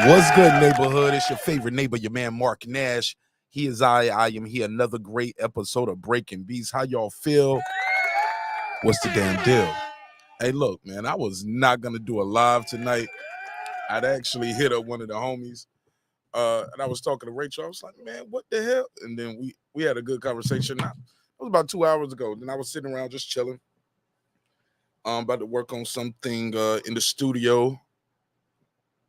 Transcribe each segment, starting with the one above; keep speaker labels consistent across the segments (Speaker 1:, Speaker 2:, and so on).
Speaker 1: What's good, neighborhood? It's your favorite neighbor, your man Mark Nash. He is I am he. Another great episode of Breaking Beats. How y'all feel? What's the damn deal? Hey, look, man, I was not gonna do a live tonight. I'd actually hit up one of the homies, and I was talking to Rachel. I was like, man, what the hell? And then we had a good conversation. It was about 2 hours ago. Then I was sitting around just chilling. About to work on something in the studio.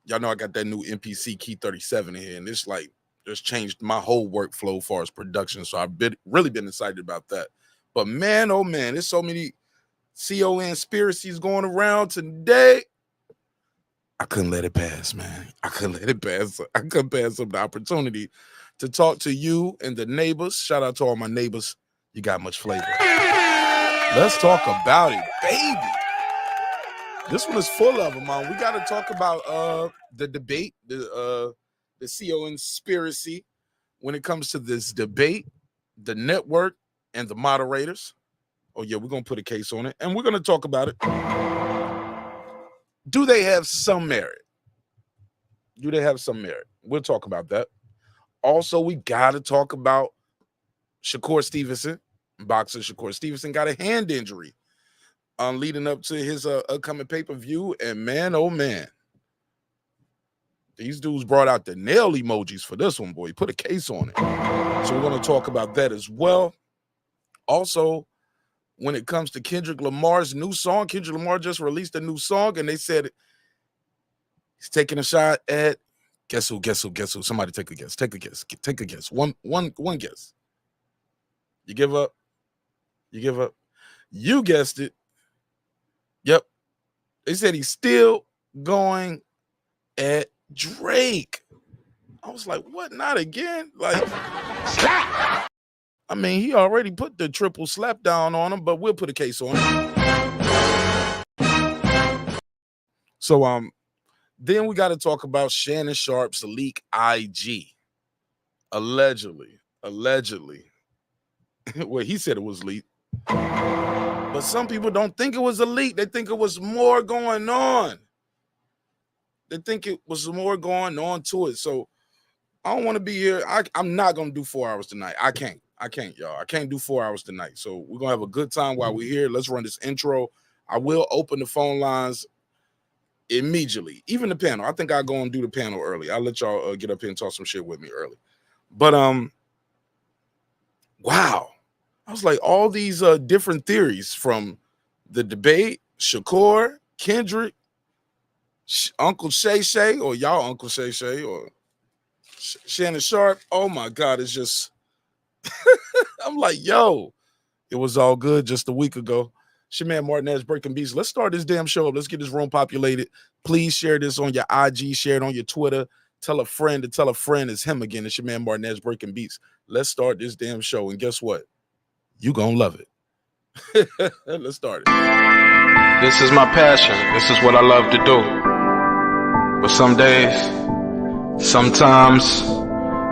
Speaker 1: Y'all know I got that new MPC Key 37 in here, and it's like just changed my whole workflow as far as production. So I've really been excited about that. But man, oh man, there's so many conspiracies going around today. I couldn't let it pass, man. I couldn't let it pass. I couldn't pass up the opportunity to talk to you and the neighbors. Shout out to all my neighbors. You got much flavor. Let's talk about it, baby. This one is full of them, man. We got to talk about the debate, the conspiracy when it comes to this debate, the network, and the moderators. Oh, yeah, we're going to put a case on it, and we're going to talk about it. Do they have some merit? Do they have some merit? We'll talk about that. Also, we got to talk about Shakur Stevenson. Boxer Shakur Stevenson got a hand injury leading up to his upcoming pay-per-view, and man, oh man, these dudes brought out the nail emojis for this one, boy. Put a case on it. So we're going to talk about that as well. Also, when it comes to Kendrick Lamar's new song, Kendrick Lamar just released a new song, and they said he's taking a shot at guess who? Somebody take a guess. Take a guess. One guess. You give up? You guessed it. Yep. They said he's still going at Drake. I was like, what? Not again? Like, slap. I mean, he already put the triple slap down on him, but we'll put a case on him. So, then we got to talk about Shannon Sharpe's leak IG. Allegedly. Well, he said it was leaked. But some people don't think it was a leak. They think it was more going on. They think it was more going on to it. So I don't want to be here. I'm not going to do 4 hours tonight. I can't, y'all. I can't do 4 hours tonight. So we're going to have a good time while we're here. Let's run this intro. I will open the phone lines immediately. Even the panel. I think I'll go and do the panel early. I'll let y'all get up here and talk some shit with me early. But, wow. I was like, all these different theories from the debate, Shakur, Kendrick, Uncle Shay, or y'all Uncle Shay, or Shannon Sharpe. Oh my God, it's just, I'm like, yo, it was all good just a week ago. It's your man Martin Nash, Breaking Beats. Let's start this damn show up. Let's get this room populated. Please share this on your IG, share it on your Twitter. Tell a friend to tell a friend it's him again. It's your man Martin Nash, Breaking Beats. Let's start this damn show. And guess what? You gonna love it. Let's start it.
Speaker 2: This is my passion. This is what I love to do. But some days, sometimes,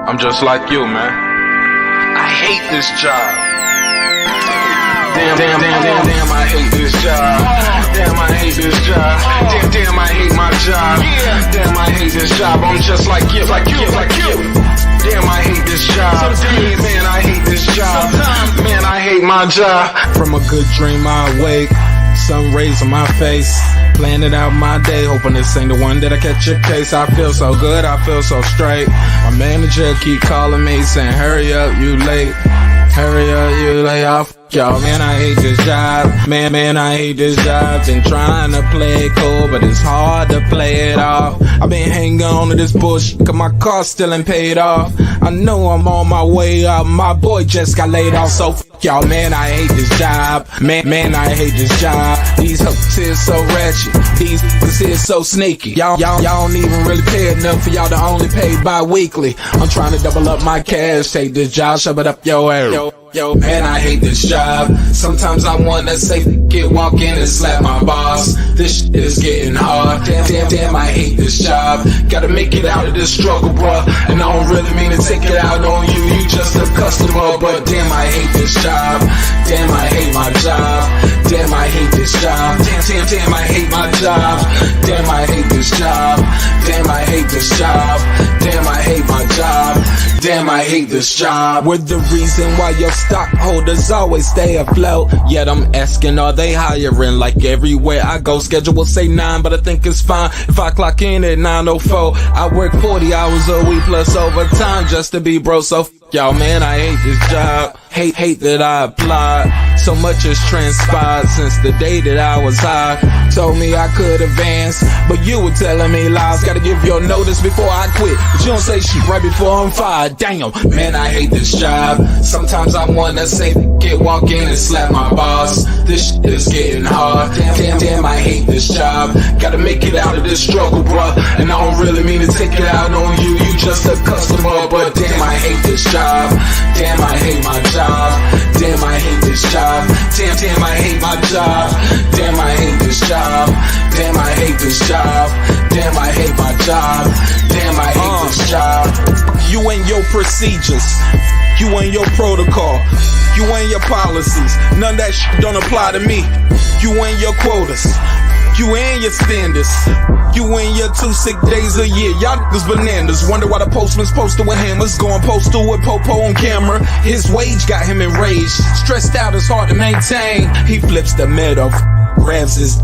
Speaker 2: I'm just like you, man. I hate this job. Damn, I hate this job. Damn, I hate this job. Damn, I hate my job. Damn, I hate this job. I'm just like you. Damn, I hate this job. Man, I hate this job. Man, I hate my job. From a good dream I wake, sun rays on my face, planning out my day, hoping this ain't the one that I catch a case. I feel so good, I feel so straight. My manager keep calling me saying, hurry up, you late. Hurry up, you lay off. Y'all, man, I hate this job. Man, I hate this job. Been trying to play it cool, but it's hard to play it off. I've been hanging on to this bush, cause my car still ain't paid off. I know I'm on my way up, my boy just got laid off, so y'all, man, I hate this job. Man, I hate this job. These hooks is so ratchet. These niggas is so sneaky. Y'all don't even really pay enough for y'all to only pay bi-weekly. I'm trying to double up my cash, take this job, shove it up your ass. Yo, man, I hate this job. Sometimes I wanna say, walk in and slap my boss. This shit is getting hard. Damn, I hate this job. Gotta make it out of this struggle, bruh. And I don't really mean to take it out on you. You just a customer, but damn, I hate this job. Damn, I hate my job. Damn, I hate hate this job. We're the reason why your stockholders always stay afloat. Yet I'm asking, are they hiring? Like everywhere I go, schedule will say 9, but I think it's fine if I clock in at 9:04. I work 40 hours a week plus overtime just to be broke. So y'all, man, I hate this job. Hate that I applied. So much has transpired since the day that I was high. Told me I could advance, but you were telling me lies. Gotta give your notice before I quit, but you don't say shit right before I'm fired. Damn, man, I hate this job. Sometimes I wanna say, walk in and slap my boss. This shit is getting hard. Damn, I hate this job. Gotta make it out of this struggle, bruh. And I don't really mean to take it out on you. You just a customer, but damn, I hate this job. Damn, I hate my job. Damn, I hate this job. Damn, I hate my job. Damn, I hate this job. Damn, I hate this job. Damn, I hate my job. Damn, I hate this job. You and your procedures. You and your protocol. You and your policies. None of that shit don't apply to me. You and your quotas. You and your standards. You and your 2 sick days a year. Y'all niggas bananas. Wonder why the postman's posted with hammers. Going postal with Popo on camera. His wage got him enraged. Stressed out, it's hard to maintain. He flips the middle, grabs his.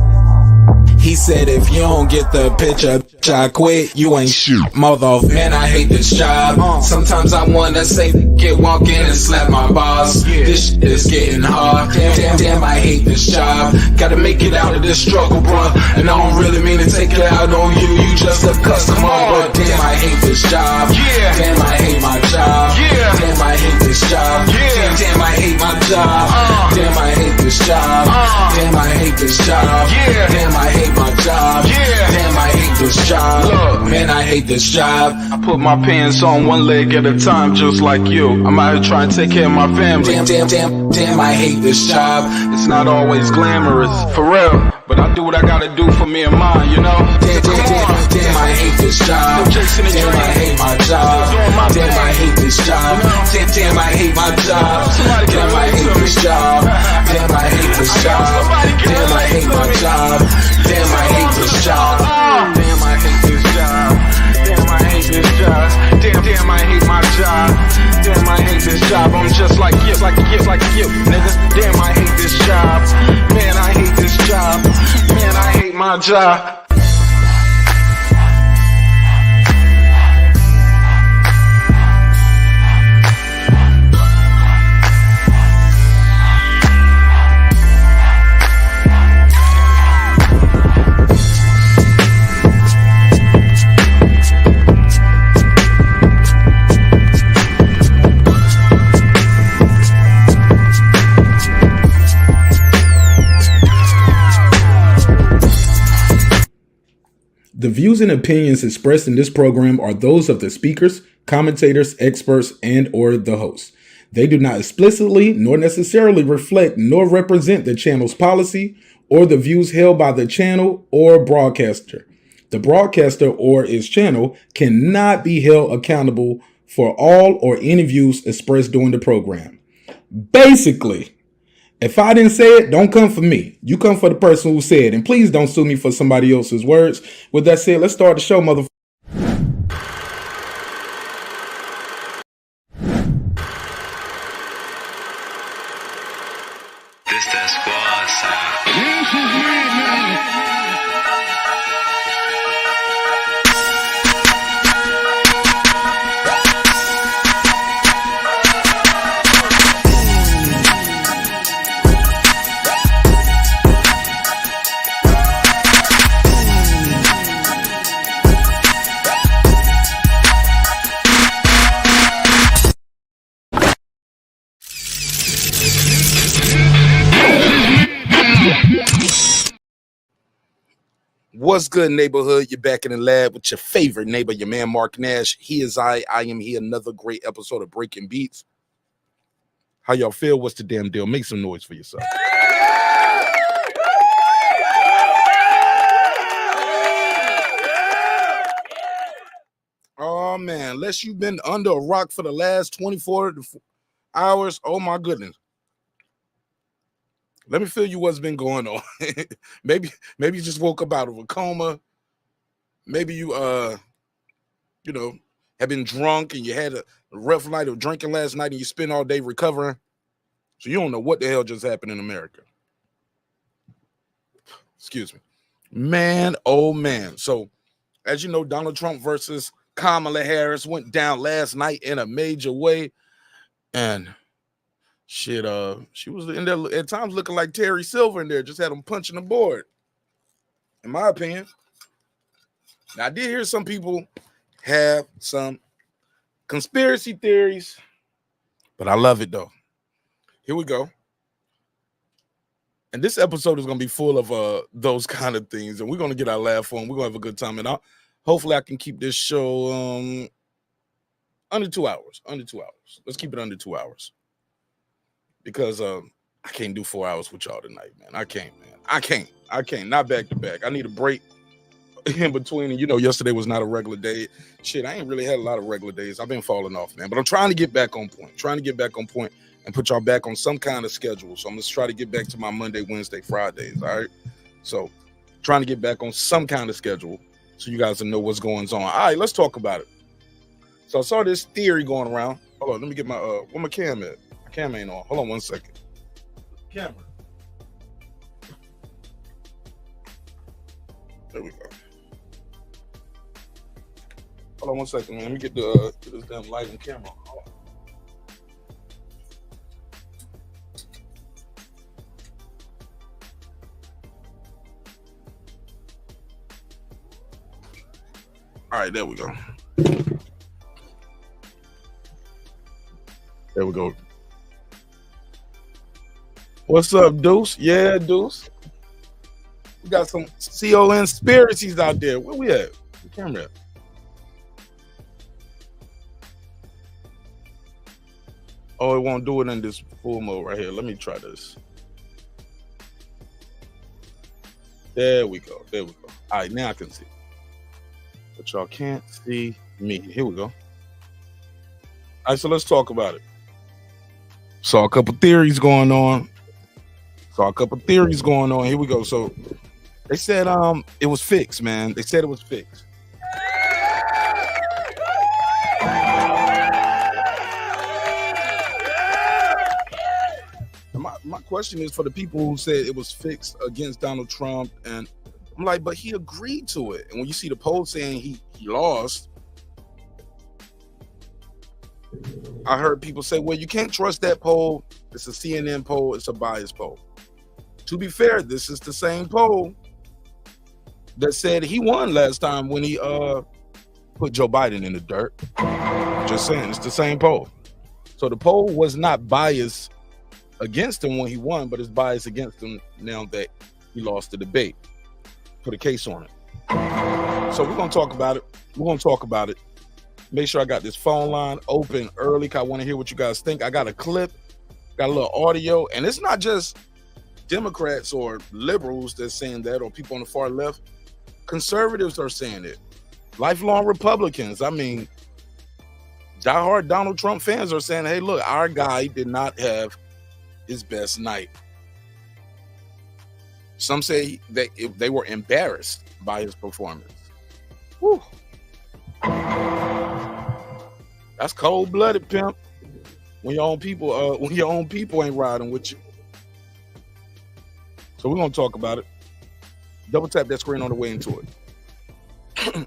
Speaker 2: He said, if you don't get the picture, I quit. You ain't shoot, mother. Man, I hate this job. Sometimes I wanna say, walk in and slap my boss. This shit is getting hard. Damn, I hate this job. Gotta make it out of this struggle, bruh. And I don't really mean to take it out on you. You just a customer, but damn, I hate this job. Damn, I hate my job. Damn, I hate this job. Damn, I hate my job. Damn, I hate this job. Damn, I hate this job. Damn, I hate my job. Damn, I hate this job. Look, man, I hate this job. I put my pants on one leg at a time, just like you. I'm out here trying to take care of my family. Damn, I hate this job. It's not always glamorous, for real, but I do what I gotta do for me and mine, you know? Damn, I hate this job. Damn, I hate my job. Damn, I hate this job. Damn, I hate my job. Damn, I hate this job. Damn, I hate this job. Damn, I hate my job. Damn, I hate this job. Damn, I hate this job. Damn, I hate this job. Damn, I hate my job. Damn, I hate this job. I'm just like you, nigga. Damn, I hate this job. Man, I hate this job. Man, I hate my job.
Speaker 3: The views and opinions expressed in this program are those of the speakers, commentators, experts, and or the hosts. They do not explicitly nor necessarily reflect nor represent the channel's policy or the views held by the channel or broadcaster. The broadcaster or its channel cannot be held accountable for all or any views expressed during the program. Basically, if I didn't say it, don't come for me. You come for the person who said it. And please don't sue me for somebody else's words. With that said, let's start the show, motherfucker.
Speaker 4: This that squad sound.
Speaker 1: What's good, neighborhood? You're back in the lab with your favorite neighbor, your man Mark Nash. He is I am he. Another great episode of Breaking Beats. How y'all feel? What's the damn deal? Make some noise for yourself. Oh man, unless you've been under a rock for the last 24 hours, oh my goodness. Let me feel you what's been going on. maybe you just woke up out of a coma. Maybe you have been drunk and you had a rough night of drinking last night and you spent all day recovering. So you don't know what the hell just happened in America. Excuse me. Man, oh man. So as you know, Donald Trump versus Kamala Harris went down last night in a major way. And shit, she was in there at times looking like Terry Silver in there, just had him punching the board, in my opinion. Now, I did hear some people have some conspiracy theories, but I love it though. Here we go. And this episode is going to be full of those kind of things, and we're going to get our laugh on. We're going to have a good time, and hopefully I can keep this show under 2 hours. Under 2 hours. Let's keep it under 2 hours. Because I can't do 4 hours with y'all tonight, man. I can't, man. I can't. Not back to back. I need a break in between. And you know, yesterday was not a regular day. Shit, I ain't really had a lot of regular days. I've been falling off, man. But I'm trying to get back on point. And put y'all back on some kind of schedule. So I'm going to try to get back to my Monday, Wednesday, Fridays, all right? So trying to get back on some kind of schedule so you guys will know what's going on. All right, let's talk about it. So I saw this theory going around. Hold on, let me get my, where my cam at? My cam ain't on. Hold on 1 second. Camera. There we go. Hold on 1 second, man. Let me get this damn light and camera. Hold on. All right, there we go. There we go. What's up, Deuce? Yeah, Deuce. We got some conspiracies out there. Where we at? The camera at? Oh, it won't do it in this full mode right here. Let me try this. There we go. There we go. All right, now I can see. But y'all can't see me. Here we go. All right, so let's talk about it. Saw a couple theories going on. Here we go. So they said it was fixed, man. They said it was fixed. My question is for the people who said it was fixed against Donald Trump, and I'm like, but he agreed to it. And when you see the poll saying he lost, I heard people say, well, you can't trust that poll. It's a CNN poll. It's a biased poll. To be fair, this is the same poll that said he won last time when he put Joe Biden in the dirt. Just saying, it's the same poll. So the poll was not biased against him when he won, but it's biased against him now that he lost the debate. Put a case on it. So we're going to talk about it. Make sure I got this phone line open early because I want to hear what you guys think. I got a clip, got a little audio, and it's not just Democrats or liberals that's saying that or people on the far left. Conservatives are saying it. Lifelong Republicans. I mean, diehard Donald Trump fans are saying, hey, look, our guy did not have his best night. Some say that they were embarrassed by his performance. Whew. That's cold-blooded, pimp. When your own people ain't riding with you. So we're gonna talk about it. Double tap that screen on the way into it.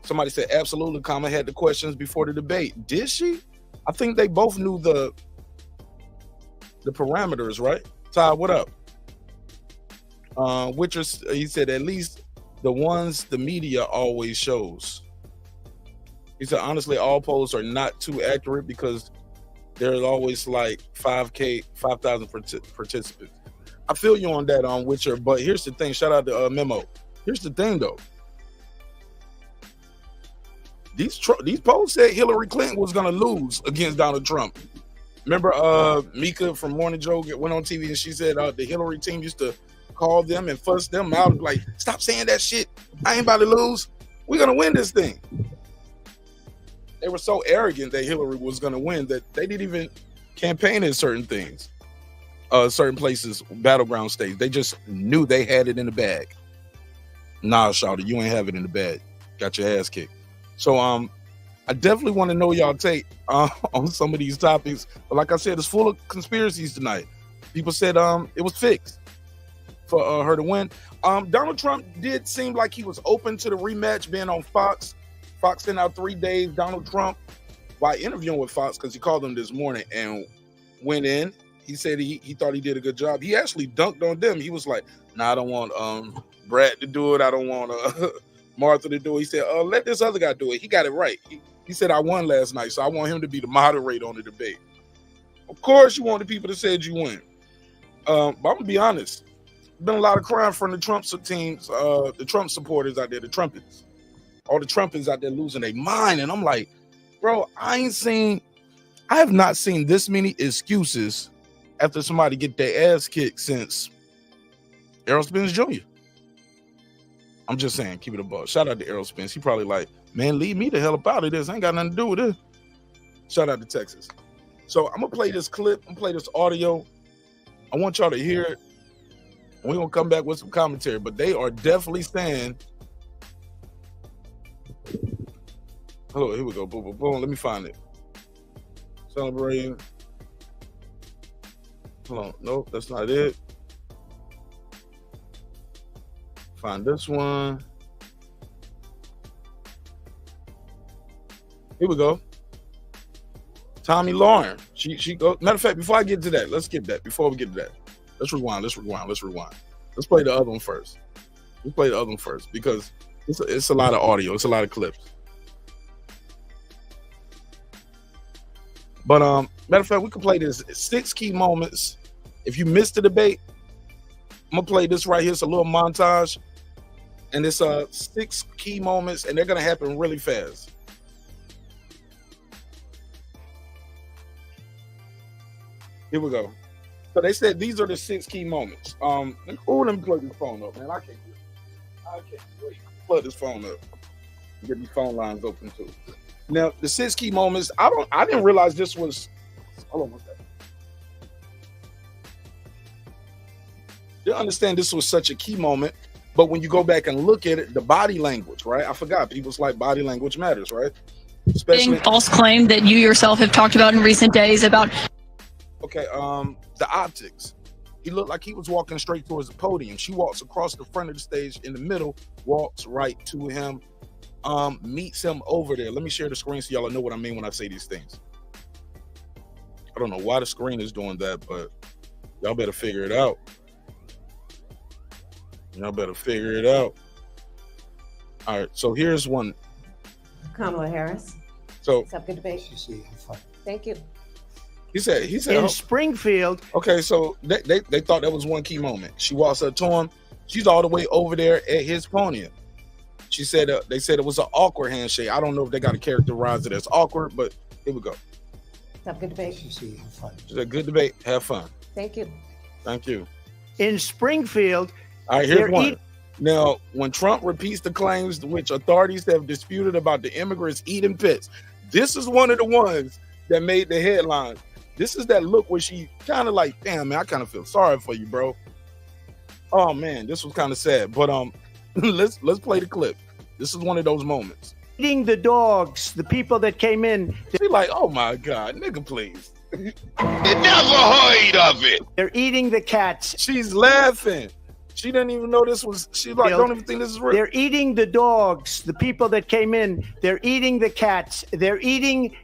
Speaker 1: Somebody said absolutely. Kamala had the questions before the debate. Did she? I think they both knew the parameters, right? Ty, what up? He said at least the ones the media always shows. He said honestly, all polls are not too accurate because there's always like 5,000 participants. I feel you on that, Witcher. But here's the thing. Shout out to Memo. Here's the thing, though. These polls said Hillary Clinton was gonna lose against Donald Trump. Remember, Mika from Morning Joe went on TV and she said the Hillary team used to call them and fuss them out, like, stop saying that shit. I ain't about to lose. We're gonna win this thing. They were so arrogant that Hillary was gonna win that they didn't even campaign in certain things, certain places, battleground states. They just knew they had it in the bag. Nah, shawty, you ain't have it in the bag. Got your ass kicked. So I I definitely want to know y'all take on some of these topics. But like I said, it's full of conspiracies tonight. People said it was fixed for her to win. Donald Trump did seem like he was open to the rematch being on Fox. Fox sent out 3 days. Donald Trump, while interviewing with Fox, because he called them this morning and went in, he said he thought he did a good job. He actually dunked on them. He was like, nah, I don't want Brad to do it. I don't want Martha to do it. He said, let this other guy do it. He got it right. He said, I won last night, so I want him to be the moderator on the debate. Of course, you want the people that said you win. But I'm going to be honest. There's been a lot of crime from the Trump teams, the Trump supporters out there, the trumpets. All the trumpets out there losing their mind. And I'm like, bro, I have not seen this many excuses after somebody get their ass kicked since Errol Spence Jr. I'm just saying, keep it a buck. Shout out to Errol Spence. He probably like, man, leave me the hell up out of this. I ain't got nothing to do with this. Shout out to Texas. So I'm going to play this clip. I'm going to play this audio. I want y'all to hear it. We're going to come back with some commentary. But they are definitely saying, oh, here we go. Boom, boom, boom. Let me find it. Celebrating. Hold on. Nope, that's not it. Find this one. Here we go. Tommy Lauren. She go. Matter of fact, before I get to that, let's get that. Before we get to that, let's rewind. Let's play the other one first. Let's play the other one first because it's a lot of audio. It's a lot of clips. But matter of fact, we can play this 6 key moments. If you missed the debate, I'm gonna play this right here. It's a little montage, and it's 6 key moments, and they're gonna happen really fast. Here we go. So they said these are the 6 key moments. Let me plug this phone up, man. I can't wait. Plug this phone up. Get these phone lines open too. Now, the 6 key moments, I didn't realize this was, hold on one second. Didn't understand this was such a key moment, but when you go back and look at it, the body language, right? I forgot, people's like body language matters, right? Especially
Speaker 5: false claim that you yourself have talked about in recent days about.
Speaker 1: Okay, the optics. He looked like he was walking straight towards the podium. She walks across the front of the stage in the middle, walks right to him, meets him over there. Let me share the screen so y'all know what I mean when I say these things. I don't know why the screen is doing that, but y'all better figure it out. Y'all better figure it out. All right, so here's one.
Speaker 6: Kamala Harris.
Speaker 1: So,
Speaker 6: Have a good debate. Thank you.
Speaker 1: He said
Speaker 7: in Springfield.
Speaker 1: Okay, so they thought that was one key moment. She walks up to him. She's all the way over there at his podium. She said they said it was an awkward handshake. I don't know if they got to characterize it as awkward, but here we go.
Speaker 6: Have a good debate.
Speaker 1: She said, good debate. Have fun.
Speaker 6: Thank you.
Speaker 1: Thank you.
Speaker 7: In Springfield.
Speaker 1: All right, here's one. Now, when Trump repeats the claims which authorities have disputed about the immigrants eating pets, this is one of the ones that made the headlines. This is that look where she kind of like, damn, man, I kind of feel sorry for you, bro. Oh, man, this was kind of sad. But let's play the clip. This is one of those moments.
Speaker 7: Eating the dogs, the people that came in.
Speaker 1: She like, oh, my God, nigga, please.
Speaker 2: Never heard of it.
Speaker 7: They're eating the cats.
Speaker 1: She's laughing. She didn't even know this was, she like, don't even think this is real.
Speaker 7: They're eating the dogs, the people that came in. They're eating the cats. They're eating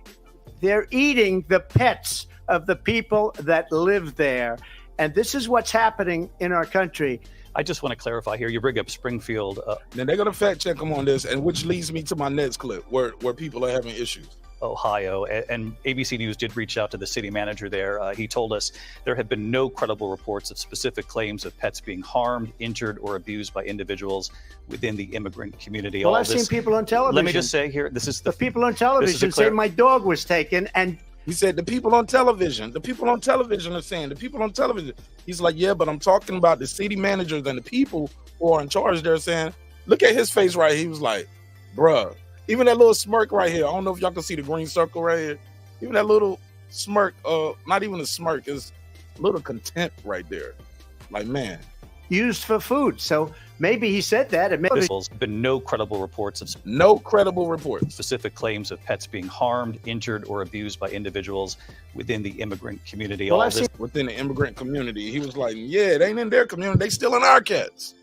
Speaker 7: the pets of the people that live there. And this is what's happening in our country.
Speaker 8: I just want to clarify here. You bring up Springfield.
Speaker 1: Then they're going to fact check them on this, and which leads me to my next clip where people are having issues.
Speaker 8: Ohio, and ABC News did reach out to the city manager there. He told us there have been no credible reports of specific claims of pets being harmed, injured, or abused by individuals within the immigrant community.
Speaker 7: Well, I've seen people on television.
Speaker 8: Let me just say here, this is
Speaker 7: the people on television say my dog was taken, and
Speaker 1: he said the people on television are saying, the people on television. He's like, yeah, but I'm talking about the city managers and the people who are in charge. They're saying, look at his face right here. He was like, bruh. Even that little smirk right here. I don't know if y'all can see the green circle right here. Even that little smirk, not even a smirk, is a little contempt right there. Like, man,
Speaker 7: used for food. So maybe he said that. And maybe
Speaker 8: There's been no credible reports of specific claims of pets being harmed, injured, or abused by individuals within the immigrant community.
Speaker 7: Well,
Speaker 8: All this
Speaker 1: Within the immigrant community, he was like, yeah, it ain't in their community. They stealing our cats.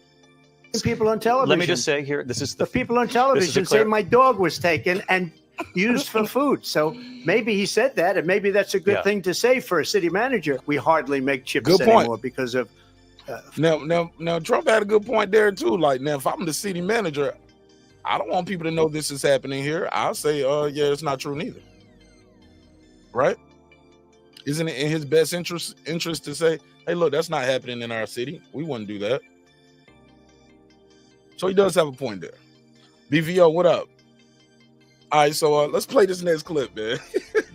Speaker 7: people on television.
Speaker 8: Let me just say here, this is
Speaker 7: the people on television say my dog was taken and used for food. So maybe he said that, and maybe that's a good thing to say for a city manager. We hardly make chips anymore because of.
Speaker 1: Now, Trump had a good point there too. Like, now, if I'm the city manager, I don't want people to know this is happening here. I'll say, yeah, it's not true neither. Right? Isn't it in his best interest to say, hey, look, that's not happening in our city. We wouldn't do that. So he does have a point there. BVO, what up? All right, so let's play this next clip, man.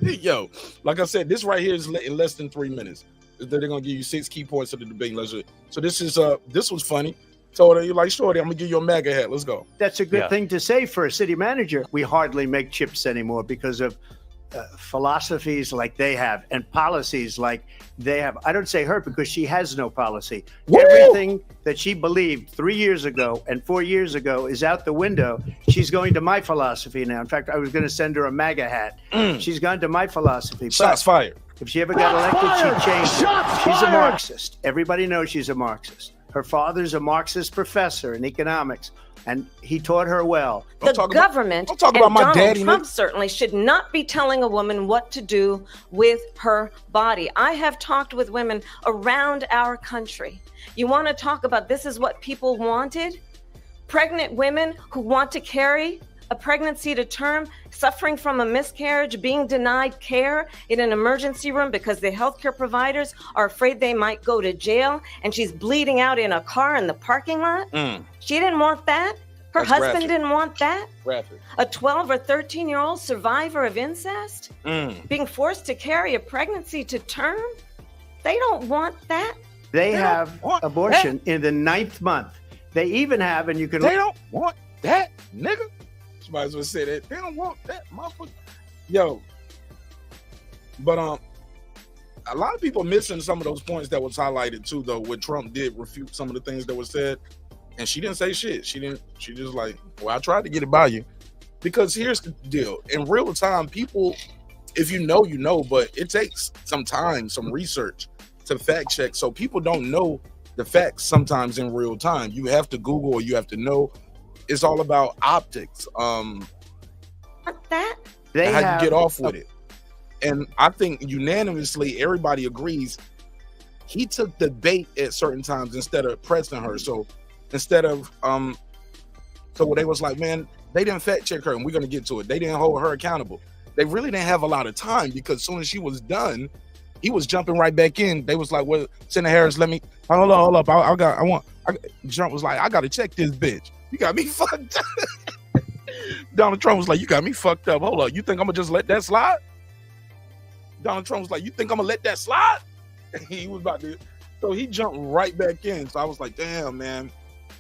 Speaker 1: Yo, like I said, this right here is in less than 3 minutes. They're gonna give you 6 key points of the debate. So this was funny. Told her, you like, Shorty, I'm gonna give you a MAGA hat. Let's go.
Speaker 7: That's a good thing to say for a city manager. We hardly make chips anymore because of philosophies like they have and policies like they have. I don't say her because she has no policy. Woo! Everything that she believed 3 years ago and 4 years ago is out the window. She's going to my philosophy now. In fact, I was going to send her a MAGA hat. She's gone to my philosophy.
Speaker 1: Shots fired.
Speaker 7: If she ever got elected, she'd change it. She's a Marxist. Everybody knows she's a Marxist. Her father's a Marxist professor in economics, and he taught her well.
Speaker 9: The government and Donald Trump certainly should not be telling a woman what to do with her body. I have talked with women around our country. You want to talk about this is what people wanted? Pregnant women who want to carry a pregnancy to term, suffering from a miscarriage, being denied care in an emergency room because the healthcare providers are afraid they might go to jail, and she's bleeding out in a car in the parking lot. She didn't want that. Her husband didn't want that. A 12 or 13-year-old survivor of incest being forced to carry a pregnancy to term. They don't want that.
Speaker 7: They have abortion in the 9th month. They even have, and you can.
Speaker 1: They don't want that, nigga. Might as well say that. They don't want that, motherfucker. Yo. But a lot of people missing some of those points that was highlighted too, though, where Trump did refute some of the things that were said. And she didn't say shit. She just like, well, I tried to get it by you. Because here's the deal. In real time, people, if you know, but it takes some time, some research to fact check. So people don't know the facts sometimes in real time. You have to Google or you have to know. It's all about optics.
Speaker 9: That
Speaker 7: they
Speaker 1: how
Speaker 7: have,
Speaker 1: you get off with it. And I think unanimously, everybody agrees he took the bait at certain times instead of pressing her. So instead of so they was like, man, they didn't fact check her, and we're gonna get to it. They didn't hold her accountable. They really didn't have a lot of time because as soon as she was done, he was jumping right back in. They was like, well, Senator Harris, let me hold up. Trump was like, I gotta check this bitch. You got me fucked up. Donald Trump was like, you got me fucked up. Hold up. You think I'm going to just let that slide? Donald Trump was like, you think I'm going to let that slide? He was about to. So he jumped right back in. So I was like, damn, man.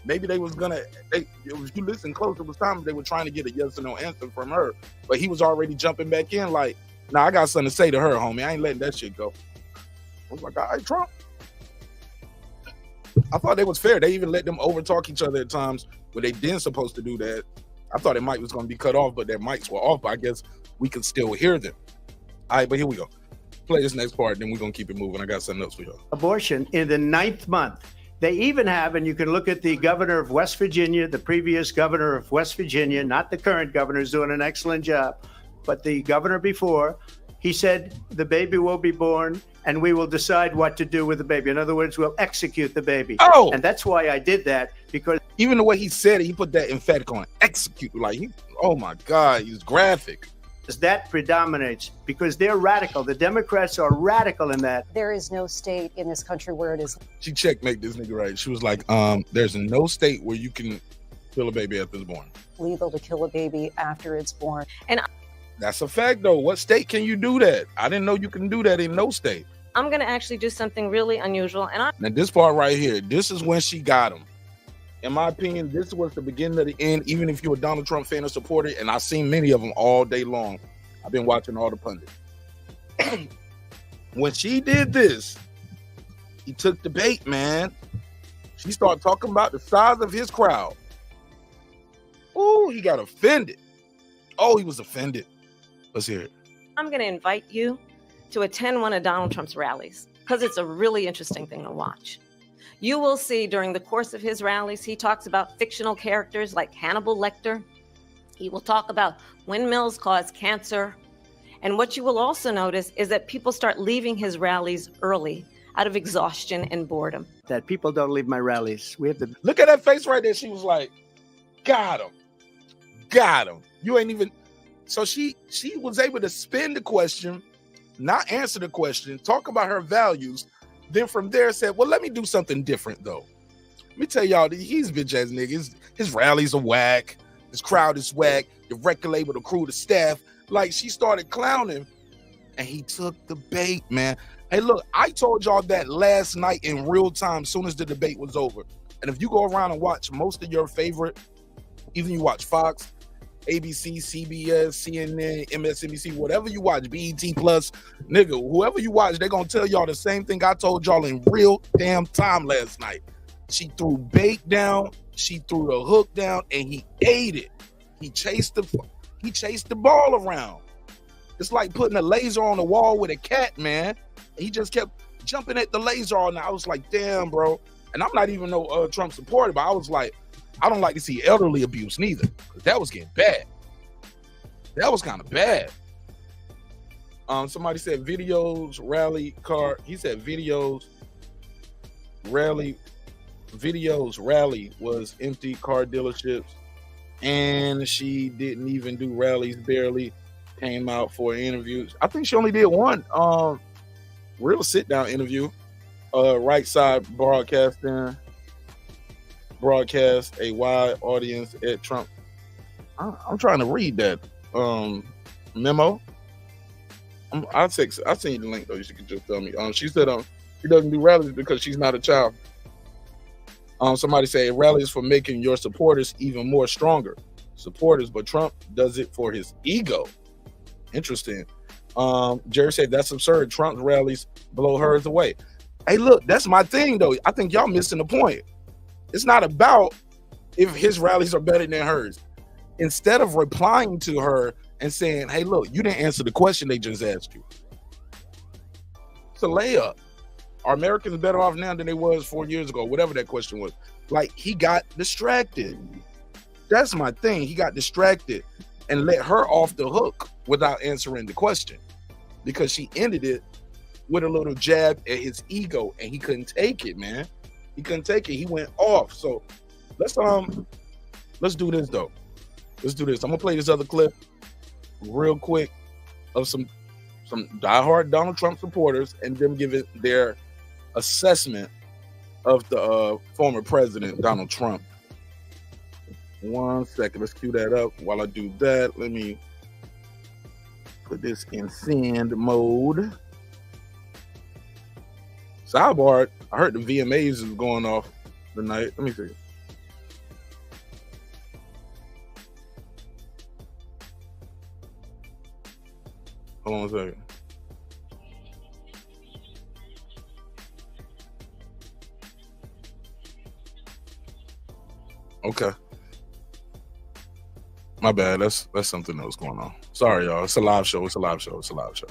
Speaker 1: Maybe they was going to. If you listen close, it was time they were trying to get a yes or no answer from her. But he was already jumping back in like, nah, I got something to say to her, homie. I ain't letting that shit go. I was like, all right, Trump. I thought they was fair. They even let them overtalk each other at times where they didn't supposed to do that. I thought their mic was going to be cut off, but their mics were off. But I guess we could still hear them. All right, but here we go. Play this next part, then we're going to keep it moving. I got something else for y'all.
Speaker 7: Abortion in the 9th month. They even have, and you can look at the governor of West Virginia, the previous governor of West Virginia, not the current governor, is doing an excellent job, but the governor before, he said the baby will be born and we will decide what to do with the baby. In other words, we'll execute the baby.
Speaker 1: Oh!
Speaker 7: And that's why I did that, because
Speaker 1: even the way he said it, he put that emphatic on execute. Like, oh my God, he's graphic.
Speaker 7: That predominates because they're radical. The Democrats are radical in that.
Speaker 6: There is no state in this country where it is.
Speaker 1: She checkmate this nigga right. She was like, there's no state where you can kill a baby after it's born.
Speaker 6: Legal to kill a baby after it's born.
Speaker 9: And
Speaker 1: that's a fact, though. What state can you do that? I didn't know you can do that in no state.
Speaker 9: I'm going to actually do something really unusual. And
Speaker 1: now this part right here, this is when she got him. In my opinion, this was the beginning of the end, even if you're a Donald Trump fan or supporter, and I've seen many of them all day long. I've been watching all the pundits. When she did this, he took the bait, man. She started talking about the size of his crowd. Oh, he got offended. Oh, he was offended. Let's hear it.
Speaker 9: I'm going to invite you to attend one of Donald Trump's rallies because it's a really interesting thing to watch. You will see during the course of his rallies, he talks about fictional characters like Hannibal Lecter. He will talk about windmills cause cancer. And what you will also notice is that people start leaving his rallies early out of exhaustion and boredom.
Speaker 7: That people don't leave my rallies. We have to
Speaker 1: look at that face right there. She was like, got him. Got him. You ain't even. So she was able to spin the question, not answer the question, talk about her values. Then from there said, well, let me do something different though. Let me tell y'all, he's bitch ass niggas. His rallies are whack. His crowd is whack. The record label, the crew, the staff. Like, she started clowning and he took the bait, man. Hey, look, I told y'all that last night in real time, soon as the debate was over. And if you go around and watch most of your favorite, even you watch Fox, ABC, CBS, CNN, MSNBC, whatever you watch, BET Plus, nigga, whoever you watch, they're going to tell y'all the same thing I told y'all in real damn time last night. She threw bait down, she threw the hook down, and he ate it. He chased the ball around. It's like putting a laser on the wall with a cat, man. He just kept jumping at the laser all night. I was like, damn, bro. And I'm not even no Trump supporter, but I was like, I don't like to see elderly abuse neither. That was getting bad. That was kind of bad. Somebody said videos, rally car. He said videos, rally was empty car dealerships. And she didn't even do rallies, barely came out for interviews. I think she only did one real sit-down interview. Right Side Broadcasting broadcast a wide audience at Trump. I'm trying to read that memo. I'll send you the link though. You could just tell me. She said she doesn't do rallies because she's not a child. Somebody say rallies for making your supporters even more stronger supporters, but Trump does it for his ego. Interesting. Jerry said that's absurd. Trump's rallies blow hers away. Hey, look, that's my thing though. I think y'all missing the point. It's not about if his rallies are better than hers. Instead of replying to her and saying, hey, look, you didn't answer the question they just asked you. It's a layup. Are Americans better off now than they was 4 years ago? Whatever that question was. Like, he got distracted. That's my thing. He got distracted and let her off the hook without answering the question because she ended it with a little jab at his ego and he couldn't take it, man. He couldn't take it. He went off. So let's do this though. Let's do this. I'm gonna play this other clip real quick of some diehard Donald Trump supporters and them giving their assessment of the former president Donald Trump. 1 second. Let's cue that up. While I do that, let me put this in send mode. Sidebar, I heard the VMAs is going off tonight. Let me see. Hold on a second. Okay. My bad. That's something else going on. Sorry, y'all. It's a live show. It's a live show. It's a live show.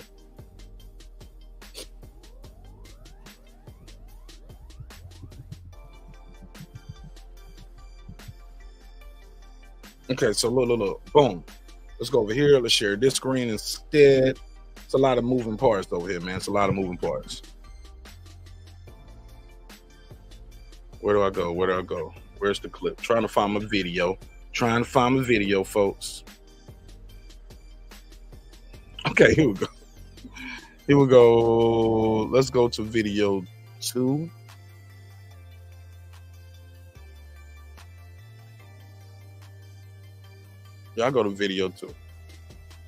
Speaker 1: Okay, so look. Boom. Let's go over here. Let's share this screen instead. It's a lot of moving parts over here, man. It's a lot of moving parts. Where do I go? Where's the clip? Trying to find my video. Folks. Okay, here we go. Let's go to video 2. Yeah, I'll go to video 2.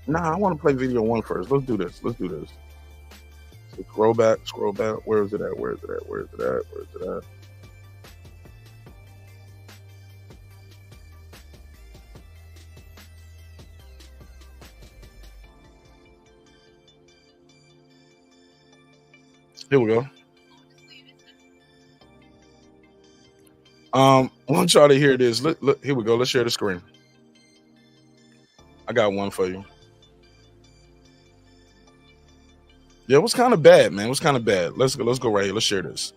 Speaker 1: Nah, I want to play video 1 first. Let's do this. So scroll back. Where is it at? Here we go. I want y'all to hear this. Look, here we go. Let's share the screen. I got one for you. Yeah, it was kind of bad, man. It was kind of bad. Let's go right here. Let's share this.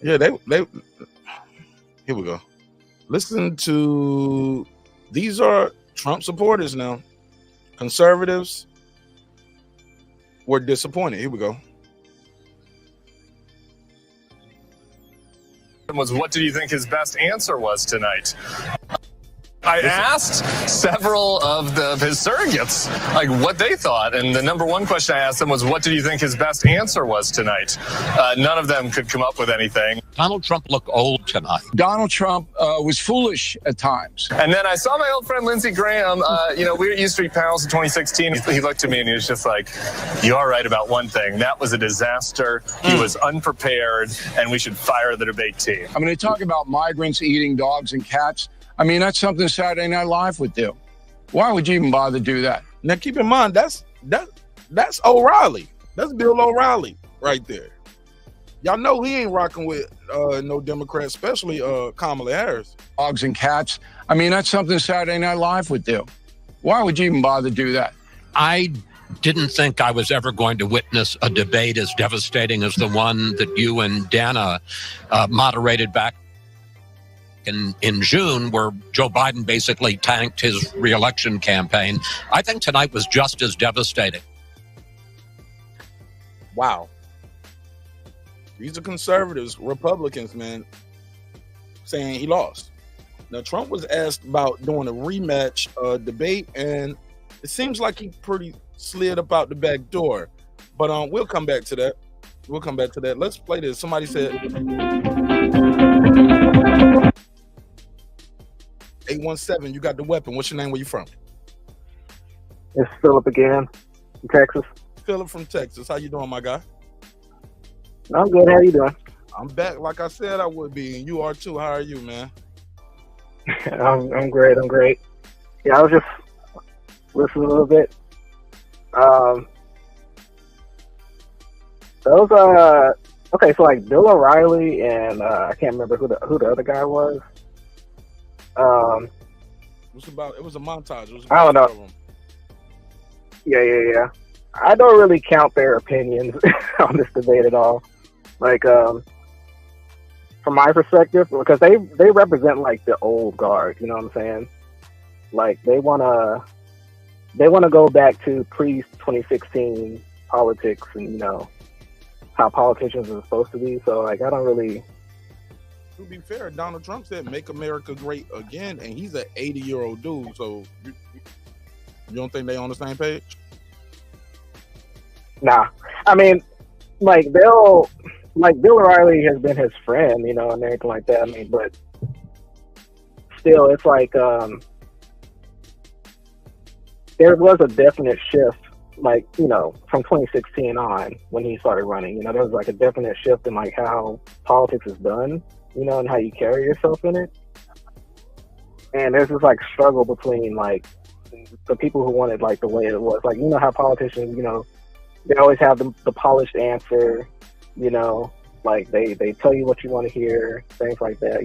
Speaker 1: Yeah, they here we go. Listen to, these are Trump supporters now. Conservatives were disappointed. Here we go.
Speaker 10: Was what did you think his best answer was tonight? I asked several of his surrogates like what they thought, and the number one question I asked them was, what did you think his best answer was tonight? None of them could come up with anything.
Speaker 11: Donald Trump looked old tonight. Donald Trump was foolish at times.
Speaker 10: And then I saw my old friend Lindsey Graham. We were at U Street Panels in 2016. He looked at me and he was just like, "You are right about one thing. That was a disaster. He was unprepared, and we should fire the debate team."
Speaker 11: I mean, they talk about migrants eating dogs and cats. I mean, that's something Saturday Night Live would do. Why would you even bother to do that?
Speaker 1: Now, keep in mind, that's O'Reilly. That's Bill O'Reilly right there. Y'all know he ain't rocking with no Democrat, especially Kamala Harris.
Speaker 11: Dogs and cats. I mean, that's something Saturday Night Live would do. Why would you even bother to do that? I didn't think I was ever going to witness a debate as devastating as the one that you and Dana moderated back in June, where Joe Biden basically tanked his re-election campaign. I think tonight was just as devastating.
Speaker 1: Wow. These are conservatives, Republicans, man, saying he lost. Now, Trump was asked about doing a rematch debate, and it seems like he pretty slid up out the back door. But we'll come back to that. Let's play this. Somebody said 817, you got the weapon. What's your name? Where you from?
Speaker 12: It's Philip again, from Texas.
Speaker 1: Philip from Texas. How you doing, my guy?
Speaker 12: I'm good. How you doing?
Speaker 1: I'm back like I said I would be, and you are too. How are you, man?
Speaker 12: I'm great. Yeah, I was just listening a little bit. Okay, so like Bill O'Reilly and I can't remember who the other guy was.
Speaker 1: It was a montage.
Speaker 12: I don't know. Yeah. I don't really count their opinions on this debate at all. Like, from my perspective, because they represent like the old guard. You know what I'm saying? Like they wanna go back to pre-2016 politics and how politicians are supposed to be. So like I don't really.
Speaker 1: To be fair, Donald Trump said "Make America Great Again," and he's an 80-year-old dude. So you don't think they on the same page?
Speaker 12: Nah, I mean, like Bill O'Reilly has been his friend, and everything like that. I mean, but still, it's like there was a definite shift, like from 2016 on when he started running. There was like a definite shift in like how politics is done. And how you carry yourself in it. And there's this like struggle between like the people who wanted like the way it was. Like, how politicians, they always have the polished answer, like they tell you what you want to hear, things like that,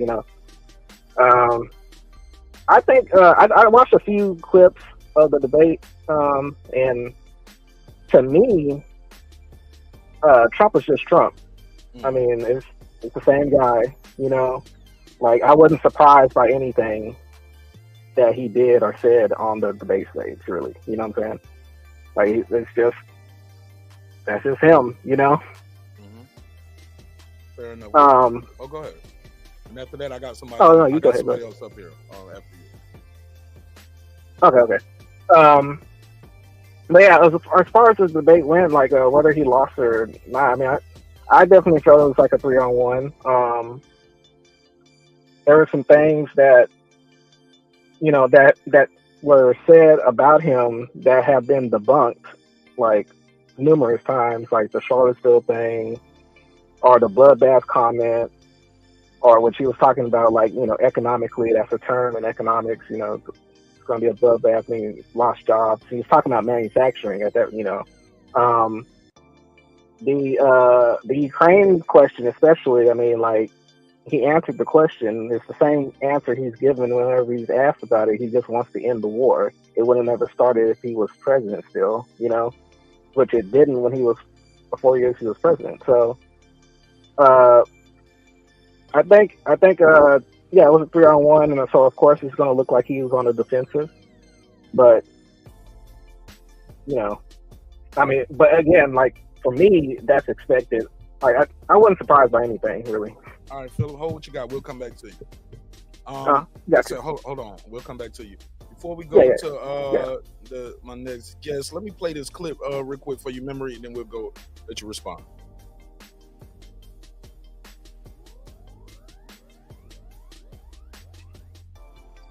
Speaker 12: I think I watched a few clips of the debate, and to me, Trump is just Trump. I mean, it's the same guy. Like I wasn't surprised by anything that he did or said on the debate stage, really. You know what I'm saying? Like that's just him,
Speaker 1: Mm-hmm. Fair enough. Go ahead. And after that, I got somebody.
Speaker 12: Oh no, you go ahead.
Speaker 1: Somebody else up here after you.
Speaker 12: Okay. But yeah, as far as the debate went, like whether he lost or not, I mean, I definitely felt it was like a 3-on-1. There were some things that, that were said about him that have been debunked, like numerous times, like the Charlottesville thing, or the bloodbath comment, or when she was talking about, like, economically, that's a term in economics, it's going to be above that, meaning lost jobs. He was talking about manufacturing at that, the Ukraine question, especially, I mean, like, he answered the question. It's the same answer he's given whenever he's asked about it. He just wants to end the war. It would have never started if he was president still, which it didn't when he was, for 4 years he was president. So, I think, it was a 3-on-1, and so of course it's going to look like he was on the defensive. But, I mean, but again, like, for me, that's expected. Like, I wasn't surprised by anything, really.
Speaker 1: All right, Philip, hold what you got. We'll come back to you. So hold on. We'll come back to you. Before we go to my next guest, let me play this clip real quick for your memory, and then we'll go let you respond.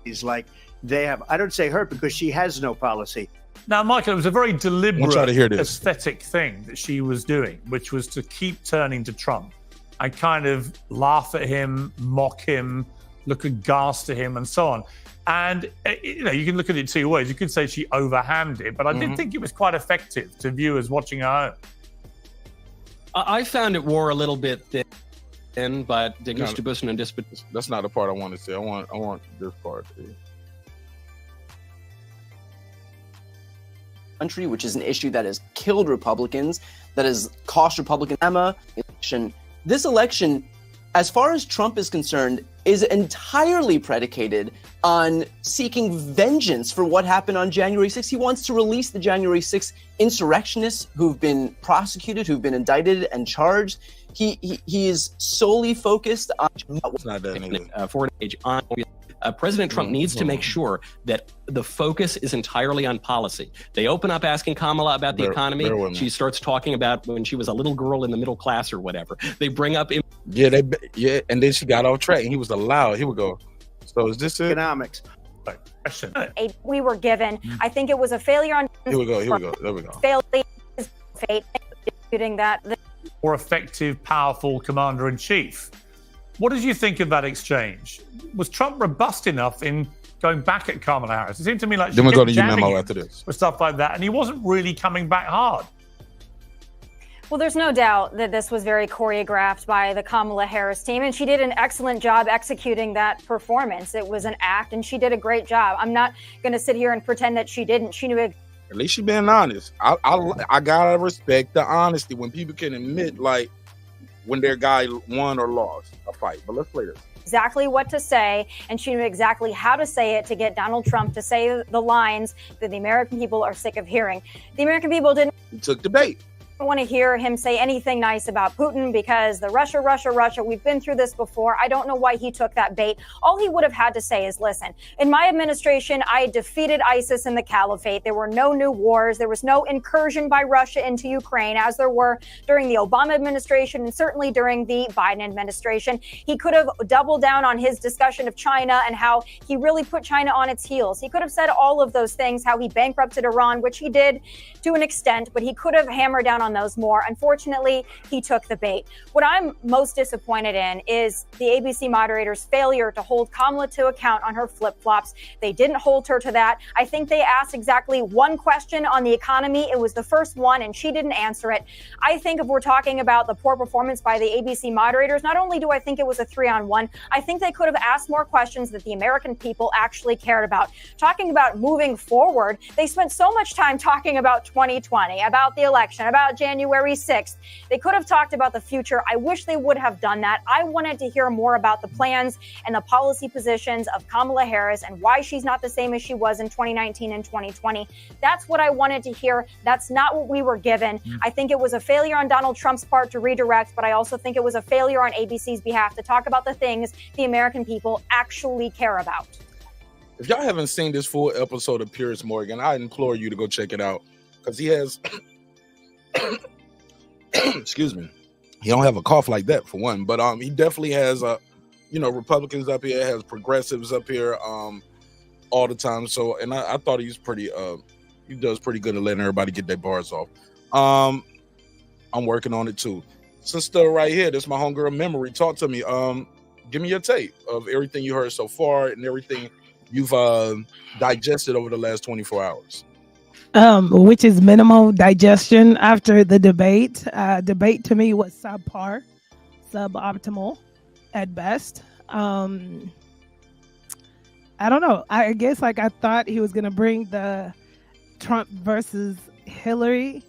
Speaker 7: He's like, I don't say her because she has no policy.
Speaker 13: Now, Michael, it was a very deliberate
Speaker 1: to hear this.
Speaker 13: aesthetic thing that she was doing, which was to keep turning to Trump and kind of laugh at him, mock him, look aghast at him, and so on. And, you can look at it two ways. You could say she overhammed it, but I did think it was quite effective to viewers watching at home.
Speaker 14: I found it wore a little bit thin, but
Speaker 1: that's not the part I want to say. I want this part.
Speaker 15: Country, which is an issue that has killed Republicans, that has cost Republicans election. This election, as far as Trump is concerned, is entirely predicated on seeking vengeance for what happened on January 6th. He wants to release the January 6th insurrectionists who've been prosecuted, who've been indicted and charged. He is solely focused on
Speaker 14: President Trump needs to make sure that the focus is entirely on policy. They open up asking Kamala about the economy. She starts talking about when she was a little girl in the middle class or whatever. They bring up
Speaker 1: and then she got off track and he was allowed. He would go, so is this
Speaker 7: economics?
Speaker 16: We were given. I think it was a failure on.
Speaker 1: Here we go. There we go.
Speaker 16: Failure is fate. Disputing that.
Speaker 13: More effective, powerful commander-in-chief. What did you think of that exchange? Was Trump robust enough in going back at Kamala Harris? It seemed to me like she
Speaker 1: then we'll go to your
Speaker 13: jamming
Speaker 1: memo
Speaker 13: him
Speaker 1: after this.
Speaker 13: with stuff like that, and he wasn't really coming back hard.
Speaker 16: Well, there's no doubt that this was very choreographed by the Kamala Harris team, and she did an excellent job executing that performance. It was an act, and she did a great job. I'm not going to sit here and pretend that she didn't. She knew it.
Speaker 1: At least she being honest. I gotta respect the honesty when people can admit, like, when their guy won or lost a fight. But let's play this.
Speaker 16: Exactly what to say, and she knew exactly how to say it to get Donald Trump to say the lines that the American people are sick of hearing. The American people didn't
Speaker 1: took the bait.
Speaker 16: want to hear him say anything nice about Putin because the Russia, we've been through this before. I don't know why he took that bait. All he would have had to say is, listen, in my administration, I defeated ISIS in the caliphate. There were no new wars. There was no incursion by Russia into Ukraine, as there were during the Obama administration and certainly during the Biden administration. He could have doubled down on his discussion of China and how he really put China on its heels. He could have said all of those things, how he bankrupted Iran, which he did to an extent, but he could have hammered down on those more. Unfortunately, he took the bait. What I'm most disappointed in is the ABC moderators' failure to hold Kamala to account on her flip-flops. They didn't hold her to that. I think they asked exactly one question on the economy. It was the first one, and she didn't answer it. I think if we're talking about the poor performance by the ABC moderators, not only do I think it was a 3-on-1, I think they could have asked more questions that the American people actually cared about. Talking about moving forward, they spent so much time talking about 2020, about the election, about January 6th. They could have talked about the future. I wish they would have done that. I wanted to hear more about the plans and the policy positions of Kamala Harris and why she's not the same as she was in 2019 and 2020. That's what I wanted to hear. That's not what we were given. I think it was a failure on Donald Trump's part to redirect, but I also think it was a failure on ABC's behalf to talk about the things the American people actually care about.
Speaker 1: If y'all haven't seen this full episode of Piers Morgan, I implore you to go check it out because he has excuse me, he don't have a cough like that for one, but he definitely has Republicans up here, has progressives up here all the time. So, and I thought he's pretty he does pretty good at letting everybody get their bars off. I'm working on it too. Sister right here, this is my homegirl Memory. Talk to me. Give me your take of everything you heard so far and everything you've digested over the last 24 hours.
Speaker 17: Which is minimal digestion after the debate. Debate to me was subpar, suboptimal at best. I don't know. I guess like I thought he was going to bring the Trump versus Hillary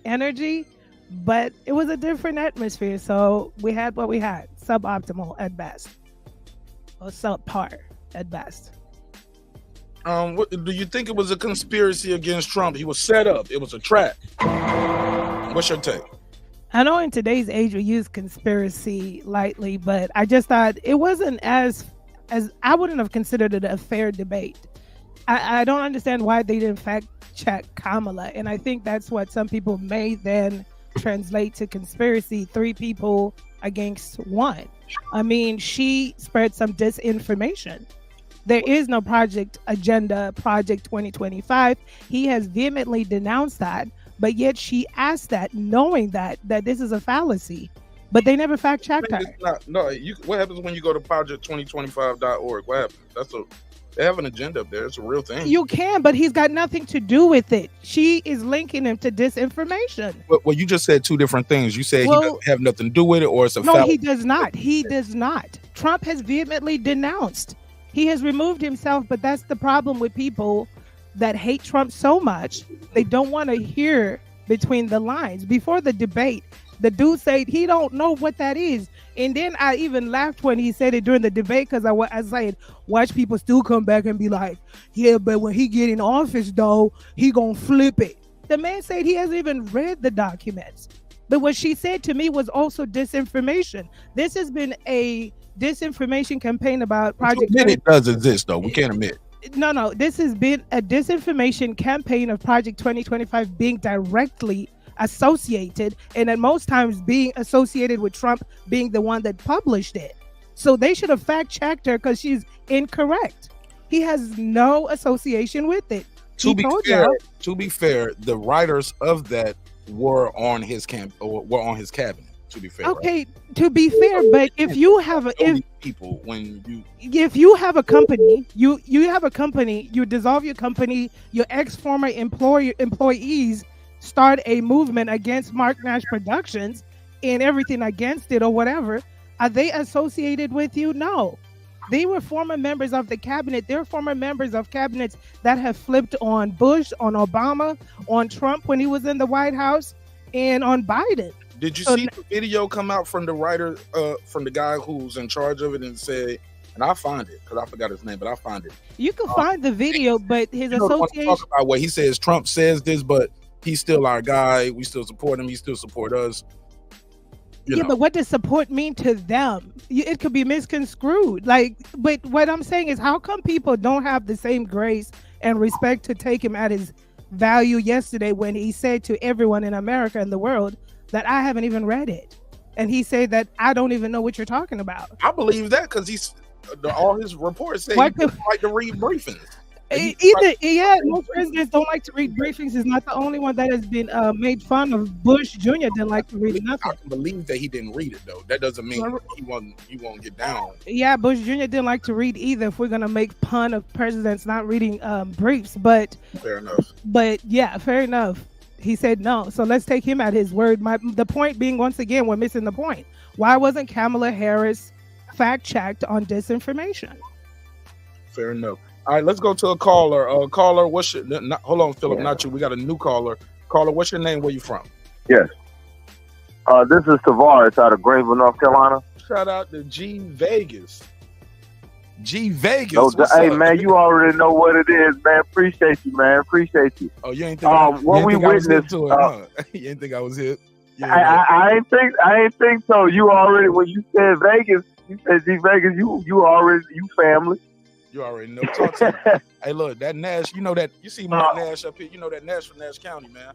Speaker 17: energy, but it was a different atmosphere. So we had what we had. Suboptimal at best. Or subpar at best.
Speaker 1: What, do you think it was a conspiracy against Trump? He was set up. It was a trap. What's your take?
Speaker 17: I know in today's age we use conspiracy lightly, but I just thought it wasn't as I wouldn't have considered it a fair debate. I don't understand why they didn't fact check Kamala, and I think that's what some people may then translate to conspiracy. 3 people against 1. I mean, she spread some disinformation. There is no Project 2025. He has vehemently denounced that, but yet she asked that knowing that this is a fallacy. But they never fact checked her.
Speaker 1: What happens when you go to project2025.org? What happens? They have an agenda up there. It's a real thing.
Speaker 17: You can, but he's got nothing to do with it. She is linking him to disinformation.
Speaker 1: Well, you just said 2 different things. You said he doesn't have nothing to do with it, or it's a
Speaker 17: no,
Speaker 1: fallacy.
Speaker 17: He does not. He does not. Trump has vehemently denounced. He has removed himself, but that's the problem with people that hate Trump so much. They don't want to hear between the lines. Before the debate, the dude said he don't know what that is. And then I even laughed when he said it during the debate because I said, watch people still come back and be like, yeah, but when he get in office, though, he gonna flip it. The man said he hasn't even read the documents. But what she said to me was also disinformation. This has been a disinformation campaign about Project.
Speaker 1: It does exist, though. We can't admit.
Speaker 17: No. This has been a disinformation campaign of Project 2025 being directly associated, and at most times being associated with Trump being the one that published it. So they should have fact checked her because she's incorrect. He has no association with it.
Speaker 1: To be fair, the writers of that were on his cabinet. To be fair,
Speaker 17: okay,
Speaker 1: right?
Speaker 17: To be fair, but if you have a if you have a company, you have a company, you dissolve your company, your ex-former employees start a movement against Mark Nash Productions and everything against it or whatever, are they associated with you? No. They were former members of the cabinet. They're former members of cabinets that have flipped on Bush, on Obama, on Trump when he was in the White House, and on Biden.
Speaker 1: Did you see the video come out from the writer, from the guy who's in charge of it and say, and I'll find it because I forgot his name, but I'll find it.
Speaker 17: You can find the video, but his association.
Speaker 1: Talk about what he says. Trump says this, but he's still our guy. We still support him. He still support us.
Speaker 17: But what does support mean to them? It could be misconstrued. But what I'm saying is, how come people don't have the same grace and respect to take him at his value yesterday when he said to everyone in America and the world that I haven't even read it, and he said that I don't even know what you're talking about?
Speaker 1: I believe that because all his reports say he doesn't like to read briefings.
Speaker 17: Most presidents don't like to read briefings. Is not the only one that has been made fun of. Bush Jr. didn't like to read nothing.
Speaker 1: I can believe that he didn't read it though. That doesn't mean he won't get down. Yeah,
Speaker 17: Bush Jr. didn't like to read either. If we're gonna make fun of presidents not reading briefs, but
Speaker 1: fair enough.
Speaker 17: But yeah, fair enough. He said no, so let's take him at his word. The point being, once again, we're missing the point. Why wasn't Kamala Harris fact checked on disinformation?
Speaker 1: Fair enough. All right, let's go to a caller. Caller, what's your... hold on, Philip, not you. We got a new caller. Caller, what's your name? Where you from?
Speaker 18: Yes. This is Tavares out of Greenville, North Carolina.
Speaker 1: Shout out to G Vegas. G Vegas.
Speaker 18: Hey, man, you already know what it is, man. Appreciate you, man. Appreciate you.
Speaker 1: Oh, you ain't think
Speaker 18: what we witnessed.
Speaker 1: You ain't think I was hit?
Speaker 18: I ain't think so. You already, when you said Vegas, you said G Vegas, you family.
Speaker 1: You already know. Talk to me. Hey, look, that Nash, you see Mark Nash up here. You know that Nash from Nash County, man.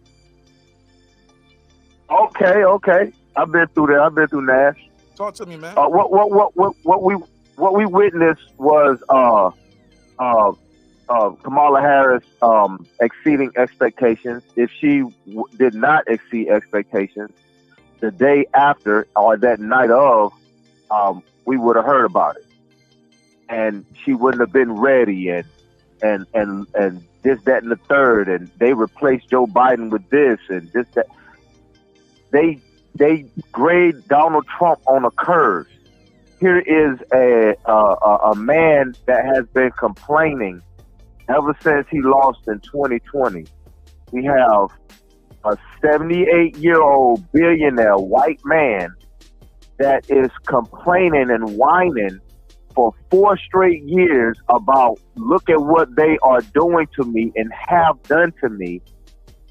Speaker 18: Okay. I've been through there. I've been through Nash.
Speaker 1: Talk to me, man.
Speaker 18: What we witnessed was Kamala Harris exceeding expectations. If she did not exceed expectations, the day after or that night of, we would have heard about it, and she wouldn't have been ready, and this, that, and the third, and they replaced Joe Biden with this and this, that. They grade Donald Trump on a curve. Here is a man that has been complaining ever since he lost in 2020. We have a 78-year-old billionaire white man that is complaining and whining for 4 straight years about, look at what they are doing to me and have done to me,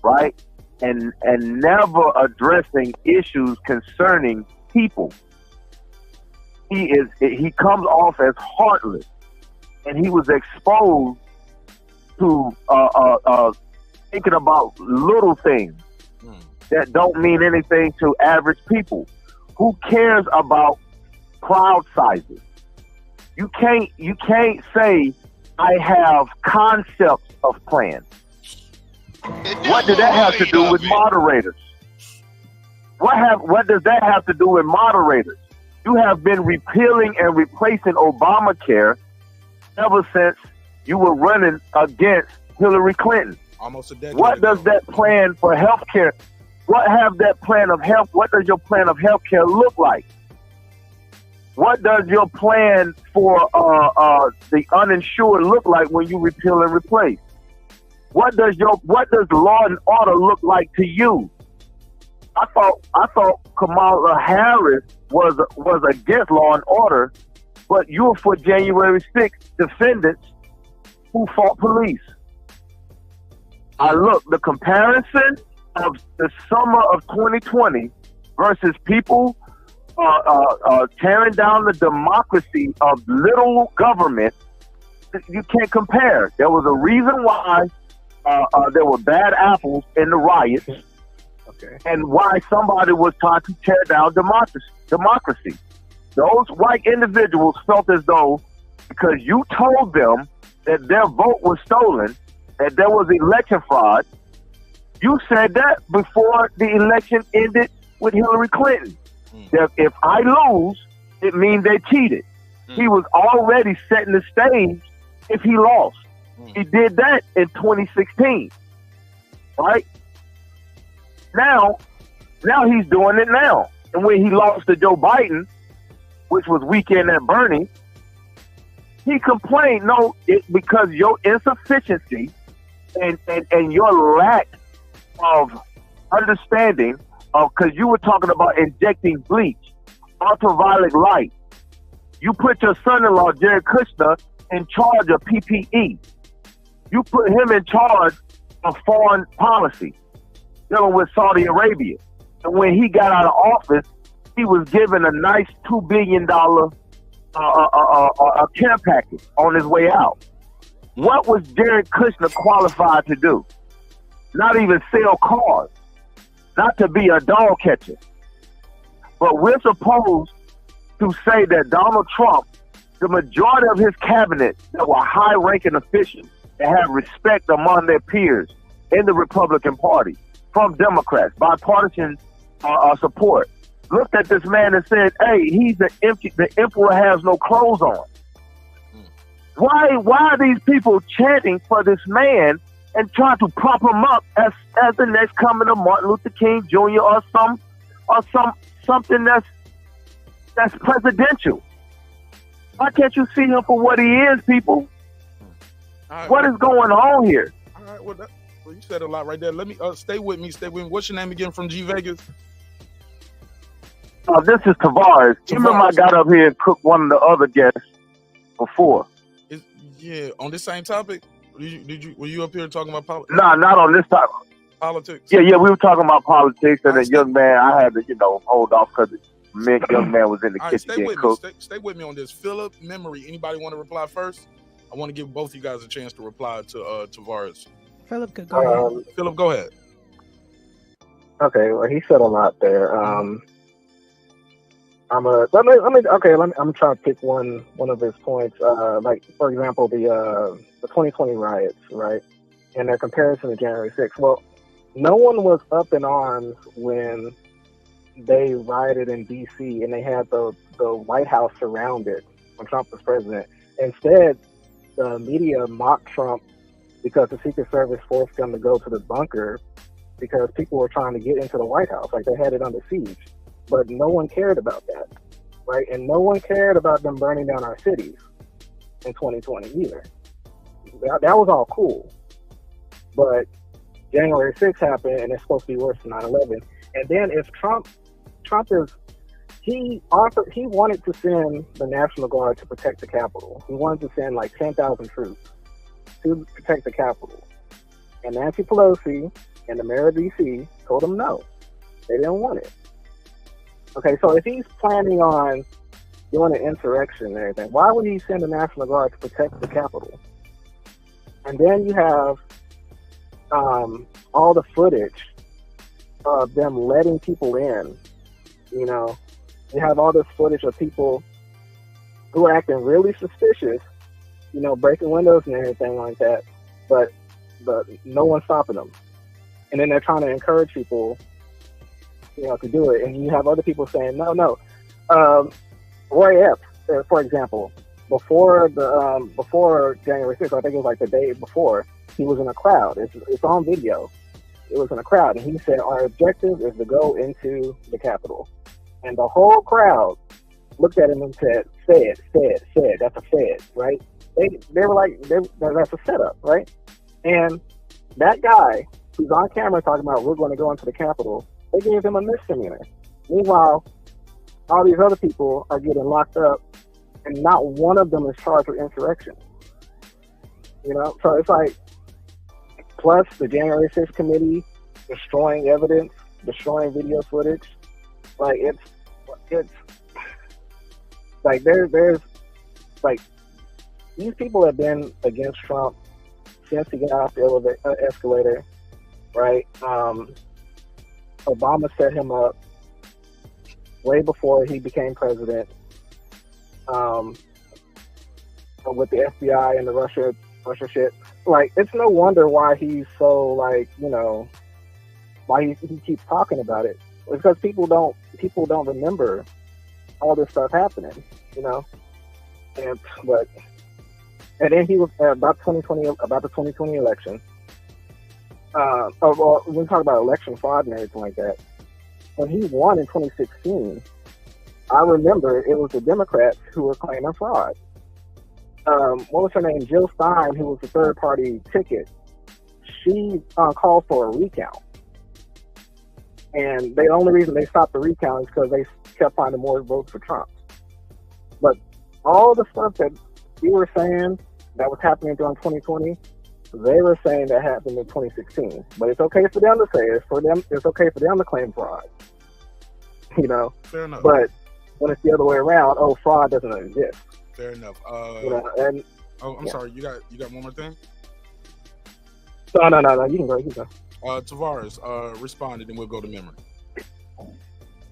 Speaker 18: right? And never addressing issues concerning people. He comes off as heartless, and he was exposed to thinking about little things that don't mean anything to average people. Who cares about crowd sizes? You can't say I have concepts of plans. What does that have to do with moderators? What does that have to do with moderators? You have been repealing and replacing Obamacare ever since you were running against Hillary Clinton.
Speaker 1: Almost a decade.
Speaker 18: What does that plan for health care? What does your plan of health care look like? What does your plan for the uninsured look like when you repeal and replace? What does law and order look like to you? I thought Kamala Harris was against law and order, but you were for January 6th defendants who fought police. The comparison of the summer of 2020 versus people tearing down the democracy of little government, you can't compare. There was a reason why there were bad apples in the riots, and why somebody was trying to tear down democracy. Those white individuals felt as though because you told them that their vote was stolen, that there was election fraud, you said that before the election ended with Hillary Clinton. That if I lose, it means they cheated. He was already setting the stage if he lost. He did that in 2016, right? Now he's doing it now. And when he lost to Joe Biden, which was weekend at Bernie, he complained, because your insufficiency and your lack of understanding of, because you were talking about injecting bleach, ultraviolet light. You put your son-in-law, Jared Kushner, in charge of PPE. You put him in charge of foreign policy, dealing with Saudi Arabia. And when he got out of office, he was given a nice $2 billion care package on his way out. What was Jared Kushner qualified to do? Not even sell cars, not to be a dog catcher. But we're supposed to say that Donald Trump, the majority of his cabinet that were high-ranking officials that have respect among their peers in the Republican Party, from Democrats, bipartisan support, looked at this man and said, hey, the emperor has no clothes on. Why are these people chanting for this man and trying to prop him up as the next coming of Martin Luther King Jr. or something that's presidential? Why can't you see him for what he is, people?
Speaker 1: Right,
Speaker 18: what is going on here?
Speaker 1: All right, well, you said a lot right there. Let me stay with me. What's your name again from G Vegas?
Speaker 18: This is Tavares. You remember I got up here and cooked one of the other guests before?
Speaker 1: Yeah, on this same topic. Were you up here talking about politics?
Speaker 18: No, not on this topic.
Speaker 1: Politics.
Speaker 18: Yeah, we were talking about politics, and the young man, I had to, hold off because the young man was in the kitchen getting cooked.
Speaker 1: Stay with me on this. Philip, Memory. Anybody want to reply first? I want to give both you guys a chance to reply to Tavares.
Speaker 17: Philip could go ahead.
Speaker 1: Philip, go ahead.
Speaker 12: Okay, well, he said a lot there. I'm trying to pick one of his points. Like, for example, the 2020 riots, right? And their comparison to January 6th. Well, no one was up in arms when they rioted in D.C. and they had the White House surrounded when Trump was president. Instead, the media mocked Trump because the Secret Service forced them to go to the bunker because people were trying to get into the White House. Like, they had it under siege. But no one cared about that, right? And no one cared about them burning down our cities in 2020 either. That was all cool. But January 6th happened, and it's supposed to be worse than 9/11. And then if Trump he wanted to send the National Guard to protect the Capitol. He wanted to send like 10,000 troops to protect the Capitol. And Nancy Pelosi and the mayor of D.C. told him no. They didn't want it. Okay, so if he's planning on doing an insurrection and everything, why would he send the National Guard to protect the Capitol? And then you have all the footage of them letting people in. You know, you have all this footage of people who are acting really suspicious, you know, breaking windows and everything like that, but no one's stopping them. And then they're trying to encourage people, you know, to do it. And you have other people saying, no. Roy Epps, for example, before January 6th, I think it was like the day before, he was in a crowd. It's on video. It was in a crowd, and he said, our objective is to go into the Capitol. And the whole crowd looked at him and said, said, that's a fed, right? They were like, that's a setup, right? And that guy who's on camera talking about we're going to go into the Capitol, they gave him a misdemeanor. Meanwhile, all these other people are getting locked up, and not one of them is charged with insurrection. You know, so it's like, plus the January 6th committee destroying evidence, destroying video footage. Like it's like there's like these people have been against Trump since he got off the escalator, right? Obama set him up way before he became president, with the FBI and the Russia shit. Like, it's no wonder why he's so, like, you know, why he keeps talking about it. It's because people don't remember all this stuff happening, you know. And then he was about the 2020 election. Well, when we talk about election fraud and everything like that, when he won in 2016, I remember it was the Democrats who were claiming fraud. What was her name? Jill Stein, who was the third party ticket. She called for a recount. And the only reason they stopped the recount is because they kept finding more votes for Trump. But all the stuff that we were saying that was happening during 2020, they were saying that happened in 2016. But it's okay for them to say it. It's okay for them to claim fraud. You know? Fair enough. But when it's the other way around, fraud doesn't exist.
Speaker 1: Fair enough.
Speaker 12: You know, and
Speaker 1: I'm sorry. You got one more thing?
Speaker 12: No. You can go.
Speaker 1: Tavares, respond, and then we'll go to memory.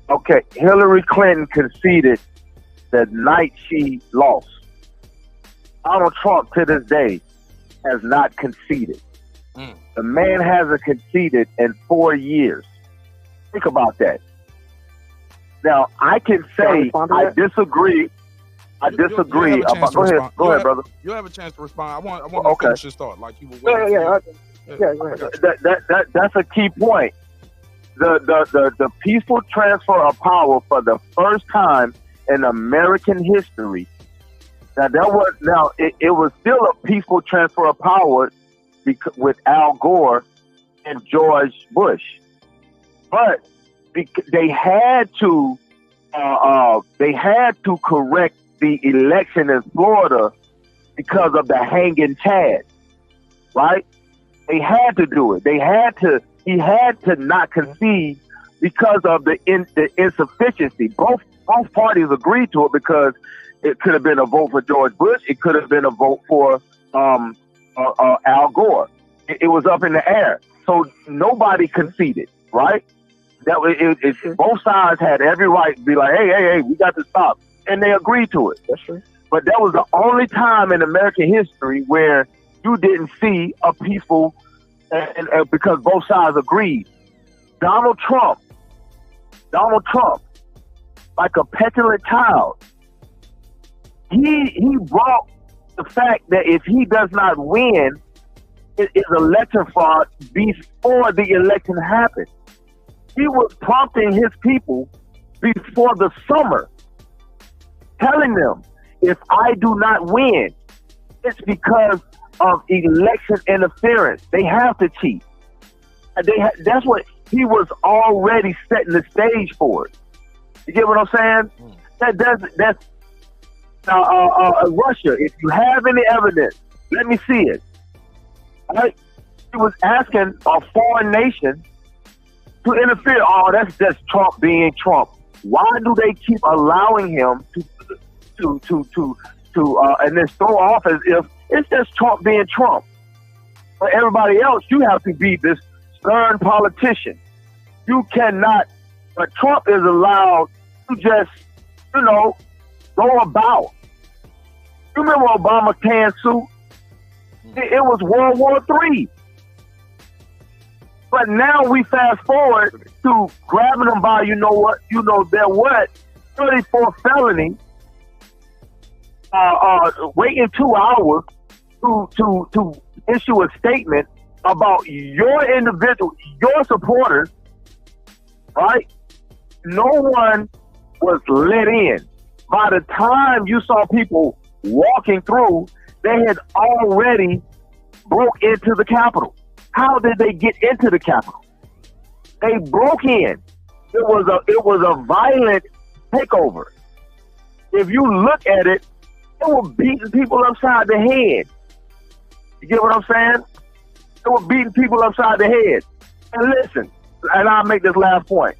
Speaker 18: Okay, Hillary Clinton conceded the night she lost. Donald Trump, to this day, has not conceded. The man hasn't conceded in 4 years. Think about that. Now, I can say I disagree. Go ahead, brother.
Speaker 1: You'll have a chance to respond. I want to finish his thought. Like you were waiting.
Speaker 18: Go ahead. That's a key point. The peaceful transfer of power for the first time in American history. Now it was still a peaceful transfer of power with Al Gore and George Bush, but they had to correct the election in Florida because of the hanging Chad, right? They had to do it. He had to not concede because of the insufficiency. Both parties agreed to it because it could have been a vote for George Bush. It could have been a vote for Al Gore. It was up in the air. So nobody conceded, right? Both sides had every right to be like, hey, we got to stop. And they agreed to it. That's true. But that was the only time in American history where you didn't see a peaceful, and because both sides agreed. Donald Trump Donald Trump like a petulant child. He brought the fact that if he does not win, it is election fraud before the election happened. He was prompting his people before the summer, telling them, if I do not win, it's because of election interference. They have to cheat. That's what he was already setting the stage for it. You get what I'm saying? That's Russia. If you have any evidence, let me see it. Right? He was asking a foreign nation to interfere. Oh, that's just Trump being Trump. Why do they keep allowing him to and then throw off as if it's just Trump being Trump? For everybody else, you have to be this stern politician. You cannot, but Trump is allowed to just, go about. You remember Obama's tan suit? It was World War III. But now we fast forward to grabbing them by, they're what? 34 felony, waiting 2 hours to issue a statement about your individual, your supporters, right? No one was let in. By the time you saw people walking through, they had already broke into the Capitol. How did they get into the Capitol? They broke in. It was a violent takeover. If you look at it, they were beating people upside the head. You get what I'm saying? They were beating people upside the head. And listen, and I'll make this last point.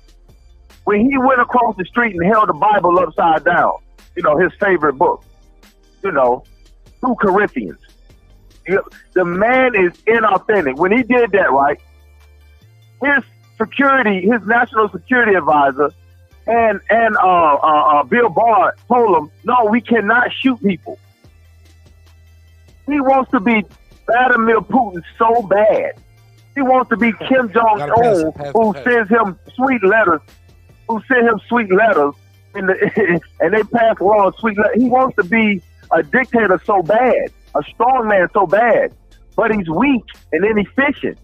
Speaker 18: When he went across the street and held the Bible upside down, his favorite book, 2 Corinthians. The man is inauthentic. When he did that, right, his national security advisor and Bill Barr told him, no, we cannot shoot people. He wants to be Vladimir Putin so bad. He wants to be Kim Jong-un, who sends him sweet letters, and they pass along sweet letters. He wants to be a dictator so bad, a strong man so bad, but he's weak and inefficient,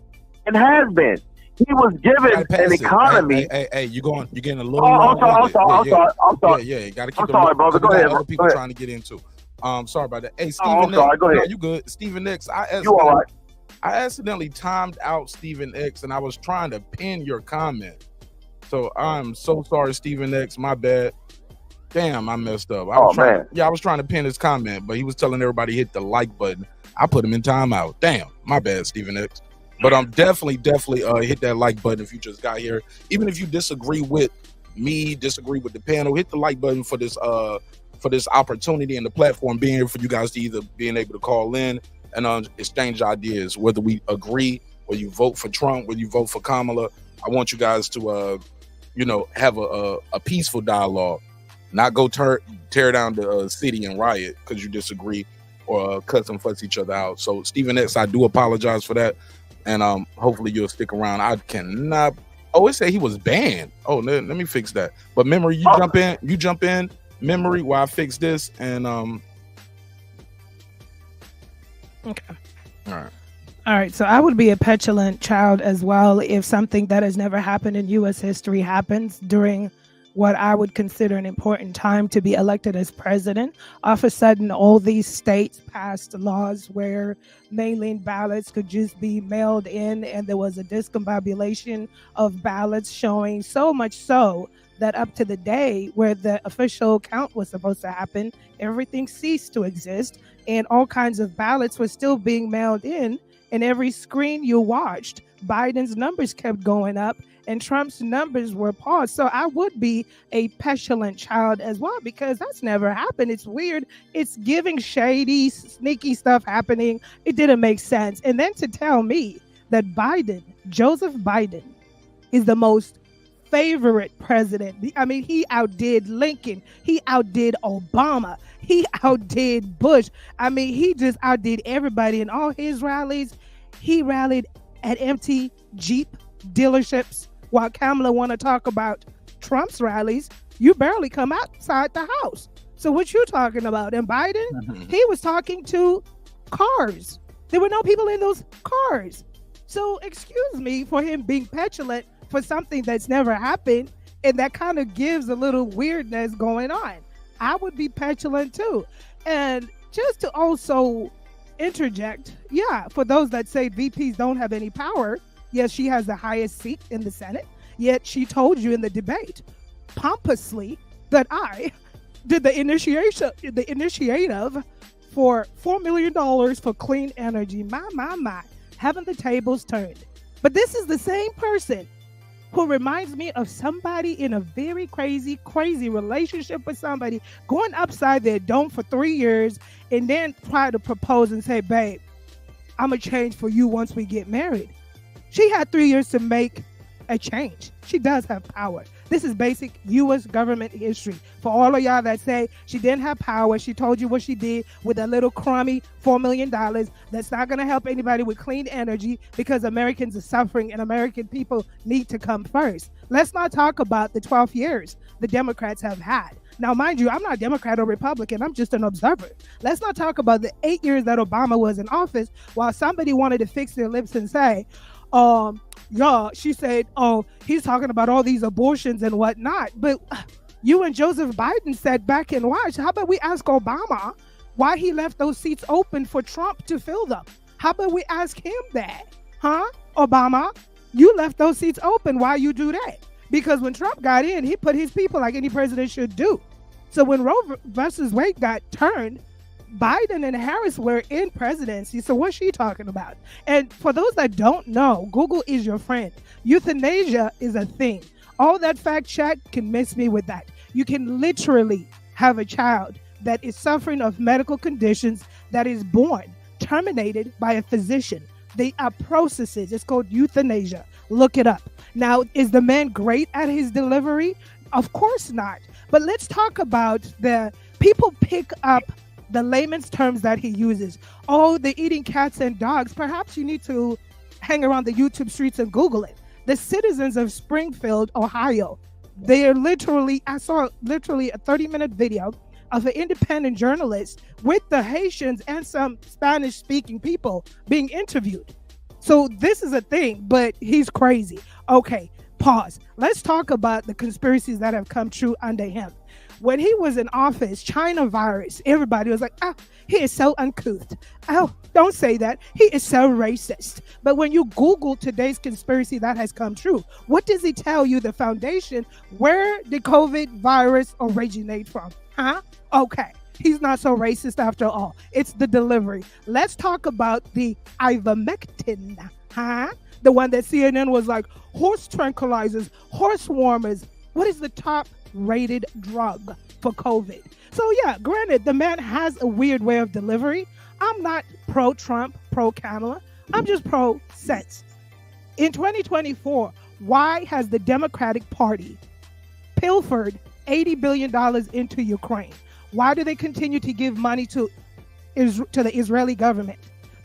Speaker 18: and has been. He was given an economy.
Speaker 1: Hey, you're getting a little.
Speaker 18: I'm sorry.
Speaker 1: Yeah, you got to keep.
Speaker 18: I'm sorry, brother. Go ahead.
Speaker 1: Other people trying to get into. Sorry about that. Hey, Stephen.
Speaker 18: I'm sorry. Go ahead.
Speaker 1: No, you good? Stephen X.
Speaker 18: You all right?
Speaker 1: I accidentally timed out Stephen X, and I was trying to pin your comment. So I'm so sorry, Stephen X. My bad. Damn, I messed up. I was trying to pin his comment, but he was telling everybody hit the like button. I put him in timeout. Damn, my bad, Stephen X. But definitely hit that like button if you just got here. Even if you disagree with me, disagree with the panel, hit the like button for this opportunity and the platform being here for you guys to either being able to call in and exchange ideas, whether we agree, whether you vote for Trump, whether you vote for Kamala. I want you guys to have a peaceful dialogue, not go tear down the city and riot because you disagree or cuss and fuss each other out. So Stephen X, I do apologize for that. And hopefully you'll stick around. I cannot. Oh, it said he was banned. Oh, let me fix that. But Memory, you jump in, Memory, while I fix this. And
Speaker 17: okay.
Speaker 1: All
Speaker 17: right. So I would be a petulant child as well if something that has never happened in U.S. history happens during what I would consider an important time to be elected as president. All of a sudden, all these states passed laws where mail-in ballots could just be mailed in, and there was a discombobulation of ballots showing, so much so that up to the day where the official count was supposed to happen, everything ceased to exist, and all kinds of ballots were still being mailed in, and every screen you watched, Biden's numbers kept going up, and Trump's numbers were paused. So I would be a petulant child as well, because that's never happened. It's weird. It's giving shady, sneaky stuff happening. It didn't make sense. And then to tell me that Joseph Biden, is the most favorite president. I mean, he outdid Lincoln. He outdid Obama. He outdid Bush. I mean, he just outdid everybody in all his rallies. He rallied at empty Jeep dealerships, while Kamala want to talk about Trump's rallies, you barely come outside the house. So what you talking about? And Biden, he was talking to cars. There were no people in those cars. So excuse me for him being petulant for something that's never happened. And that kind of gives a little weirdness going on. I would be petulant too. And just to also interject, yeah, for those that say VPs don't have any power, yes, she has the highest seat in the Senate, yet she told you in the debate pompously that I did the initiative for $4 million for clean energy. My, haven't the tables turned? But this is the same person who reminds me of somebody in a very crazy relationship with somebody, going upside their dome for 3 years and then try to propose and say, babe, I'm going to change for you once we get married. She had 3 years to make a change. She does have power. This is basic U.S. government history. For all of y'all that say she didn't have power, she told you what she did with a little crummy $4 million. That's not going to help anybody with clean energy because Americans are suffering and American people need to come first. Let's not talk about the 12 years the Democrats have had. Now, mind you, I'm not Democrat or Republican. I'm just an observer. Let's not talk about the 8 years that Obama was in office while somebody wanted to fix their lips and say, she said, oh, he's talking about all these abortions and whatnot. But you and Joseph Biden sat back and watched. How about we ask Obama why he left those seats open for Trump to fill them? How about we ask him that? Huh? Obama, you left those seats open. Why you do that? Because when Trump got in, he put his people like any president should do. So when Roe versus Wade got turned, Biden and Harris were in presidency. So what's she talking about? And for those that don't know, Google is your friend. Euthanasia is a thing. All that fact check can miss me with that. You can literally have a child that is suffering of medical conditions that is born, terminated by a physician. They are processes. It's called euthanasia. Look it up. Now, is the man great at his delivery? Of course not. But let's talk about the people pick up the layman's terms that he uses. Oh, they're eating cats and dogs. Perhaps you need to hang around the YouTube streets and Google it. The citizens of Springfield, Ohio, they are I saw literally a 30-minute video of an independent journalist with the Haitians and some Spanish-speaking people being interviewed. So this is a thing, but he's crazy. Okay, pause. Let's talk about the conspiracies that have come true under him. When he was in office, China virus, everybody was like, oh, he is so uncouth. Oh, don't say that. He is so racist. But when you Google today's conspiracy that has come true, what does he tell you the foundation? Where did COVID virus originate from? Huh? Okay. He's not so racist after all. It's the delivery. Let's talk about the ivermectin, huh? The one that CNN was like, horse tranquilizers, horse warmers. What is the top rated drug for COVID? So yeah, granted, the man has a weird way of delivery. I'm not pro-Trump, pro-Kamala. I'm just pro-sense. In 2024, why has the Democratic Party pilfered $80 billion into Ukraine? Why do they continue to give money to the Israeli government?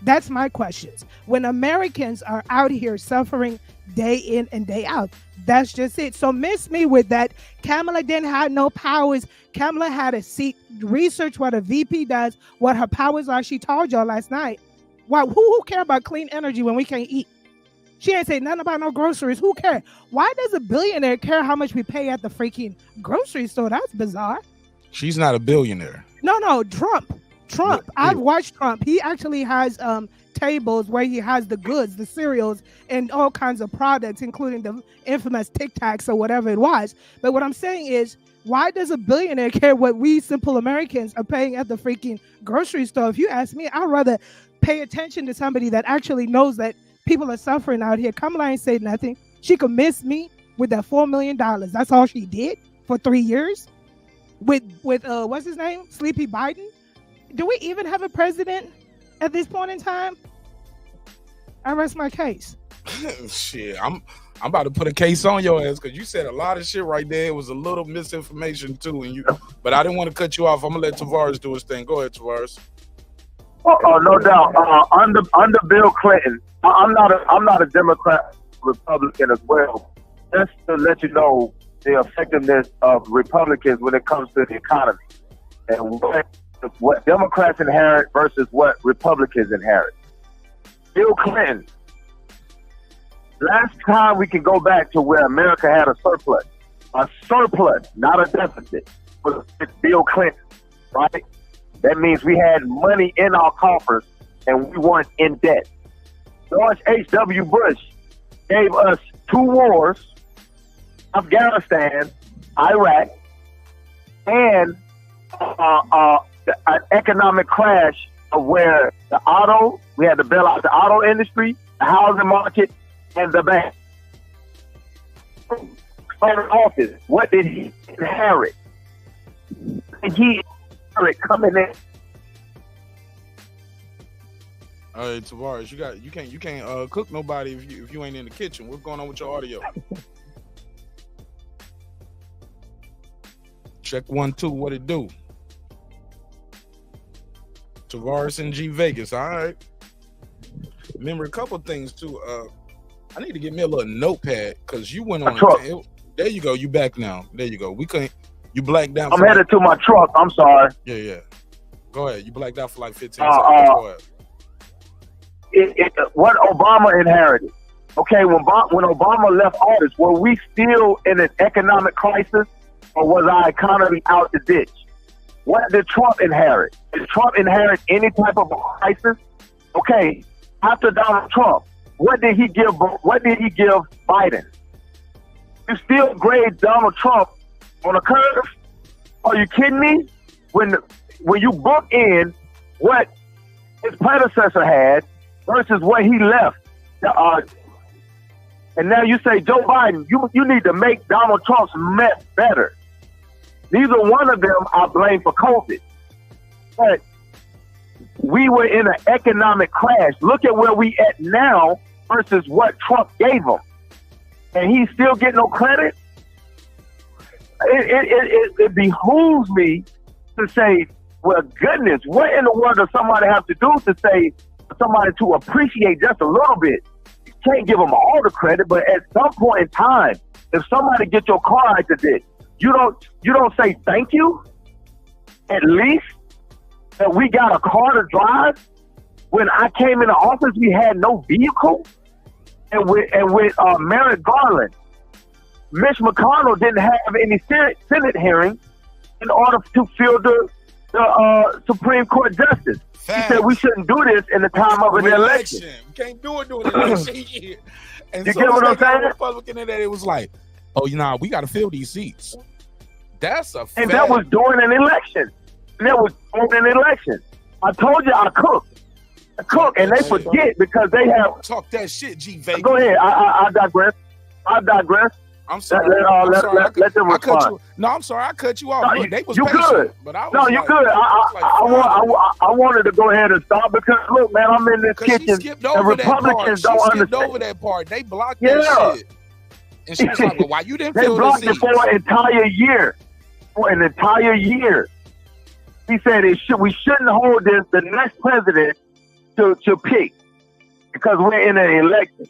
Speaker 17: That's my questions. When Americans are out here suffering day in and day out, that's just it. So miss me with that. Kamala didn't have no powers. Kamala had a seat. Research what a VP does, what her powers are. She told y'all last night. Why? Who care about clean energy when we can't eat? She ain't say nothing about no groceries. Who cares? Why does a billionaire care how much we pay at the freaking grocery store? That's bizarre.
Speaker 1: She's not a billionaire.
Speaker 17: No, Trump. I've watched Trump. He actually has tables where he has the goods, the cereals, and all kinds of products, including the infamous Tic Tacs or whatever it was. But what I'm saying is, why does a billionaire care what we simple Americans are paying at the freaking grocery store? If you ask me, I'd rather pay attention to somebody that actually knows that people are suffering out here. Kamala ain't said nothing. She could miss me with that $4 million. That's all she did for 3 years. With what's his name? Sleepy Biden. Do we even have a president at this point in time? I rest my case.
Speaker 1: Shit, I'm about to put a case on your ass because you said a lot of shit right there. It was a little misinformation too, but I didn't want to cut you off. I'm gonna let Tavares do his thing. Go ahead, Tavares.
Speaker 18: Oh, no doubt. Under Bill Clinton, I'm not a Democrat, Republican as well. Just to let you know, the effectiveness of Republicans when it comes to the economy and what Democrats inherit versus what Republicans inherit. Bill Clinton. Last time we can go back to where America had a surplus, not a deficit, was Bill Clinton, right? That means we had money in our coffers and we weren't in debt. George H.W. Bush gave us 2 wars, Afghanistan, Iraq, and an economic crash of where we had to bail out the auto industry, the housing market, and the bank. Office, what did he inherit? He inherit coming in.
Speaker 1: All right, Tavares, you can't cook nobody if you ain't in the kitchen. What's going on with your audio? Check 1 2. What it do? Tavares and G Vegas. All right. Remember a couple things too. I need to get me a little notepad because you went on. There you go. You back now. There you go. We couldn't. You blacked out.
Speaker 18: I'm headed to my truck. I'm sorry.
Speaker 1: Yeah. Go ahead. You blacked out for like 15 seconds. Go ahead.
Speaker 18: What Obama inherited. Okay, when Obama left office, were we still in an economic crisis, or was our economy out the ditch? What did Trump inherit? Did Trump inherit any type of crisis? Okay, after Donald Trump, what did he give? What did he give Biden? You still grade Donald Trump on a curve? Are you kidding me? When you book in what his predecessor had versus what he left, and now you say Joe Biden, you need to make Donald Trump's mess better. Neither one of them I blame for COVID, but we were in an economic crash. Look at where we at now versus what Trump gave him, and he still get no credit. It behooves me to say, well, goodness, what in the world does somebody have to do to say somebody to appreciate just a little bit? You can't give them all the credit, but at some point in time, if somebody gets your car like this, you don't say thank you. At least that we got a car to drive. When I came in the office, we had no vehicle, and with Merrick Garland, Mitch McConnell didn't have any Senate hearing in order to fill the Supreme Court justice. He said we shouldn't do this in the time of an election.
Speaker 1: We can't do it during an election year. And
Speaker 18: you
Speaker 1: so
Speaker 18: get what I'm saying?
Speaker 1: Republican in that, it was like, oh, we got to fill these seats. That's a fact.
Speaker 18: And that was during an election. I told you I cook, and they forget because they have
Speaker 1: talk that shit. G Vegas.
Speaker 18: Go ahead. I digress.
Speaker 1: I'm sorry.
Speaker 18: Let them respond.
Speaker 1: I'm sorry. I cut you off.
Speaker 18: No,
Speaker 1: Look, they was
Speaker 18: you
Speaker 1: patient,
Speaker 18: good.
Speaker 1: But I was
Speaker 18: no, you good. I wanted to go ahead and stop because look, man, I'm in this kitchen. And Republicans don't understand.
Speaker 1: Over that part. They blocked that shit. And she was like, "Well, why you didn't fill
Speaker 18: They blocked it for an entire year. For an entire year." He said we shouldn't hold the next president to pick because we're in an election.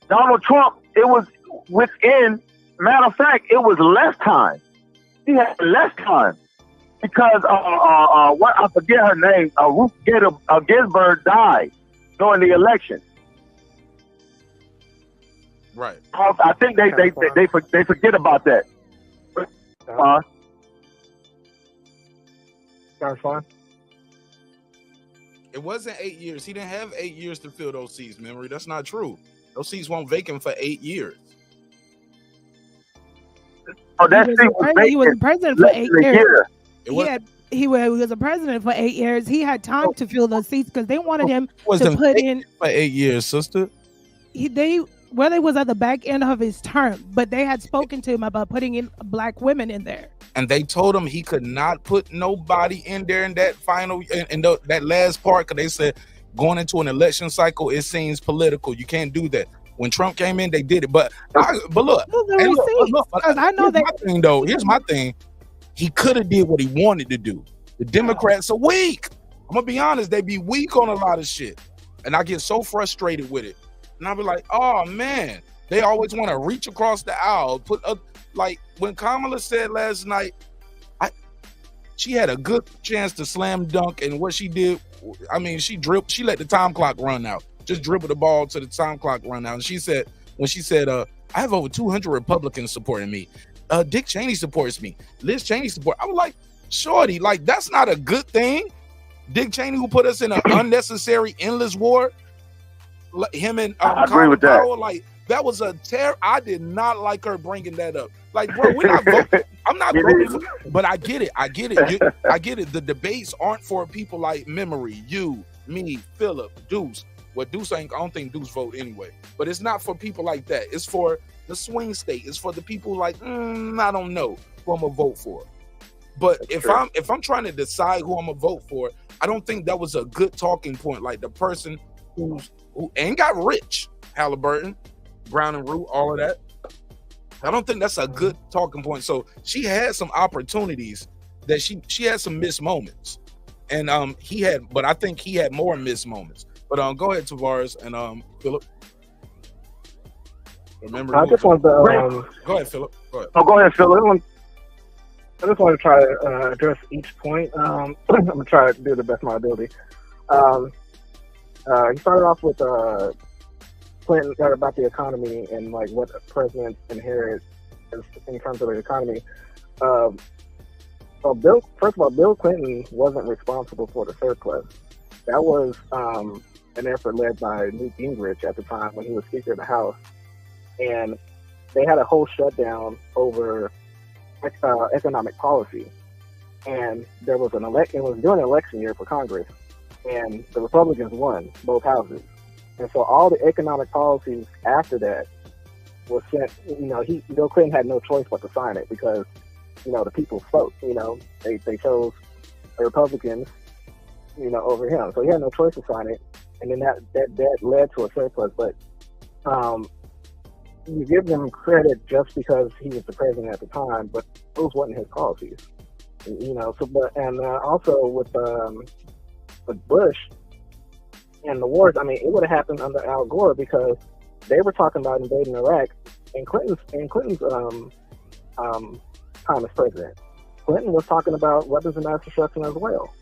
Speaker 18: Donald Trump, it was within, matter of fact, it was less time. He had less time because what I forget her name, Ruth Ginsburg died during the election.
Speaker 1: Right.
Speaker 18: I think they forget about that.
Speaker 12: Sounds fine.
Speaker 1: It wasn't 8 years. He didn't have 8 years to fill those seats, memory. That's not true. Those seats weren't vacant for 8 years.
Speaker 18: Oh,
Speaker 17: he was president for 8 years. He was a president for 8 years. He had time to fill those seats because they wanted him to put in
Speaker 1: for 8 years, sister.
Speaker 17: They was at the back end of his term, but they had spoken to him about putting in black women in there.
Speaker 1: And they told him he could not put nobody in there in that final, in that last part, because they said going into an election cycle, it seems political. You can't do that. When Trump came in, they did it. But look,
Speaker 17: I know that.
Speaker 1: Here's my thing. He could have did what he wanted to do. The Democrats are weak. I'm gonna be honest. They be weak on a lot of shit, and I get so frustrated with it. And I'll be like, oh man, They always want to reach across the aisle. Like when Kamala said last night, she had a good chance to slam dunk, and what she did, I mean, she let the time clock run out. Just dribbled the ball to the time clock run out. And she said, I have over 200 Republicans supporting me. Dick Cheney supports me. Liz Cheney I was like, shorty, like that's not a good thing. Dick Cheney, who put us in an unnecessary, endless war. Him and
Speaker 18: I agree with that.
Speaker 1: Like that was a terror. I did not like her bringing that up. Like, bro, we're not voting. I'm not voting for, but I get it. I get it. The debates aren't for people like Memory, you, me, Philip, Deuce. Well, Deuce I don't think Deuce vote anyway. But it's not for people like that. It's for the swing state. It's for the people like, I don't know who I'm gonna vote for. But if I'm trying to decide who I'm gonna vote for, I don't think that was a good talking point. Like the person who ain't got rich, Halliburton, Brown and Root, all of that. I don't think that's a good talking point. So she had some opportunities that she had some missed moments, and but I think he had more missed moments. But go ahead, Tavares and Philip. Remember,
Speaker 12: I just want to
Speaker 1: go ahead, Philip. Go ahead.
Speaker 12: Oh, go ahead, Philip. I just want to try to address each point. I'm gonna try to do the best of my ability. He started off with Clinton about the economy and like what presidents inherit in terms of the economy. So first of all, Bill Clinton wasn't responsible for the surplus. That was an effort led by Newt Gingrich at the time when he was Speaker of the House, and they had a whole shutdown over economic policy. And there was an election. It was during an election year for Congress, and the Republicans won both houses. And so all the economic policies after that was sent. Bill Clinton had no choice but to sign it because the people vote. They chose the Republicans over him. So he had no choice to sign it. And then that led to a surplus. But you give them credit just because he was the president at the time, but those wasn't his policies. Also with Bush and the wars, I mean, it would have happened under Al Gore because they were talking about invading Iraq in Clinton's time as president. Clinton was talking about weapons of mass destruction as well.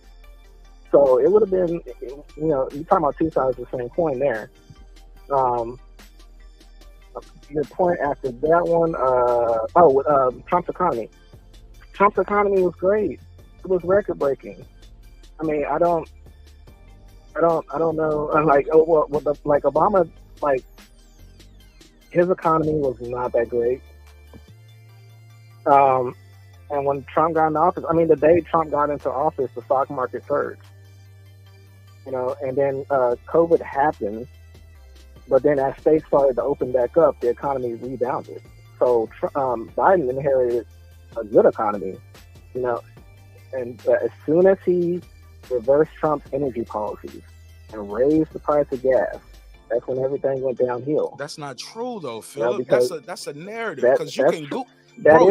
Speaker 12: So it would have been, you're talking about two sides of the same coin there. Your point after that one, Trump's economy. Trump's economy was great. It was record breaking. I mean, I don't know. Like Obama, like his economy was not that great. And when Trump got into office, I mean, the day Trump got into office, the stock market surged. And then COVID happened, but then as states started to open back up, the economy rebounded. So Biden inherited a good economy, and as soon as he reversed Trump's energy policies and raised the price of gas, that's when everything went downhill.
Speaker 1: That's not true though, Philip. That's a narrative because you can go,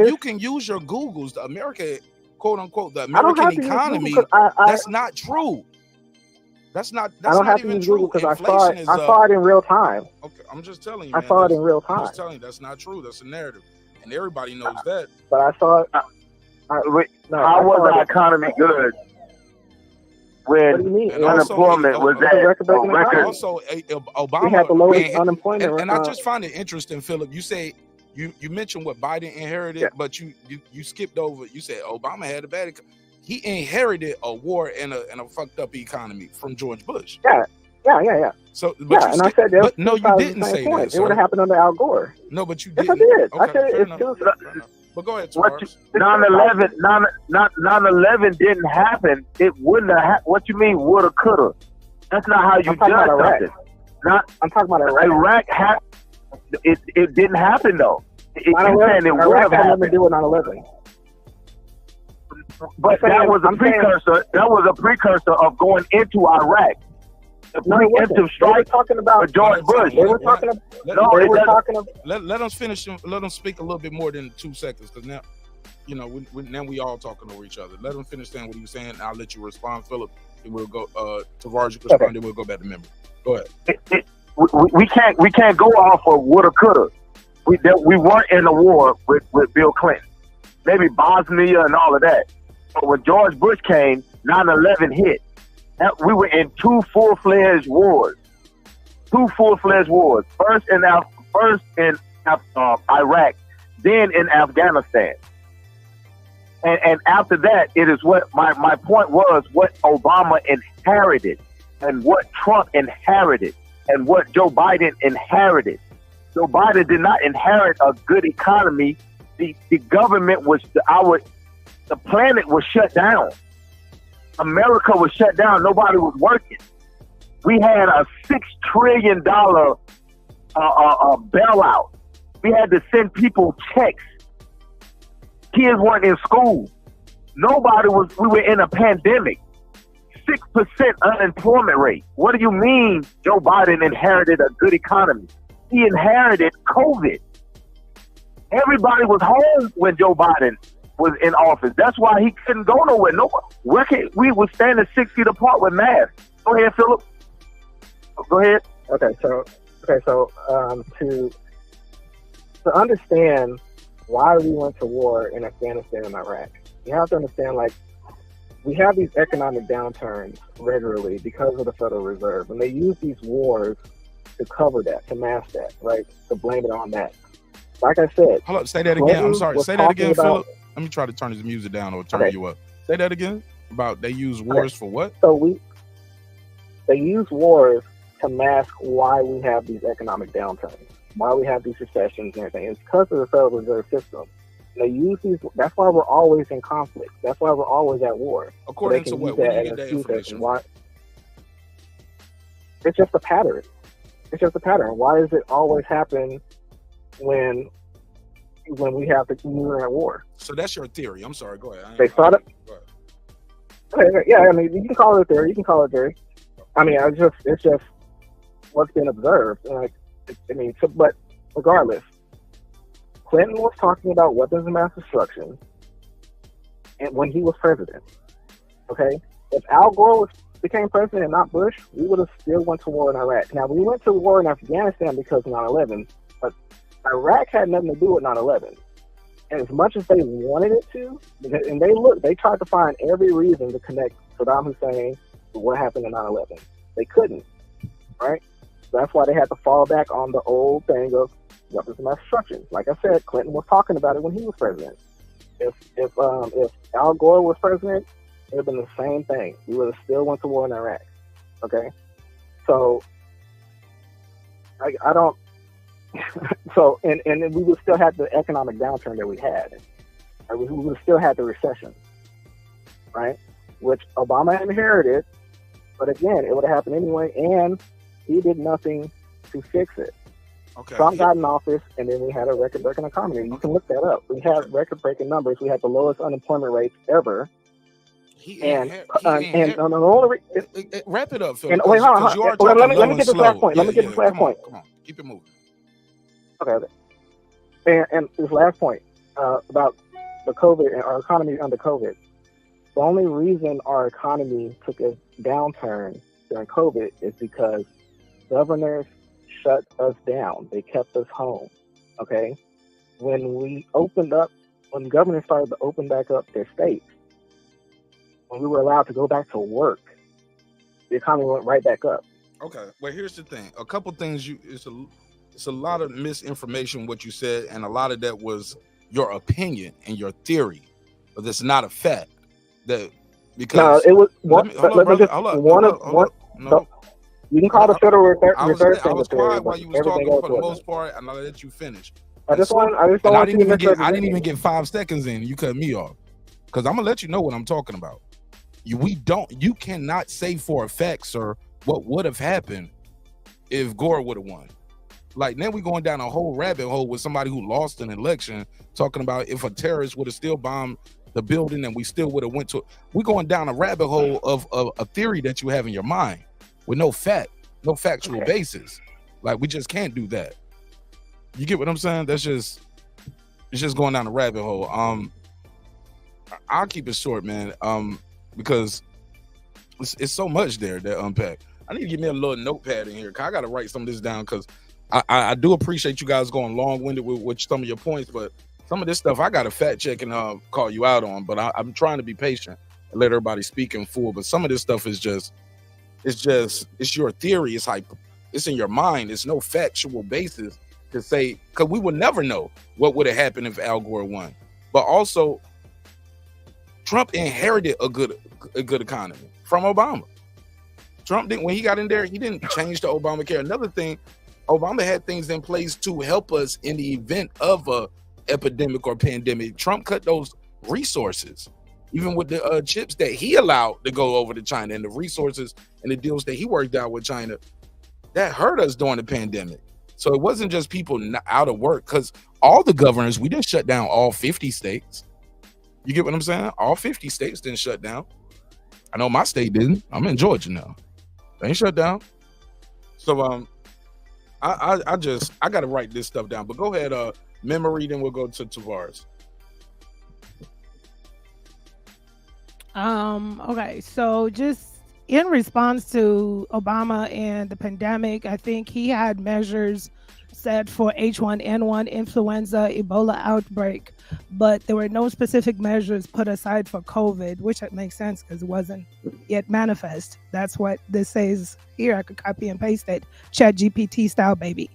Speaker 1: you can use your Googles. The America, quote unquote, the American economy. That's not true. That's not. That's
Speaker 12: I don't
Speaker 1: not
Speaker 12: have to
Speaker 1: even
Speaker 12: use
Speaker 1: true.
Speaker 12: Google because
Speaker 1: Inflation
Speaker 12: I saw it in real time.
Speaker 1: Okay, I'm just telling you.
Speaker 12: I
Speaker 1: man,
Speaker 12: saw it in real time.
Speaker 1: I'm just telling you that's not true. That's a narrative, and everybody knows that.
Speaker 12: But I saw it.
Speaker 18: How was the economy good when unemployment was at a record?
Speaker 1: Also, Obama
Speaker 12: we had the lowest unemployment.
Speaker 1: And I just find it interesting, Philip. You say you mentioned what Biden inherited, but you skipped over. You said Obama had a bad. He inherited a war and a fucked up economy from George Bush.
Speaker 12: Yeah.
Speaker 1: So,
Speaker 12: and I said that.
Speaker 1: No, you didn't say that.
Speaker 12: It would have happened under Al Gore.
Speaker 1: No, but you
Speaker 12: didn't.
Speaker 1: Yes,
Speaker 12: I did.
Speaker 1: Okay,
Speaker 12: I said it's
Speaker 1: enough. But go ahead,
Speaker 18: 9/11 didn't happen. It wouldn't have happened. What you mean, woulda, coulda? That's not how you judge something.
Speaker 12: I'm talking about Iraq.
Speaker 18: Iraq it didn't happen though.
Speaker 12: Iraq had nothing to do with 9/11.
Speaker 18: But that was a precursor. That was a precursor of going into Iraq. The preemptive strike
Speaker 12: talking about
Speaker 18: George Bush.
Speaker 12: They were talking about.
Speaker 1: Let them finish. Let them speak a little bit more than 2 seconds, because now, now we all talking over each other. Let them finish saying what he was saying. I'll let you respond, Philip. And we'll go. Tavares, you respond. Then we'll go back to memory. Go ahead.
Speaker 18: We can't go off of woulda, coulda. we weren't in a war with Bill Clinton. Maybe Bosnia and all of that. But when George Bush came, 9/11 hit. We were in two full-fledged wars. First in Iraq, then in Afghanistan. And after that, it is what my point was, what Obama inherited and what Trump inherited and what Joe Biden inherited. Joe Biden did not inherit a good economy. The government was the planet was shut down. America was shut down. Nobody was working. We had a $6 trillion bailout. We had to send people checks. Kids weren't in school. We were in a pandemic. 6% unemployment rate. What do you mean Joe Biden inherited a good economy? He inherited COVID. Everybody was home when Joe Biden was in office. That's why he couldn't go nowhere. We were standing 6 feet apart with masks. Go ahead, Philip. Go ahead.
Speaker 12: Okay, so to understand why we went to war in Afghanistan and Iraq, you have to understand, like, we have these economic downturns regularly because of the Federal Reserve, and they use these wars to cover that, to mask that, right? To blame it on that. Like I said,
Speaker 1: hold up, say that again. I'm sorry. Say that again, Philip. Let me try to turn his music down or turn you up. Say that again. About they use wars for what?
Speaker 12: So they use wars to mask why we have these economic downturns, why we have these recessions and everything. It's because of the Federal Reserve System. They use these. That's why we're always in conflict. That's why we're always at war.
Speaker 1: According to what? Where do you get that information?
Speaker 12: Why? It's just a pattern. It's just a pattern. Why does it always happen when we have to we're at war?
Speaker 1: So that's your theory. I'm sorry. Go ahead.
Speaker 12: They started. Yeah, I mean, you can call it a theory. You can call it a theory. I mean, it's just what's been observed. Like, but regardless, Clinton was talking about weapons of mass destruction, and when he was president, okay. If Al Gore became president and not Bush, we would have still went to war in Iraq. Now, we went to war in Afghanistan because of 9/11, but Iraq had nothing to do with 9/11. And as much as they wanted it to, and they tried to find every reason to connect Saddam Hussein to what happened in 9/11. They couldn't, right? That's why they had to fall back on the old thing of weapons of mass destruction. Like I said, Clinton was talking about it when he was president. If Al Gore was president, it would have been the same thing. We would have still went to war in Iraq. Okay, so I don't. So and we would still have the economic downturn that we had. We would have still had the recession, right? Which Obama inherited, but again, it would have happened anyway, and he did nothing to fix it.
Speaker 1: Okay.
Speaker 12: Trump got in office, and then we had a record-breaking economy. You can look that up. We had record-breaking numbers. We had the lowest unemployment rates ever.
Speaker 1: Wrap it up, Phil.
Speaker 12: And wait, hold on. Let me get this last point. Let me get this last point.
Speaker 1: Come on, keep it moving.
Speaker 12: Okay. And this last point about the COVID and our economy under COVID. The only reason our economy took a downturn during COVID is because governors shut us down. They kept us home. Okay. When governors started to open back up their states, when we were allowed to go back to work, the economy went right back up.
Speaker 1: Okay. Well, here's the thing. A couple things it's a lot of misinformation what you said, and a lot of that was your opinion and your theory, but that's not a fact. That because
Speaker 12: no, it was one. You can call the Federal Reserve.
Speaker 1: I was quiet while you was talking for the most part, and I'll let you finish.
Speaker 12: I
Speaker 1: didn't even get 5 seconds in. You cut me off because I'm gonna let you know what I'm talking about. You cannot say for a fact, sir, what would have happened if Gore would have won. Like, now we're going down a whole rabbit hole with somebody who lost an election, talking about if a terrorist would have still bombed the building and we still would have went to. We're going down a rabbit hole of a theory that you have in your mind with no factual basis. Like, we just can't do that. You get what I'm saying? It's just going down a rabbit hole. I'll keep it short, man. Because it's so much there that unpack. I need to get me a little notepad in here, because I got to write some of this down, because I do appreciate you guys going long-winded with some of your points, but some of this stuff I got to fact check and call you out on. But I'm trying to be patient and let everybody speak in full. But some of this stuff is it's your theory. It's like it's in your mind. It's no factual basis to say, because we would never know what would have happened if Al Gore won. But also, Trump inherited a good economy from Obama. Trump didn't, when he got in there, he didn't change the Obamacare. Another thing, Obama had things in place to help us in the event of a epidemic or pandemic. Trump cut those resources, even with the chips that he allowed to go over to China and the resources and the deals that he worked out with China. That hurt us during the pandemic. So it wasn't just people out of work, because all the governors, we didn't shut down all 50 states. You get what I'm saying? All 50 states didn't shut down. I know my state didn't. I'm in Georgia now. They ain't shut down. So I got to write this stuff down. But go ahead, memory, then we'll go to Tavares.
Speaker 17: Okay, so just in response to Obama and the pandemic, I think he had measures set for H1N1 influenza, Ebola outbreak, but there were no specific measures put aside for COVID, which makes sense because it wasn't yet manifest. That's what this says here. I could copy and paste it, ChatGPT style, baby.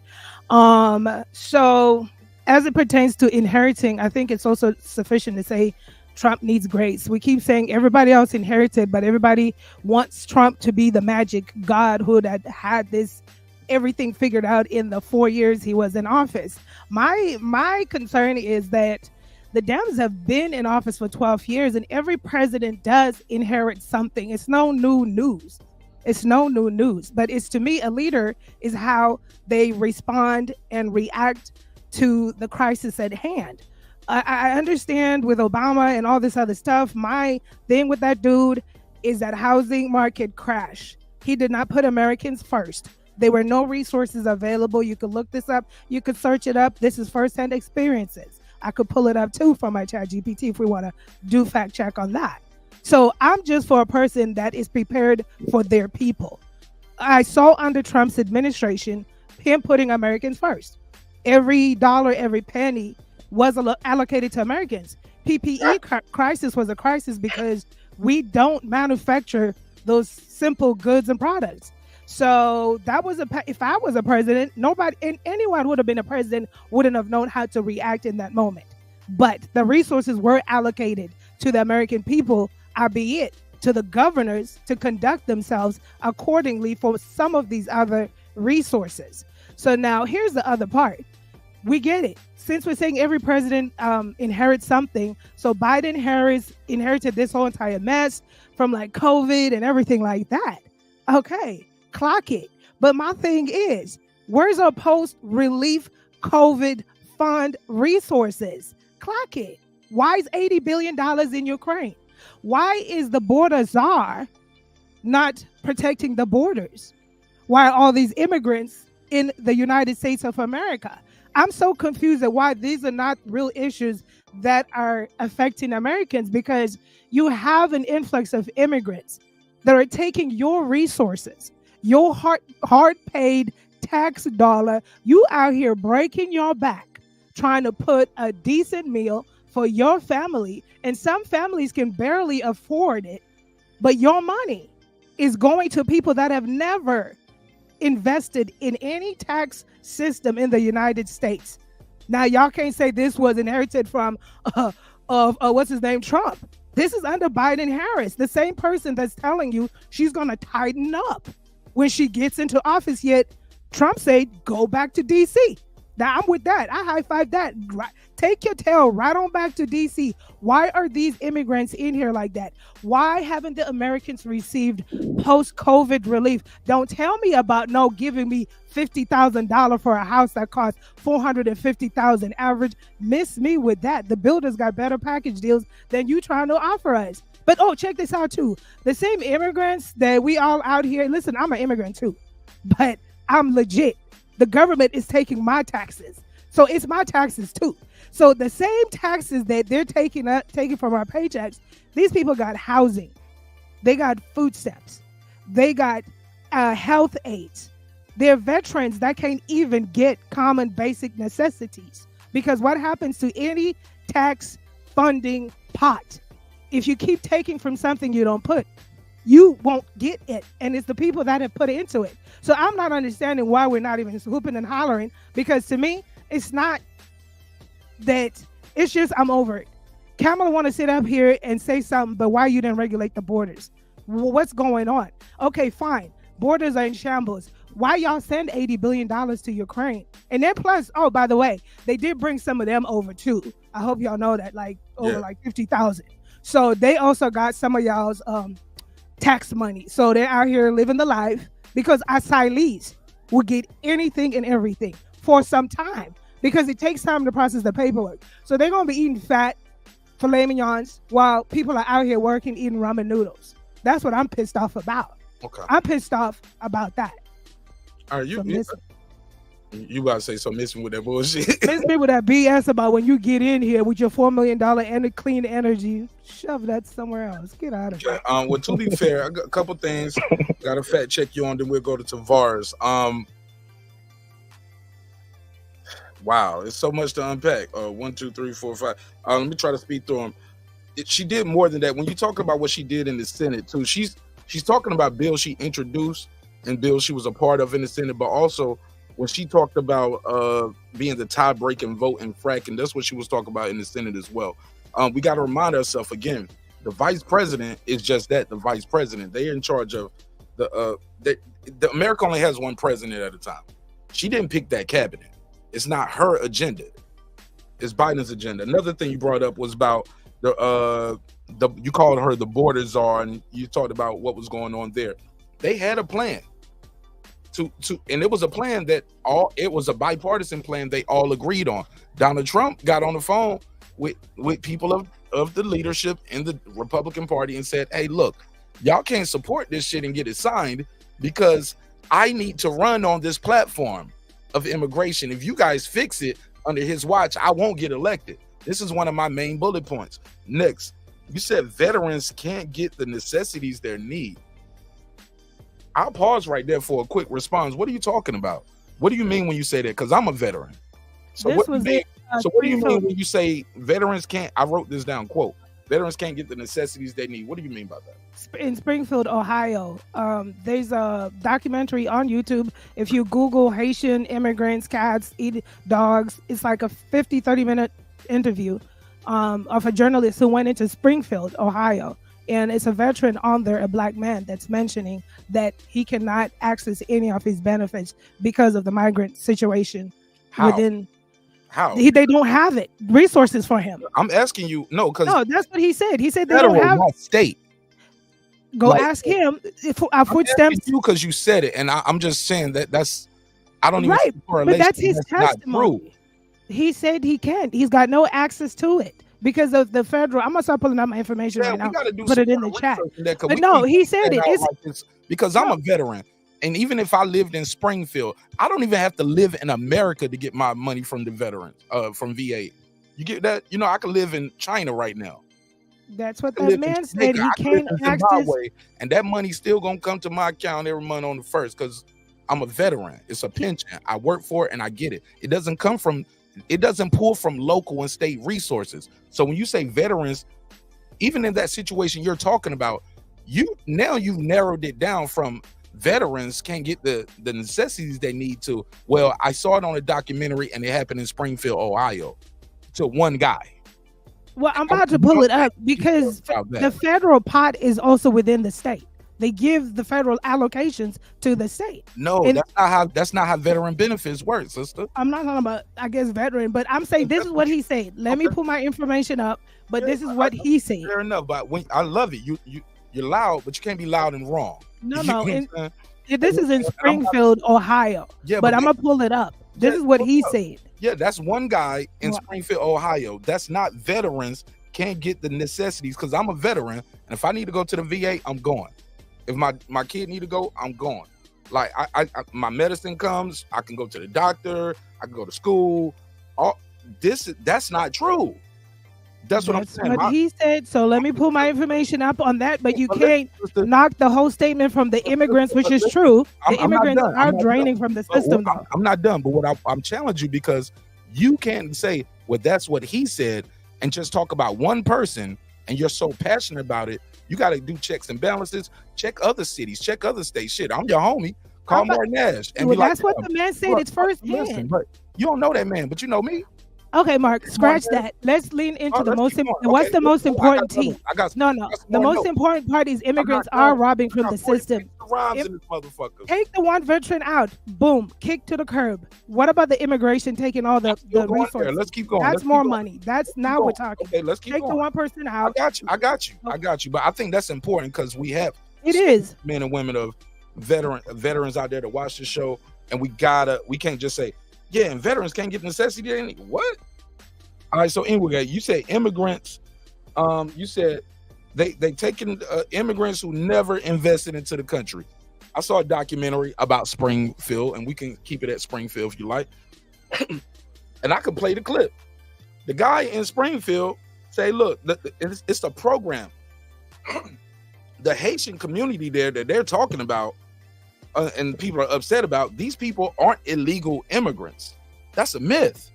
Speaker 17: So as it pertains to inheriting, I think it's also sufficient to say Trump needs grace. We keep saying everybody else inherited, but everybody wants Trump to be the magic god who had this everything figured out in the 4 years he was in office. My concern is that the Dems have been in office for 12 years, and every president does inherit something. It's no new news. It's no new news. But it's, to me, a leader is how they respond and react to the crisis at hand. I understand with Obama and all this other stuff, my thing with that dude is that housing market crash. He did not put Americans first. There were no resources available. You could look this up. You could search it up. This is firsthand experiences. I could pull it up too from my ChatGPT if we want to do fact check on that. So I'm just for a person that is prepared for their people. I saw under Trump's administration, him putting Americans first. Every dollar, every penny was allocated to Americans. PPE crisis was a crisis because we don't manufacture those simple goods and products. So that was if I was a president, anyone would have been a president wouldn't have known how to react in that moment. But the resources were allocated to the American people, albeit to the governors to conduct themselves accordingly for some of these other resources. So now here's the other part. We get it. Since we're saying every president inherits something, so Biden-Harris inherited this whole entire mess from like COVID and everything like that. Okay, clock it. But my thing is, where's our post-relief COVID fund resources? Clock it. Why is $80 billion in Ukraine? Why is the border czar not protecting the borders? Why are all these immigrants in the United States of America? I'm so confused at why these are not real issues that are affecting Americans, because you have an influx of immigrants that are taking your resources, your hard-paid tax dollar. You out here breaking your back, trying to put a decent meal for your family, and some families can barely afford it, but your money is going to people that have never invested in any tax system in the United States. Now, y'all can't say this was inherited from what's his name, Trump. This is under Biden-Harris, the same person that's telling you she's going to tighten up when she gets into office. Yet Trump said, go back to D.C. Now, I'm with that. I high-five that. Take your tail right on back to D.C. Why are these immigrants in here like that? Why haven't the Americans received post-COVID relief? Don't tell me about giving me $50,000 for a house that costs $450,000 average. Miss me with that. The builders got better package deals than you trying to offer us. But check this out too. The same immigrants that we all out here. Listen, I'm an immigrant too, but I'm legit. The government is taking my taxes, so it's my taxes too. So the same taxes that they're taking from our paychecks, these people got housing, they got food stamps, they got health aids, They're veterans that can't even get common basic necessities. Because what happens to any tax funding pot? If you keep taking from something you don't put, you won't get it. And it's the people that have put into it. So I'm not understanding why we're not even whooping and hollering, because to me, it's not that, it's just, I'm over it. Kamala want to sit up here and say something, but why you didn't regulate the borders? What's going on? Okay, fine. Borders are in shambles. Why y'all send $80 billion to Ukraine? And then plus, oh, by the way, they did bring some of them over too. I hope y'all know that, like over like 50,000. So they also got some of y'all's tax money. So they're out here living the life, because asylees will get anything and everything for some time, because it takes time to process the paperwork. So they're going to be eating fat filet mignons while people are out here working, eating ramen noodles. That's what I'm pissed off about.
Speaker 1: Okay.
Speaker 17: I'm pissed off about that.
Speaker 1: All right, you about to say something, missing with that bullshit.
Speaker 17: Miss me with that BS about when you get in here with your $4 million and the clean energy. Shove that somewhere else. Get out of here.
Speaker 1: Well, to be fair, I got a couple things. Got to fact check you on, then we'll go to Tavares. Wow, it's so much to unpack. 1, 2, 3, 4, 5. Let me try to speed through them. She did more than that. When you talk about what she did in the Senate too, she's talking about bills she introduced and bills she was a part of in the Senate, but also when she talked about being the tie-breaking vote in fracking, that's what she was talking about in the Senate as well. We got to remind ourselves again, the vice president is just that, the vice president. They're in charge of the America only has one president at a time. She didn't pick that cabinet. It's not her agenda. It's Biden's agenda. Another thing you brought up was about you called her the border czar, and you talked about what was going on there. They had a plan and it was a plan that it was a bipartisan plan they all agreed on. Donald Trump got on the phone with people of the leadership in the Republican Party and said, hey, look, y'all can't support this shit and get it signed because I need to run on this platform of immigration. If you guys fix it under his watch, I won't get elected. This is one of my main bullet points. Next, you said veterans can't get the necessities they need. I'll pause right there for a quick response. What are you talking about? What do you mean when you say that? Because I'm a veteran. So what do you mean when you say veterans can't? I wrote this down, quote, veterans can't get the necessities they need. What do you mean by that?
Speaker 17: In Springfield, Ohio, there's a documentary on YouTube. If you Google Haitian immigrants, cats, eat dogs, it's like a 30-minute interview of a journalist who went into Springfield, Ohio. And it's a veteran on there, a black man, that's mentioning that he cannot access any of his benefits because of the migrant situation.
Speaker 1: How?
Speaker 17: They don't have it. Resources for him.
Speaker 1: I'm asking you, no,
Speaker 17: that's what he said. He said they don't have
Speaker 1: state.
Speaker 17: Go ask him if our footsteps.
Speaker 1: You because you said it, and I'm just saying that's I don't even
Speaker 17: right, but that's his testimony. He said he can't. He's got no access to it because of the federal. I'm gonna start pulling out my information right now. Put it in the chat. But no, he said it. It's
Speaker 1: because I'm a veteran, and even if I lived in Springfield, I don't even have to live in America to get my money from the veterans, from VA. You get that? You know, I can live in China right now.
Speaker 17: That's what that man said. He can't access,
Speaker 1: and that money's still gonna come to my account every month on the 1st because I'm a veteran. It's a pension. I work for it and I get it. It doesn't pull from local and state resources. So when you say veterans, even in that situation you're talking about, you've narrowed it down from veterans can't get the necessities they need to. Well, I saw it on a documentary and it happened in Springfield, Ohio, to one guy.
Speaker 17: Well, I'm about to pull it up because the federal pot is also within the state. They give the federal allocations to the state.
Speaker 1: No, that's not how veteran benefits work, sister.
Speaker 17: I'm not talking about, I guess, veteran, but I'm saying this is what he said. Let me pull my information up, but this is what he said.
Speaker 1: Fair enough, but I love it. You're loud, but you can't be loud and wrong.
Speaker 17: No. This is in Springfield, Ohio. Yeah, but I'm gonna pull it up. This is what he said.
Speaker 1: Yeah, that's one guy in Springfield, Ohio. That's not veterans can't get the necessities because I'm a veteran, and if I need to go to the VA, I'm going. If my kid need to go, I'm going. Like I my medicine comes, I can go to the doctor, I can go to school. That's not true. That's what I'm saying.
Speaker 17: What he said. So let me pull my information up on that. But you can't knock the whole statement from the immigrants, which is true. The immigrants are draining from the system.
Speaker 1: I'm not done. But what I'm challenging you, because you can't say, well, that's what he said, and just talk about one person, and you're so passionate about it. You got to do checks and balances. Check other cities. Check other states. Shit, I'm your homie. Call Mark Nash. And
Speaker 17: well, that's what the man said. It's firsthand.
Speaker 1: But you don't know that man, but you know me.
Speaker 17: Okay, Mark, scratch that. Let's lean into the most. What's the most important T? No. The most important part is immigrants are robbing from the system. Take the one veteran out. Boom, kick to the curb. What about the immigration taking all the resources?
Speaker 1: Let's keep going.
Speaker 17: That's more money. That's now we're talking.
Speaker 1: Okay, let's keep
Speaker 17: going. Take the one person out.
Speaker 1: I got you. But I think that's important because we have men and women of veterans out there to watch the show, and we can't just say, yeah, and veterans can't get necessity. What? All right, so anyway, you say immigrants. You said they taking immigrants who never invested into the country. I saw a documentary about Springfield, and we can keep it at Springfield if you like. And I could play the clip. The guy in Springfield say, look, it's a program. The Haitian community there that they're talking about, and people are upset about, these people aren't illegal immigrants. That's a myth.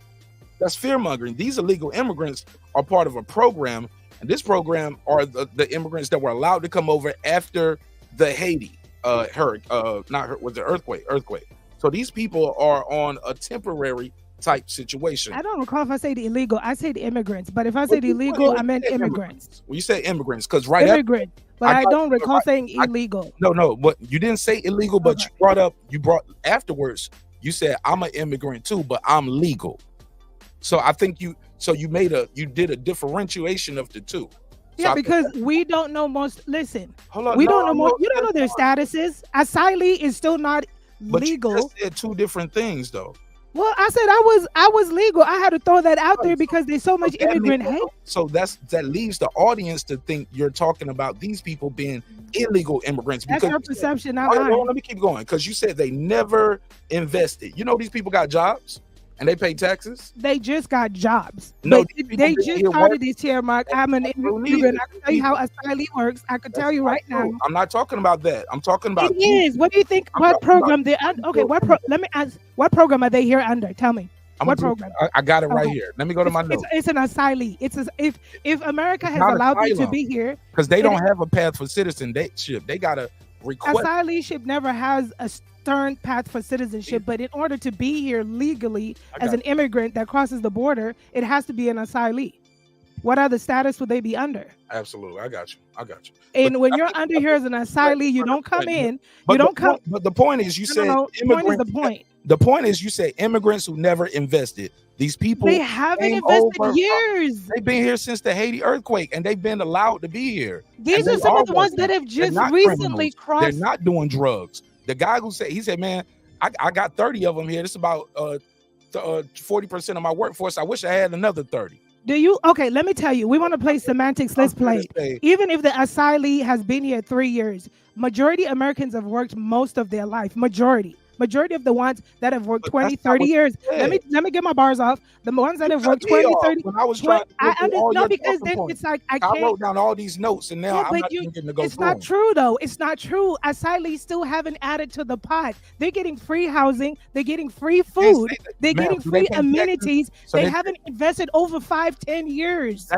Speaker 1: That's fear-mongering. These illegal immigrants are part of a program, and this program are the immigrants that were allowed to come over after the Haiti earthquake. So these people are on a temporary type situation.
Speaker 17: I don't recall if I say the illegal. I say the immigrants, but if I say the illegal, I meant immigrants.
Speaker 1: Well, you say immigrants because
Speaker 17: immigrant, but I don't recall saying illegal.
Speaker 1: No, but you didn't say illegal, but you brought afterwards. You said I'm an immigrant too, but I'm legal. So I think you did a differentiation of the two.
Speaker 17: Yeah, because we don't know Listen, we don't know most. You don't know their statuses. Asylee is still not legal.
Speaker 1: But you just said two different things, though.
Speaker 17: Well, I said I was legal. I had to throw that out there because there's so much immigrant hate.
Speaker 1: So that leaves the audience to think you're talking about these people being illegal immigrants.
Speaker 17: That's your perception.
Speaker 1: Let me keep going, because you said they never invested. You know, these people got jobs and they pay taxes.
Speaker 17: They just got jobs.
Speaker 1: No,
Speaker 17: they just started this year, Mark. I'm an immigrant. I can tell you how Asylee works. I can tell you right now.
Speaker 1: I'm not talking about that. I'm talking about.
Speaker 17: It is. What do you think? What program they're under? Okay, let me ask. What program are they here under? Tell me. What program?
Speaker 1: I got it right here. Let me go to my notes.
Speaker 17: It's an Asylee. If America has allowed you to be here,
Speaker 1: because they don't have a path for citizenship. They gotta request.
Speaker 17: Asyleeship never has a stern path for citizenship, but in order to be here legally as an immigrant that crosses the border, it has to be an asylee. What other status would they be under?
Speaker 1: Absolutely, I got you.
Speaker 17: And when you're under here as an asylee, you don't come in.
Speaker 1: But the point is, you said immigrants.
Speaker 17: The point.
Speaker 1: The point is, you say immigrants who never invested. These people,
Speaker 17: they haven't invested years.
Speaker 1: They've been here since the Haiti earthquake, and they've been allowed to be here.
Speaker 17: These are some of the ones that have just recently crossed.
Speaker 1: They're not doing drugs. The guy who said, man, I got 30 of them here. This is about 40% of my workforce. I wish I had another 30.
Speaker 17: Okay, let me tell you, we want to play semantics. Let's play it. Even if the asylee has been here 3 years, majority Americans have worked most of their life. Majority of the ones that have worked 20, 30 years. Let me get my bars off. The ones that have worked 20, 30.
Speaker 1: When I was trying to
Speaker 17: because then it's like I
Speaker 1: wrote down all these notes, and now I'm not even getting to go through.
Speaker 17: It's not true, though. It's not true. Asylees still haven't added to the pot. They're getting free housing. They're getting free food. They're getting free amenities. They haven't invested over 5-10 years.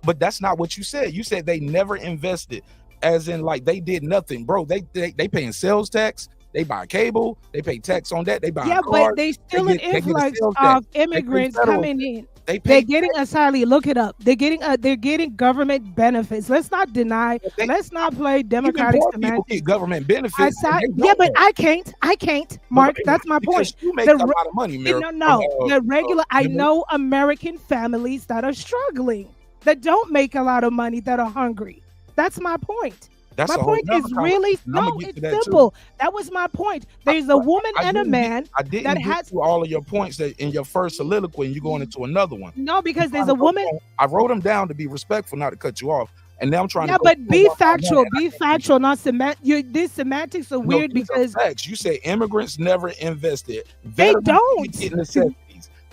Speaker 1: But that's not what you said. You said they never invested, as in like they did nothing, bro. They paying sales tax. They buy cable. They pay tax on that. They buy cars.
Speaker 17: But they still an influx of immigrants coming in. They're getting asylee. Look it up. They're getting government benefits. Let's not deny. Let's not play democratic semantics.
Speaker 1: People get government benefits.
Speaker 17: But I can't. Mark, that's my point.
Speaker 1: You make a lot of money, Mary.
Speaker 17: The regular. I know American families that are struggling, that don't make a lot of money, that are hungry. That's my point. My point is really it's simple. That was my point. There's a woman and a man.
Speaker 1: I didn't get through all of your points that in your first soliloquy, and you're going into another one.
Speaker 17: No, because there's a woman.
Speaker 1: I wrote them down to be respectful, not to cut you off. And now I'm trying to.
Speaker 17: Yeah, but be factual. Be factual, not semantic. These semantics are weird because
Speaker 1: facts. You say immigrants never invested.
Speaker 17: They don't.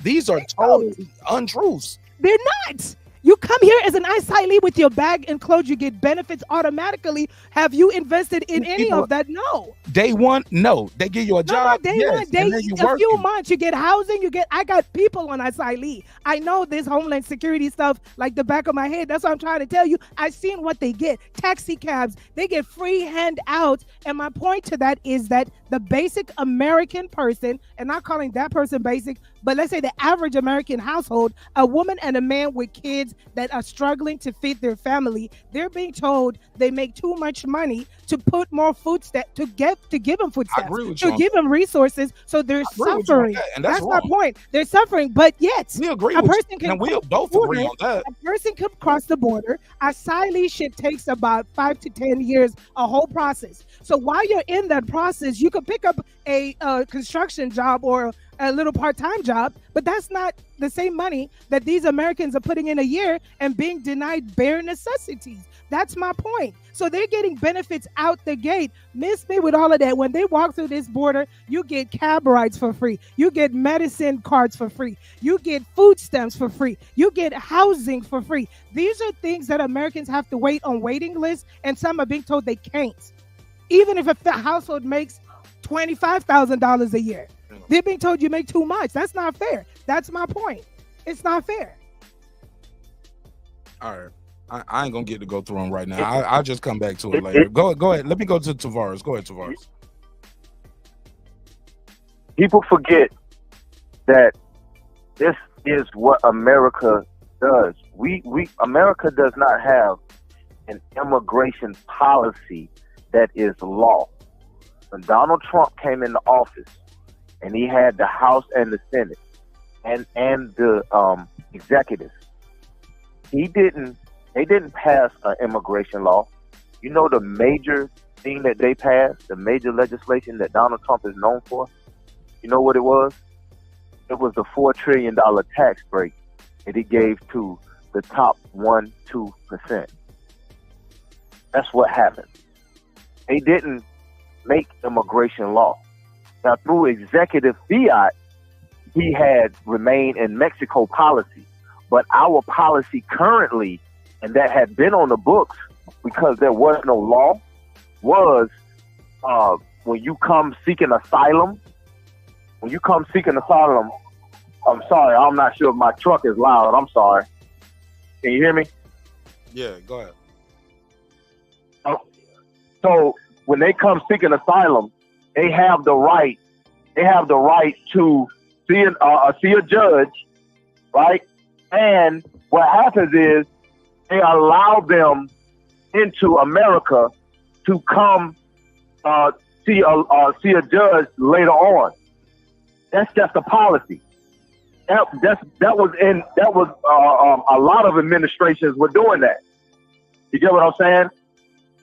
Speaker 1: These are totally untruths.
Speaker 17: They're not. You come here as an asylee with your bag and clothes, you get benefits automatically. Have you invested in any of that? No.
Speaker 1: Day one, no. They give you a job.
Speaker 17: Day
Speaker 1: yes,
Speaker 17: one, a few months, you get housing, I got people on asylee. I know this Homeland Security stuff like the back of my head. That's what I'm trying to tell you. I've seen what they get. Taxi cabs, they get free handouts. And my point to that is that the basic American person, and not calling that person basic, but let's say the average American household, a woman and a man with kids that are struggling to feed their family, they're being told they make too much money to put more food to give them food stamps, to give them resources, so they're suffering.
Speaker 1: And
Speaker 17: that's my point. They're suffering, but yet
Speaker 1: we agree. We both agree on that.
Speaker 17: A person can cross the border. Asylee shit takes about 5 to 10 years, a whole process. So while you're in that process, you could pick up a construction job or a little part-time job, but that's not the same money that these Americans are putting in a year and being denied bare necessities. That's my point. So they're getting benefits out the gate. Miss me with all of that. When they walk through this border, you get cab rides for free. You get medicine cards for free. You get food stamps for free. You get housing for free. These are things that Americans have to wait on waiting lists, and some are being told they can't. Even if a household makes $25,000 a year, they're being told you make too much. That's not fair. That's my point. It's not fair.
Speaker 1: All right. I ain't gonna get to go through them right now. I'll just come back to it later. Go ahead. Let me go to Tavares. Go ahead, Tavares.
Speaker 18: People forget that this is what America does. America does not have an immigration policy that is law. When Donald Trump came into office, and he had the House and the Senate and the executive, they didn't pass an immigration law. You know the major thing that they passed, the major legislation that Donald Trump is known for? You know what it was? It was the $4 trillion tax break that he gave to the top 1-2%. That's what happened. They didn't make immigration law. Now, through executive fiat, he had remained in Mexico policy. But our policy currently, and that had been on the books because there was no law, was when you come seeking asylum, I'm sorry, I'm not sure if my truck is loud. I'm sorry. Can you hear me?
Speaker 1: Yeah, go ahead.
Speaker 18: So when they come seeking asylum, they have the right to see a judge, right? And what happens is they allow them into America to come see a judge later on. That's just a policy. That was a lot of administrations were doing that. You get what I'm saying?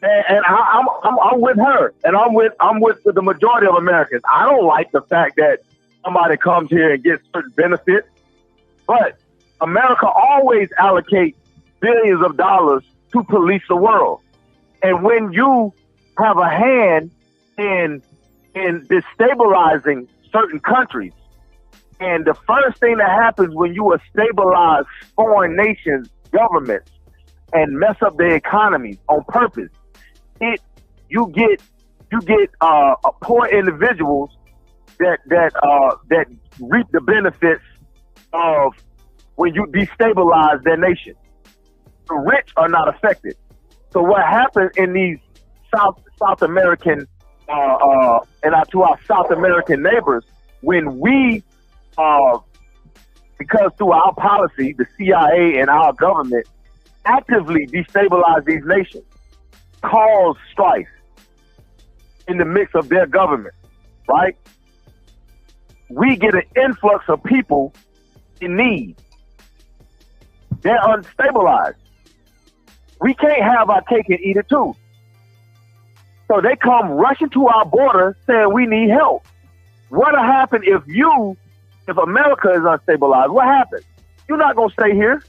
Speaker 18: And I'm with her, and I'm with the majority of Americans. I don't like the fact that somebody comes here and gets certain benefits, but America always allocates billions of dollars to police the world. And when you have a hand in destabilizing certain countries, and the first thing that happens when you stabilize foreign nations' governments and mess up their economies on purpose, you get poor individuals that reap the benefits of when you destabilize their nation. The rich are not affected. So what happens in these South American and to our South American neighbors, when we because through our policy, the CIA and our government actively destabilize these nations, cause strife in the mix of their government, right? We get an influx of people in need. They're unstabilized. We can't have our cake and eat it too. So they come rushing to our border saying we need help. What'll happen if America is unstabilized? What happens? You're not gonna stay here.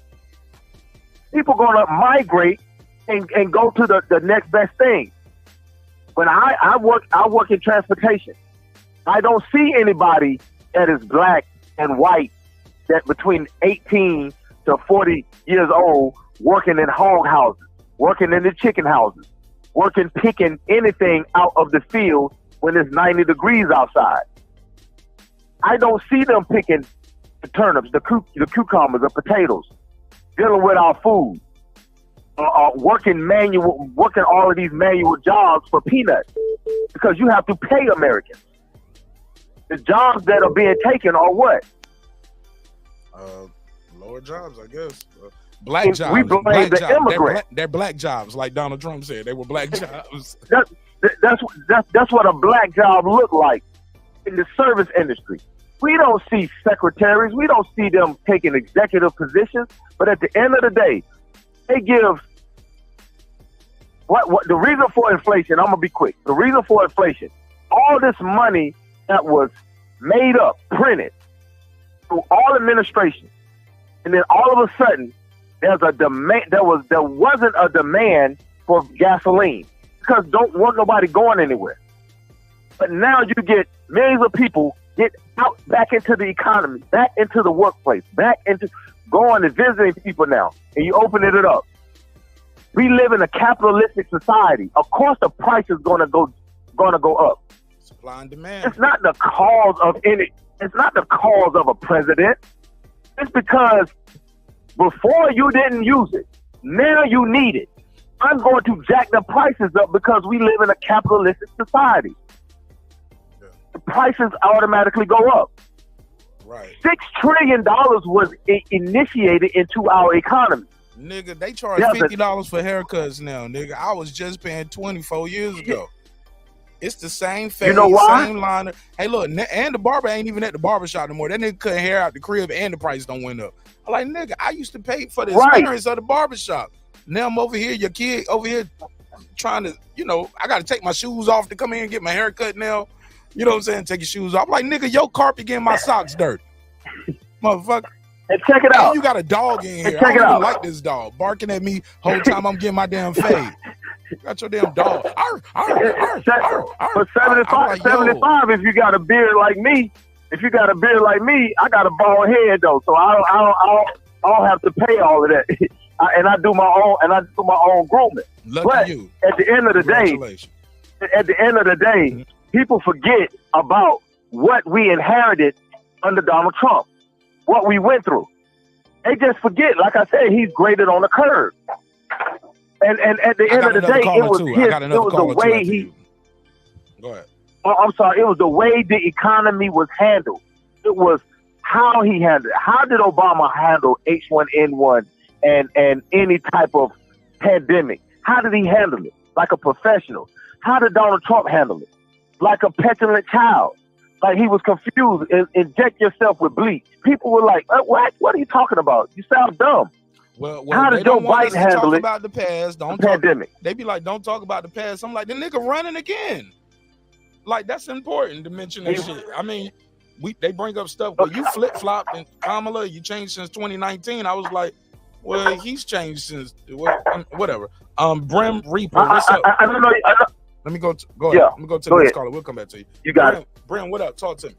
Speaker 18: People gonna migrate and go to the next best thing. When I work in transportation, I don't see anybody that is black and white that between 18 to 40 years old working in hog houses, working in the chicken houses, picking anything out of the field when it's 90 degrees outside. I don't see them picking the turnips, the cucumbers, the potatoes, dealing with our food, working all of these manual jobs for peanuts, because you have to pay Americans. The jobs that are being taken are what?
Speaker 1: Lower jobs, I guess. Black jobs.
Speaker 18: We blame the immigrants.
Speaker 1: They're black jobs, like Donald Trump said. They were black jobs.
Speaker 18: That's what a black job look like in the service industry. We don't see secretaries. We don't see them taking executive positions. But at the end of the day, they give what the reason for inflation. I'm gonna be quick. The reason for inflation, all this money that was made up, printed through all administration, and then all of a sudden there's a demand. There wasn't a demand for gasoline because wasn't nobody going anywhere. But now you get millions of people get out back into the economy, back into the workplace, back into going and visiting people now, and you open it up. We live in a capitalistic society. Of course, the price is gonna go up.
Speaker 1: Supply and demand.
Speaker 18: It's not the cause of any. It's not the cause of a president. It's because before you didn't use it, now you need it. I'm going to jack the prices up because we live in a capitalistic society. The prices automatically go up.
Speaker 1: Right.
Speaker 18: $6 trillion was initiated into our economy.
Speaker 1: Nigga, they charge $50 for haircuts now, nigga. I was just paying 24 years ago. It's the same face,
Speaker 18: you know why?
Speaker 1: Same liner. Hey, look, and the barber ain't even at the barbershop anymore. That nigga cutting hair out the crib and the price don't went up. I'm like, nigga, I used to pay for the experience of the barbershop. Now I'm over here, your kid over here trying to, I got to take my shoes off to come in and get my hair cut now. You know what I'm saying? Take your shoes off. I'm like, nigga, your carpet getting my socks dirty. Motherfucker.
Speaker 18: And check it out.
Speaker 1: And you got a dog in here.
Speaker 18: I don't even
Speaker 1: like this dog barking at me whole time I'm getting my damn fade. Got your damn dog.
Speaker 18: For 75, if you got a beard like me, I got a bald head though, so I don't have to pay all of that. And I do my own grooming. But at the end of the day, people forget about what we inherited under Donald Trump, what we went through. They just forget. Like I said, he's graded on a curve. And at the end of the day, it was the way he.
Speaker 1: Go ahead.
Speaker 18: Oh, I'm sorry. It was the way the economy was handled. It was how he handled it. How did Obama handle H1N1 and any type of pandemic? How did he handle it? Like a professional. How did Donald Trump handle it? Like a petulant child. Like he was confused. Inject yourself with bleach. People were like, what? What are you talking about? You sound dumb.
Speaker 1: Well,
Speaker 18: how did Joe Biden handle it?
Speaker 1: About the past,
Speaker 18: pandemic.
Speaker 1: They be like, don't talk about the past. I'm like, the nigga running again. Like that's important to mention that shit. I mean, they bring up stuff, but you flip flop and Kamala, you changed since 2019. I was like, well, he's changed since whatever. Brim Reaper, what's up?
Speaker 18: I don't know.
Speaker 1: Let me go. Go ahead. Let me go to the next caller. We'll come back to you.
Speaker 18: You got it.
Speaker 1: Brim, what up? Talk to me.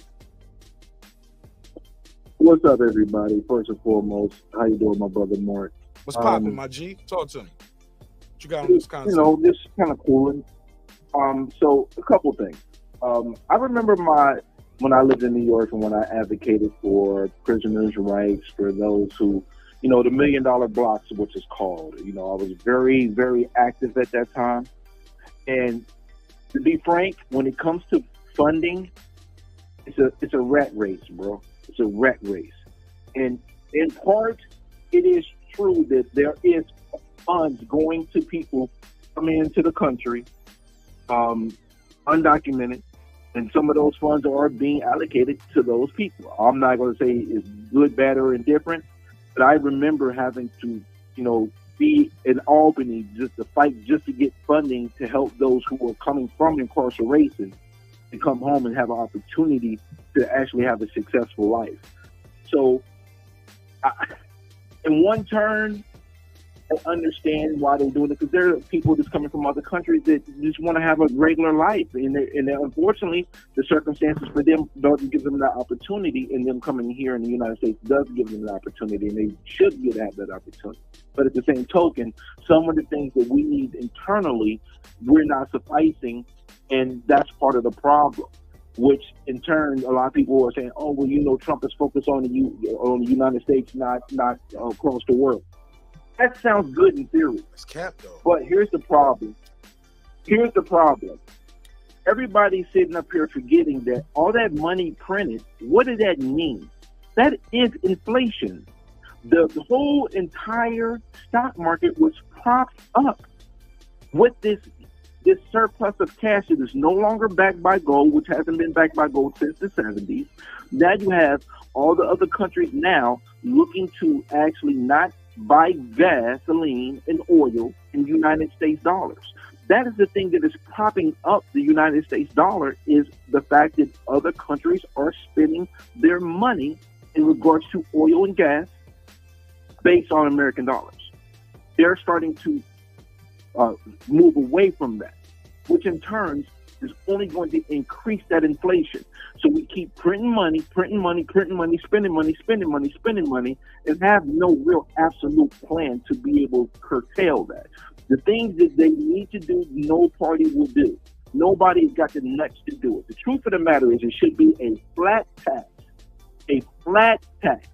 Speaker 19: What's up, everybody? First and foremost, how you doing, my brother Mark?
Speaker 1: What's popping, my G? Talk to me. What you got on this concept?
Speaker 19: This is kind of cool. So a couple things. I remember when I lived in New York and when I advocated for prisoners' rights, for those who, the $1 million blocks, which is called. I was very, very active at that time. And to be frank, when it comes to funding, it's a rat race, bro. It's a rat race. And in part, it is true that there is funds going to people coming into the country, undocumented, and some of those funds are being allocated to those people. I'm not going to say it's good, bad, or indifferent, but I remember having to, be in Albany just to fight just to get funding to help those who were coming from incarceration to come home and have an opportunity to actually have a successful life. So in one turn, understand why they're doing it, because there are people that's coming from other countries that just want to have a regular life, and unfortunately, the circumstances for them doesn't give them that opportunity, and them coming here in the United States does give them that opportunity, and they should have that opportunity. But at the same token, some of the things that we need internally, we're not sufficing, and that's part of the problem. Which in turn, a lot of people are saying, "Oh, well, Trump is focused on the United States, not across the world." That sounds good in theory.
Speaker 1: It's cap though.
Speaker 19: But here's the problem. Everybody's sitting up here forgetting that all that money printed, what does that mean? That is inflation. The whole entire stock market was propped up with this surplus of cash that is no longer backed by gold, which hasn't been backed by gold since the 70s. Now you have all the other countries now looking to actually not buy gasoline and oil in United States dollars. That is the thing that is propping up the United States dollar, is the fact that other countries are spending their money in regards to oil and gas based on American dollars. They're starting to move away from that, which in turn is only going to increase that inflation. So we keep printing money, spending money, and have no real absolute plan to be able to curtail that. The things that they need to do, no party will do. Nobody's got the nuts to do it. The truth of the matter is, it should be a flat tax. A flat tax.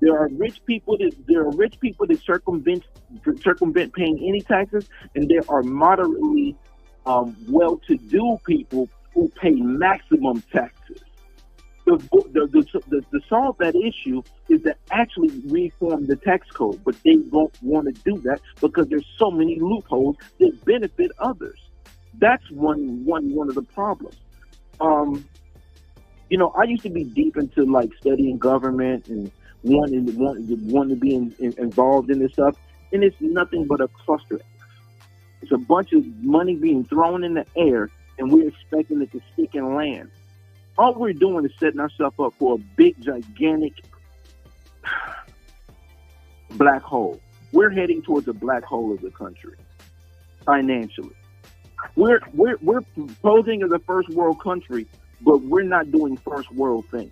Speaker 19: There are rich people that circumvent paying any taxes, and there are moderately well-to-do people who pay maximum taxes. To solve that issue is to actually reform the tax code, but they don't want to do that because there's so many loopholes that benefit others. That's one of the problems. I used to be deep into like studying government and wanting to be involved in this stuff, and it's nothing but a cluster. It's a bunch of money being thrown in the air, and we're expecting it to stick and land. All we're doing is setting ourselves up for a big, gigantic black hole. We're heading towards a black hole as a country, financially. We're posing as a first world country, but we're not doing first world things.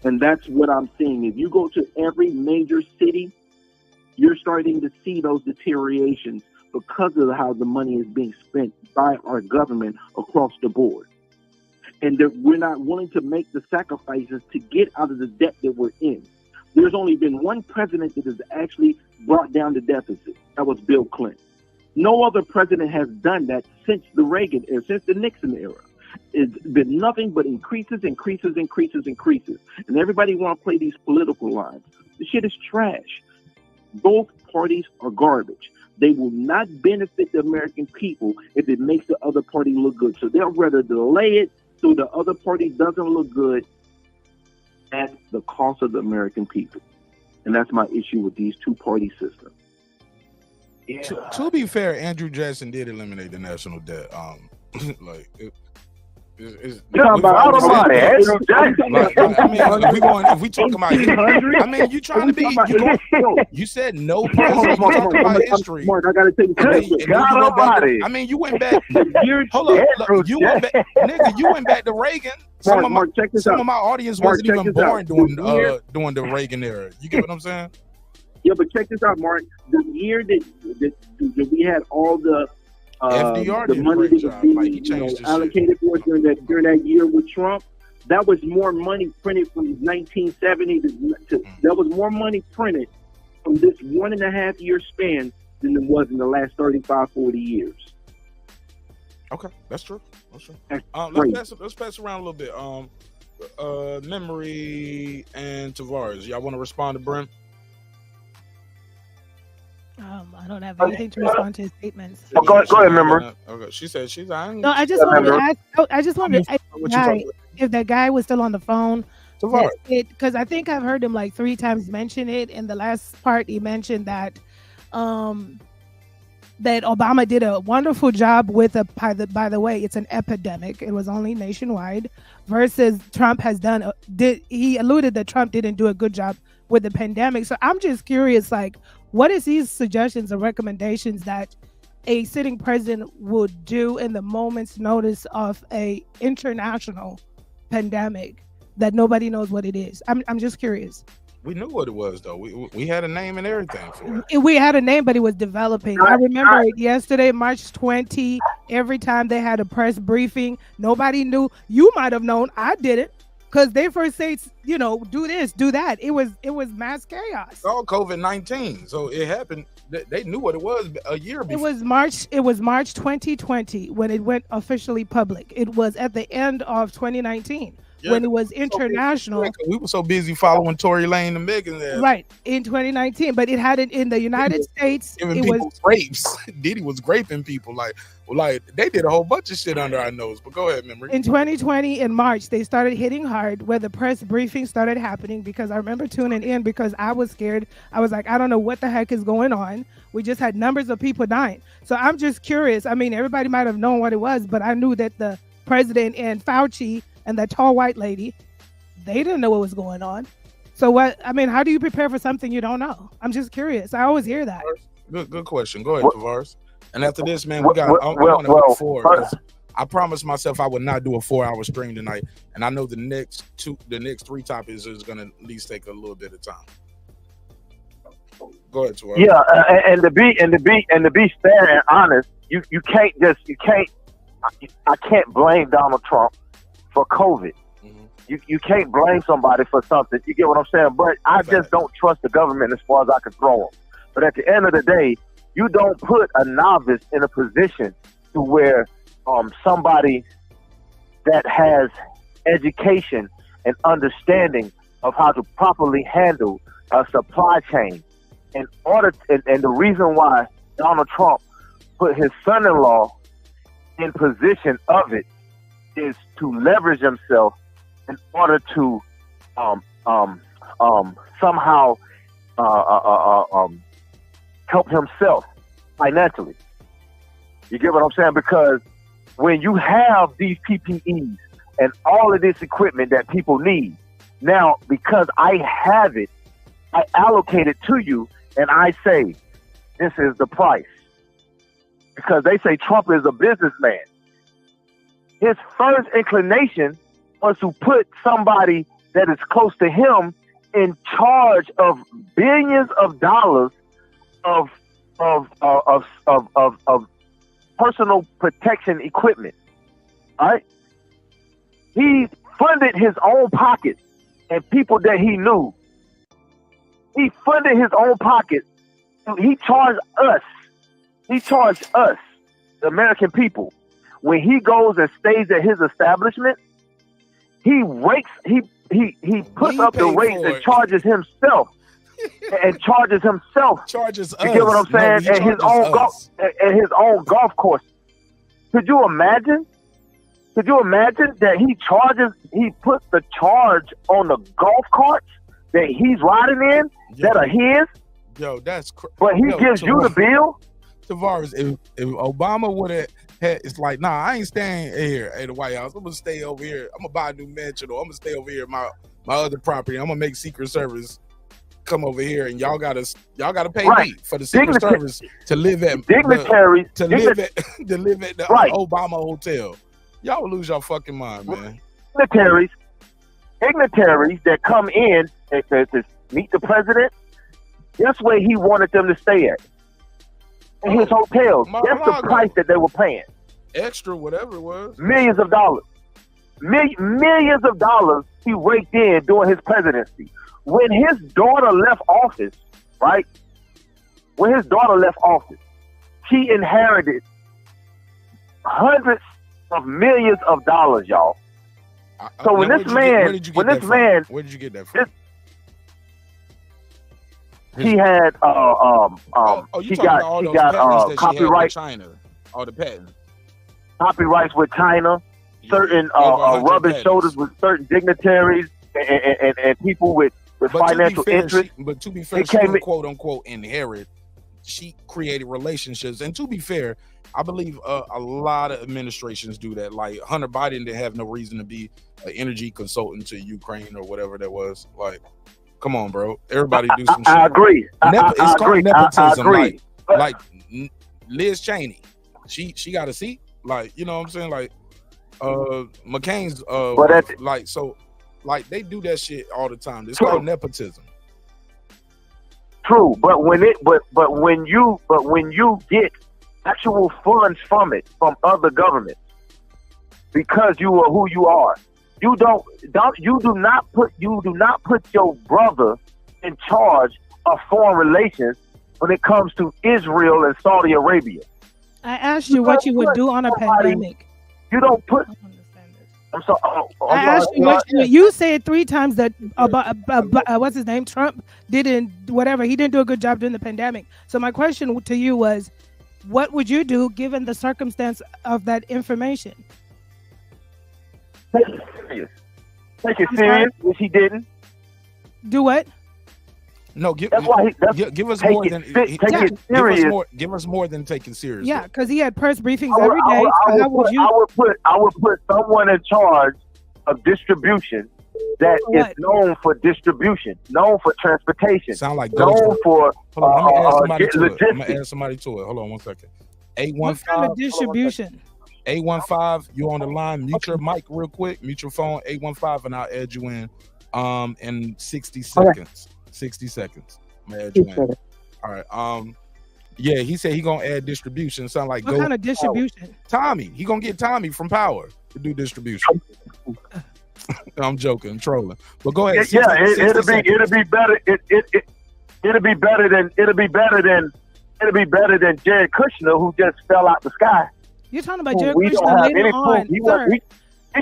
Speaker 19: And that's what I'm seeing. If you go to every major city, you're starting to see those deteriorations because of how the money is being spent by our government across the board. And that we're not willing to make the sacrifices to get out of the debt that we're in. There's only been one president that has actually brought down the deficit. That was Bill Clinton. No other president has done that since the Reagan era, since the Nixon era. It's been nothing but increases. And everybody want to play these political lines. The shit is trash. Both parties are garbage. They will not benefit the American people if it makes the other party look good. So they'll rather delay it so the other party doesn't look good at the cost of the American people. And that's my issue with these two-party systems.
Speaker 1: Yeah. To be fair, Andrew Jackson did eliminate the national debt.
Speaker 18: You're talking about automatic. Andrew Jackson.
Speaker 1: If we talking about history, you trying to be. You said no president. You talking about history.
Speaker 19: Mark, I gotta take
Speaker 1: you went back. Hold up. You went back, nigga. You went back to Reagan. Some of my audience wasn't even born during the Reagan era. You get what I'm saying?
Speaker 19: Yeah, but check this out, Mark. The year that we had all the
Speaker 1: FDR
Speaker 19: the money that was being allocated for us during that year with Trump, that was more money printed from 1970 that was more money printed from this 1.5 year span than it was in the last 35, 40 years.
Speaker 1: Okay, that's true. Let's pass around a little bit. Memory and Tavares. Y'all want to respond to Brent?
Speaker 17: I don't have anything to respond to his statements.
Speaker 18: Go ahead, member.
Speaker 1: Okay, she said she's.
Speaker 17: No, I just wanted to ask. I just wanted to ask if that guy was still on the phone. Because I think I've heard him like 3 times mention it. In the last part, he mentioned that that Obama did a wonderful job with by the way, it's an epidemic. It was only nationwide, versus Trump has done. He alluded that Trump didn't do a good job with the pandemic. So I'm just curious, like, What is these suggestions or recommendations that a sitting president would do in the moment's notice of a international pandemic that nobody knows what it is? I'm just curious.
Speaker 1: We knew what it was, though. We had a name and everything for it.
Speaker 17: We had a name, but it was developing. I remember yesterday, March 20, every time they had a press briefing, nobody knew. You might have known. I didn't, because they first say, you know, do this, do that. It was mass chaos.
Speaker 1: It's all COVID-19, so it happened. They knew what it was a year before.
Speaker 17: It was March 2020 when it went officially public. It was at the end of 2019. When it was international.
Speaker 1: We were so busy following Tory Lane and Megan there.
Speaker 17: Right, in 2019. But it had it in the United States.
Speaker 1: Giving people grapes. Diddy was graping people. Like they did a whole bunch of shit under our nose. But go ahead, Memory.
Speaker 17: In 2020, in March, they started hitting hard where the press briefing started happening, because I remember tuning in because I was scared. I was like, I don't know what the heck is going on. We just had numbers of people dying. So I'm just curious. I mean, everybody might have known what it was, but I knew that the president and Fauci and that tall white lady, they didn't know what was going on. So how do you prepare for something you don't know? I'm just curious. I always hear that.
Speaker 1: Good question. Go ahead, Tavares. And after this, man, I want to move forward. I promised myself I would not do a 4-hour stream tonight, and I know the next 3 topics is going to at least take a little bit of time. Go ahead, Tavares.
Speaker 18: Yeah, and to be fair and honest, you can't. I can't blame Donald Trump for COVID. You can't blame somebody for something. You get what I'm saying? But I just don't trust the government as far as I can throw them. But at the end of the day, you don't put a novice in a position to where somebody that has education and understanding of how to properly handle a supply chain and the reason why Donald Trump put his son-in-law in position of it is to leverage himself in order to somehow help himself financially. You get what I'm saying? Because when you have these PPEs and all of this equipment that people need, now because I have it, I allocate it to you and I say, this is the price. Because they say Trump is a businessman. His first inclination was to put somebody that is close to him in charge of billions of dollars of personal protection equipment. All right? He funded his own pockets and people that he knew. He funded his own pockets. He charged us. He charged us, the American people. When he goes and stays at his establishment, he puts up the rates and charges himself.
Speaker 1: Charges us.
Speaker 18: You get what I'm saying? At his own golf course. Could you imagine? That he puts the charge on the golf carts that he's riding in that are his?
Speaker 1: Yo, that's
Speaker 18: but he gives you the bill?
Speaker 1: Tavares, if Obama would have had, it's like, nah, I ain't staying here at the White House. I'm gonna stay over here. I'm gonna buy a new mansion, or I'm gonna stay over here at my other property. I'm gonna make Secret Service come over here, and y'all gotta pay me for the Secret Service to live at
Speaker 18: dignitaries
Speaker 1: to live at the Obama hotel. Y'all will lose your fucking mind, man.
Speaker 18: Dignitaries that come in to meet the president. That's where he wanted them to stay at. In his hotels. That's the price that they were paying.
Speaker 1: Extra, whatever it was.
Speaker 18: Millions of dollars. Millions of dollars he raked in during his presidency. When his daughter left office, right? She inherited hundreds of millions of dollars, y'all. So when this man,
Speaker 1: where did you get that from?
Speaker 18: He had
Speaker 1: she got
Speaker 18: copyright
Speaker 1: China, all the patents.
Speaker 18: Copyrights with China, certain rubbing shoulders with certain dignitaries and people with financial interest.
Speaker 1: But to be fair, she didn't quote unquote inherit. She created relationships, and to be fair, I believe a lot of administrations do that. Like Hunter Biden didn't have no reason to be an energy consultant to Ukraine or whatever that was. Like Come on, bro. Everybody do some shit.
Speaker 18: I agree.
Speaker 1: It's called nepotism.
Speaker 18: agree.
Speaker 1: Like Liz Cheney. She got a seat. Like, you know what I'm saying? Like McCain's like they do that shit all the time. It's called nepotism.
Speaker 18: True, but when you get actual funds from it from other governments because you are who you are, you do not put your brother in charge of foreign relations when it comes to Israel and Saudi Arabia.
Speaker 17: I asked you what you would do on a pandemic.
Speaker 18: You don't put. I'm sorry.
Speaker 17: I asked you what you said 3 times that about what's his name? Trump didn't whatever. He didn't do a good job during the pandemic. So my question to you was, what would you do given the circumstance of that information?
Speaker 18: Take it serious, which he didn't.
Speaker 1: Do what? No, give us more than give us more than taking serious.
Speaker 17: Yeah, because he had press briefings every day.
Speaker 18: I would put someone in charge of distribution that is known for distribution, known for transportation,
Speaker 1: sound like
Speaker 18: known for
Speaker 1: I'm gonna
Speaker 18: logistics.
Speaker 1: add somebody to it. Hold on one second. 815.
Speaker 17: What kind of distribution?
Speaker 1: 815, you on the line. Mute your mic real quick. Mute your phone. 815, and I'll add you in 60 seconds. 60 seconds. I'm gonna add you in. All right. Yeah, he said he gonna add distribution. Sound like
Speaker 17: what kind of distribution?
Speaker 1: Tommy. He gonna get Tommy from Power to do distribution. I'm joking. I'm trolling. But go ahead.
Speaker 18: Yeah, it'll be better. It'll be better than Jared Kushner, who just fell out the sky.
Speaker 17: You're talking about Jared Kushner later on. Sir,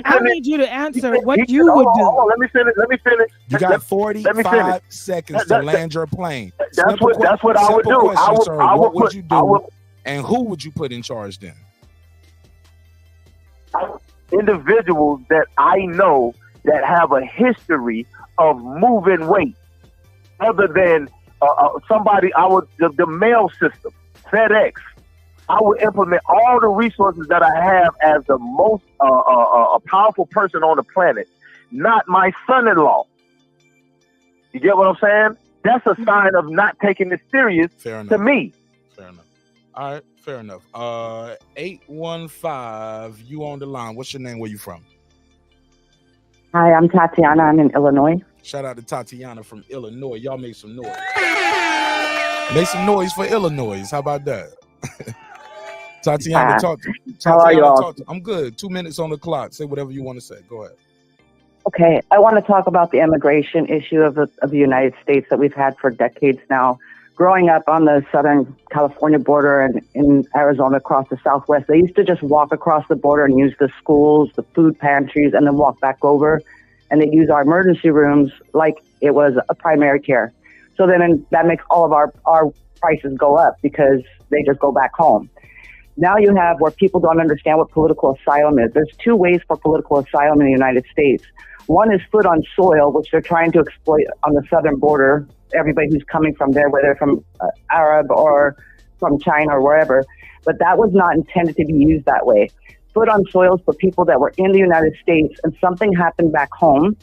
Speaker 17: I need you to answer what you would do.
Speaker 18: Let me finish.
Speaker 1: You got 45 seconds to land your plane.
Speaker 18: That's what I would do.
Speaker 1: What would you do? And who would you put in charge then?
Speaker 18: Individuals that I know that have a history of moving weight, other than somebody. The mail system, FedEx. I would implement all the resources that I have as the most powerful person on the planet, not my son-in-law. You get what I'm saying? That's a sign of not taking this serious to me.
Speaker 1: Fair enough. All right, fair enough. 815, you on the line. What's your name? Where you from?
Speaker 20: Hi, I'm Tatiana. I'm in Illinois.
Speaker 1: Shout out to Tatiana from Illinois. Y'all make some noise. Make some noise for Illinois. How about that? Tatiana,
Speaker 20: how are you all?
Speaker 1: I'm good. 2 minutes on the clock. Say whatever you want to say. Go ahead.
Speaker 20: Okay, I want to talk about the immigration issue of the United States that we've had for decades now. Growing up on the Southern California border and in Arizona across the Southwest, they used to just walk across the border and use the schools, the food pantries, and then walk back over. And they use our emergency rooms like it was a primary care. So then that makes all of our prices go up because they just go back home. Now you have where people don't understand what political asylum is. There's 2 ways for political asylum in the United States. One is foot on soil, which they're trying to exploit on the southern border. Everybody who's coming from there, whether from Arab or from China or wherever. But that was not intended to be used that way. Foot on soil is for people that were in the United States and something happened back home,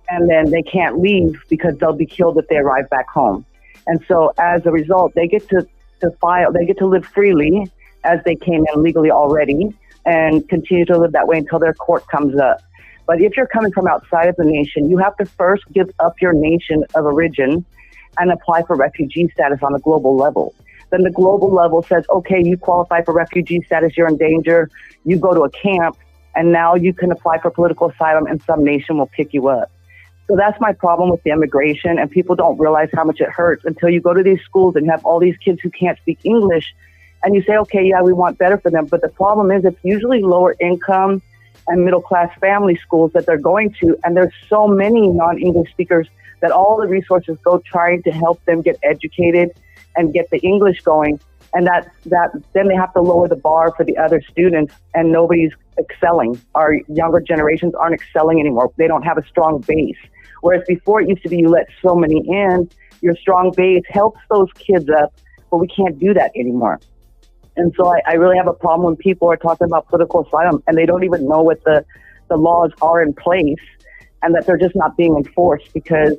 Speaker 20: and then they can't leave because they'll be killed if they arrive back home. And so as a result, they get to live freely as they came in legally already and continue to live that way until their court comes up. But if you're coming from outside of the nation, you have to first give up your nation of origin and apply for refugee status on a global level. Then the global level says, okay, you qualify for refugee status, you're in danger, you go to a camp, and now you can apply for political asylum and some nation will pick you up. So that's my problem with the immigration, and people don't realize how much it hurts until you go to these schools and you have all these kids who can't speak English. And you say, okay, yeah, we want better for them. But the problem is it's usually lower income and middle class family schools that they're going to. And there's so many non-English speakers that all the resources go trying to help them get educated and get the English going. And that then they have to lower the bar for the other students and nobody's excelling. Our younger generations aren't excelling anymore. They don't have a strong base. Whereas before it used to be you let so many in, your strong base helps those kids up, but we can't do that anymore. And so I really have a problem when people are talking about political asylum and they don't even know what the laws are in place and that they're just not being enforced because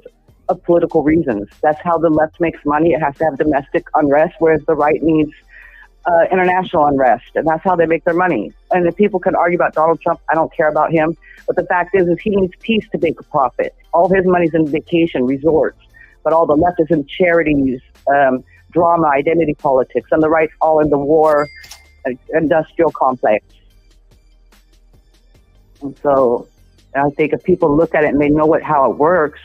Speaker 20: of political reasons. That's how the left makes money. It has to have domestic unrest, whereas the right needs international unrest, and that's how they make their money. And if people can argue about Donald Trump, I don't care about him. But the fact is he needs peace to make a profit. All his money's in vacation resorts, but all the left is in charities, drama, identity politics, and the right's all in the war industrial complex. And so I think if people look at it and they know how it works,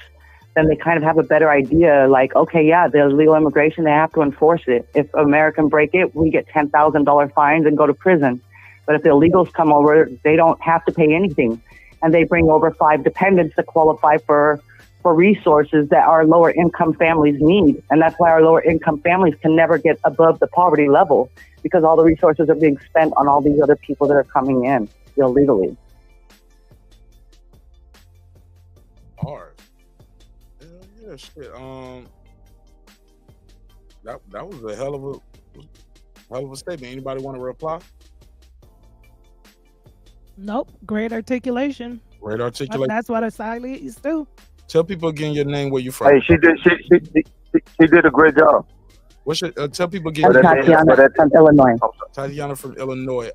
Speaker 20: then they kind of have a better idea, like, okay, yeah, the illegal immigration, they have to enforce it. If Americans break it, we get $10,000 fines and go to prison. But if the illegals come over, they don't have to pay anything. And they bring over 5 dependents that qualify for resources that our lower income families need. And that's why our lower income families can never get above the poverty level, because all the resources are being spent on all these other people that are coming in illegally.
Speaker 1: Hard. Yeah, shit. That was a hell of a statement. Anybody want to reply?
Speaker 17: Nope. Great articulation.
Speaker 1: Great articulation.
Speaker 17: That's what asylees do.
Speaker 1: Tell people again your name, where you from.
Speaker 18: Hey, she did a great job.
Speaker 1: What's your, tell people again.
Speaker 20: Tatiana from Illinois.
Speaker 1: Tatiana from Illinois.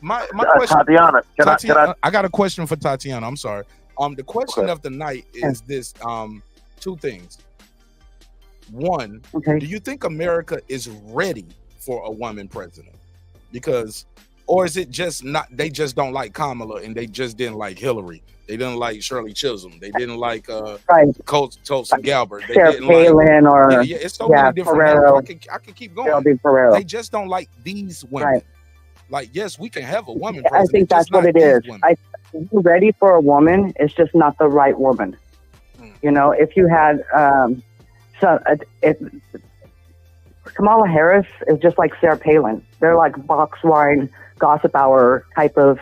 Speaker 1: My question.
Speaker 18: Tatiana,
Speaker 1: I got a question for Tatiana. I'm sorry. The question of the night is this: 2 things. One, do you think America is ready for a woman president? Because, or is it just not? They just don't like Kamala, and they just didn't like Hillary. They didn't like Shirley Chisholm. They didn't like Tulsi Gabbard. They
Speaker 20: Sarah
Speaker 1: didn't
Speaker 20: Palin
Speaker 1: like, it's so many different names. I can keep going. They just don't like these women.
Speaker 20: Right.
Speaker 1: Like, yes, we can have a woman
Speaker 20: I
Speaker 1: president.
Speaker 20: think that's what it is. You're ready for a woman. It's just not the right woman. You know, if you had Kamala Harris is just like Sarah Palin. They're like box wine, gossip hour type of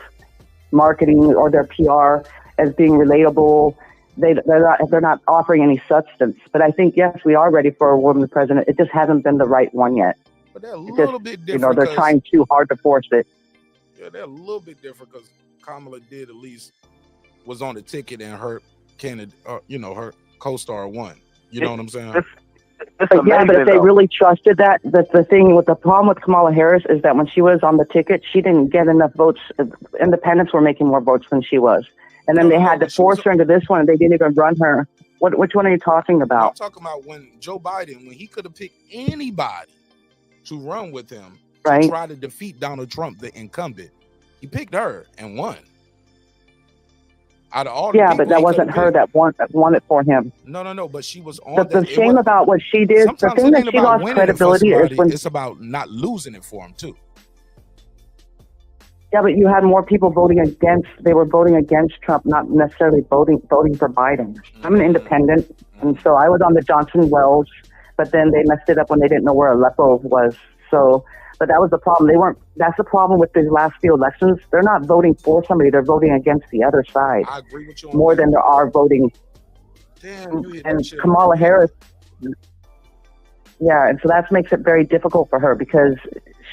Speaker 20: marketing, or their PR as being relatable. They're not offering any substance. But I think, yes, we are ready for a woman president. It just hasn't been the right one yet.
Speaker 1: But they're a little bit different.
Speaker 20: You know, they're trying too hard to force it.
Speaker 1: Yeah, they're a little bit different because Kamala did at least was on the ticket, and her candidate, her co-star won. You know what I'm saying?
Speaker 20: Yeah, but if they really trusted that, the thing with the problem with Kamala Harris is that when she was on the ticket, she didn't get enough votes. Independents were making more votes than she was. And then they had to force her into this one, and they didn't even run her. Which one are you talking about?
Speaker 1: I'm talking about when Joe Biden, when he could have picked anybody to run with him to try to defeat Donald Trump, the incumbent. He picked her and won. Out of all
Speaker 20: but that wasn't her that won it for him.
Speaker 1: No, but she was on
Speaker 20: the shame about what she did. The thing that she lost credibility is when
Speaker 1: it's about not losing it for him too.
Speaker 20: Yeah, but you had more people voting against. They were voting against Trump, not necessarily voting for Biden. I'm an independent, and so I was on the Johnson Wells, but then they messed it up when they didn't know where Aleppo was. So, but that was the problem. They weren't. That's the problem with these last few elections. They're not voting for somebody. They're voting against the other side.
Speaker 1: I agree with you.
Speaker 20: More than there are voting. And Kamala Harris. Yeah, and so that makes it very difficult for her because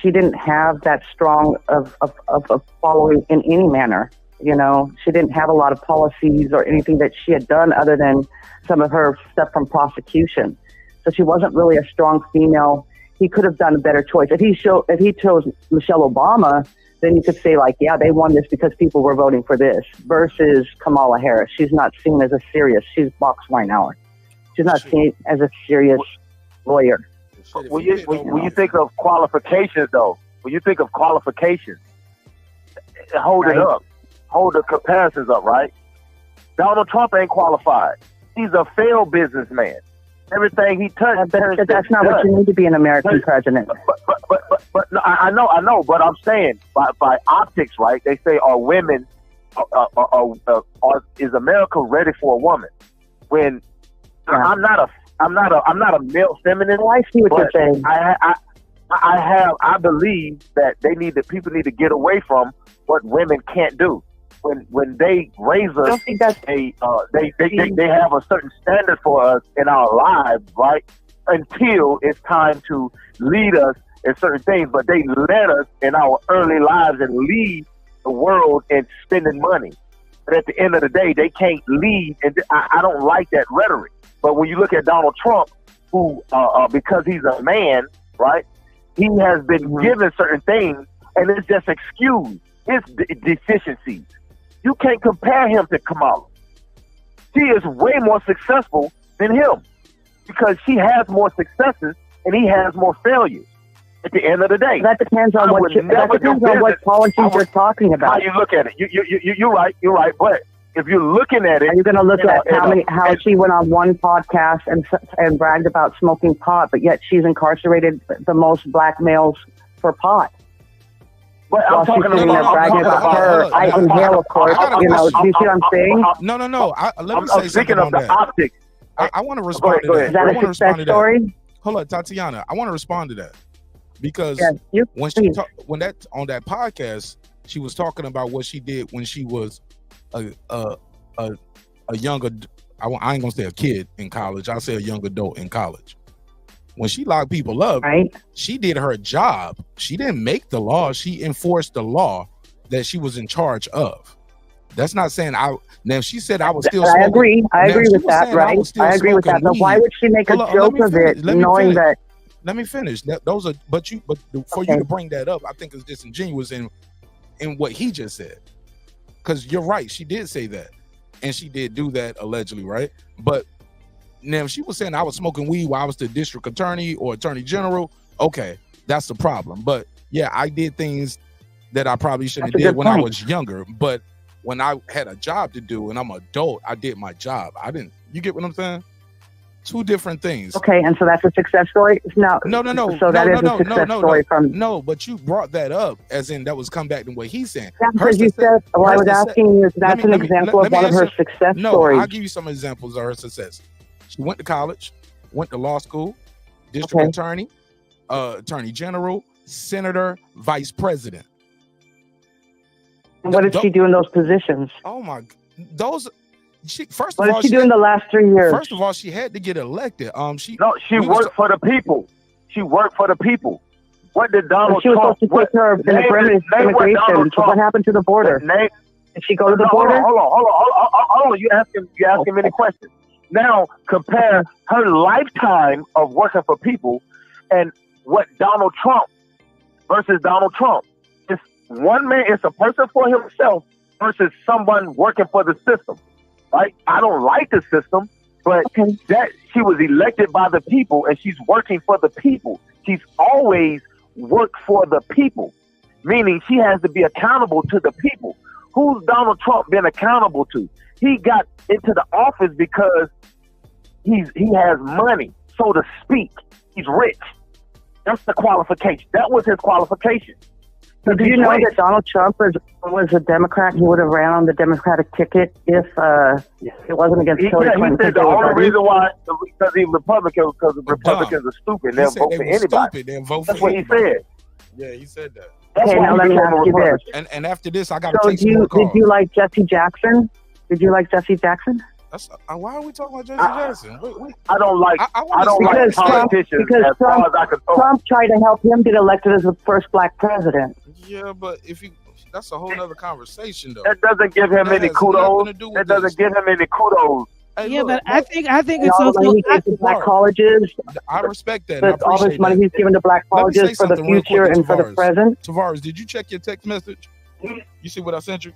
Speaker 20: she didn't have that strong of following in any manner. You know, she didn't have a lot of policies or anything that she had done other than some of her stuff from prosecution. So she wasn't really a strong female. He could have done a better choice. If he chose Michelle Obama, then you could say like, yeah, they won this because people were voting for this versus Kamala Harris. She's not seen as a serious, she's box wine hour. She's not seen as a serious lawyer.
Speaker 18: When you think of qualifications, though, when you think of qualifications, hold it up. Hold the comparisons up, right? Donald Trump ain't qualified. He's a failed businessman. Everything he touched.
Speaker 20: But that's not what you need to be an American president.
Speaker 18: But no, I know. But I'm saying by optics, right? They say, are women, is America ready for a woman? When I'm not a male feminist.
Speaker 20: Oh, I see what you're saying.
Speaker 18: I believe that people need to get away from what women can't do. When they raise us, they have a certain standard for us in our lives, right? Until it's time to lead us in certain things, but they led us in our early lives and lead the world in spending money. but at the end of the day, they can't lead. And I don't like that rhetoric. But when you look at Donald Trump, who, because he's a man, right, he has been given certain things, and it's just excused his deficiencies. You can't compare him to Kamala. She is way more successful than him because she has more successes and he has more failures. At the end of the day,
Speaker 20: that depends on what policies you're talking about.
Speaker 18: How you look at it, you're right. But if you're looking at it,
Speaker 20: are you going to look at how she went on one podcast and bragged about smoking pot, but yet she's incarcerated the most black males for pot?
Speaker 18: But I'm talking
Speaker 20: about her. I inhale, of course. You know, do you see what I'm saying?
Speaker 1: No. Let me say something on that.
Speaker 18: Optics.
Speaker 1: I want to respond to that.
Speaker 20: Is that a success story?
Speaker 1: Hold on, Tatiana. I want to respond to that because when that on that podcast, she was talking about what she did when she was a younger. I ain't gonna say a kid in college. I'll say a young adult in college. When she locked people up, she did her job. She didn't make the law. She enforced the law that she was in charge of. That's not saying now she said I was still smoking.
Speaker 20: I agree with that, right? I agree with that. But why would she make a joke of it knowing that?
Speaker 1: Let me finish. Those are but for you to bring that up, I think is disingenuous in what he just said. Because you're right, she did say that. And she did do that allegedly, right? But now, if she was saying I was smoking weed while I was the district attorney or attorney general, okay, that's the problem. But yeah, I did things that I probably shouldn't have did when I was younger. But when I had a job to do and I'm an adult, I did my job. I didn't. You get what I'm saying? Two different things.
Speaker 20: Okay, and so that's a success story? No. So that is a success story from.
Speaker 1: No, but you brought that up as in that was come back to what he's saying.
Speaker 20: Yeah, because you said, I was asking you if that's an example of one of her success stories.
Speaker 1: No, I'll give you some examples of her success. She went to college, went to law school, district attorney, attorney general, senator, vice president.
Speaker 20: And what did she do in those positions?
Speaker 1: Oh my, those. First
Speaker 20: what
Speaker 1: of all,
Speaker 20: did she do in the last 3 years?
Speaker 1: First of all, she had to get elected.
Speaker 18: She worked for the people. She worked for the people. What did Donald Trump?
Speaker 20: She was supposed to take care of immigration. What happened to the border? Did she go to the border?
Speaker 18: Hold on. You asking many questions. Now compare her lifetime of working for people and what Donald Trump versus Donald Trump. It's one man, it's a person for himself versus someone working for the system. Right? I don't like the system, but that she was elected by the people and she's working for the people. She's always worked for the people, meaning she has to be accountable to the people. Who's Donald Trump been accountable to? He got into the office because he has money, so to speak. He's rich. That's the qualification. That was his qualification.
Speaker 20: So do you know that Donald Trump was a Democrat? He would have ran on the Democratic ticket if it wasn't against Hillary Clinton.
Speaker 18: He said the only reason why, because he's Republican, because the Republicans are stupid. They'll vote for anybody. That's what he said.
Speaker 1: Yeah, he said that.
Speaker 20: Okay, now let me ask you this.
Speaker 1: And after this, I got to take
Speaker 20: some more calls. Did you like Jesse Jackson? Did you like Jesse Jackson?
Speaker 1: Why are we talking about Jesse Jackson?
Speaker 18: I don't like. I don't like politicians.
Speaker 20: Because Trump tried to help him get elected as the first black president.
Speaker 1: Yeah, but that's a whole other conversation, though.
Speaker 18: That doesn't give him any kudos. That doesn't give him any kudos.
Speaker 17: Hey, yeah, but I think it's also
Speaker 20: black colleges.
Speaker 1: I respect that.
Speaker 20: All this money he's given to black colleges for the future and for the present.
Speaker 1: Tavares, did you check your text message? You see what I sent you?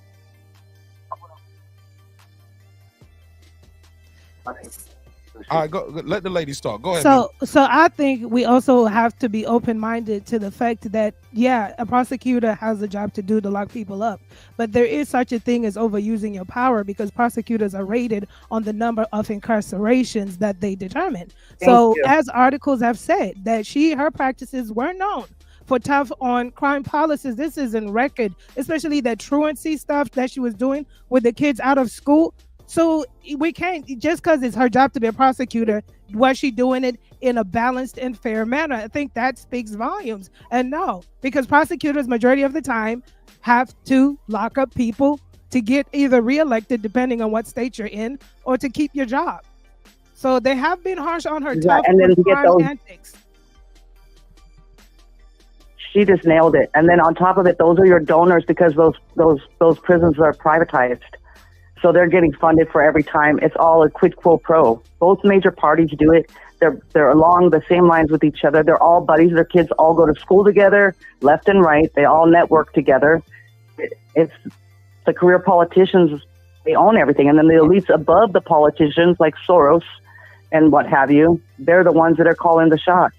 Speaker 1: All right, go. Let the ladies talk. Go ahead.
Speaker 17: So I think we also have to be open-minded to the fact that a prosecutor has a job to do to lock people up, but there is such a thing as overusing your power because prosecutors are rated on the number of incarcerations that they determine. So as articles have said that her practices were known for tough on crime policies. This is in record, especially that truancy stuff that she was doing with the kids out of school. So we can't, just because it's her job to be a prosecutor, was she doing it in a balanced and fair manner? I think that speaks volumes. And no, because prosecutors, majority of the time, have to lock up people to get either reelected, depending on what state you're in, or to keep your job. So they have been harsh on her tough crime antics.
Speaker 20: She just nailed it. And then on top of it, those are your donors because those prisons are privatized. So they're getting funded for every time. It's all a quid pro quo. Both major parties do it. They're along the same lines with each other. They're all buddies. Their kids all go to school together, left and right. They all network together. It's the career politicians. They own everything. And then the elites above the politicians, like Soros and what have you, they're the ones that are calling the shots.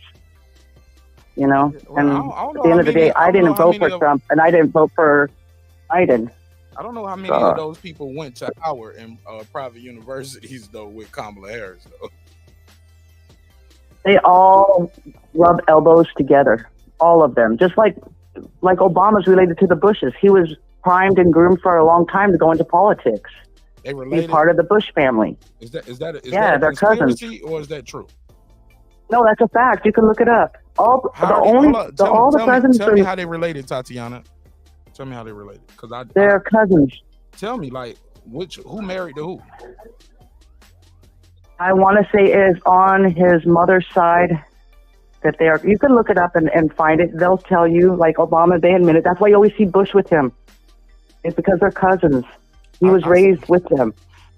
Speaker 20: You know? And at the end of the day, I didn't vote for Trump, and I didn't vote for Biden.
Speaker 1: I don't know how many of those people went to Howard and private universities, though, with Kamala Harris, though.
Speaker 20: They all rub elbows together, all of them. Just like Obama's related to the Bushes. He was primed and groomed for a long time to go into politics.
Speaker 1: They related?
Speaker 20: He's part of the Bush family.
Speaker 1: Is that
Speaker 20: they're cousins.
Speaker 1: Or is that true?
Speaker 20: No, that's a fact. You can look it up. All the presidents.
Speaker 1: Tell me how they related, Tatiana. Tell me how they related,
Speaker 20: they're cousins.
Speaker 1: Tell me, who married to who?
Speaker 20: I want to say is on his mother's side that they are. You can look it up and find it. They'll tell you, like Obama, they admit it. That's why you always see Bush with him. It's because they're cousins. He was raised with them.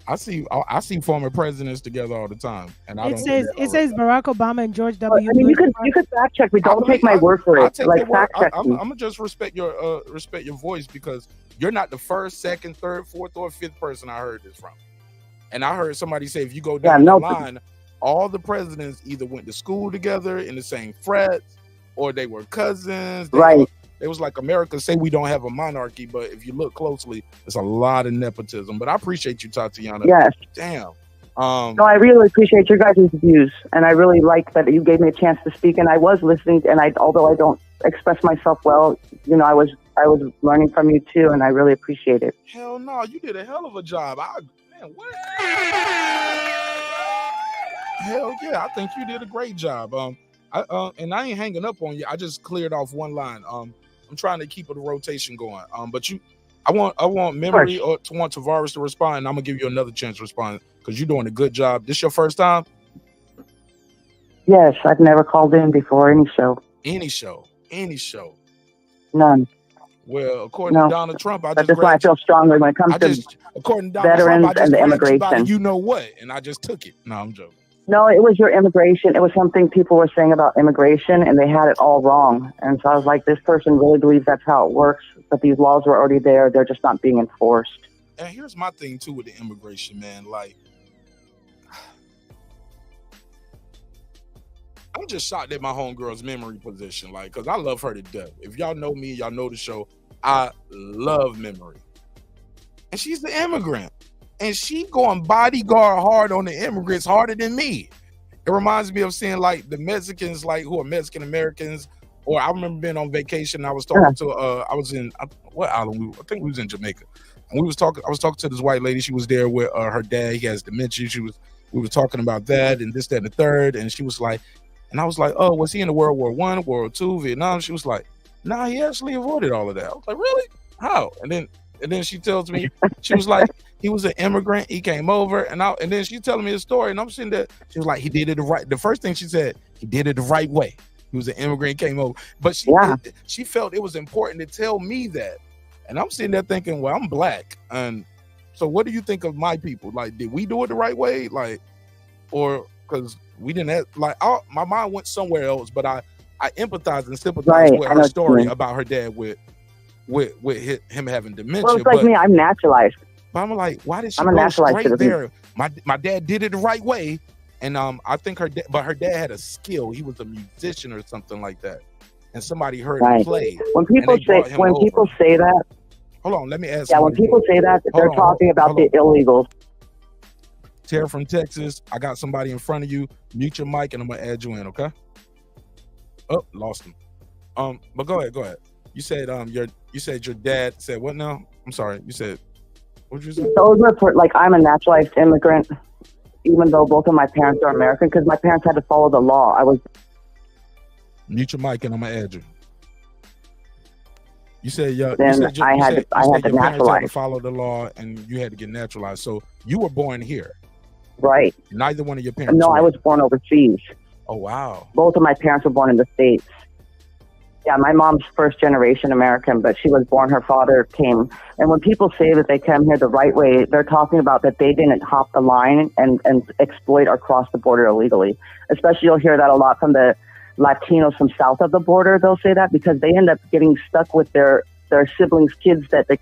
Speaker 1: I see former presidents together all the time, and
Speaker 17: it says Barack Obama and George W.
Speaker 20: I mean, you could fact check me. Don't take my word for it. Fact check me.
Speaker 1: I'm gonna just respect your voice, because you're not the first, second, third, fourth, or fifth person I heard this from. And I heard somebody say, if you go down the line, all the presidents either went to school together in the same frats, or they were cousins. It was like America say we don't have a monarchy, but if you look closely, there's a lot of nepotism. But I appreciate you, Tatiana.
Speaker 20: Yes.
Speaker 1: Damn.
Speaker 20: No, I really appreciate your guys' views, and I really like that you gave me a chance to speak. And I was listening, and although I don't express myself well, you know, I was learning from you too, and I really appreciate it.
Speaker 1: Hell no, you did a hell of a job. What? Hell yeah, I think you did a great job. And I ain't hanging up on you. I just cleared off one line. I'm trying to keep the rotation going. But I want Memory or to want Tavares to respond, and I'm gonna give you another chance to respond because you're doing a good job. This your first time?
Speaker 20: Yes, I've never called in before any show.
Speaker 1: Any show.
Speaker 20: None.
Speaker 1: Well, according to Donald Trump,
Speaker 20: that's why I feel strongly when it comes to
Speaker 1: according to
Speaker 20: veterans
Speaker 1: Trump,
Speaker 20: and the immigration.
Speaker 1: You know what? And I just took it. No, I'm joking.
Speaker 20: No, it was your immigration. It was something people were saying about immigration, and they had it all wrong. And so I was like, this person really believes that's how it works, but these laws were already there. They're just not being enforced.
Speaker 1: And here's my thing, too, with the immigration, man. Like, I'm just shocked at my homegirl's memory position, like, because I love her to death. If y'all know me, y'all know the show, I love Memory. And she's the immigrant. And she going bodyguard hard on the immigrants, harder than me. It reminds me of seeing like the Mexicans, like who are Mexican Americans. Or I remember being on vacation. And I was talking to I was in what island? I think we was in Jamaica. And I was talking to this white lady. She was there with her dad. He has dementia. We were talking about that and this, that, and the third. And she was like, and I was like, oh, was he in the World War I, World War II, Vietnam? She was like, nah, he actually avoided all of that. I was like, really? How? And then she tells me, she was like, he was an immigrant. He came over, and then she's telling me a story, and I'm sitting there. She was like, he did it the right. The first thing she said, he did it the right way. He was an immigrant, came over, but she felt it was important to tell me that, and I'm sitting there thinking, well, I'm black, and so what do you think of my people? Like, did we do it the right way? Like, or because we didn't have, like, my mind went somewhere else, but I empathize and sympathize with her story about her dad with him having dementia.
Speaker 20: Well, it's like me, I'm naturalized.
Speaker 1: But I'm like, why did she go straight there? My dad did it the right way, and I think her dad had a skill. He was a musician or something like that, and somebody heard him play.
Speaker 20: When people say that,
Speaker 1: hold on, let me ask.
Speaker 20: Yeah, when people say that, they're talking about the illegals.
Speaker 1: Tara from Texas, I got somebody in front of you. Mute your mic, and I'm gonna add you in. Okay. Oh, lost him. But go ahead. You said you said your dad said what now? I'm sorry. You said. What did you say?
Speaker 20: Those were like, I'm a naturalized immigrant, even though both of my parents are American, because my parents had to follow the law.
Speaker 1: Mute your mic and I'm gonna add you. You said
Speaker 20: I had to naturalize.
Speaker 1: Had to follow the law, and you had to get naturalized. So you were born here,
Speaker 20: right?
Speaker 1: Neither one of your parents.
Speaker 20: No, I was born overseas.
Speaker 1: Oh wow!
Speaker 20: Both of my parents were born in the States. Yeah, my mom's first generation American, but she was born, her father came. And when people say that they come here the right way, they're talking about that they didn't hop the line and exploit or cross the border illegally. Especially you'll hear that a lot from the Latinos from south of the border. They'll say that because they end up getting stuck with their siblings' kids that they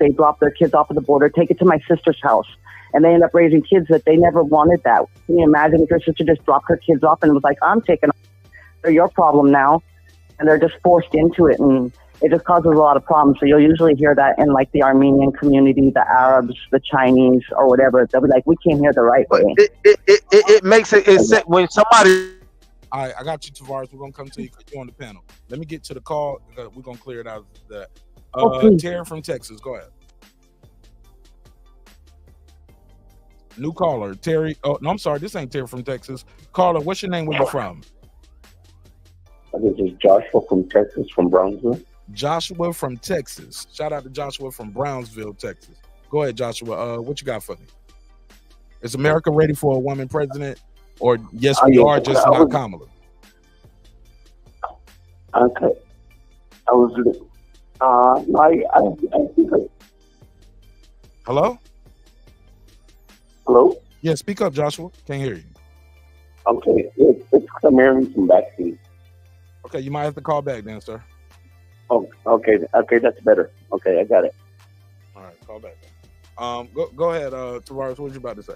Speaker 20: drop their kids off at the border, take it to my sister's house. And they end up raising kids that they never wanted that. Can you imagine if your sister just dropped her kids off and was like, I'm taking off. They're your problem now. And they're just forced into it, and it just causes a lot of problems. So you'll usually hear that in like the Armenian community, the Arabs, the Chinese, or whatever. They'll be like, "We came here the right way."
Speaker 18: It makes it when somebody.
Speaker 1: All right, I got you, Tavares. We're gonna come to you because you're on the panel. Let me get to the call. We're gonna clear it out of that. Terry from Texas, go ahead. New caller, Terry. Oh no, I'm sorry. This ain't Terry from Texas. Caller, what's your name? Where you from?
Speaker 21: This is Joshua from Texas, from Brownsville.
Speaker 1: Joshua from Texas. Shout out to Joshua from Brownsville, Texas. Go ahead, Joshua. What you got for me? Is America ready for a woman president? Or yes, we are, just not Kamala?
Speaker 21: Okay. I was... I think...
Speaker 1: Hello?
Speaker 21: Hello?
Speaker 1: Yeah, speak up, Joshua. Can't hear you.
Speaker 21: Okay. It's Cameron from backstage.
Speaker 1: Okay, you might have to call back then, sir.
Speaker 21: Oh, okay, that's better. Okay, I got it.
Speaker 1: All right, call back then. Go ahead, Tavares. What was you about to say?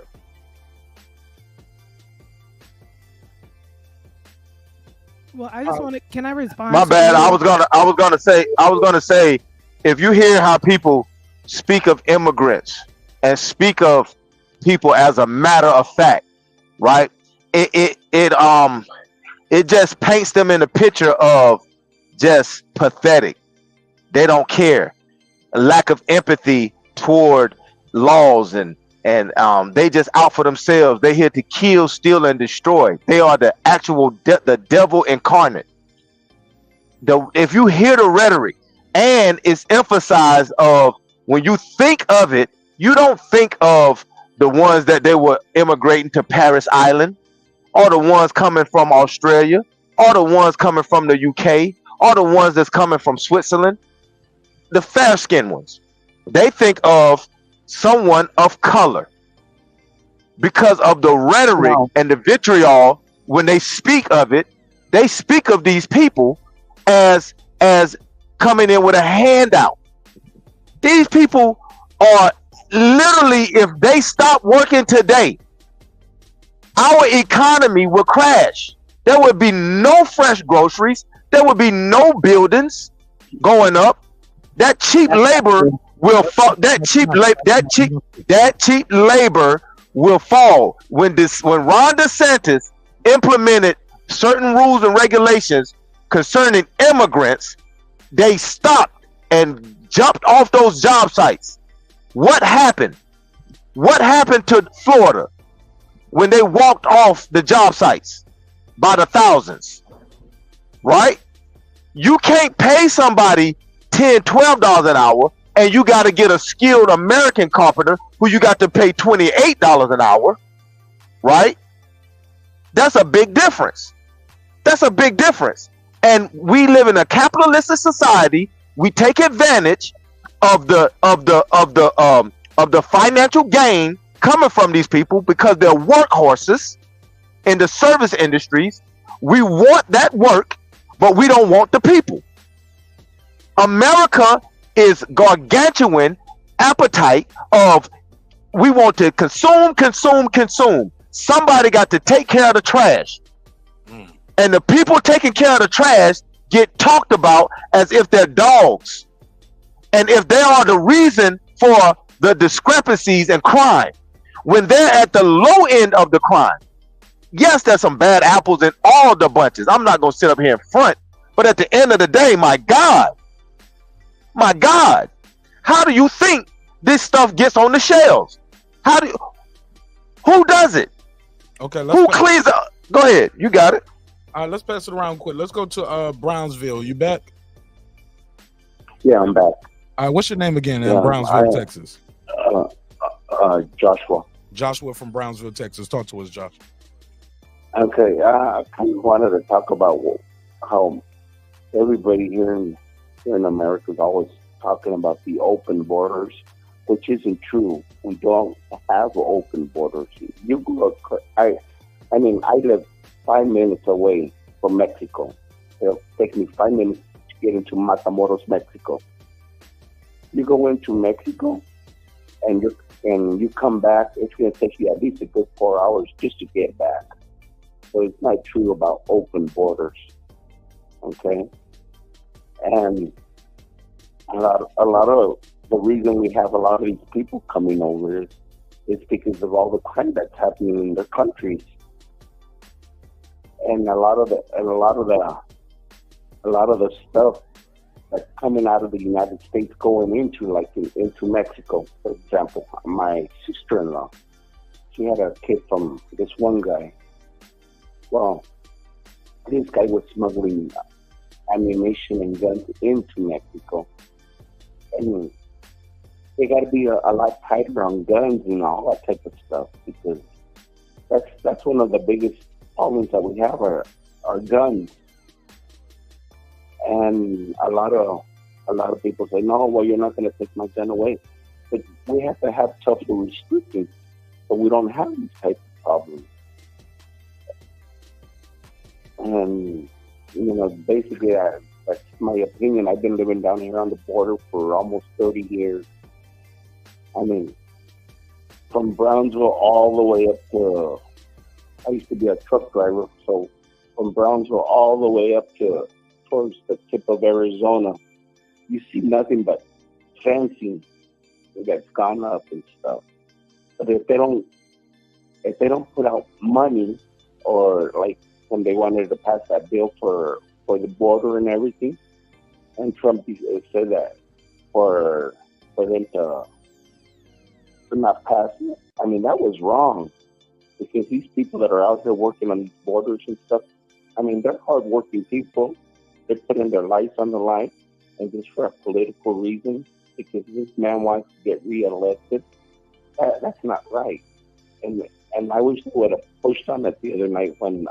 Speaker 17: Well, I just want to. Can I respond?
Speaker 18: My bad. I was gonna say, if you hear how people speak of immigrants and speak of people as a matter of fact, right? It just paints them in a picture of just pathetic. They don't care. A lack of empathy toward laws and they just out for themselves. They're here to kill, steal, and destroy. They are the actual the devil incarnate. If you hear the rhetoric, and it's emphasized of when you think of it, you don't think of the ones that they were immigrating to Paris Island, or the ones coming from Australia, or the ones coming from the UK, or the ones that's coming from Switzerland, the fair-skinned ones. They think of someone of color because of the rhetoric and the vitriol. When they speak of it, they speak of these people as coming in with a handout. These people are literally, if they stop working today, our economy will crash. There would be no fresh groceries. There would be no buildings going up. That cheap labor will fall. That cheap labor will fall when Ron DeSantis implemented certain rules and regulations concerning immigrants. They stopped and jumped off those job sites. What happened? What happened to Florida when they walked off the job sites by the thousands? Right? You can't pay somebody $10, $12 an hour, and you got to get a skilled American carpenter who you got to pay $28 an hour. Right? That's a big difference. That's a big difference. And we live in a capitalistic society. We take advantage of the financial gain coming from these people because they're workhorses in the service industries. We want that work, but we don't want the people. America is gargantuan appetite of we want to consume. Somebody got to take care of the trash. And the people taking care of the trash get talked about as if they're dogs. And if they are the reason for the discrepancies and crime, when they're at the low end of the crime, yes, there's some bad apples in all the bunches. I'm not going to sit up here in front. But at the end of the day, my God, how do you think this stuff gets on the shelves? Who does it?
Speaker 1: Okay,
Speaker 18: who cleans up? Go ahead, you got it.
Speaker 1: All right, let's pass it around quick. Let's go to Brownsville. You back?
Speaker 21: Yeah, I'm back.
Speaker 1: All right, what's your name again in Brownsville, Texas?
Speaker 21: Joshua.
Speaker 1: Joshua from Brownsville, Texas. Talk to us, Josh.
Speaker 21: Okay, I kind of wanted to talk about how everybody here in America is always talking about the open borders, which isn't true. We don't have open borders. You go, I live 5 minutes away from Mexico. It'll take me 5 minutes to get into Matamoros, Mexico. You go into Mexico, and you come back. It's going to take you at least a good 4 hours just to get back. So it's not true about open borders. Okay, and a lot of the reason we have a lot of these people coming over is because of all the crime that's happening in their countries, and a lot of the stuff that's coming out of the United States going into Mexico. For example, my sister-in-law, she had a kid from this one guy. Well, this guy was smuggling ammunition and guns into Mexico. And they got to be a lot tighter on guns and all that type of stuff, because that's one of the biggest problems that we have are guns. And a lot of people say, no, well, you're not going to take my gun away. But we have to have tougher restrictions so we don't have these types of problems. And, basically, that's my opinion. I've been living down here on the border for almost 30 years. I mean, from Brownsville all the way up to, I used to be a truck driver, so from Brownsville all the way up to towards the tip of Arizona, you see nothing but fencing that's gone up and stuff. But if they don't put out money, or like when they wanted to pass that bill for the border and everything, and Trump said that for them to not pass it, I mean, that was wrong, because these people that are out there working on these borders and stuff, I mean, they're hardworking people. They're putting their lives on the line, and just for a political reason, because this man wants to get reelected. That's not right. And I wish they would have pushed on it the other night when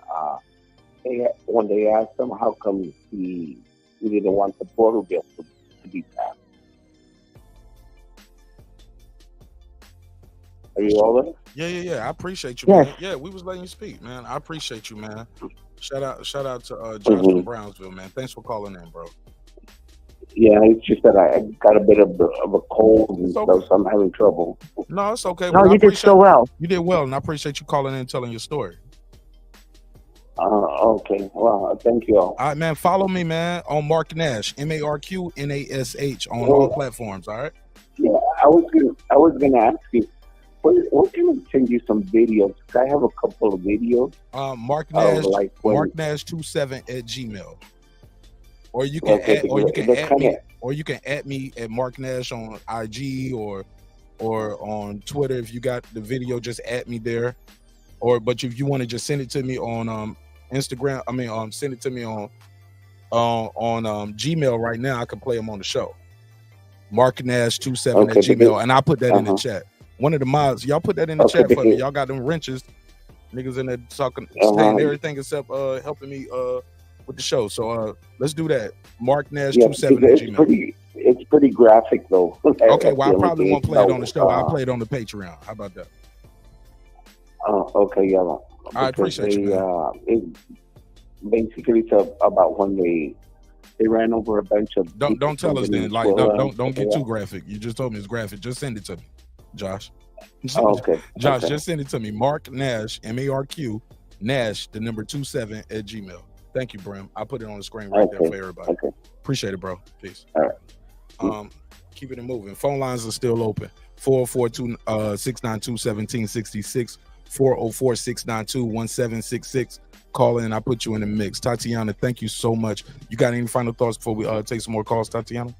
Speaker 21: they asked him how come he didn't want the border bill to be passed. Are you all there?
Speaker 1: Yeah. I appreciate you,
Speaker 21: Yes.
Speaker 1: man. Yeah, we was letting you speak, man. I appreciate you, man. Shout out to Josh from Brownsville, man. Thanks for calling in, bro.
Speaker 21: Yeah, it's just that I got a bit of a cold and stuff, so I'm having trouble.
Speaker 1: No, it's okay.
Speaker 20: No, you did so well.
Speaker 1: You did well, and I appreciate you calling in and telling your story.
Speaker 21: Okay. Well, thank you all.
Speaker 1: All right, man. Follow me, man, on Mark Nash, MarkNash on all platforms. All right.
Speaker 21: Yeah, I was gonna ask you, what can I send you some videos? I have a couple of videos.
Speaker 1: Mark Nash, marknash27@gmail. Or you can you can add me at Mark Nash on IG or on Twitter. If you got the video, just add me there. But if you want to just send it to me on Instagram, send it to me on Gmail right now. I can play them on the show. MarkNash27@gmail, and I'll put that in the chat. One of the mods, y'all put that in the chat for me. Y'all got them wrenches, niggas in there talking, saying everything except helping me with the show. So let's do that. MarkNash27@gmail.
Speaker 21: It's pretty graphic though.
Speaker 1: Okay, well I probably won't play it on the show. I'll play it on the Patreon. How about that?
Speaker 21: Okay, yeah.
Speaker 1: I appreciate you, man.
Speaker 21: Basically, it's about when they ran over a bunch of.
Speaker 1: Don't tell us then. Like don't get too graphic. You just told me it's graphic. Just send it to me, Josh.
Speaker 21: Okay.
Speaker 1: Josh, just send it to me. Mark Nash, MARQ Nash, the number 27@gmail. Thank you, Brim. I'll put it on the screen right there for everybody. Okay. Appreciate it, bro. Peace.
Speaker 21: All right.
Speaker 1: Keep it moving. Phone lines are still open. 404-692-1766. 404-692-1766. Call in. I put you in the mix. Tatiana, thank you so much. You got any final thoughts before we take some more calls, Tatiana?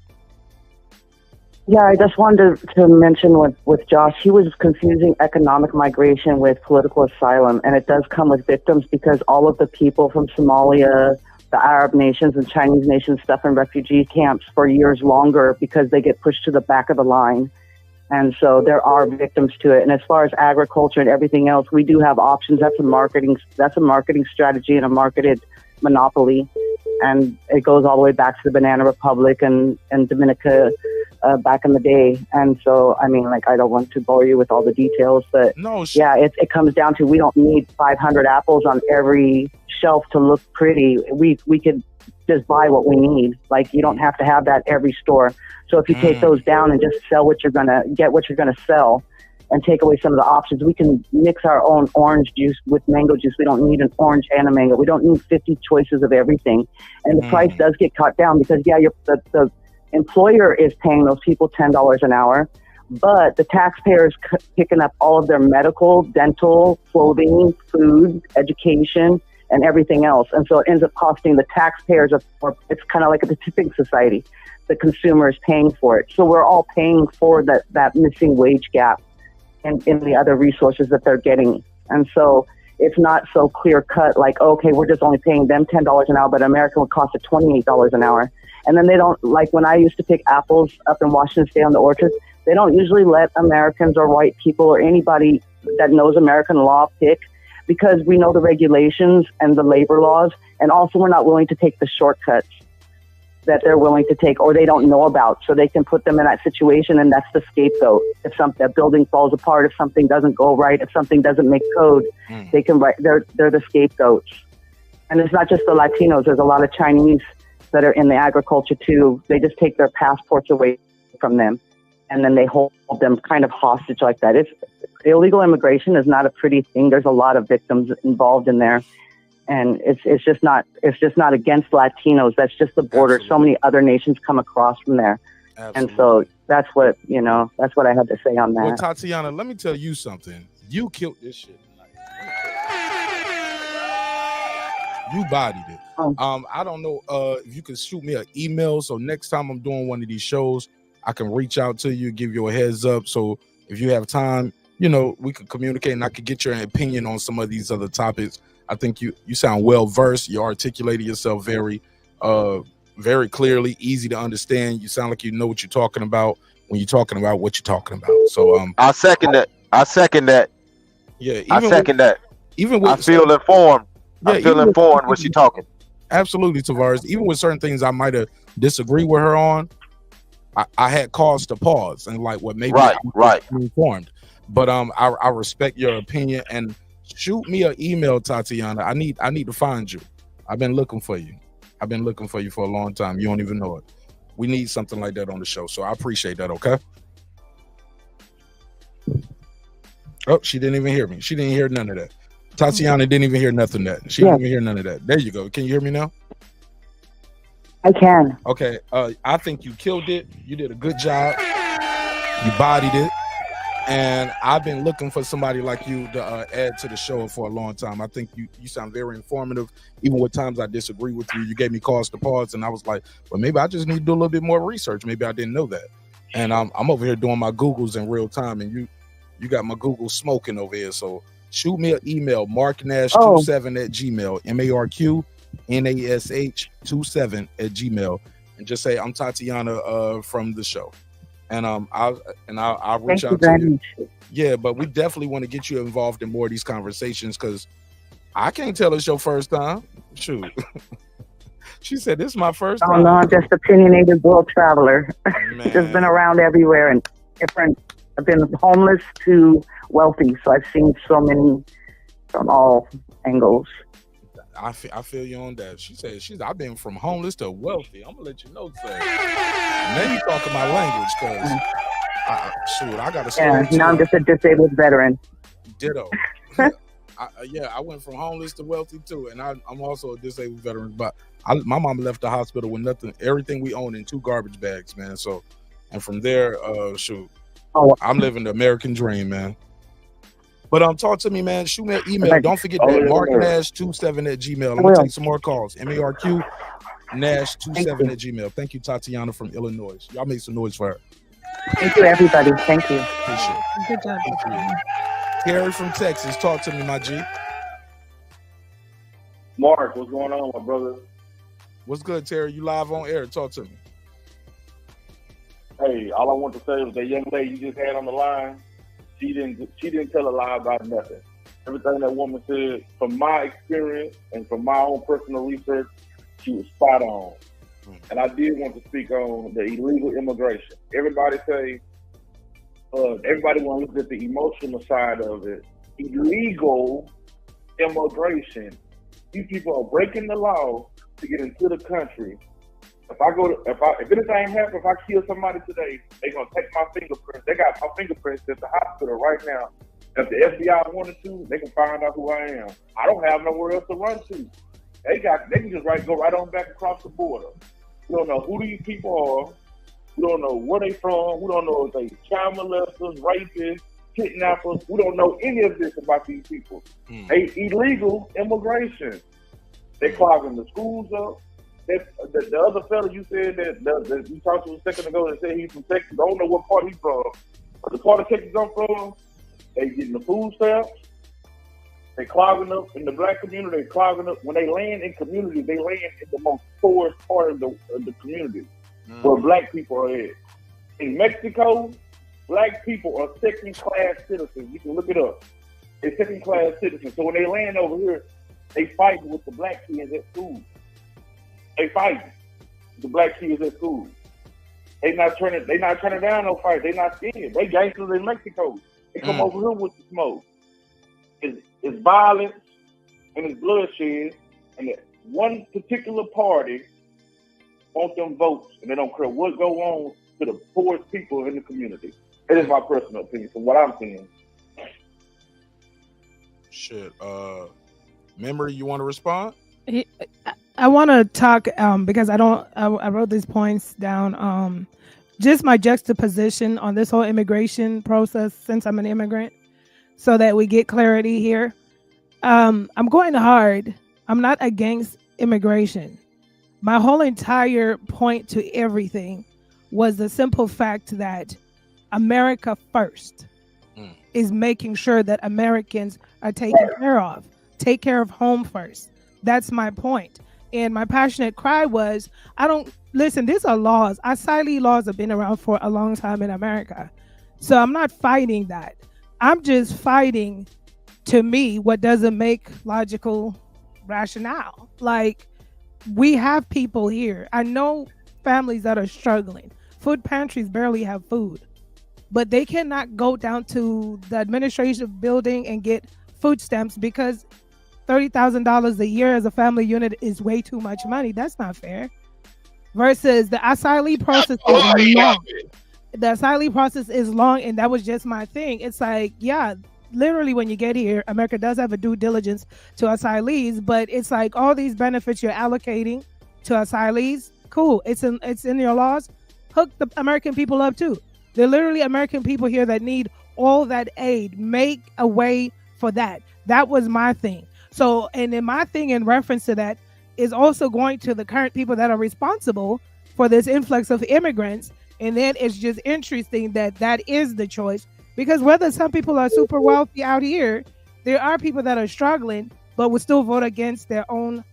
Speaker 20: Yeah, I just wanted to mention with Josh, he was confusing economic migration with political asylum, and it does come with victims because all of the people from Somalia, the Arab nations and Chinese nations stuff in refugee camps for years longer because they get pushed to the back of the line. And so there are victims to it. And as far as agriculture and everything else, we do have options. That's a marketing strategy and a marketed monopoly. and it goes all the way back to the Banana Republic and Dominica back in the day. And so, I mean, like, I don't want to bore you with all the details, but yeah, it comes down to we don't need 500 apples on every shelf to look pretty. We could just buy what we need. Like, you don't have to have that every store. So if you take those down and just sell what you're gonna get, what you're gonna sell, and take away some of the options, we can mix our own orange juice with mango juice. We don't need an orange and a mango. We don't need 50 choices of everything. And the price does get cut down because, yeah, the employer is paying those people $10 an hour, but the taxpayer is picking up all of their medical, dental, clothing, food, education, and everything else. And so it ends up costing the taxpayers, it's kind of like a tipping society. The consumer is paying for it. So we're all paying for that missing wage gap in the other resources that they're getting. And so it's not so clear cut, like, okay, we're just only paying them $10 an hour, but America would cost it $28 an hour. And then they don't, like when I used to pick apples up in Washington State on the orchards, they don't usually let Americans or white people or anybody that knows American law pick, because we know the regulations and the labor laws. And also we're not willing to take the shortcuts that they're willing to take or they don't know about. So they can put them in that situation, and that's the scapegoat. If a building falls apart, if something doesn't go right, if something doesn't make code, they can write, they're the scapegoats. And it's not just the Latinos. There's a lot of Chinese that are in the agriculture too. They just take their passports away from them, and then they hold them kind of hostage like that. Illegal immigration is not a pretty thing. There's a lot of victims involved in there. And it's just not against Latinos. That's just the border. Absolutely. So many other nations come across from there. Absolutely. And so that's what I had to say on that.
Speaker 1: Well, Tatiana, let me tell you something. You killed this shit tonight. You bodied it. I don't know if you can shoot me an email, so next time I'm doing one of these shows, I can reach out to you, give you a heads up. So if you have time, we could communicate and I could get your opinion on some of these other topics. I think you sound well versed. You articulated yourself very clearly, easy to understand. You sound like you know what you're talking about when you're talking about what you're talking about. So
Speaker 3: I second that.
Speaker 1: Yeah,
Speaker 3: I second that.
Speaker 1: Even with
Speaker 3: I feel informed. I feel informed when she's talking.
Speaker 1: Absolutely, Tavares. Even with certain things I might have disagreed with her on, I had cause to pause and like what maybe right informed. But I respect your opinion and shoot me an email, Tatiana. I need to find you. I've been looking for you. I've been looking for you for a long time. You don't even know it. We need something like that on the show. So I appreciate that, okay? Oh, she didn't even hear me. She didn't hear none of that. Tatiana didn't even hear nothing of that. She didn't even hear none of that. There you go. Can you hear me now?
Speaker 20: I can.
Speaker 1: Okay. I think you killed it. You did a good job. You bodied it. And I've been looking for somebody like you to add to the show for a long time. I think you sound very informative. Even with times I disagree with you, you gave me cause to pause, and I was like, well, maybe I just need to do a little bit more research. Maybe I didn't know that. And I'm over here doing my Googles in real time, and you got my Google smoking over here. So shoot me an email, marknash27@gmail, MARQNASH27@gmail, and just say I'm Tatiana from the show. And I'll reach out to you. Yeah, but we definitely want to get you involved in more of these conversations because I can't tell it's your first time. Shoot. She said, this is my first time.
Speaker 20: Oh, no, I'm just opinionated world traveler. Just been around everywhere and different. I've been homeless to wealthy, so I've seen so many from all angles.
Speaker 1: I feel you on that. She said, I've been from homeless to wealthy. I'm going to let you know, sir. Now you talking my language because, I got to say.
Speaker 20: Yeah, now I'm just a disabled veteran.
Speaker 1: Ditto. I went from homeless to wealthy too, and I'm also a disabled veteran. But my mom left the hospital with nothing, everything we own in 2 garbage bags, man. So, and from there, I'm living the American dream, man. But talk to me, man. Shoot me an email. Don't forget that marknash27@gmail. I'm gonna take some more calls. MARQNash27@gmail. Thank you, Tatiana from Illinois. Y'all make some noise for her.
Speaker 20: Thank you, everybody. Thank you.
Speaker 1: Appreciate it.
Speaker 17: Good job.
Speaker 1: Terry from Texas, talk to me, my G.
Speaker 22: Mark, what's going on, my brother?
Speaker 1: What's good, Terry? You live on air. Talk to me.
Speaker 22: Hey, all I want to say was that young lady you just had on the line. She didn't tell a lie about nothing. Everything that woman said, from my experience and from my own personal research, she was spot on. And I did want to speak on the illegal immigration. Everybody say, everybody want to look at the emotional side of it. Illegal immigration. These people are breaking the law to get into the country. If anything happens, if I kill somebody today, they're gonna take my fingerprints. They got my fingerprints at the hospital right now. If the FBI wanted to, they can find out who I am. I don't have nowhere else to run to. They can just go right on back across the border. We don't know who these people are. We don't know where they from. We don't know if they child molesters, rapists, kidnappers. We don't know any of this about these people. They illegal immigration. They clogging the schools up. The other fella you said that you talked to a second ago that said he's from Texas. I don't know what part he's from. But the part of Texas I'm from, they getting the food stamps. They clogging up in the black community. They clogging up when they land in communities. They land in the most poorest part of the community where black people are at. In Mexico, black people are second-class citizens. You can look it up. They're second-class citizens. So when they land over here, they fight with the black kids at school. They fight the black kids at school. They not turning down no fight. They not scared. They gangsters in Mexico. They come over here with the smoke. It's violence and it's bloodshed, and that one particular party want them votes, and they don't care what go on to the poorest people in the community. It is my personal opinion from what I'm seeing.
Speaker 1: Shit. Memory, you want to respond?
Speaker 17: I want to talk because I wrote these points down. Just my juxtaposition on this whole immigration process since I'm an immigrant, so that we get clarity here. I'm going hard. I'm not against immigration. My whole entire point to everything was the simple fact that America first is making sure that Americans are taken care of. Take care of home first. That's my point. And my passionate cry was, these are laws. Asylum laws have been around for a long time in America. So I'm not fighting that. I'm just fighting, to me, what doesn't make logical rationale. Like, we have people here. I know families that are struggling. Food pantries barely have food. But they cannot go down to the administrative building and get food stamps because $30,000 a year as a family unit is way too much money. That's not fair. Versus the asylum process is long. The asylum process is long, and that was just my thing. It's like, yeah, literally when you get here, America does have a due diligence to asylees, but it's like all these benefits you're allocating to asylees, cool. It's in your laws. Hook the American people up too. They're literally American people here that need all that aid. Make a way for that. That was my thing. So, and then my thing in reference to that is also going to the current people that are responsible for this influx of immigrants. And then it's just interesting that that is the choice, because whether some people are super wealthy out here, there are people that are struggling, but will still vote against their own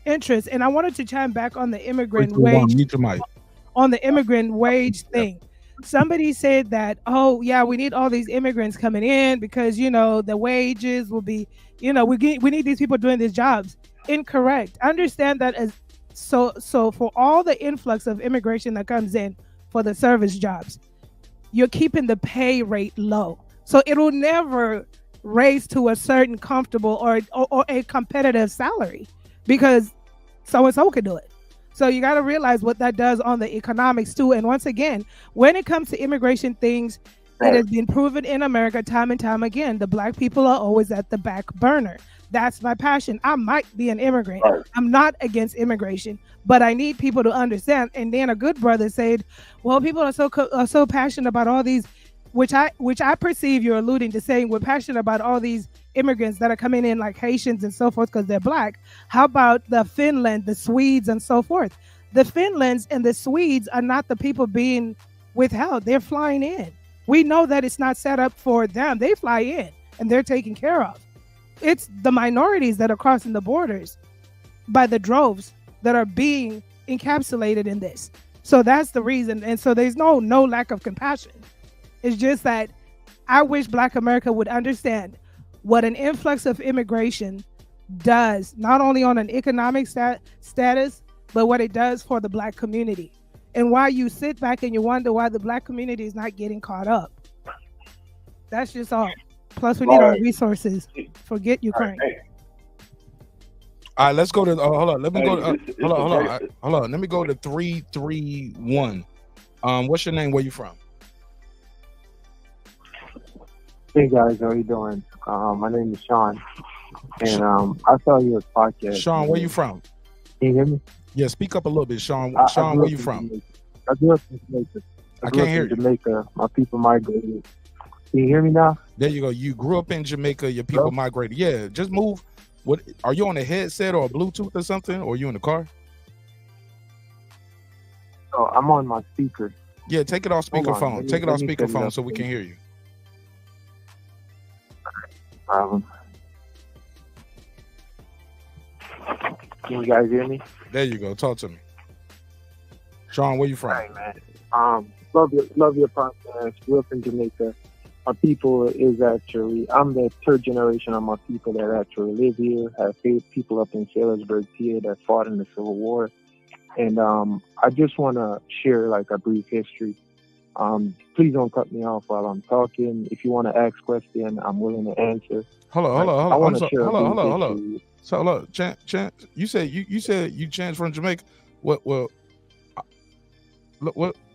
Speaker 17: interests. And I wanted to chime back on the immigrant wage thing. Somebody said that, oh yeah, we need all these immigrants coming in because, the wages will be, we need these people doing these jobs. Incorrect. Understand that as so for all the influx of immigration that comes in for the service jobs, you're keeping the pay rate low. So it'll never raise to a certain comfortable or a competitive salary because so-and-so can do it. So you got to realize what that does on the economics too. And once again, when it comes to immigration things, it has been proven in America time and time again, the black people are always at the back burner. That's my passion. I might be an immigrant. I'm not against immigration, but I need people to understand. And then a good brother said, well, people are so passionate about all these, which I perceive you're alluding to saying we're passionate about all these immigrants that are coming in like Haitians and so forth because they're black. How about the Finland, the Swedes and so forth? The Finlands and the Swedes are not the people being withheld. They're flying in. We know that it's not set up for them. They fly in and they're taken care of. It's the minorities that are crossing the borders by the droves that are being encapsulated in this. So that's the reason. And so there's no lack of compassion. It's just that I wish Black America would understand what an influx of immigration does, not only on an economic status, but what it does for the Black community. And why you sit back and you wonder why the Black community is not getting caught up. That's just all. Plus, we need our resources. Forget Ukraine.
Speaker 1: All right, let's go to. Hold on. Let me go. Hold on. Let me go to 331. What's your name? Where you from?
Speaker 4: Hey guys, how you doing? My name is Sean, and I saw your podcast.
Speaker 1: Sean, where you from?
Speaker 4: Can you hear me?
Speaker 1: Yeah, speak up a little bit, Sean. Sean, where you from?
Speaker 4: I grew up in Jamaica.
Speaker 1: I can't hear you.
Speaker 4: Jamaica. My people migrated. Can you hear me now?
Speaker 1: There you go. You grew up in Jamaica. Your people migrated. Yeah, just move. What are you on a headset or a Bluetooth or something? Or are you in the car?
Speaker 4: Oh, I'm on my speaker.
Speaker 1: Yeah, take it off speakerphone. Take it off speakerphone so we can hear you.
Speaker 4: Can you guys hear me?
Speaker 1: There you go. Talk to me. Sean, where you from?
Speaker 4: Hey, man. Love your podcast. Grew up in Jamaica. My people is actually, I'm the third generation of my people that actually live here. I have people up in Salisbury, PA that fought in the Civil War. And I just want to share like a brief history. Please don't cut me off while I'm talking. If you want to ask questions, I'm willing to answer.
Speaker 1: Hold on. So look, Chance, you said you changed from Jamaica. What?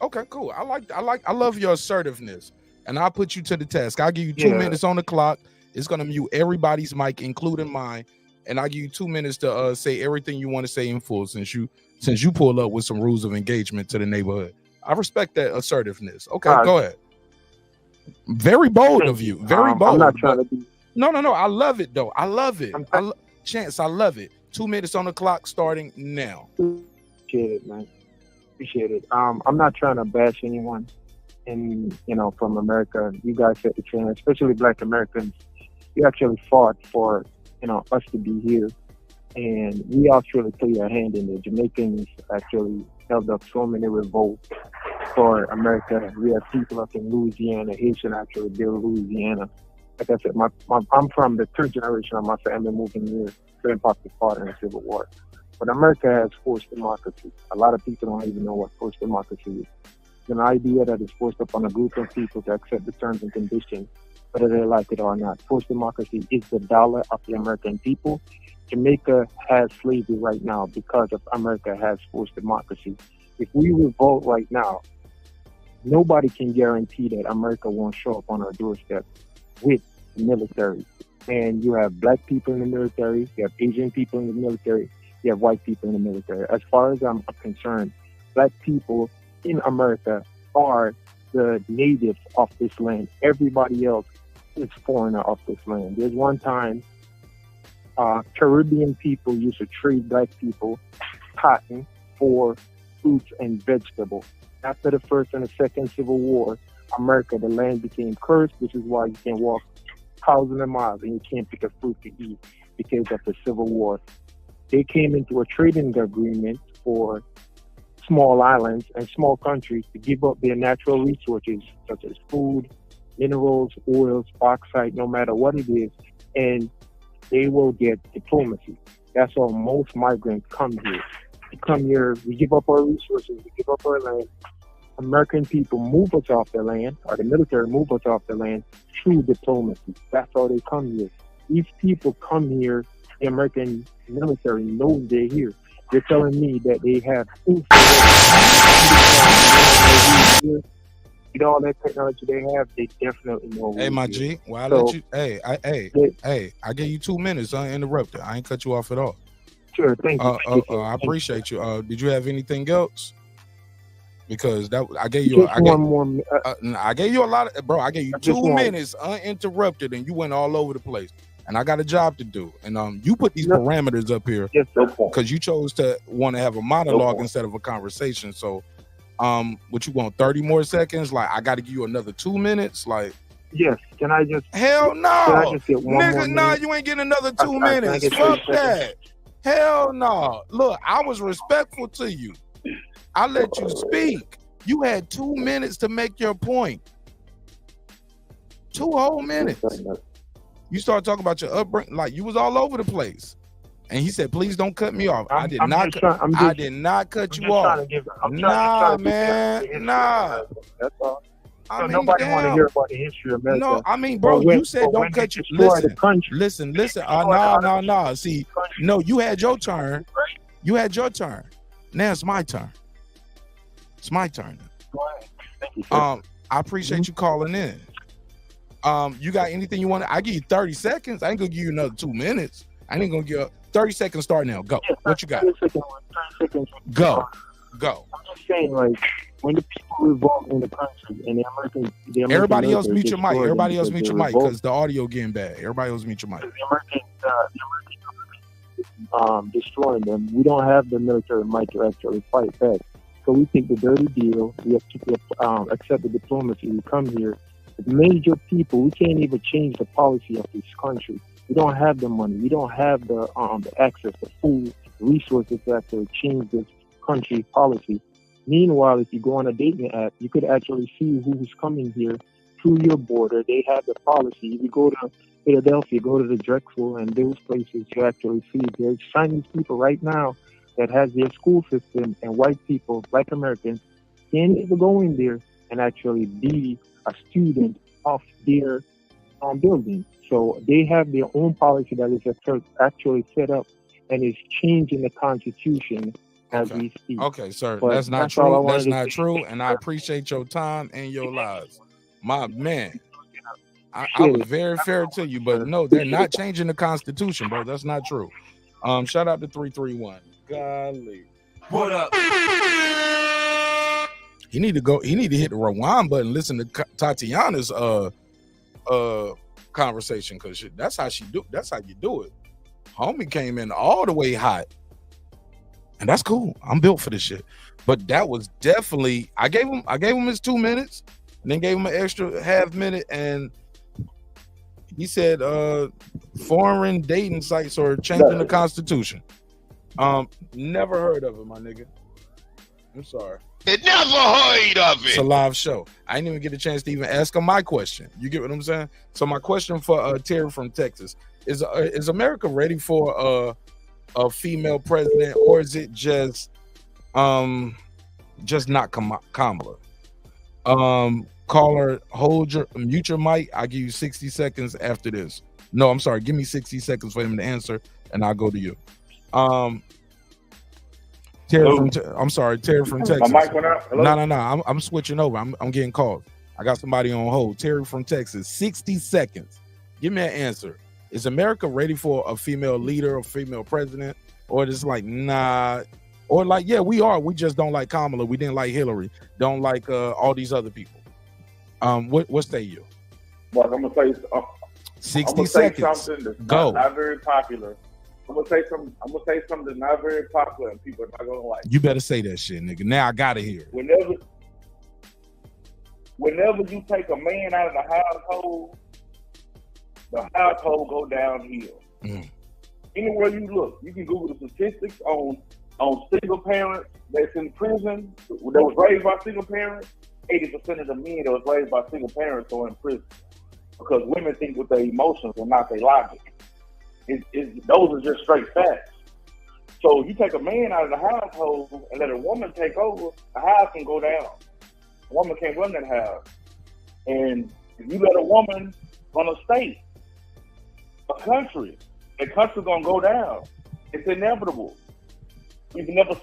Speaker 1: Okay, cool. I love your assertiveness, and I'll put you to the test. I'll give you 2 minutes on the clock. It's gonna mute everybody's mic, including mine, and I'll give you 2 minutes to say everything you want to say in full. Since you pull up with some rules of engagement to the neighborhood, I respect that assertiveness. Okay, go ahead. Very bold of you. Very bold.
Speaker 4: I'm not trying to be.
Speaker 1: No. I love it though. I love it. Chance, I love it. 2 minutes on the clock starting now.
Speaker 4: Appreciate it, man. Appreciate it. I'm not trying to bash anyone from America. You guys set the trend, especially Black Americans. You actually fought for, us to be here. And we actually play a hand in it. Jamaicans actually held up so many revolts for America. We have people up in Louisiana. Haitian actually built Louisiana. Like I said, I'm from the third generation of my family moving here. Grandpa fought in the Civil War. But America has forced democracy. A lot of people don't even know what forced democracy is. It's an idea that is forced upon a group of people to accept the terms and conditions, whether they like it or not. Forced democracy is the dollar of the American people. Jamaica has slavery right now because of America has forced democracy. If we revolt right now, nobody can guarantee that America won't show up on our doorstep with the military. And you have Black people in the military, you have Asian people in the military, you have white people in the military. As far as I'm concerned, Black people in America are the natives of this land. Everybody else is foreigner of this land. There's one time Caribbean people used to trade Black people cotton for fruits and vegetables. After the First and the Second Civil War, America, the land became cursed, which is why you can walk thousands of miles and you can't pick a fruit to eat because of the Civil War. They came into a trading agreement for small islands and small countries to give up their natural resources such as food, minerals, oils, bauxite, no matter what it is, and they will get diplomacy. That's how most migrants come here. We come here, we give up our resources, we give up our land. American people move us off their land, or the military move us off their land through diplomacy. That's how they come here. These people come here, the American military knows they're here. They're telling me that they have all that technology they have, they definitely know.
Speaker 1: Hey, my G, well, I let you. Hey, I gave you 2 minutes uninterrupted. I ain't cut you off at all.
Speaker 4: Sure, thank you.
Speaker 1: I appreciate you. Did you have anything else? Because I gave you I gave you a lot of, bro. I gave you 2 minutes uninterrupted, and you went all over the place. And I got a job to do. And you put these parameters up here because you chose to want to have a monologue instead of a conversation. So, what you want? 30 more seconds? Like I got to give you another 2 minutes? Like.
Speaker 4: Yes. Can I just?
Speaker 1: Hell no,
Speaker 4: can I just get one
Speaker 1: nigga. Nah, you ain't getting another 2 minutes. Fuck that. Hell no. Look, I was respectful to you. I let you speak. You had 2 minutes to make your point. 2 whole minutes. You start talking about your upbringing, like you was all over the place. And he said, please don't cut me off. I did
Speaker 4: I'm
Speaker 1: not
Speaker 4: just trying- I'm
Speaker 1: I
Speaker 4: just-
Speaker 1: did not cut
Speaker 4: I'm
Speaker 1: you
Speaker 4: just trying
Speaker 1: off.
Speaker 4: to give- I'm
Speaker 1: Nah,
Speaker 4: trying to give
Speaker 1: man.
Speaker 4: the history
Speaker 1: Nah.
Speaker 4: of America. That's all.
Speaker 1: I
Speaker 4: So
Speaker 1: mean,
Speaker 4: nobody want to
Speaker 1: damn.
Speaker 4: hear about the history of America.
Speaker 1: No, I mean, bro,
Speaker 4: But when-
Speaker 1: you said
Speaker 4: but
Speaker 1: don't
Speaker 4: when they
Speaker 1: cut you.
Speaker 4: destroy
Speaker 1: Listen,
Speaker 4: the country,
Speaker 1: listen.
Speaker 4: destroy
Speaker 1: No. See, no, you had your turn. You had your turn. Now it's my turn. It's my turn.
Speaker 4: Go ahead. Thank you, sir.
Speaker 1: I appreciate you calling in. You got anything you want to? I give you 30 seconds. I ain't gonna give you another 2 minutes. I ain't gonna give you 30 seconds. Start now. Go. What you got?
Speaker 4: 30 seconds.
Speaker 1: Go.
Speaker 4: I'm just saying, like, when the people revolt in the country and the American
Speaker 1: Everybody else
Speaker 4: military
Speaker 1: mute your mic.
Speaker 4: destroyed
Speaker 1: Everybody
Speaker 4: them
Speaker 1: else
Speaker 4: because
Speaker 1: mute your
Speaker 4: they
Speaker 1: mic
Speaker 4: revolted.
Speaker 1: because the audio getting bad. Everybody else mute your mic.
Speaker 4: The American destroying them. We don't have the military might to actually fight back. So we take the dirty deal. We have to accept the diplomacy. We come here. The major people, we can't even change the policy of this country. We don't have the money. We don't have the access, the food, resources to actually change this country policy. Meanwhile, if you go on a dating app, you could actually see who's coming here through your border. They have the policy. If you go to Philadelphia, go to the Drexel and those places, you actually see there's Chinese people right now that has their school system, and white people, Black Americans, can't even go in there and actually be a student of their building. So they have their own policy that is actually set up and is changing the Constitution as we speak.
Speaker 1: Okay, sir.
Speaker 4: But
Speaker 1: That's not
Speaker 4: that's all I
Speaker 1: true. That's
Speaker 4: wanted to
Speaker 1: not
Speaker 4: say.
Speaker 1: true. And I appreciate your time and your lives. My man. I was very fair to you, but no, they're not changing the Constitution, bro. That's not true. Shout out to 331. Golly.
Speaker 2: What up?
Speaker 1: He need to go. He need to hit the rewind button. Listen to Tatiana's conversation, because that's how she do. That's how you do it. Homie came in all the way hot, and that's cool. I'm built for this shit. But that was definitely. I gave him his 2 minutes, and then gave him an extra half minute, and he said foreign dating sites are changing the Constitution. Never heard of it, my nigga. I'm sorry.
Speaker 2: Never heard of it.
Speaker 1: It's a live show. I didn't even get a chance to even ask him my question. You get what I'm saying? So my question for Terry from Texas is America ready for a female president, or is it just not Kamala? Caller, mute your mic. I'll give you 60 seconds after this. No, I'm sorry. Give me 60 seconds for him to answer, and I'll go to you. Terry from Terry from Texas.
Speaker 22: My mic went out. Hello?
Speaker 1: No. I'm switching over. I'm getting called. I got somebody on hold. Terry from Texas. 60 seconds. Give me an answer. Is America ready for a female leader, a female president, or just like nah, or like yeah, we are. We just don't like Kamala. We didn't like Hillary. Don't like all these other people. What say you?
Speaker 22: Well, I'm gonna say
Speaker 1: 60 seconds.
Speaker 22: Something that's
Speaker 1: Go.
Speaker 22: not very popular. I'm gonna say something that's not very popular, and people are not gonna like.
Speaker 1: You better say that shit, nigga. Now I gotta hear it.
Speaker 22: Whenever you take a man out of the household go downhill. Anywhere you look, you can Google the statistics on single parents that's in prison that was raised by single parents. 80% of the men that was raised by single parents are in prison because women think with their emotions and not their logic. Those are just straight facts. So if you take a man out of the household and let a woman take over, the house can go down. A woman can't run that house. And if you let a woman run a state, a country, the country's gonna go down. It's inevitable. We've never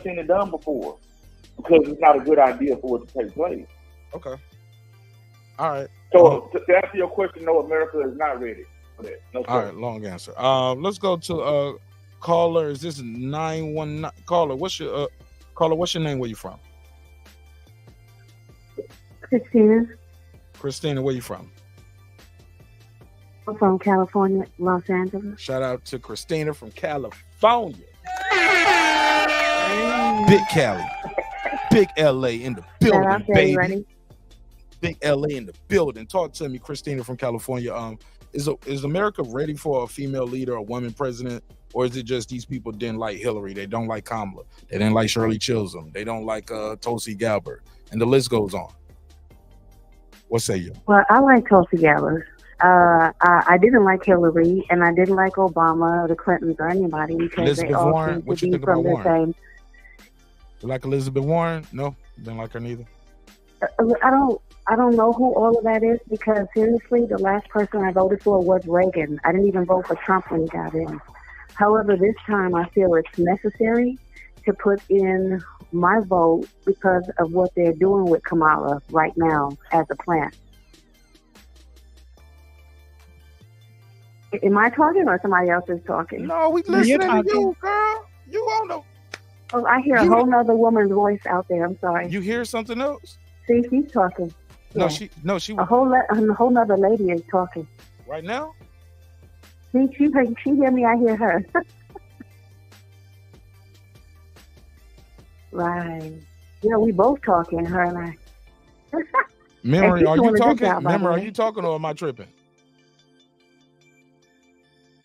Speaker 22: seen it done before because it's not a good idea for it to take place.
Speaker 1: Okay. All right.
Speaker 22: So to answer your question, no, America is not ready for that. No,
Speaker 1: all right, long answer. Let's go to caller. Is this 919? Caller, what's your name? Where you from? Christina, where you from?
Speaker 5: I'm from California, Los Angeles.
Speaker 1: Shout out to Christina from California. Big Cali. Big LA in the building, baby.
Speaker 5: Ready?
Speaker 1: Big LA in the building. Talk to me, Christina from California. Is America ready for a female leader, a woman president, or is it just these people didn't like Hillary? They don't like Kamala. They didn't like Shirley Chisholm. They don't like Tulsi Gabbard, and the list goes on. What say you?
Speaker 5: Well, I like Tulsi Gabbard. I didn't like Hillary, and I didn't like Obama or the Clintons or anybody because
Speaker 1: Elizabeth
Speaker 5: they all
Speaker 1: Warren,
Speaker 5: seem
Speaker 1: what
Speaker 5: to
Speaker 1: you
Speaker 5: be
Speaker 1: think about
Speaker 5: from the
Speaker 1: Warren?
Speaker 5: same.
Speaker 1: You like Elizabeth Warren? No, didn't like her neither.
Speaker 5: I don't know who all of that is because seriously, the last person I voted for was Reagan. I didn't even vote for Trump when he got in. However, this time I feel it's necessary to put in my vote because of what they're doing with Kamala right now as a plan. Am I talking or somebody else is talking?
Speaker 1: No, we listening to you, girl. You on the...
Speaker 5: Oh, I hear a whole nother woman's voice out there. I'm sorry.
Speaker 1: You hear something else?
Speaker 5: See, she's talking.
Speaker 1: No,
Speaker 5: Yeah.
Speaker 1: she
Speaker 5: A whole nother lady is talking.
Speaker 1: right now.
Speaker 5: See, she hear me, I hear her. Right. Yeah, we both talking, her and I.
Speaker 1: Memory, are you
Speaker 5: doing a good
Speaker 1: talking?
Speaker 5: job, by the
Speaker 1: Memory, are
Speaker 5: way.
Speaker 1: you talking or am I tripping?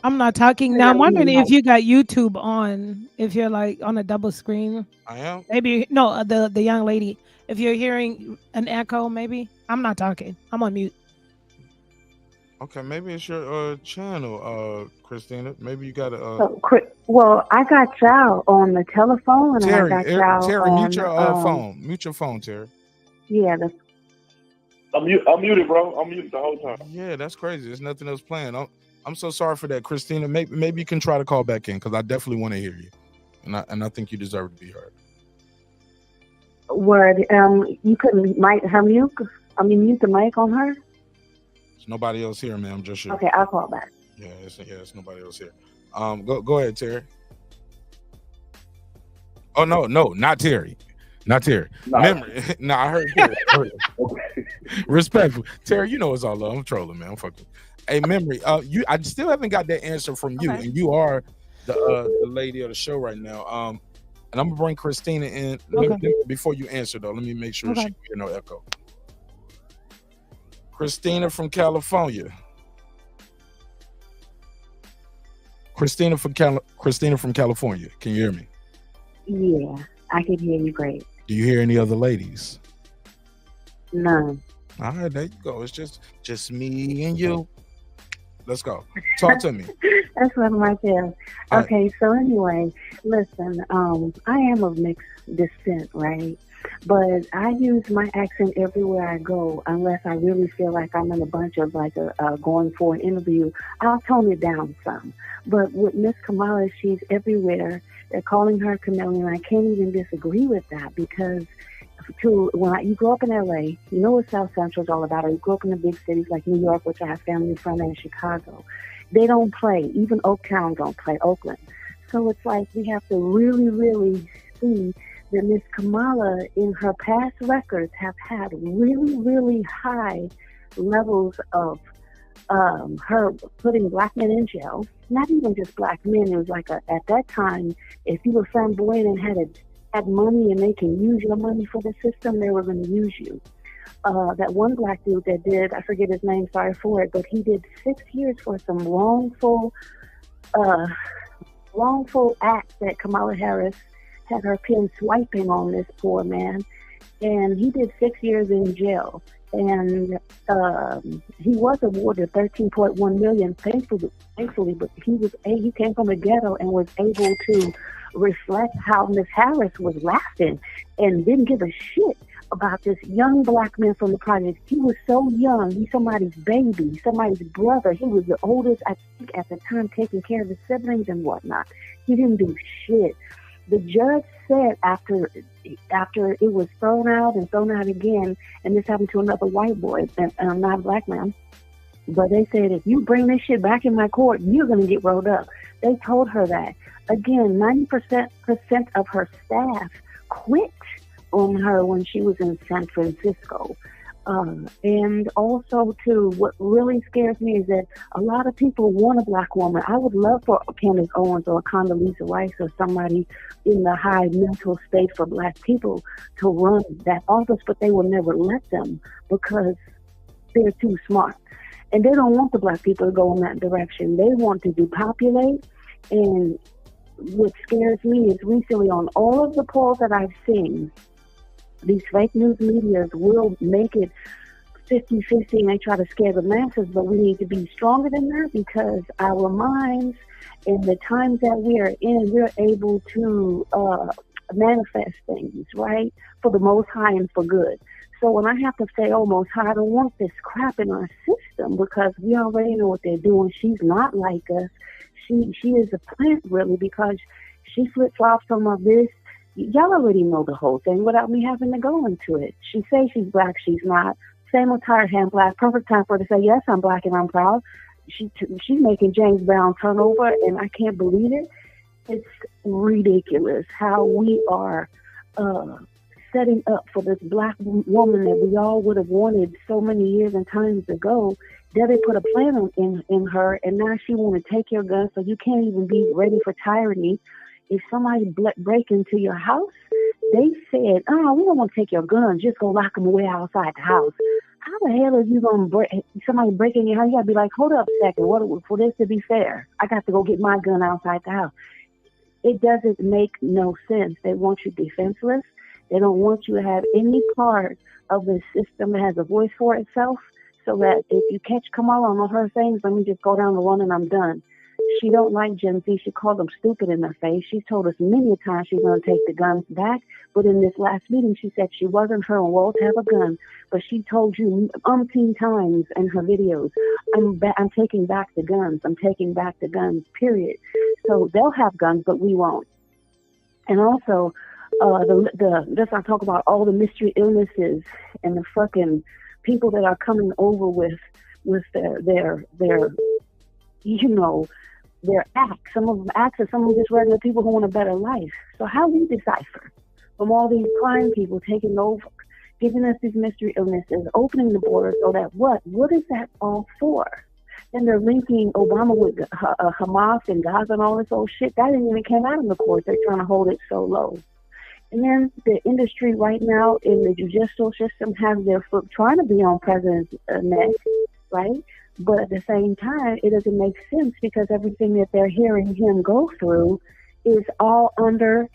Speaker 17: I'm not talking
Speaker 5: I
Speaker 17: now. I'm
Speaker 5: got
Speaker 17: wondering
Speaker 5: you.
Speaker 17: if you got YouTube on, if you're like on a double screen.
Speaker 1: I am.
Speaker 17: Maybe no, the young lady. If you're hearing an echo, maybe I'm not talking. I'm on mute.
Speaker 1: Okay, maybe it's your channel, Christina. Maybe you got to.
Speaker 5: Well, I got y'all on the telephone, and
Speaker 1: Terry,
Speaker 5: I got y'all
Speaker 1: Terry,
Speaker 5: on
Speaker 1: mute your phone. Mute your phone, Terry.
Speaker 5: Yeah,
Speaker 22: I'm muted, bro. I'm muted the whole time.
Speaker 1: Yeah, that's crazy. There's nothing else playing. I'm so sorry for that, Christina. Maybe you can try to call back in because I definitely want to hear you, and I think you deserve to be heard.
Speaker 5: word. You couldn't mute the mic on her.
Speaker 1: There's nobody else here, ma'am. Just you.
Speaker 5: Okay, I'll call back.
Speaker 1: Yeah, it's nobody else here. Go ahead, Terry. Oh no, not Terry. Not Terry.
Speaker 22: No.
Speaker 1: Memory. No, I heard Terry. Respectful. Terry, you know it's all love. I'm trolling, man. I'm fucking. Hey, Memory, I still haven't got that answer from you, and you are the lady of the show right now. And I'm gonna bring Christina in. Before you answer though, let me make sure she can hear no echo. Christina from California. Christina from California. Can you hear me?
Speaker 5: Yeah, I can hear you great.
Speaker 1: Do you hear any other ladies?
Speaker 5: None.
Speaker 1: All right, there you go. It's just me and you. Let's go. Talk to me.
Speaker 5: That's what I feel. Okay, so anyway, listen, I am of mixed descent, right? But I use my accent everywhere I go, unless I really feel like I'm in a bunch of going for an interview. I'll tone it down some. But with Miss Kamala, she's everywhere. They're calling her chameleon. I can't even disagree with that because you grow up in LA, you know what South Central is all about, or you grow up in the big cities like New York, which I have family from, and Chicago. They don't play. Even Oaktown don't play, Oakland. So it's like we have to really, really see that Miss Kamala, in her past records, have had really, really high levels of her putting black men in jail. Not even just black men. It was like at that time, if you were flamboyant and had money and they can use your money for the system, they were going to use you. That one black dude that did, I forget his name, sorry for it, but he did 6 years for some wrongful act that Kamala Harris had her pen swiping on this poor man. And he did 6 years in jail. And he was awarded $13.1 million, thankfully, but he came from a ghetto and was able to reflect how Miss Harris was laughing and didn't give a shit about this young black man from the project. He was so young. He's somebody's baby, somebody's brother. He was the oldest, I think, at the time, taking care of his siblings and whatnot. He didn't do shit. The judge said after it was thrown out and thrown out again, and this happened to another white boy, and not a black man, but they said, if you bring this shit back in my court, you're going to get rolled up. They told her that. Again, 90% of her staff quit on her when she was in San Francisco. And also, too, what really scares me is that a lot of people want a black woman. I would love for Candace Owens or Condoleezza Rice or somebody in the high mental state for black people to run that office, but they will never let them because they're too smart. And they don't want the black people to go in that direction. They want to depopulate. And what scares me is recently on all of the polls that I've seen, these fake news medias will make it 50-50 and they try to scare the masses, but we need to be stronger than that because our minds in the times that we are in, we're able to manifest things, right? For the Most High and for good. So when I have to say, oh, Most High, I don't want this crap in our system because we already know what they're doing. She's not like us. She is a plant, really, because she flip-flops some of this. Y'all already know the whole thing without me having to go into it. She says she's black, she's not. Same with Tired Hand Black. Perfect time for her to say, yes, I'm black and I'm proud. She's making James Brown turn over, and I can't believe it. It's ridiculous how we are setting up for this black woman that we all would have wanted so many years and times ago. There they put a plan in her, and now she want to take your gun, so you can't even be ready for tyranny. If somebody break into your house, they said, oh, we don't want to take your guns, just go lock them away outside the house. How the hell are you going to somebody break in your house? You got to be like, hold up a second, for this to be fair, I got to go get my gun outside the house. It doesn't make no sense. They want you defenseless. They don't want you to have any part of the system that has a voice for itself, so that if you catch Kamala on her things, let me just go down the one and I'm done. She don't like Gen Z. She called them stupid in their face. She's told us many a times she's going to take the guns back. But in this last meeting, she said she wasn't her role to have a gun. But she told you umpteen times in her videos, I'm taking back the guns. I'm taking back the guns, period. So they'll have guns, but we won't. And also, let's not talk about all the mystery illnesses and the fucking people that are coming over with their you know, their acts. Some of them acts, and some of them just regular people who want a better life. So how we decipher from all these crime people taking over, giving us these mystery illnesses, opening the border, so that what is that all for? Then they're linking Obama with Hamas and Gaza and all this old shit. That didn't even came out in the court. They're trying to hold it so low. And then the industry right now in the judicial system has their foot trying to be on President's neck, right? But at the same time, it doesn't make sense because everything that they're hearing him go through is all under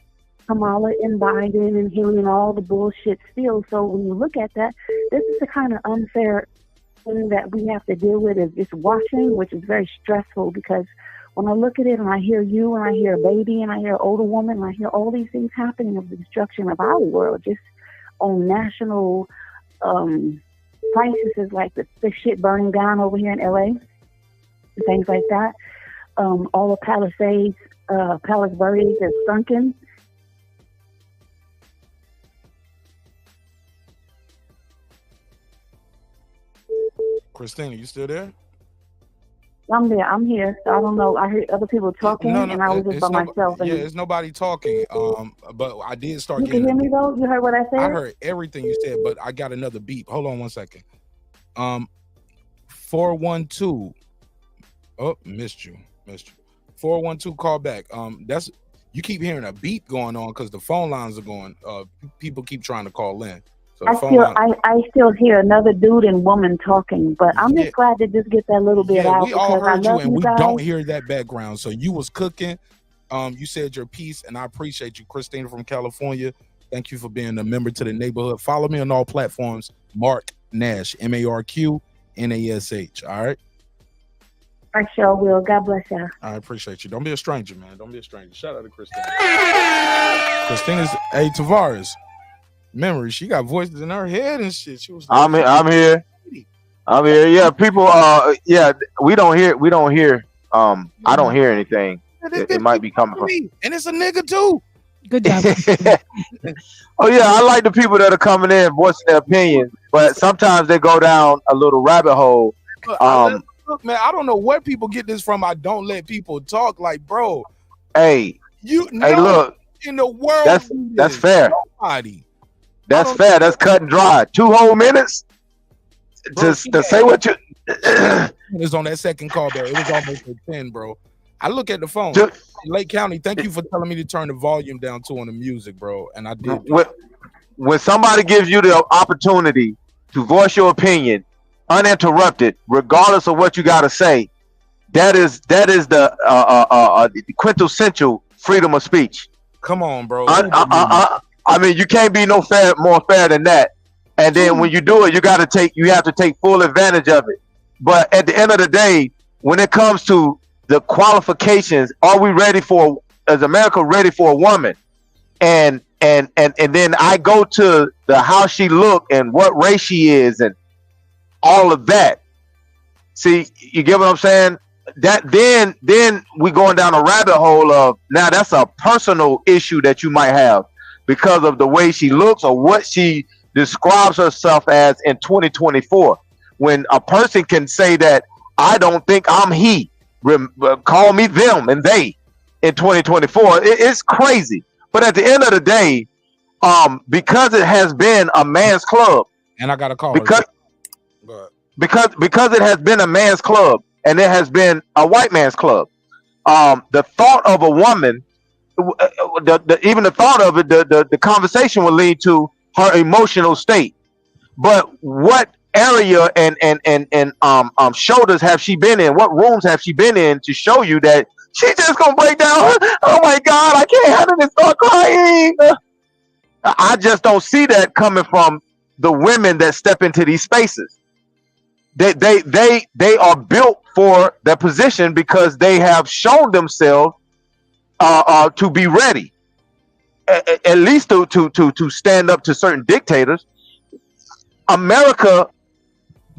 Speaker 5: Kamala and Biden and hearing all the bullshit still. So when you look at that, this is the kind of unfair thing that we have to deal with, is just watching, which is very stressful because when I look at it and I hear you and I hear a baby and I hear an older woman and I hear all these things happening of the destruction of our world, just on national crises like the shit burning down over here in LA and things like that. All the Palisades, Palace Berries are sunken.
Speaker 1: Christina, you still there?
Speaker 5: I'm there. I'm here. So I don't know. I heard other people talking, and I was just by myself.
Speaker 1: Yeah, it's nobody talking. But I did start.
Speaker 5: You can hear me though. You heard what I said?
Speaker 1: I heard everything you said, but I got another beep. Hold on one second. 412. Oh, missed you. 412 call back. That's you keep hearing a beep going on because the phone lines are going. People keep trying to call in. So
Speaker 5: I still hear another dude and woman talking, but I'm just glad to just get that little bit out.
Speaker 1: We all heard you, and we
Speaker 5: guys.
Speaker 1: don't hear that background. So you was cooking. You said your piece, and I appreciate you, Christina from California. Thank you for being a member to the neighborhood. Follow me on all platforms. Mark Nash, MarkNash. All right.
Speaker 5: I sure will. God bless you.
Speaker 1: I appreciate you. Don't be a stranger, man. Don't be a stranger. Shout out to Christina. Christina's Tavares. Memory, she got voices in her head and shit. She was.
Speaker 3: I'm here. Yeah, people. Yeah, we don't hear. I don't hear anything. It might be coming from
Speaker 1: me, and it's a nigga too.
Speaker 17: Good job.
Speaker 3: Oh yeah, I like the people that are coming in voicing their opinions, but sometimes they go down a little rabbit hole.
Speaker 1: Look, man, I don't know where people get this from. I don't let people talk. Like, bro.
Speaker 3: Hey, look.
Speaker 1: In the world,
Speaker 3: that's fair.
Speaker 1: Nobody.
Speaker 3: That's fair. That's cut and dry. 2 whole minutes to say what you.
Speaker 1: It was on that second call, bro. It was almost at 10, bro. I look at the phone. Lake County, thank you for telling me to turn the volume down on the music, bro. And I did.
Speaker 3: When somebody gives you the opportunity to voice your opinion uninterrupted, regardless of what you got to say, that is the quintessential freedom of speech.
Speaker 1: Come on, bro.
Speaker 3: I mean, you can't be more fair than that. And then when you do it, you have to take full advantage of it. But at the end of the day, when it comes to the qualifications, is America ready for a woman? And then I go to how she look and what race she is and all of that. See, you get what I'm saying? That then we going down a rabbit hole of, now that's a personal issue that you might have because of the way she looks or what she describes herself as in 2024. When a person can say that I don't think I'm he, call me them and they in 2024, it's crazy. But at the end of the day, because it has been a man's club,
Speaker 1: and I got a call
Speaker 3: because it has been a man's club and it has been a white man's club. The thought of a woman, even the thought of it, the conversation will lead to her emotional state. But what area and shoulders have she been in? What rooms have she been in to show you that she's just gonna break down? Oh my God, I can't handle this, start crying. I just don't see that coming from the women that step into these spaces. They are built for their position because they have shown themselves to be ready, at least to stand up to certain dictators. America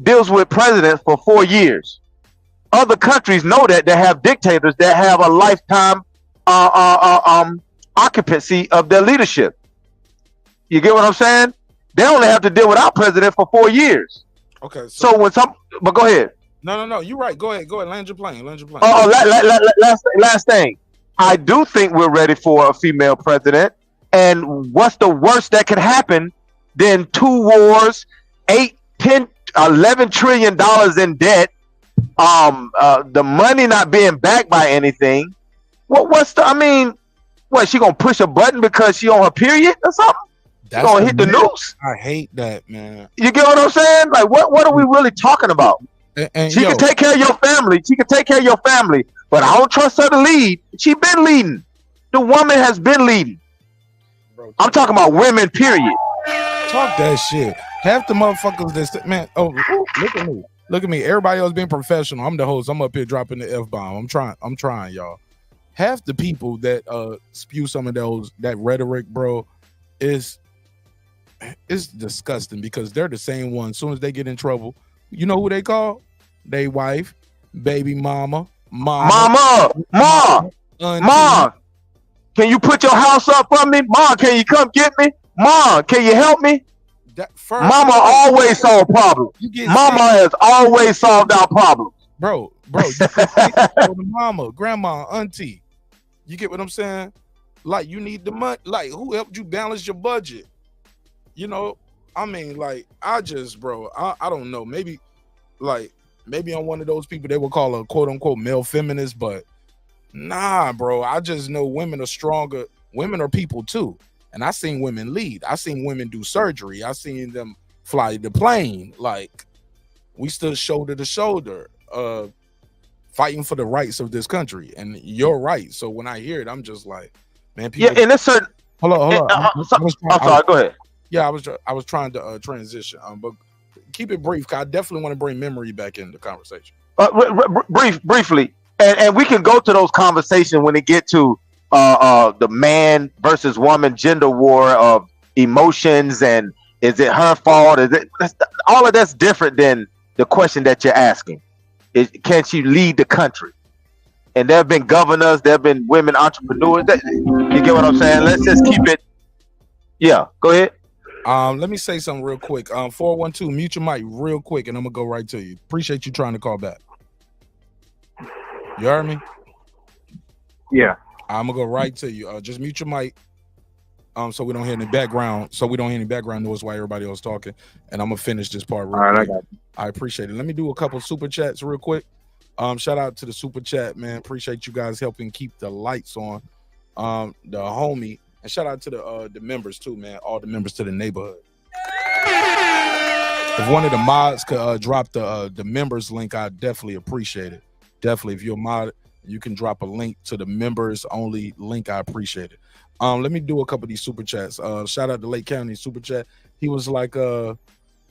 Speaker 3: deals with presidents for 4 years. Other countries know that they have dictators that have a lifetime occupancy of their leadership. You get what I'm saying? They only have to deal with our president for 4 years.
Speaker 1: Okay.
Speaker 3: So but go ahead.
Speaker 1: No. You're right. Go ahead. Land your plane.
Speaker 3: Last thing. I do think we're ready for a female president. And what's the worst that could happen than 2 wars, 8, 10, 11 trillion dollars in debt, the money not being backed by anything. What she gonna push a button because she on her period or something?
Speaker 1: That's
Speaker 3: gonna hit the noose?
Speaker 1: I hate that, man.
Speaker 3: You get what I'm saying? Like, what are we really talking about?
Speaker 1: And
Speaker 3: she can take care of your family. She can take care of your family, but I don't trust her to lead. She been leading. The woman has been leading. Bro, I'm talking about women, period.
Speaker 1: Talk that shit. Half the motherfuckers man. Oh, look at me. Look at me. Everybody else being professional. I'm the host. I'm up here dropping the F-bomb. I'm trying, y'all. Half the people that spew some of that rhetoric, bro, is disgusting because they're the same ones. As soon as they get in trouble, you know who they call? They wife, baby mama.
Speaker 3: Mom. Can you put your house up for me? Mom, can you come get me? Mom, can you help me? Mama always solve problems. Mama has always solved our problems.
Speaker 1: Bro, you can mama, grandma, auntie. You get what I'm saying? Like, you need the money. Like, who helped you balance your budget? You know, I mean, like, I don't know. Maybe I'm one of those people they would call a quote unquote male feminist, but nah, bro. I just know women are stronger. Women are people too. And I seen women lead. I seen women do surgery. I seen them fly the plane. Like, we stood shoulder to shoulder, fighting for the rights of this country. And you're right. So when I hear it, I'm just like, man, people.
Speaker 3: Yeah, and it's certain.
Speaker 1: Hold on.
Speaker 3: I'm sorry. Go ahead.
Speaker 1: Yeah, I was trying to transition, but keep it brief. Cause I definitely want to bring memory back in the conversation.
Speaker 3: Briefly, and we can go to those conversations when it get to the man versus woman gender war of emotions and is it her fault? All of that's different than the question that you're asking. Can she lead the country? And there have been governors, there have been women entrepreneurs. You get what I'm saying? Let's just keep it. Yeah, go ahead.
Speaker 1: Let me say something real quick. 412, mute your mic real quick, and I'm gonna go right to you. Appreciate you trying to call back. You heard me?
Speaker 4: Yeah.
Speaker 1: I'm gonna go right to you. Just mute your mic, so we don't hear any background. So we don't hear any background noise while everybody else talking. And I'm gonna finish this part real quick. I appreciate it. Let me do a couple super chats real quick. Shout out to the super chat, man. Appreciate you guys helping keep the lights on. The homie. And shout out to the members too, man. All the members to the neighborhood. If one of the mods could drop the members link, I'd definitely appreciate it. Definitely, if you're a mod, You can drop a link to the members only link. I appreciate it. Let me do a couple of these super chats. Shout out to Lake County super chat. He was like,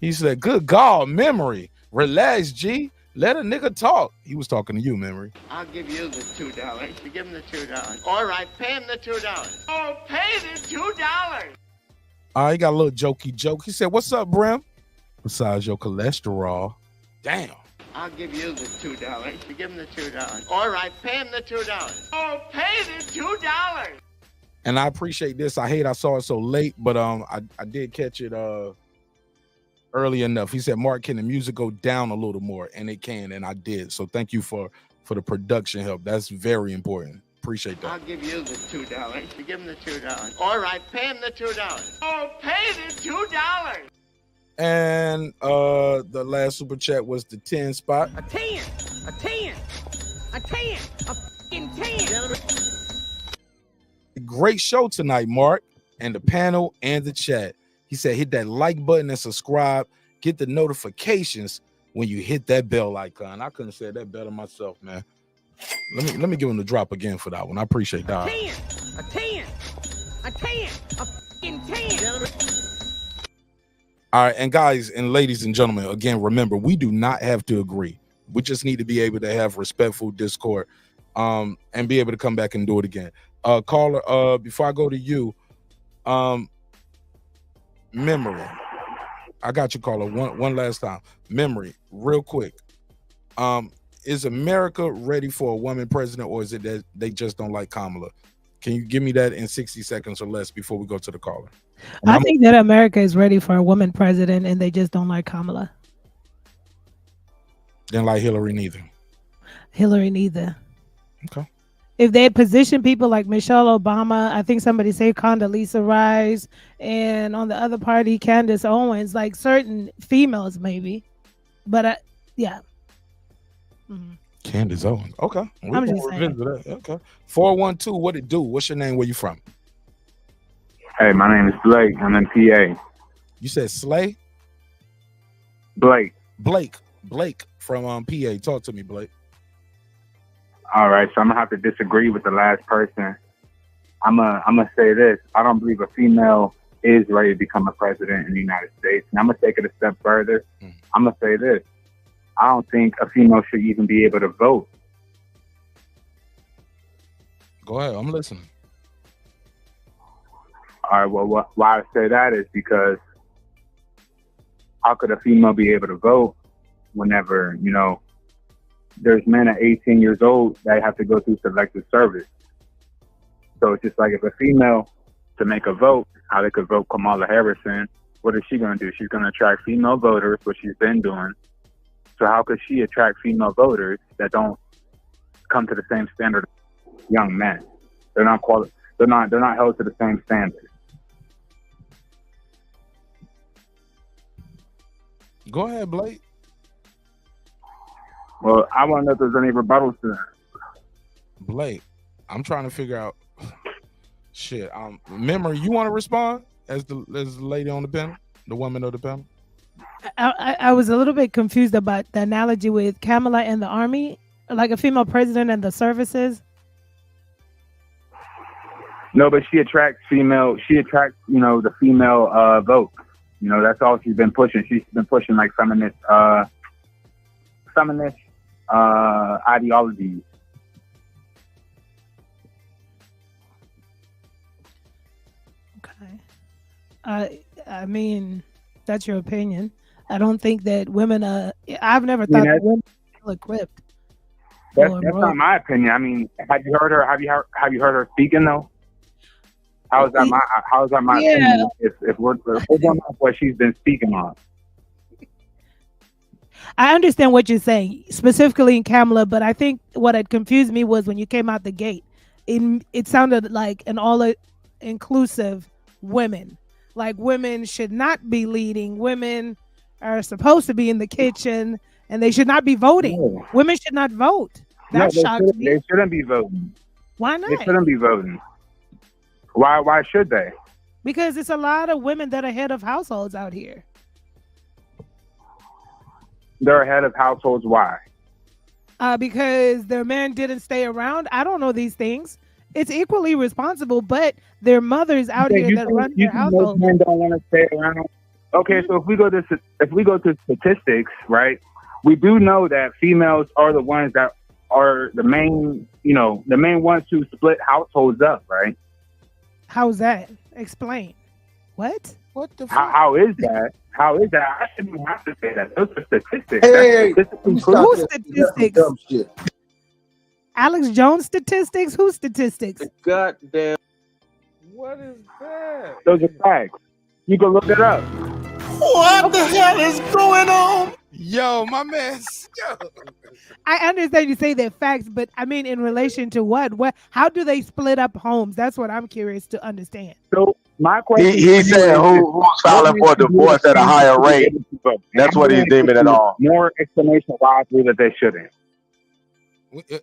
Speaker 1: he said, "Good God, Memory, relax, G. Let a nigga talk." He was talking to you, Memory.
Speaker 6: I'll give you the $2. Give him the $2. All right, pay him the $2. Oh, pay the $2.
Speaker 1: He got a little jokey joke. He said, "What's up, Brim? Besides your cholesterol." Damn.
Speaker 6: I'll give you the $2. Give him the $2. All right, pay him the $2. Oh, pay the $2.
Speaker 1: And I appreciate this. I hate I saw it so late, but I did catch it early enough. He said, "Mark, can the music go down a little more?" And it can, and I did. So thank you for the production help. That's very important. Appreciate that.
Speaker 6: I'll give you the $2. Give him the $2. All right, pay him the $2. Oh, pay the $2.
Speaker 1: And the last super chat was the 10 spot.
Speaker 6: A 10, a 10, a 10, a fucking 10.
Speaker 1: Great show tonight, Mark, and the panel and the chat. He said, "Hit that like button and subscribe. Get the notifications when you hit that bell icon." I couldn't say that better myself, man. Let me give him the drop again for that one. I appreciate that.
Speaker 6: A 10, a 10, a 10, a fucking 10.
Speaker 1: All right, and guys and ladies and gentlemen, again, remember, we do not have to agree. We just need to be able to have respectful discord, and be able to come back and do it again. Caller, before I go to you, Memory, I got you, caller. One last time, Memory, real quick. Is America ready for a woman president, or is it that they just don't like Kamala? Can you give me that in 60 seconds or less before we go to the caller?
Speaker 17: I think that America is ready for a woman president, and they just don't like Kamala.
Speaker 1: Didn't like Hillary neither.
Speaker 17: Hillary neither.
Speaker 1: Okay.
Speaker 17: If they had positioned people like Michelle Obama, I think somebody said Condoleezza Rice, and on the other party, Candace Owens, like certain females maybe. But yeah. Mm-hmm.
Speaker 1: Candace Owens. Okay.
Speaker 17: I'm just saying.
Speaker 1: That. Okay. 412, what it do? What's your name? Where you from?
Speaker 8: Hey, my name is Blake. I'm in PA.
Speaker 1: You said Slay?
Speaker 8: Blake.
Speaker 1: Blake from PA. Talk to me, Blake.
Speaker 8: All right, so I'm gonna have to disagree with the last person. I'm gonna say this. I don't believe a female is ready to become a president in the United States. And I'm gonna take it a step further. I'm gonna say this. I don't think a female should even be able to vote.
Speaker 1: Go ahead, I'm listening.
Speaker 8: All right, well, why I say that is because how could a female be able to vote whenever, there's men at 18 years old that have to go through selective service. So it's just like if a female to make a vote, how they could vote Kamala Harris in, what is she going to do? She's going to attract female voters, which she's been doing. So how could she attract female voters that don't come to the same standard as young men? They're not held to the same standard.
Speaker 1: Go ahead, Blake.
Speaker 8: Well, I want to know if there's any rebuttals to that.
Speaker 1: Blake, I'm trying to figure out. Shit. Memory, you want to respond as the lady on the panel, the woman of the panel?
Speaker 17: I was a little bit confused about the analogy with Kamala and the army, like a female president and the services.
Speaker 8: No, but she attracts the female vote. That's all she's been pushing. She's been pushing like feminist ideologies.
Speaker 17: Okay. I mean, that's your opinion. I don't think that women I've never thought that women are ill equipped.
Speaker 8: That's not my opinion. I mean, have you heard her? Have you heard her speaking though? How is that my opinion? If we're going off what she's been speaking on.
Speaker 17: I understand what you're saying, specifically in Kamala, but I think what had confused me was when you came out the gate, it sounded like an all-inclusive women. Like women should not be leading. Women are supposed to be in the kitchen, and they should not be voting. No. Women should not vote. That shocked me.
Speaker 8: They shouldn't be voting.
Speaker 17: Why not?
Speaker 8: They shouldn't be voting. Why should they?
Speaker 17: Because it's a lot of women that are head of households out here.
Speaker 8: They're head of households. Why?
Speaker 17: because their man didn't stay around. I don't know these things. It's equally responsible, but their mothers out here that run their household.
Speaker 8: Men don't want to stay around. Okay, so if we go to statistics, right, we do know that females are the ones that are the main ones who split households up, right?
Speaker 17: How's that? Explain. What?
Speaker 1: What the?
Speaker 8: How is that? How is that? I shouldn't have to say that. Those are statistics.
Speaker 17: Hey, who's statistics? Alex Jones statistics? Who's statistics?
Speaker 21: Goddamn.
Speaker 1: What is that?
Speaker 8: Those are facts. You can look it up.
Speaker 1: What the hell is going on? Yo, my man. Yo.
Speaker 17: I understand you say they're facts, but I mean in relation to what? How do they split up homes? That's what I'm curious to understand.
Speaker 8: So my question
Speaker 3: he said who's filing for divorce at a higher rate. That's what he's deeming it on.
Speaker 8: More explanation why I believe that they shouldn't.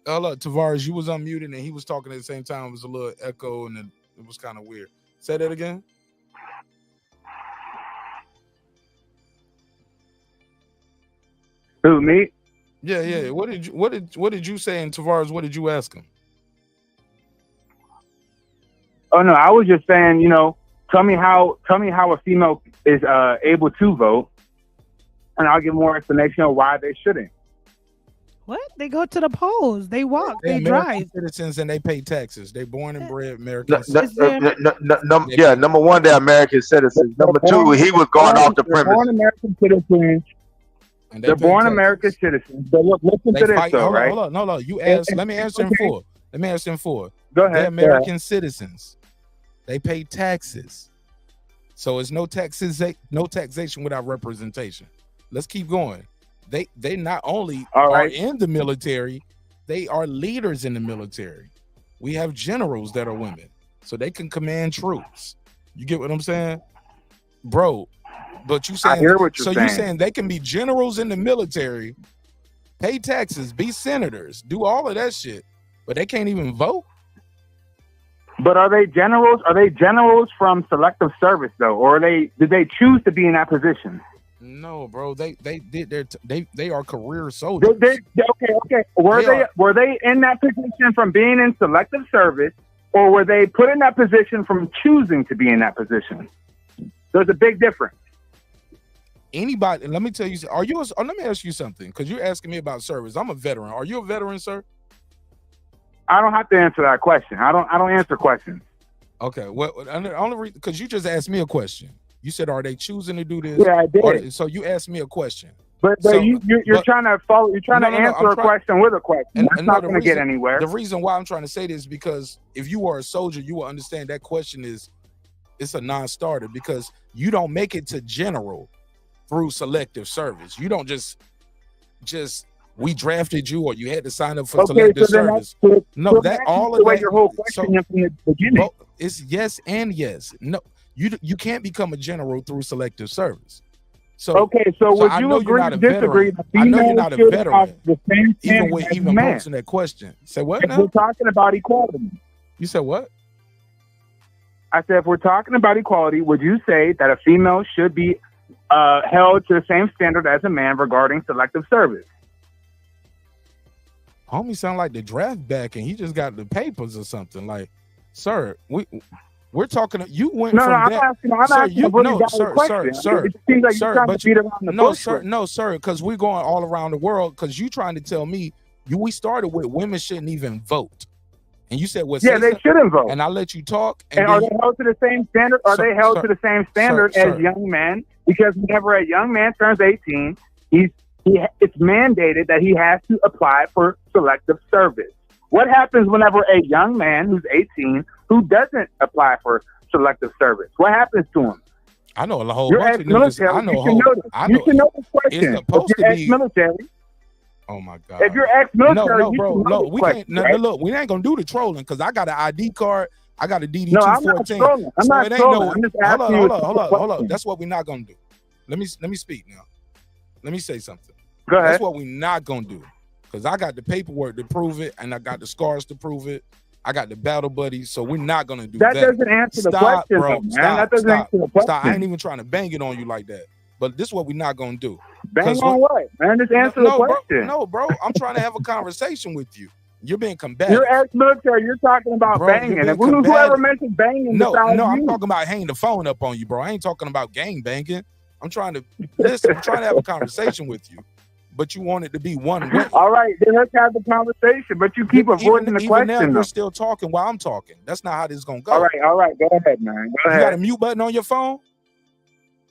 Speaker 1: Hello, Tavares, you was unmuted and he was talking at the same time. It was a little echo and it was kind of weird. Say that again.
Speaker 8: Who, me?
Speaker 1: Yeah. What did you say? And Tavares, what did you ask him?
Speaker 8: Oh no, I was just saying, tell me how a female is able to vote, and I'll give more explanation of why they shouldn't.
Speaker 17: What? They go to the polls. They walk.
Speaker 1: They're
Speaker 17: they
Speaker 1: American
Speaker 17: drive.
Speaker 1: citizens and they pay taxes. They born and bred American.
Speaker 3: Number one, they're American citizens. Number two, he was going off the premise.
Speaker 8: Born American citizens. They're born American citizens. But look, listen to this, though, right?
Speaker 1: Hold on. You asked. Let me answer him for.
Speaker 8: Go ahead.
Speaker 1: They're American citizens. They pay taxes. So it's no taxation without representation. Let's keep going. They not only are in the military, they are leaders in the military. We have generals that are women, so they can command troops. You get what I'm saying, bro? But you saying,
Speaker 8: I hear what you're saying.
Speaker 1: You're saying they can be generals in the military, pay taxes, be senators, do all of that shit, but they can't even vote?
Speaker 8: But are they generals? Are they generals from selective service though, or did they choose to be in that position?
Speaker 1: No, bro. They are career soldiers.
Speaker 8: Okay. Were they in that position from being in selective service, or were they put in that position from choosing to be in that position? There's a big difference.
Speaker 1: Anybody, let me tell you, let me ask you something, because you're asking me about service. I'm a veteran. Are you a veteran, sir?
Speaker 8: I don't have to answer that question. I don't answer questions.
Speaker 1: Okay. Well, only because you just asked me a question. You said, "Are they choosing to do this?"
Speaker 8: Yeah, I did.
Speaker 1: So you asked me a question.
Speaker 8: But you're trying to follow. You're trying to answer a question with a question. That's not going to get anywhere.
Speaker 1: The reason why I'm trying to say this is because if you are a soldier, you will understand that question it's a non-starter, because you don't make it to general through selective service. You don't just we drafted you or you had to sign up for selective service. No, that all of that.
Speaker 8: Your whole question from the beginning.
Speaker 1: It's yes and yes. No, you can't become a general through selective service. So
Speaker 8: would you agree or disagree?
Speaker 1: I know you're not a veteran.
Speaker 8: The same
Speaker 1: even with posing that question. Say what?
Speaker 8: If we're talking about equality.
Speaker 1: You said what?
Speaker 8: I said if we're talking about equality, would you say that a female should be held to the same standard as a man regarding selective service?
Speaker 1: Homie sound like the draft back and he just got the papers or something. Like, sir, we're talking. You went from that.
Speaker 8: I'm asking a really valid question.
Speaker 1: Sir.
Speaker 8: It seems like you're trying to beat around the bush.
Speaker 1: No, sir, because we're going all around the world. Because you trying to tell me we started with women shouldn't even vote, and you said what?
Speaker 8: Yeah, they shouldn't vote.
Speaker 1: And I let you talk.
Speaker 8: And are they held to the same standard? Are they held to the same standard as young men? Because whenever a young man turns 18, it's mandated that he has to apply for selective service. What happens whenever a young man who's 18 who doesn't apply for selective service? What happens to him?
Speaker 1: I know a whole
Speaker 8: You're
Speaker 1: bunch of niggas. I know
Speaker 8: you should know this question.
Speaker 1: It's supposed
Speaker 8: if you're
Speaker 1: to be
Speaker 8: ex-military.
Speaker 1: Oh my God!
Speaker 8: If you're ex-military,
Speaker 1: no, bro, we can't.
Speaker 8: Right?
Speaker 1: Look, we ain't gonna do the trolling because I got an ID card. I got a DD 214.
Speaker 8: No, I'm not trolling. I'm not trolling. I'm just asking you.
Speaker 1: Hold on. That's what we're not gonna do. Let me speak now. Let me say something.
Speaker 8: Go ahead.
Speaker 1: That's what we're not gonna do, because I got the paperwork to prove it, and I got the scars to prove it. I got the battle buddies, so we're not gonna do that.
Speaker 8: That doesn't answer the question,
Speaker 1: bro.
Speaker 8: man. That doesn't answer the question.
Speaker 1: Stop. I ain't even trying to bang it on you like that. But this is what we're not gonna do.
Speaker 8: Bang on what, man? Just answer the question.
Speaker 1: Bro, I'm trying to have a conversation with you. You're being combative.
Speaker 8: You're ex-military. You're talking about
Speaker 1: Bro,
Speaker 8: banging. And whoever mentioned banging,
Speaker 1: No,
Speaker 8: besides
Speaker 1: I'm
Speaker 8: you.
Speaker 1: talking about hanging the phone up on you, bro. I ain't talking about gang banging. I'm trying to listen. I'm trying to have a conversation with you, but you want it to be one way.
Speaker 8: All right, then let's have the conversation. But you keep avoiding the
Speaker 1: even
Speaker 8: question.
Speaker 1: now,
Speaker 8: though.
Speaker 1: you're still talking while I'm talking. That's not how this is gonna go.
Speaker 8: All right. Go ahead, man. Go ahead.
Speaker 1: You got a mute button on your phone?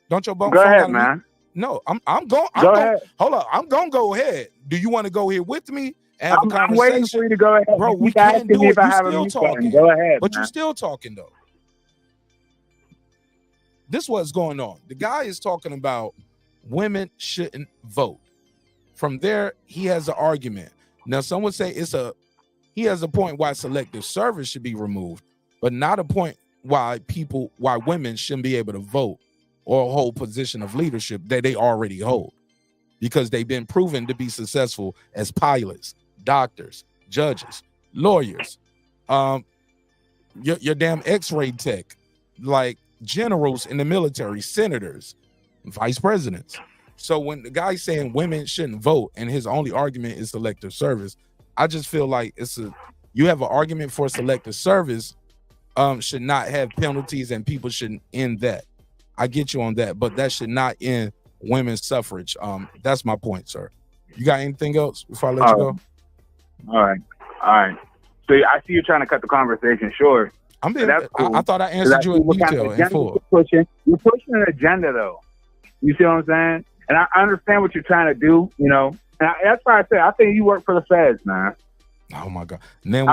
Speaker 1: Don't your phone
Speaker 8: Go ahead,
Speaker 1: got a mute?
Speaker 8: man.
Speaker 1: No, I'm going.
Speaker 8: Go ahead.
Speaker 1: Hold up. I'm gonna go ahead. Do you want to go here with me and have a
Speaker 8: I'm
Speaker 1: conversation?
Speaker 8: waiting for you to go ahead.
Speaker 1: Bro,
Speaker 8: You
Speaker 1: we
Speaker 8: keep
Speaker 1: can't
Speaker 8: asking
Speaker 1: do
Speaker 8: me
Speaker 1: it.
Speaker 8: if I
Speaker 1: You
Speaker 8: have a
Speaker 1: still
Speaker 8: mute button.
Speaker 1: talking.
Speaker 8: Go ahead,
Speaker 1: But
Speaker 8: man.
Speaker 1: you still talking though. This what's going on. The guy is talking about women shouldn't vote. From there, he has an argument. Now, some would say he has a point why selective service should be removed, but not a point why women shouldn't be able to vote or hold position of leadership that they already hold, because they've been proven to be successful as pilots, doctors, judges, lawyers, your damn x-ray tech, like generals in the military, senators, vice presidents. So when the guy's saying women shouldn't vote and his only argument is selective service, I just feel like you have an argument for selective service should not have penalties and people shouldn't end that. I get you on that, but that should not end women's suffrage. That's my point, sir. You got anything else before I let you go?
Speaker 8: All right. So I see you trying to cut the conversation short. That's cool.
Speaker 1: I thought I answered you in detail and full.
Speaker 8: You're pushing an agenda, though. You see what I'm saying? And I understand what you're trying to do, you know. And that's why I said I think you work for the feds, man.
Speaker 1: Oh my God! Then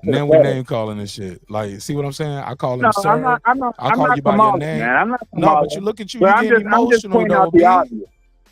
Speaker 1: we name calling this shit. Like, see what I'm saying? I call him sir.
Speaker 8: I'm not
Speaker 1: I call you by
Speaker 8: Kamala,
Speaker 1: your name.
Speaker 8: man. I'm not
Speaker 1: No,
Speaker 8: Kamala.
Speaker 1: but you look at you.
Speaker 8: But
Speaker 1: You get
Speaker 8: I'm just
Speaker 1: emotional
Speaker 8: pointing
Speaker 1: though,
Speaker 8: out the obvious.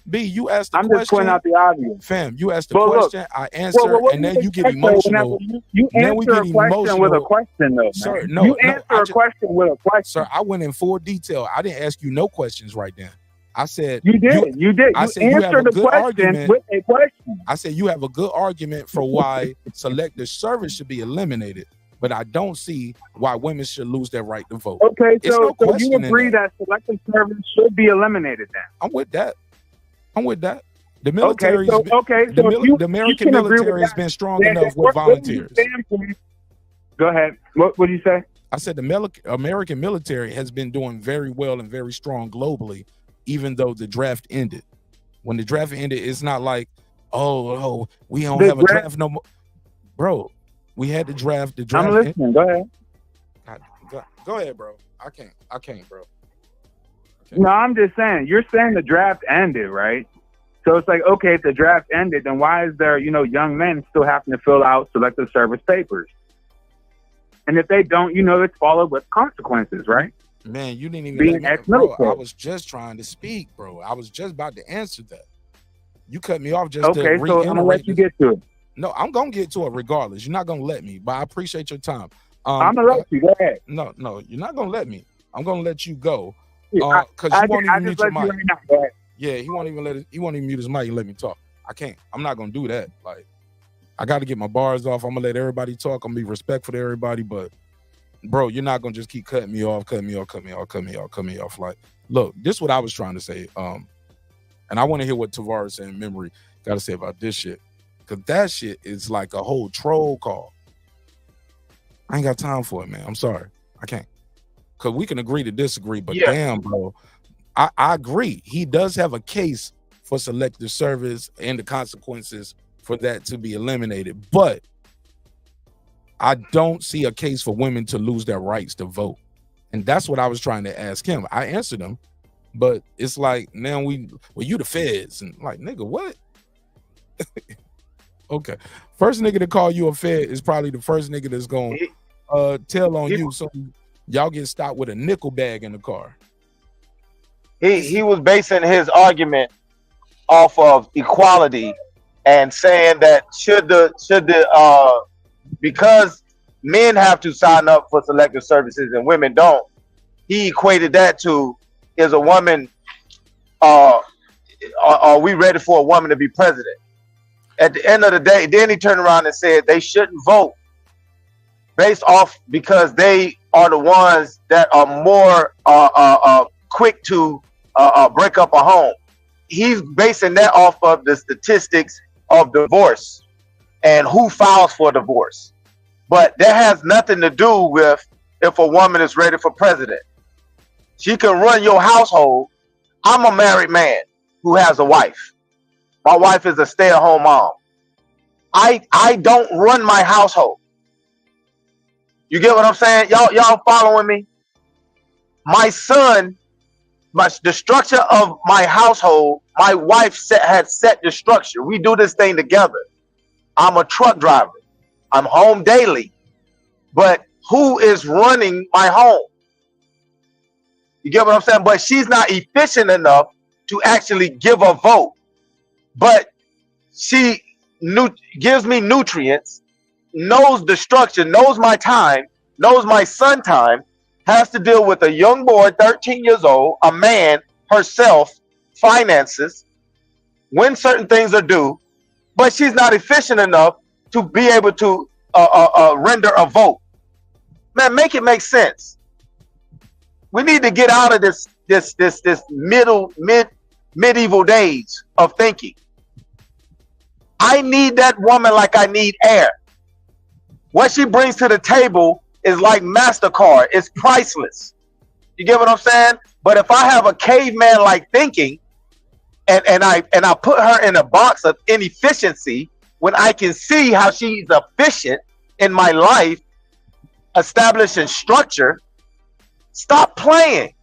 Speaker 1: B, you asked the
Speaker 8: I'm
Speaker 1: question.
Speaker 8: just pointing out the obvious.
Speaker 1: Fam, you asked the
Speaker 8: But look,
Speaker 1: question. I answer, and then you get emotional.
Speaker 8: You
Speaker 1: Then we
Speaker 8: answer
Speaker 1: get
Speaker 8: a question
Speaker 1: emotional.
Speaker 8: with a question, though.
Speaker 1: Sir,
Speaker 8: man.
Speaker 1: no,
Speaker 8: you
Speaker 1: no,
Speaker 8: answer a question with a question.
Speaker 1: Sir, I went in full detail. I didn't ask you no questions right then. I said
Speaker 8: you did. You did.
Speaker 1: I
Speaker 8: You
Speaker 1: said you have a
Speaker 8: answered the
Speaker 1: good
Speaker 8: question
Speaker 1: argument
Speaker 8: with a question.
Speaker 1: I said you have a good argument for why selective service should be eliminated, but I don't see why women should lose their right to vote.
Speaker 8: Okay,
Speaker 1: It's
Speaker 8: so,
Speaker 1: no
Speaker 8: so you
Speaker 1: question in
Speaker 8: agree that selective service should be eliminated then?
Speaker 1: I'm with that. The military,
Speaker 8: so
Speaker 1: the American military has been strong enough with volunteers.
Speaker 8: Go ahead. What did you say?
Speaker 1: I said the American military has been doing very well and very strong globally, even though the draft ended. When the draft ended, it's not like, oh, we don't have a draft no more. Bro, we had the draft. The draft.
Speaker 8: I'm listening. Go ahead.
Speaker 1: Go ahead, bro. I can't, bro.
Speaker 8: No, I'm just saying. You're saying the draft ended, right? So it's like, okay, if the draft ended, then why is there, young men still having to fill out selective service papers? And if they don't, it's followed with consequences, right?
Speaker 1: Man, you didn't even
Speaker 8: being
Speaker 1: let me,
Speaker 8: ex-military.
Speaker 1: bro. I was just trying to speak, bro. I was just about to answer that. You cut me off just to
Speaker 8: okay, so I'm gonna let you get to it.
Speaker 1: No, I'm gonna get to it regardless. You're not gonna let me, but I appreciate your time.
Speaker 8: I'm gonna let you. Go ahead.
Speaker 1: No, you're not gonna let me. I'm gonna let you go.
Speaker 8: Yeah,
Speaker 1: Because you won't
Speaker 8: I
Speaker 1: even mute
Speaker 8: just
Speaker 1: your
Speaker 8: let you
Speaker 1: mic.
Speaker 8: right now. Go ahead.
Speaker 1: Yeah, he won't even mute his mic and let me talk. I can't. I'm not gonna do that. Like, I gotta get my bars off. I'm gonna let everybody talk. I'm gonna be respectful to everybody, but bro, you're not gonna just keep cutting me off. Like, look, this is what I was trying to say. And I want to hear what Tavares and Memory gotta say about this shit. Cause that shit is like a whole troll call. I ain't got time for it, man. I'm sorry. I can't. Cause we can agree to disagree, but damn, bro. I agree. He does have a case for selective service and the consequences for that to be eliminated. But I don't see a case for women to lose their rights to vote. And that's what I was trying to ask him. I answered him, but it's like, now you the feds. And like, nigga, what? Okay. First nigga to call you a fed is probably the first nigga that's going to tell on you. So y'all get stopped with a nickel bag in the car.
Speaker 3: He was basing his argument off of equality and saying that should the because men have to sign up for selective services and women don't, he equated that to, is a woman are we ready for a woman to be president? At the end of the day, then he turned around and said they shouldn't vote based off because they are the ones that are more quick to break up a home. He's basing that off of the statistics of divorce and who files for divorce. But that has nothing to do with if a woman is ready for president. She can run your household. I'm a married man who has a wife. My wife is a stay-at-home mom. I don't run my household. You get what I'm saying? Y'all following me? My son, the structure of my household, my wife had set the structure. We do this thing together. I'm a truck driver. I'm home daily. But who is running my home? You get what I'm saying? But she's not efficient enough to actually give a vote. But she gives me nutrients, knows the structure, knows my time, knows my son time, has to deal with a young boy, 13 years old, a man, herself, finances, when certain things are due, but she's not efficient enough to be able to render a vote. Man, make it make sense. We need to get out of this medieval days of thinking. I need that woman like I need air. What she brings to the table is like MasterCard. It's priceless. You get what I'm saying? But if I have a caveman like thinking and I put her in a box of inefficiency when I can see how she's efficient in my life, establishing structure, stop playing.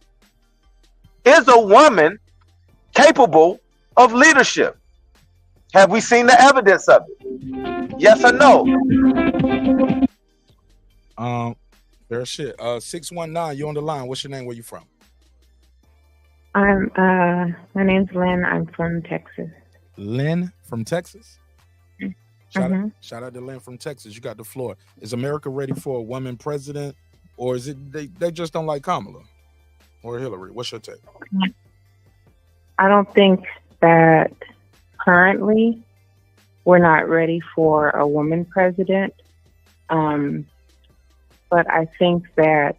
Speaker 3: Is a woman capable of leadership? Have we seen the evidence of it? Yes or no?
Speaker 1: Fair shit. 619, you on the line. What's your name? Where you from?
Speaker 9: My name's Lynn. I'm from Texas.
Speaker 1: Lynn from Texas?
Speaker 9: Mm-hmm.
Speaker 1: Shout out to Lynn from Texas. You got the floor. Is America ready for a woman president, or is it they just don't like Kamala or Hillary? What's your take?
Speaker 9: I don't think that currently we're not ready for a woman president. But I think that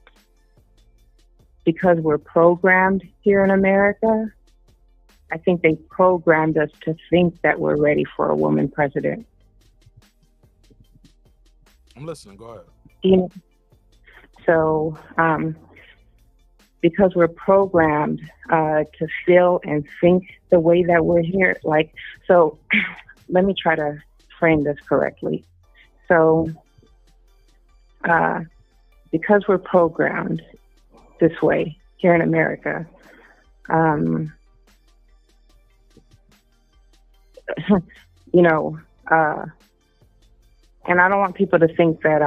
Speaker 9: because we're programmed here in America, I think they programmed us to think that we're ready for a woman president.
Speaker 1: I'm listening. Go ahead.
Speaker 9: You know, so because we're programmed to feel and think the way that we're here, so let me try to frame this correctly. So because we're programmed this way here in America, you know, and I don't want people to think that,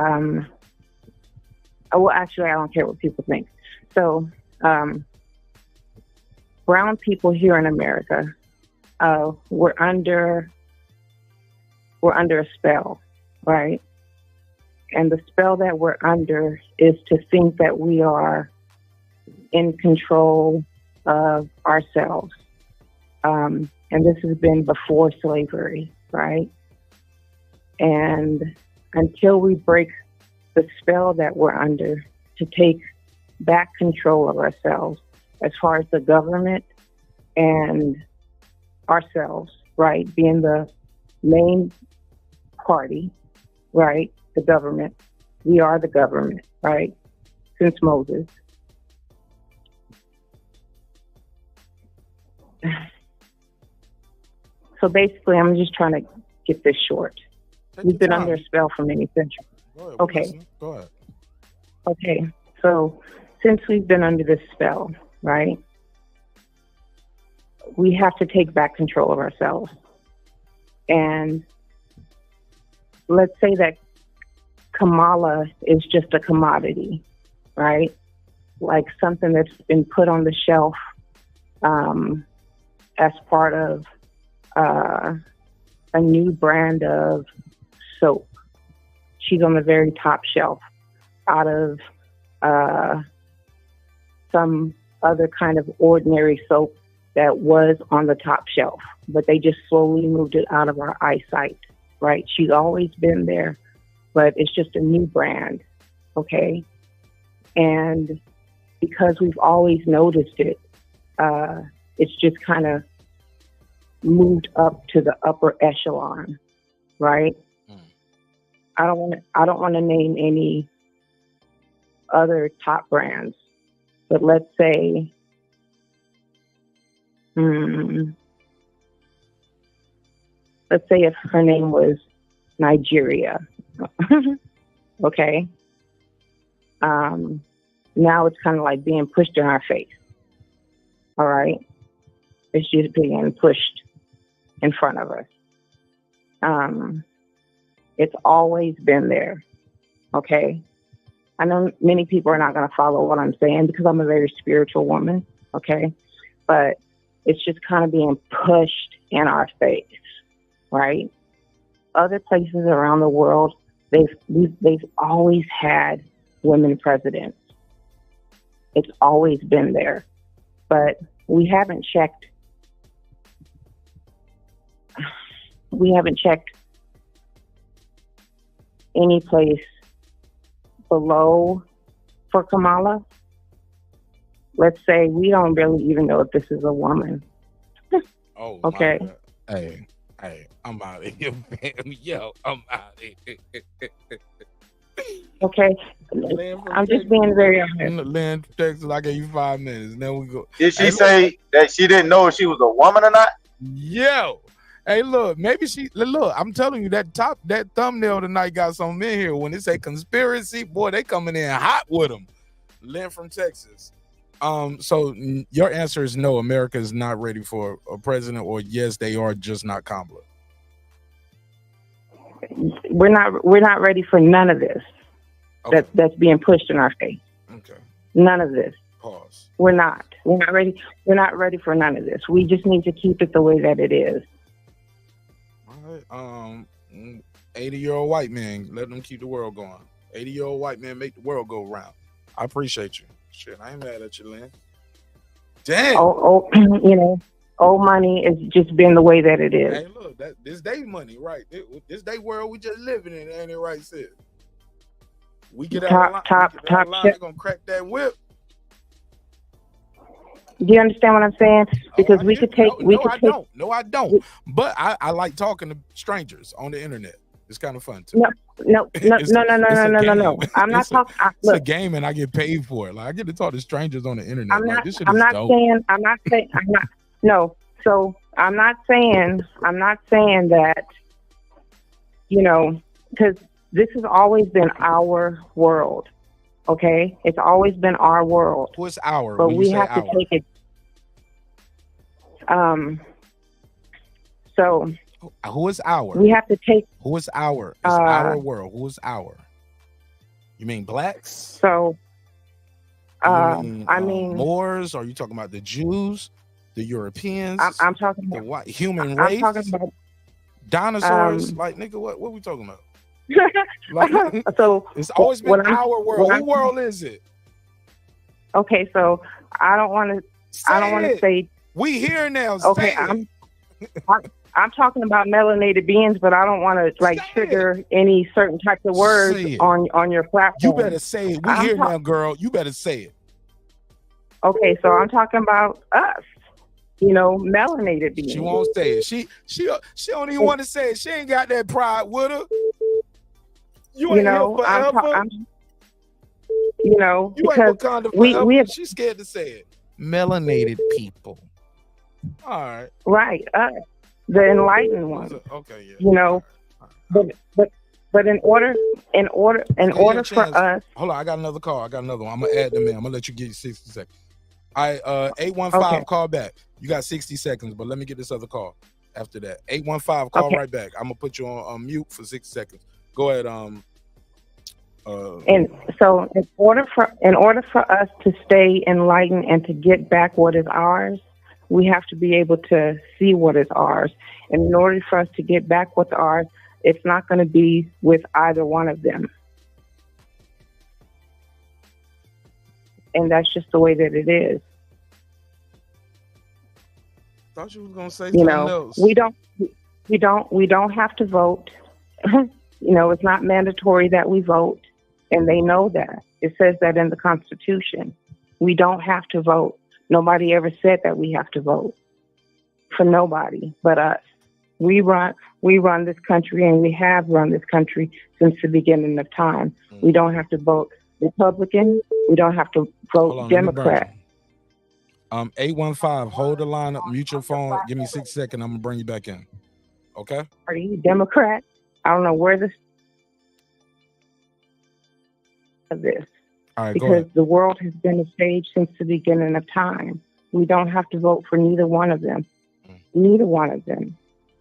Speaker 9: well, actually, I don't care what people think. So, brown people here in America, we're under a spell, right? And the spell that we're under is to think that we are in control of ourselves. And this has been before slavery, right? And until we break the spell that we're under to take back control of ourselves as far as the government and ourselves, right? Being the main party, right? The government. We are the government, right? Since Moses. So basically, I'm just trying to get this short. We've been under a spell for many centuries. Okay.
Speaker 1: Go ahead.
Speaker 9: Okay. So since we've been under this spell, right? We have to take back control of ourselves. And let's say that Kamala is just a commodity, right? Like something that's been put on the shelf as part of a new brand of soap. She's on the very top shelf out of some other kind of ordinary soap that was on the top shelf, but they just slowly moved it out of our eyesight, right? She's always been there, but it's just a new brand, okay? And because we've always noticed it, It's just kind of moved up to the upper echelon, right? I don't want to name any other top brands, but let's say, if her name was Nigeria, okay. Now it's kind of like being pushed in our face. All right, it's just being pushed in front of us. It's always been there. Okay. I know many people are not going to follow what I'm saying because I'm a very spiritual woman. Okay. But it's just kind of being pushed in our face, right? Other places around the world, they've always had women presidents. It's always been there. But we haven't checked any place below for Kamala. Let's say we don't really even know if this is a woman.
Speaker 1: Oh,
Speaker 9: okay.
Speaker 1: Hey, I'm out of here, man. Yo, I'm out of here.
Speaker 9: Okay. I'm just being very honest.
Speaker 1: Lynn, Texas, I gave you 5 minutes. Then we go.
Speaker 3: Did she say that she didn't know if she was a woman or not?
Speaker 1: Yo. Hey, look, maybe I'm telling you, that thumbnail tonight got something in here. When they say conspiracy, boy, they coming in hot with them. Lynn from Texas. So your answer is no, America is not ready for a president, or yes, they are, just not Kamala.
Speaker 9: We're not ready for none of this. Okay. That's being pushed in our face.
Speaker 1: Okay.
Speaker 9: None of this.
Speaker 1: Pause.
Speaker 9: We're not ready. We're not ready for none of this. We just need to keep it the way that it is.
Speaker 1: 80-year-old white man, let them keep the world going. 80-year-old white man make the world go round. I appreciate you. Shit, I ain't mad at you, Lynn. Damn.
Speaker 9: Old money has just been the way that it is.
Speaker 1: Hey, look, this day money, right? This day world we just living in, ain't it right, sis? We get out of line, they're gonna crack that whip.
Speaker 9: Do you understand what I'm saying? Because
Speaker 1: No, I don't. But I like talking to strangers on the internet. It's kind of fun too.
Speaker 9: No. I'm not talking.
Speaker 1: It's a game, and I get paid for it. Like, I get to talk to strangers on the internet. This shit is dope.
Speaker 9: So I'm not saying that. Because this has always been our world. Okay, it's always been our world.
Speaker 1: What's our?
Speaker 9: But we have to take it. So.
Speaker 1: Who is our?
Speaker 9: We have to take.
Speaker 1: Who is our? It's our world. Who is our? You mean blacks?
Speaker 9: So.
Speaker 1: I mean Moors? Or are you talking about the Jews, the Europeans?
Speaker 9: I'm talking about
Speaker 1: the white human race.
Speaker 9: I'm talking about
Speaker 1: dinosaurs. Like, nigga, what we talking about?
Speaker 9: So
Speaker 1: it's always been our world. Whose world is it?
Speaker 9: Okay, so I don't want to say
Speaker 1: we here now.
Speaker 9: Okay, I'm talking about melanated beings, but I don't want to trigger any certain types of words on your platform.
Speaker 1: You better say it. We here now, girl. You better say it.
Speaker 9: Okay, so I'm talking about us. Melanated beings.
Speaker 1: She won't say it. She don't even want to say it. She ain't got that pride with her. You ain't here forever. Because she's scared to say it. Melanated people. All right.
Speaker 9: Right. The enlightened ones.
Speaker 1: Okay. Yeah.
Speaker 9: But in order for us.
Speaker 1: Hold on, I got another call. I got another one. I'm gonna add them in. I'm gonna let you get 60 seconds. All right, 815, call back. You got 60 seconds, but let me get this other call after that. 815, call right back. I'm gonna put you on mute for 60 seconds. Go ahead.
Speaker 9: And so in order for us to stay enlightened and to get back what is ours, we have to be able to see what is ours. And in order for us to get back what's ours, it's not going to be with either one of them. And that's just the way that it is.
Speaker 1: Thought you was gonna say something else.
Speaker 9: We don't have to vote. It's not mandatory that we vote. And they know that. It says that in the Constitution. We don't have to vote. Nobody ever said that we have to vote for nobody but us. We run this country, and we have run this country since the beginning of time. We don't have to vote Republican. We don't have to vote Democrat.
Speaker 1: 815, hold the line up, mute your phone. Give me 6 seconds. I'm gonna bring you back in. Okay.
Speaker 9: Are you Democrat? I don't know where this of this.
Speaker 1: All right,
Speaker 9: because the world has been a stage since the beginning of time. We don't have to vote for neither one of them. Neither one of them.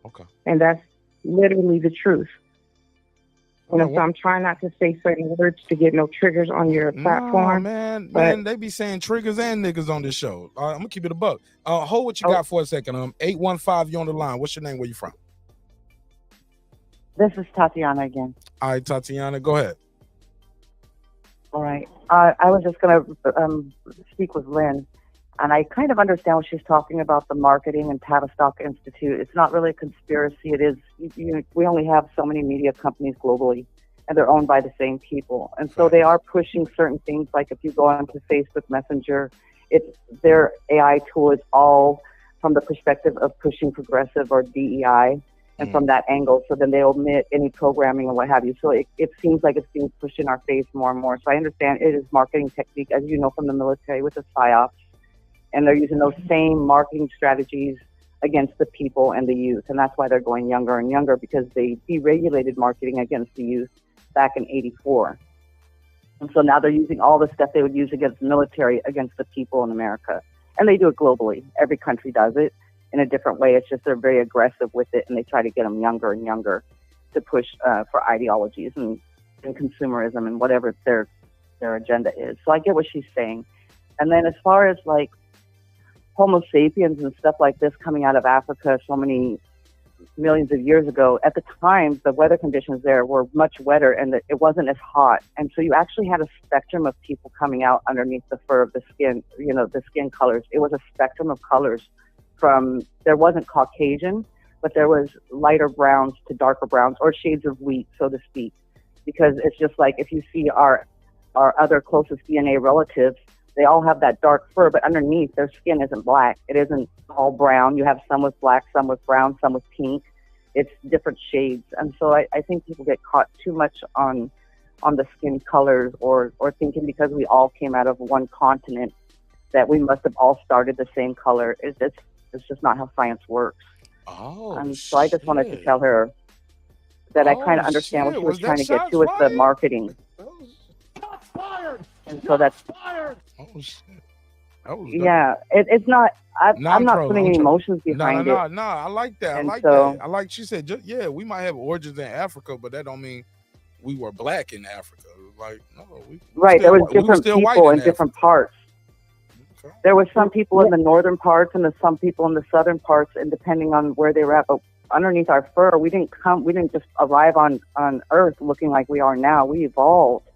Speaker 1: Okay.
Speaker 9: And that's literally the truth. So I'm trying not to say certain words to get no triggers on your platform.
Speaker 1: Man, they be saying triggers and niggas on this show. I'm gonna keep it a buck. Hold what you got for a second. 815, you on the line. What's your name? Where you from?
Speaker 20: This is Tatiana again.
Speaker 1: All right, Tatiana, go ahead.
Speaker 20: All right. I was just going to speak with Lynn, and I kind of understand what she's talking about, the marketing and Tavistock Institute. It's not really a conspiracy. It is, we only have so many media companies globally, and they're owned by the same people. And so they are pushing certain things, like if you go onto Facebook Messenger, their AI tool is all from the perspective of pushing progressive or DEI. And from that angle, so then they omit any programming and what have you. So it seems like it's being pushed in our face more and more. So I understand it is marketing technique, as you know, from the military with the PSYOPs. And they're using those same marketing strategies against the people and the youth. And that's why they're going younger and younger, because they deregulated marketing against the youth back in '84. And so now they're using all the stuff they would use against the military against the people in America. And they do it globally. Every country does it in a different way. It's just they're very aggressive with it, and they try to get them younger and younger to push for ideologies and consumerism and whatever their agenda is. So I get what she's saying. And then as far as like Homo sapiens and stuff like this coming out of Africa so many millions of years ago, at the time the weather conditions there were much wetter and it wasn't as hot. And so you actually had a spectrum of people coming out underneath the fur of the skin, the skin colors. It was a spectrum of colors. There wasn't Caucasian, but there was lighter browns to darker browns, or shades of wheat, so to speak. Because it's just like if you see our other closest DNA relatives, they all have that dark fur, but underneath their skin isn't black. It isn't all brown. You have some with black, some with brown, some with pink. It's different shades. And so I think people get caught too much on the skin colors or thinking because we all came out of one continent that we must have all started the same color. It's just not how science works. So I just wanted to tell her that I kind of understand what she was trying to get to with the marketing. And so that's it's not. I'm not putting any emotions behind it.
Speaker 1: No, I like that.
Speaker 20: And
Speaker 1: I like
Speaker 20: so,
Speaker 1: that. I like she said. We might have origins in Africa, but that don't mean we were black in Africa. Like no,
Speaker 20: there was different people in different parts. There were some people in the northern parts and some people in the southern parts, and depending on where they were at. But underneath our fur, we didn't just arrive on Earth looking like we are now. We evolved,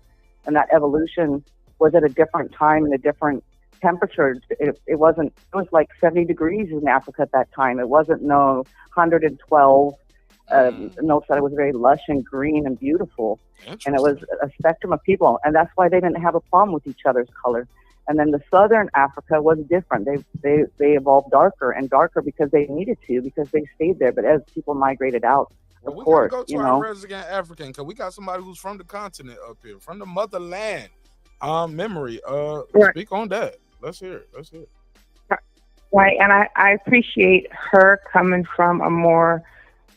Speaker 20: and that evolution was at a different time and a different temperature. It was like 70 degrees in Africa at that time. It wasn't 112. Notes that it was very lush and green and beautiful, and it was a spectrum of people, and that's why they didn't have a problem with each other's color. And then the southern Africa was different. They evolved darker and darker because they needed to, because they stayed there. But as people migrated out, of course,
Speaker 1: go to our resident African, because we got somebody who's from the continent up here, from the motherland. Memory. Speak on that. Let's hear it.
Speaker 9: Right, and I appreciate her coming from a more.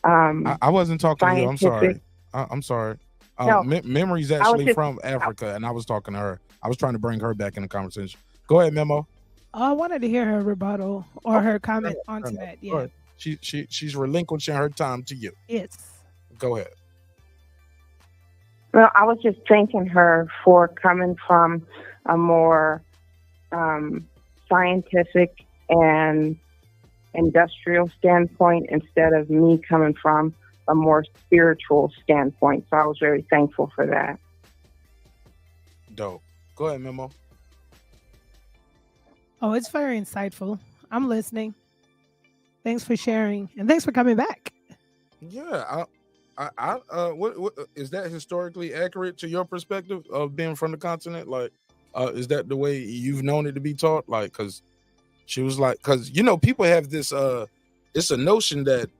Speaker 1: I wasn't talking to you. I'm sorry. I'm sorry.
Speaker 9: No,
Speaker 1: Memory's actually from Africa, and I was talking to her. I was trying to bring her back in the conversation. Go ahead, Memo.
Speaker 17: I wanted to hear her rebuttal or her comment onto that. Yeah.
Speaker 1: She's relinquishing her time to you.
Speaker 17: Yes.
Speaker 1: Go ahead.
Speaker 9: Well, I was just thanking her for coming from a more scientific and industrial standpoint instead of me coming from a more spiritual standpoint. So I was very thankful for that.
Speaker 1: Dope. Go ahead, Memo.
Speaker 17: Oh, it's very insightful. I'm listening. Thanks for sharing, and thanks for coming back.
Speaker 1: Yeah, what is that historically accurate to your perspective of being from the continent? Like, is that the way you've known it to be taught? Like, because She was like, because you know, people have this it's a notion that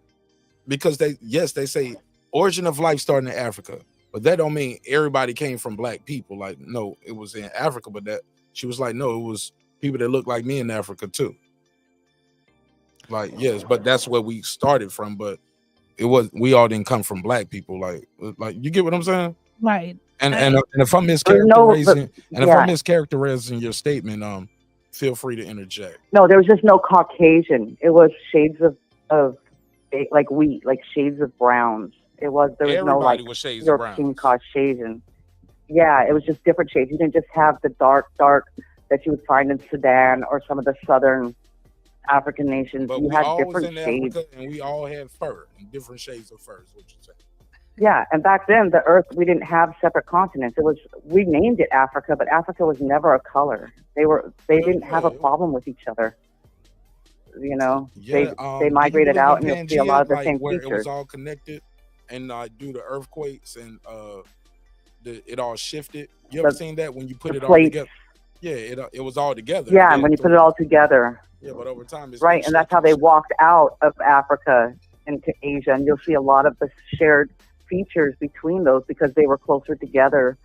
Speaker 1: because they say origin of life starting in Africa, but that don't mean everybody came from black people. Like, no, it was in Africa, but that she was like, no, it was people that look like me in Africa too. Like, yes, but that's where we started from, but we all didn't come from black people. Like you get what I'm saying?
Speaker 17: Right.
Speaker 1: And if I'm mischaracterizing your statement, feel free to interject.
Speaker 20: No, there was just no Caucasian. It was shades of like wheat, like shades of browns. There was no like European Caucasian. Yeah, it was just different shades. You didn't just have the dark that you would find in Sudan or some of the southern African nations.
Speaker 1: But
Speaker 20: you
Speaker 1: we
Speaker 20: had
Speaker 1: all was
Speaker 20: different
Speaker 1: in
Speaker 20: shades.
Speaker 1: Africa, and we all had fur and different shades of fur. Is what you say?
Speaker 20: Yeah, and back then the Earth, we didn't have separate continents. We named it Africa, but Africa was never a color. They didn't have a problem with each other. You know, they migrated out, and you'll see a lot of the same
Speaker 1: where
Speaker 20: features.
Speaker 1: It was all connected, and due to earthquakes and it all shifted. You ever seen that when you put it all together? Yeah, it was all together.
Speaker 20: Yeah, and when you put it all together.
Speaker 1: Yeah, but over time, it's
Speaker 20: right, and that's how they walked out of Africa into Asia, and you'll see a lot of the shared features between those because they were closer together.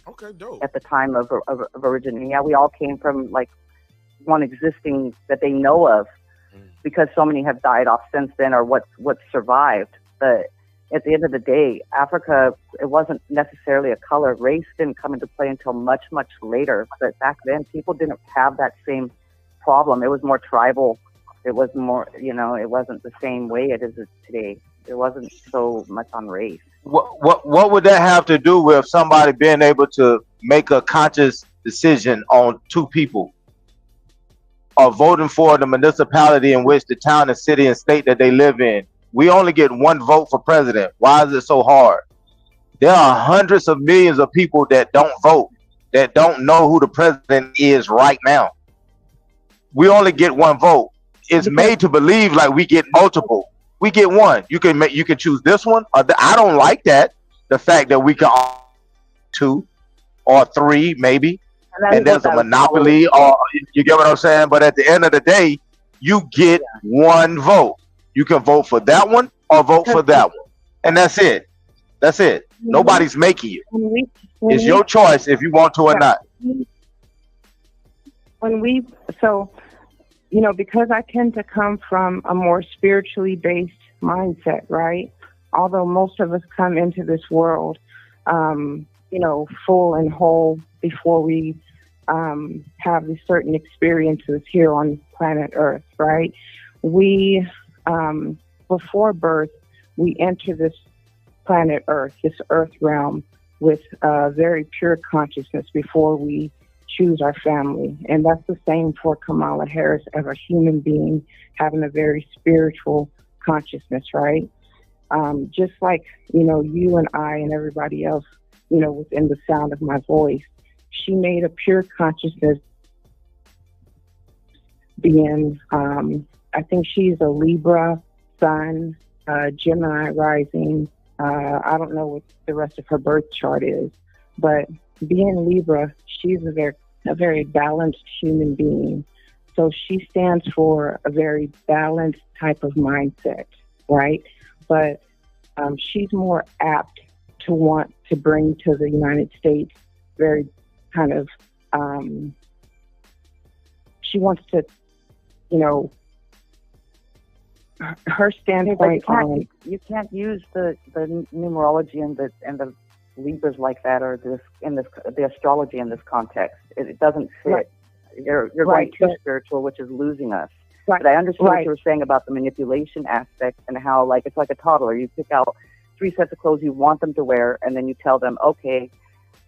Speaker 1: Okay, dope.
Speaker 20: At the time of origin, yeah, we all came from like one existing that they know of, because so many have died off since then, or what survived. But at the end of the day, Africa, it wasn't necessarily a color. Race didn't come into play until much, much later. But back then, people didn't have that same problem. It was more tribal. It was more, it wasn't the same way it is today. It wasn't so much on race.
Speaker 3: What would that have to do with somebody being able to make a conscious decision on two people, or voting for the municipality in which the town and city and state that they live in? We only get one vote for president. Why is it so hard? There are hundreds of millions of people that don't vote, that don't know who the president is right now. We only get one vote. It's made to believe like we get multiple. We get one. You can choose this one. Or I don't like that. The fact that we can two or three maybe, and there's a monopoly. Or you get what I'm saying? But at the end of the day, you get one vote. You can vote for that one or vote for that one, and that's it. That's it. Nobody's making you. It's your choice if you want to or not.
Speaker 9: Because I tend to come from a more spiritually based mindset, right? Although most of us come into this world, full and whole before we have these certain experiences here on planet Earth, right? We, before birth, we enter this planet Earth, this Earth realm, with a very pure consciousness before we choose our family. And that's the same for Kamala Harris as a human being, having a very spiritual consciousness, right? Just like, you and I and everybody else, within the sound of my voice, she made a pure consciousness being, I think she's a Libra sun, Gemini rising. I don't know what the rest of her birth chart is, but being Libra, she's a very balanced human being. So she stands for a very balanced type of mindset, right? But she's more apt to want to bring to the United States very kind of, she wants to, her standpoint on.
Speaker 20: You can't use the numerology and the Libras like that, or the astrology in this context. It doesn't fit.
Speaker 9: Right.
Speaker 20: You're going too spiritual, which is losing us. Right. But I understand what you were saying about the manipulation aspect and how, like, it's like a toddler. You pick out 3 sets of clothes you want them to wear, and then you tell them, okay,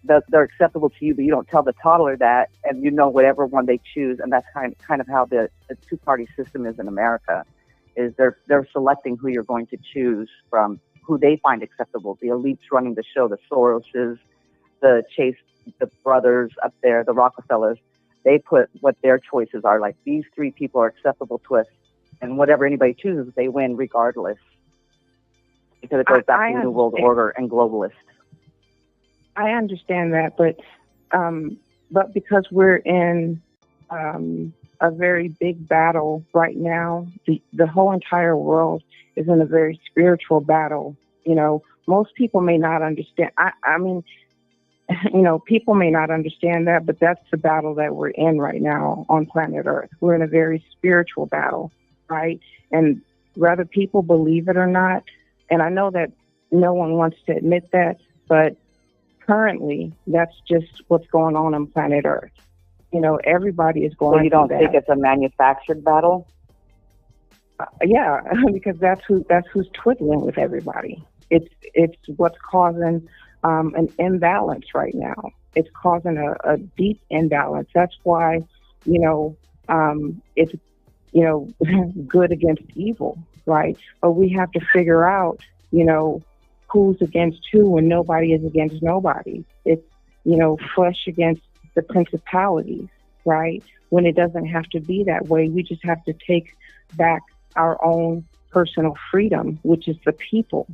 Speaker 20: they're acceptable to you, but you don't tell the toddler that, and whatever one they choose. And that's kind of how the two-party system is in America. Is they're selecting who you're going to choose from, who they find acceptable. The elites running the show, the Soroses, the Chase, the brothers up there, the Rockefellers, they put what their choices are. Like, these 3 people are acceptable to us, and whatever anybody chooses, they win regardless. Because it goes back to the New World Order and globalists.
Speaker 9: I understand that, but because we're in a very big battle right now. The whole entire world is in a very spiritual battle. You know, most people may not understand. I mean, you know, people may not understand that, but that's the battle that we're in right now on planet Earth. We're in a very spiritual battle, right? And whether people believe it or not, and I know that no one wants to admit that, but currently that's just what's going on planet Earth. You know, everybody is going.
Speaker 20: So you don't think it's a manufactured battle?
Speaker 9: Yeah, because that's who's twiddling with everybody. It's what's causing an imbalance right now. It's causing a deep imbalance. That's why, you know, it's, you know, good against evil, right? But we have to figure out, you know, who's against who, and nobody is against nobody. It's, you know, flesh against the principalities, right? When it doesn't have to be that way. We just have to take back our own personal freedom, which is the people.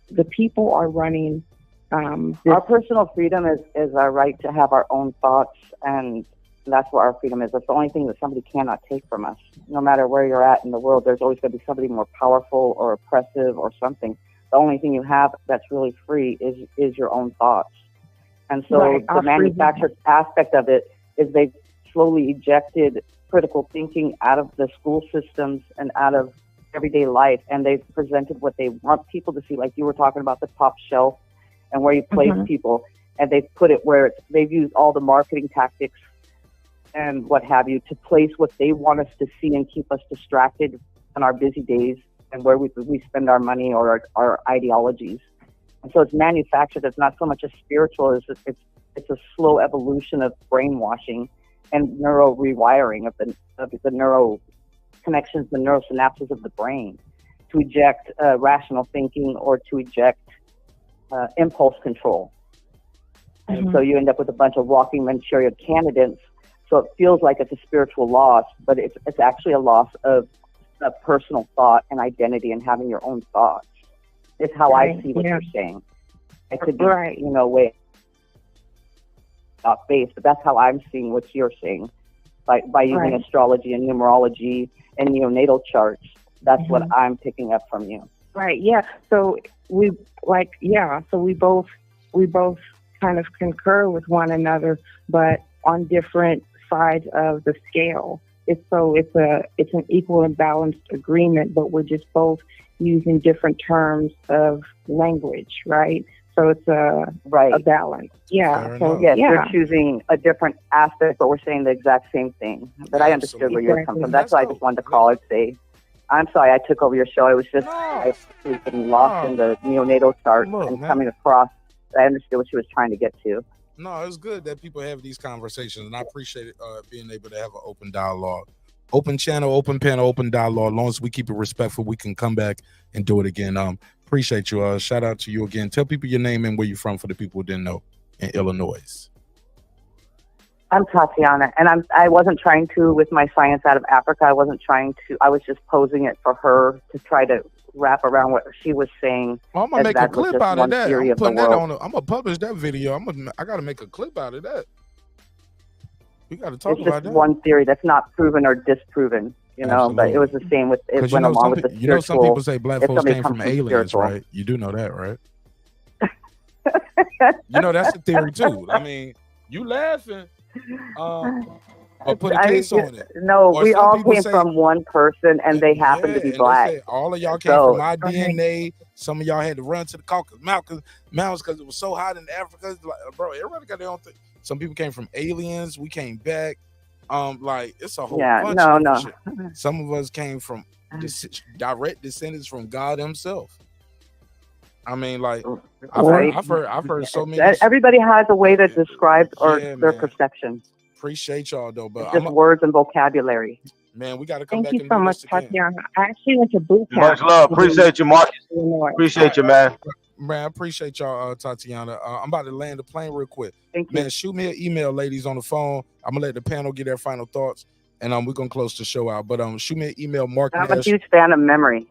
Speaker 9: The people are running.
Speaker 20: Our personal freedom is our right to have our own thoughts, and that's what our freedom is. That's the only thing that somebody cannot take from us. No matter where you're at in the world, there's always going to be somebody more powerful or oppressive or something. The only thing you have that's really free is your own thoughts. And so
Speaker 9: Right,
Speaker 20: the
Speaker 9: our
Speaker 20: manufactured aspect of it is they've slowly ejected critical thinking out of the school systems and out of everyday life, and they've presented what they want people to see, like you were talking about, the top shelf and where you place people, and they've put it where they've used all the marketing tactics and what have you to place what they want us to see and keep us distracted on our busy days and where we spend our money or our ideologies. And so it's manufactured. It's not so much a spiritual, it's a slow evolution of brainwashing and neuro rewiring of the neuro connections, the neurosynapses of the brain to eject rational thinking or to eject impulse control. And so you end up with a bunch of walking Manchurian candidates. So it feels like it's a spiritual loss, but it's actually a loss of personal thought and identity and having your own thoughts. It's how I see what you're saying. It could be, you know, way off base, but that's how I'm seeing what you're saying by using astrology and numerology and neonatal charts. That's what I'm picking up from you.
Speaker 9: Right. Yeah. So we both kind of concur with one another, but on different sides of the scale. It's an equal and balanced agreement, but we're just both using different terms of language, right? So it's a balance. Yeah. So
Speaker 20: yes, we're choosing a different aspect, but we're saying the exact same thing. But I understood where you're coming from. That's why I just wanted to call and say, I'm sorry I took over your show. I was just I've been lost in the neonatal chart and coming across. I understood what she was trying to get to.
Speaker 1: No, it's good that people have these conversations, and I appreciate it, being able to have an open dialogue. Open channel, open panel, open dialogue. As long as we keep it respectful, we can come back and do it again. Appreciate you. Shout out to you again. Tell people your name and where you're from for the people who didn't know in Illinois.
Speaker 20: I'm Tatiana, and I wasn't trying to, with my science out of Africa, I was just posing it for her to try to wrap around what she was saying.
Speaker 1: Well, I'm gonna make a clip out of that. I'm putting that on. I'm gonna publish that video. I gotta make a clip out of that. We gotta talk
Speaker 20: about
Speaker 1: that.
Speaker 20: It's just one theory that's not proven or disproven, you know. Absolutely. But it was the same with it went along with the spiritual.
Speaker 1: You know, some people say black folks came from aliens, right? You do know that, right? You know that's a theory too. I mean, you laughing. But put a case on it.
Speaker 20: No, we all came from one person, and they happen to be black.
Speaker 1: All of y'all came from my DNA. Some of y'all had to run to the Caucasus Mountains because it was so hot in Africa. Like, bro, everybody got their own thing. Some people came from aliens. We came back. Like it's a whole bunch of shit. Some of us came from direct descendants from God Himself. I mean, like I've heard so many.
Speaker 20: Everybody has a way to describe their perception.
Speaker 1: Appreciate y'all though, but
Speaker 20: it's just words and vocabulary.
Speaker 1: Man, we got to come back.
Speaker 9: Thank you so much, Tatiana. I actually went to boot camp.
Speaker 3: Much love. Appreciate you, Marcus. Appreciate you, man.
Speaker 1: Man, I appreciate y'all, Tatiana. I'm about to land the plane real quick.
Speaker 20: Thank you.
Speaker 1: Man, shoot me an email, ladies, on the phone. I'm gonna let the panel get their final thoughts, and we're gonna close the show out. But shoot me an email, Mark.
Speaker 20: I'm a huge fan of memory.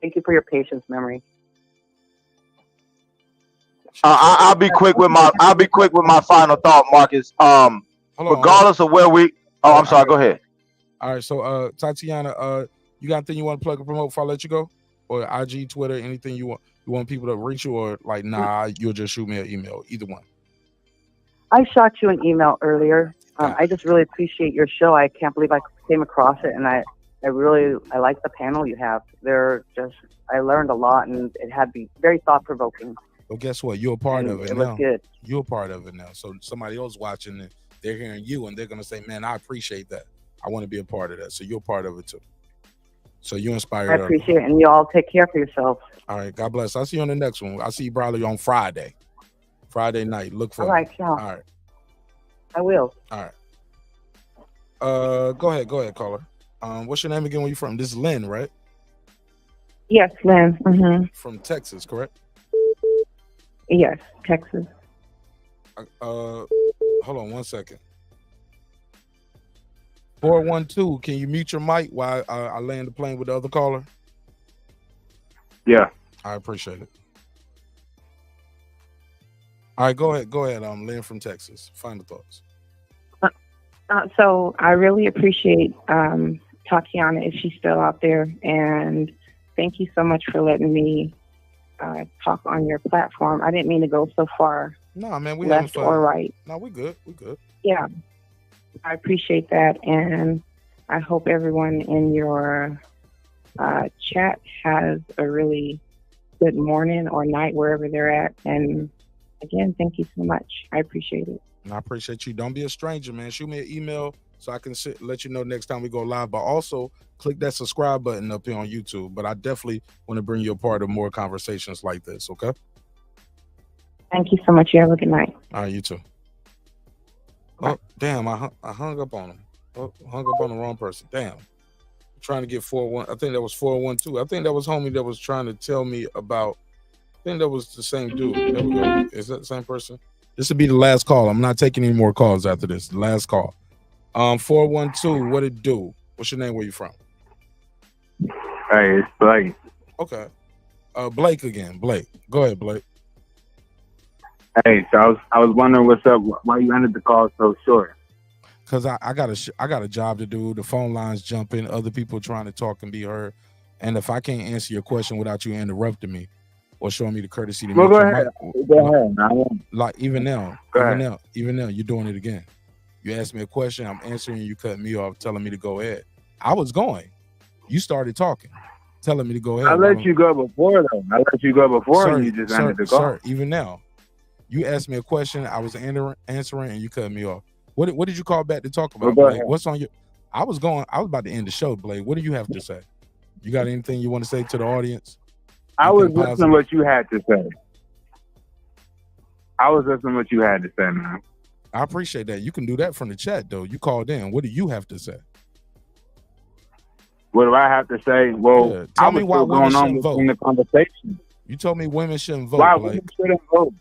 Speaker 20: Thank you for your patience, memory.
Speaker 3: I'll be quick with my final thought, Marcus. Regardless of where we Oh, I'm sorry. Go ahead.
Speaker 1: All right. So, Tatiana, you got anything you want to plug or promote before I let you go? Or IG, Twitter, anything you want people to reach you, or like, nah, you'll just shoot me an email. Either one.
Speaker 20: I shot you an email earlier. I just really appreciate your show. I can't believe I came across it, and I like the panel you have. I learned a lot, and it had been very thought provoking.
Speaker 1: Well, guess what? You're a part of it now.
Speaker 20: It was good.
Speaker 1: You're a part of it now. So somebody else watching it, they're hearing you, and they're gonna say, "Man, I appreciate that. I want to be a part of that." So you're a part of it too. So you inspired.
Speaker 20: I appreciate it, and you all take care for yourself.
Speaker 1: All right, God bless. I'll see you on the next one. I'll see you probably on Friday night. Look for
Speaker 20: all right,
Speaker 1: me.
Speaker 20: all
Speaker 1: right.
Speaker 20: I will.
Speaker 1: All right. Go ahead, caller. What's your name again? Where you from? This is Lynn, right?
Speaker 9: Yes, Lynn. Mm-hmm.
Speaker 1: From Texas, correct?
Speaker 9: Yes, Texas.
Speaker 1: Hold on 1 second. 412, can you mute your mic while I land the plane with the other caller?
Speaker 8: Yeah.
Speaker 1: I appreciate it. All right, go ahead. Lynn from Texas. Final thoughts.
Speaker 9: So I really appreciate Tatiana, if she's still out there, and thank you so much for letting me talk on your platform. I didn't mean to go so far.
Speaker 1: No, man, we
Speaker 9: left
Speaker 1: having fun.
Speaker 9: or right.
Speaker 1: No, we good.
Speaker 9: Yeah, I appreciate that, and I hope everyone in your chat has a really good morning or night wherever they're at. And again, thank you so much. I appreciate it.
Speaker 1: And I appreciate you. Don't be a stranger, man. Shoot me an email so I can let you know next time we go live. But also click that subscribe button up here on YouTube. But I definitely want to bring you a part of more conversations like this, okay?
Speaker 9: Thank you so much. You have a good night.
Speaker 1: All right, you too. Oh, damn, I hung up on him. Oh, hung up on the wrong person. Damn. I'm trying to get 4-1. I think that was 412. I think that was homie that was trying to tell me about, I think that was the same dude. There we go. Is that the same person? This will be the last call. I'm not taking any more calls after this. The last call. 412, what it do? What's your name? Where you from?
Speaker 8: Hey, it's Blake.
Speaker 1: Okay. Blake again. Blake. Go ahead, Blake.
Speaker 8: Hey, so I was wondering what's up. Why you ended the call so short?
Speaker 1: Because I got a job to do. The phone lines jumping. Other people trying to talk and be heard. And if I can't answer your question without you interrupting me or showing me the courtesy to
Speaker 8: Well,
Speaker 1: mute
Speaker 8: go
Speaker 1: your
Speaker 8: ahead.
Speaker 1: mic,
Speaker 8: Go ahead.
Speaker 1: like even now, you're doing it again. You asked me a question, I'm answering, you cut me off, telling me to go ahead. I was going. You started talking, telling me to go ahead.
Speaker 8: I let you go before, though. I let you go before, and you just ended the call.
Speaker 1: Sir, even now, you asked me a question, I was answering, and you cut me off. What did you call back to talk about, Blake? What's on your? I was about to end the show, Blake. What do you have to say? You got anything you want to say to the audience?
Speaker 8: I was listening to what you had to say. Man.
Speaker 1: I appreciate that. You can do that from the chat, though. You called in. What do you have to say?
Speaker 8: What do I have to say? Well,
Speaker 1: yeah. Tell me why women shouldn't vote.
Speaker 8: In the conversation.
Speaker 1: You told me women shouldn't vote.
Speaker 8: Why
Speaker 1: Blake.
Speaker 8: women shouldn't vote?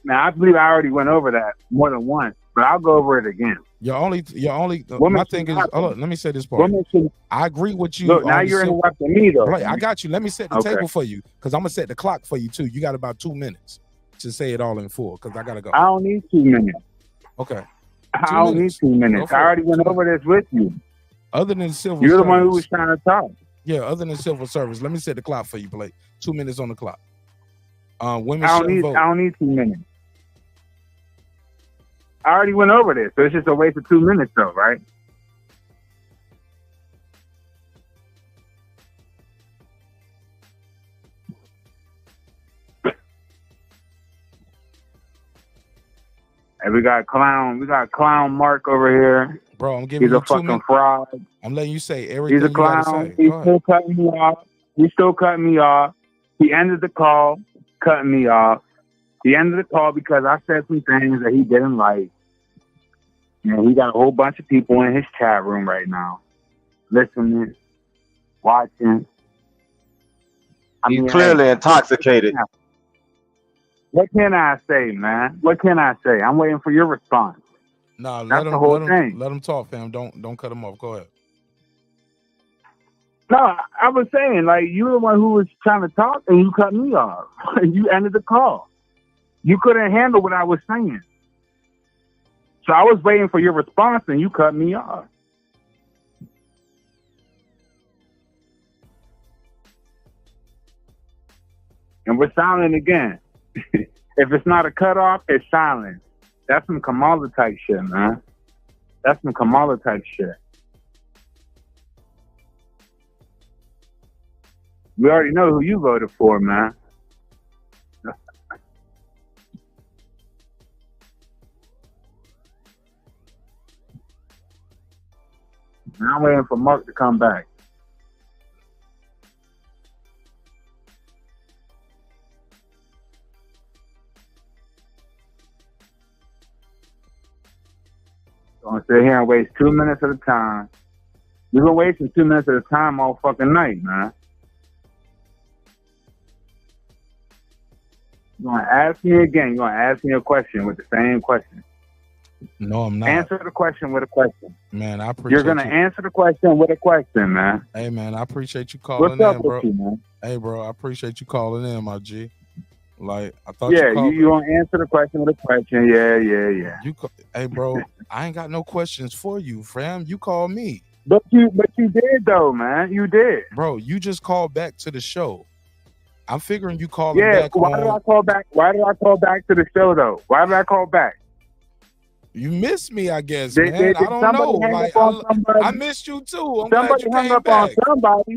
Speaker 8: Now, I believe I already went over that more than once, but I'll go over it again.
Speaker 1: Your only. My thing is, let me say this part. I agree with you.
Speaker 8: Look, now you're interrupting me, though.
Speaker 1: Blake, I got you. Let me set the table for you, because I'm gonna set the clock for you too. You got about 2 minutes to say it all in full, because I gotta go.
Speaker 8: I don't need 2 minutes.
Speaker 1: Okay.
Speaker 8: I don't need 2 minutes. I already went over this with you.
Speaker 1: Other than civil,
Speaker 8: you're the one who was trying to talk.
Speaker 1: Yeah, other than civil service. Let me set the clock for you, Blake. 2 minutes on the clock. Women shouldn't vote.
Speaker 8: I don't need 2 minutes. I already went over this, so it's just a waste of 2 minutes, though, right? And we got clown Mark over here.
Speaker 1: Bro, I'm giving
Speaker 8: He's
Speaker 1: you
Speaker 8: a fucking fraud.
Speaker 1: I'm letting you say everything.
Speaker 8: He's a clown. He's still cutting me off. He ended the call, cutting me off. He ended the call because I said some things that he didn't like. You know, he got a whole bunch of people in his chat room right now, listening, watching.
Speaker 3: He's clearly intoxicated.
Speaker 8: What can I say, man? What can I say? I'm waiting for your response.
Speaker 1: Nah,
Speaker 8: that's the whole thing.
Speaker 1: Let him talk, fam. Don't cut him off. Go ahead.
Speaker 8: No, I was saying, like, you were the one who was trying to talk, and you cut me off. You ended the call. You couldn't handle what I was saying. So I was waiting for your response, and you cut me off. And we're silent again. If it's not a cutoff, it's silence. That's some Kamala type shit, man. That's some Kamala type shit. We already know who you voted for, man. Now I'm waiting for Mark to come back. I'm gonna sit here and waste 2 minutes at a time. We've been wasting 2 minutes at a time all fucking night, man. You're gonna ask me again. You're gonna ask me a question with the same question.
Speaker 1: No, I'm not.
Speaker 8: Answer the question with a question.
Speaker 1: Man, I appreciate
Speaker 8: You're gonna answer the question with a question, man.
Speaker 1: Hey, man, I appreciate you calling
Speaker 8: What's up
Speaker 1: in, bro.
Speaker 8: with you, man?
Speaker 1: Hey, bro, I appreciate you calling in, my G. Like, I thought
Speaker 8: Yeah,
Speaker 1: you called
Speaker 8: you gonna answer the question with a question. Yeah.
Speaker 1: Hey, bro, I ain't got no questions for you, fam. You call me.
Speaker 8: But you did though, man. You did.
Speaker 1: Bro, you just called back to the show. I'm figuring you calling back
Speaker 8: why did I call back? Why did I call back to the show though? Why did I call back?
Speaker 1: You missed me, I guess, man. I don't know. Like, I missed you too.
Speaker 8: Somebody hung up on somebody.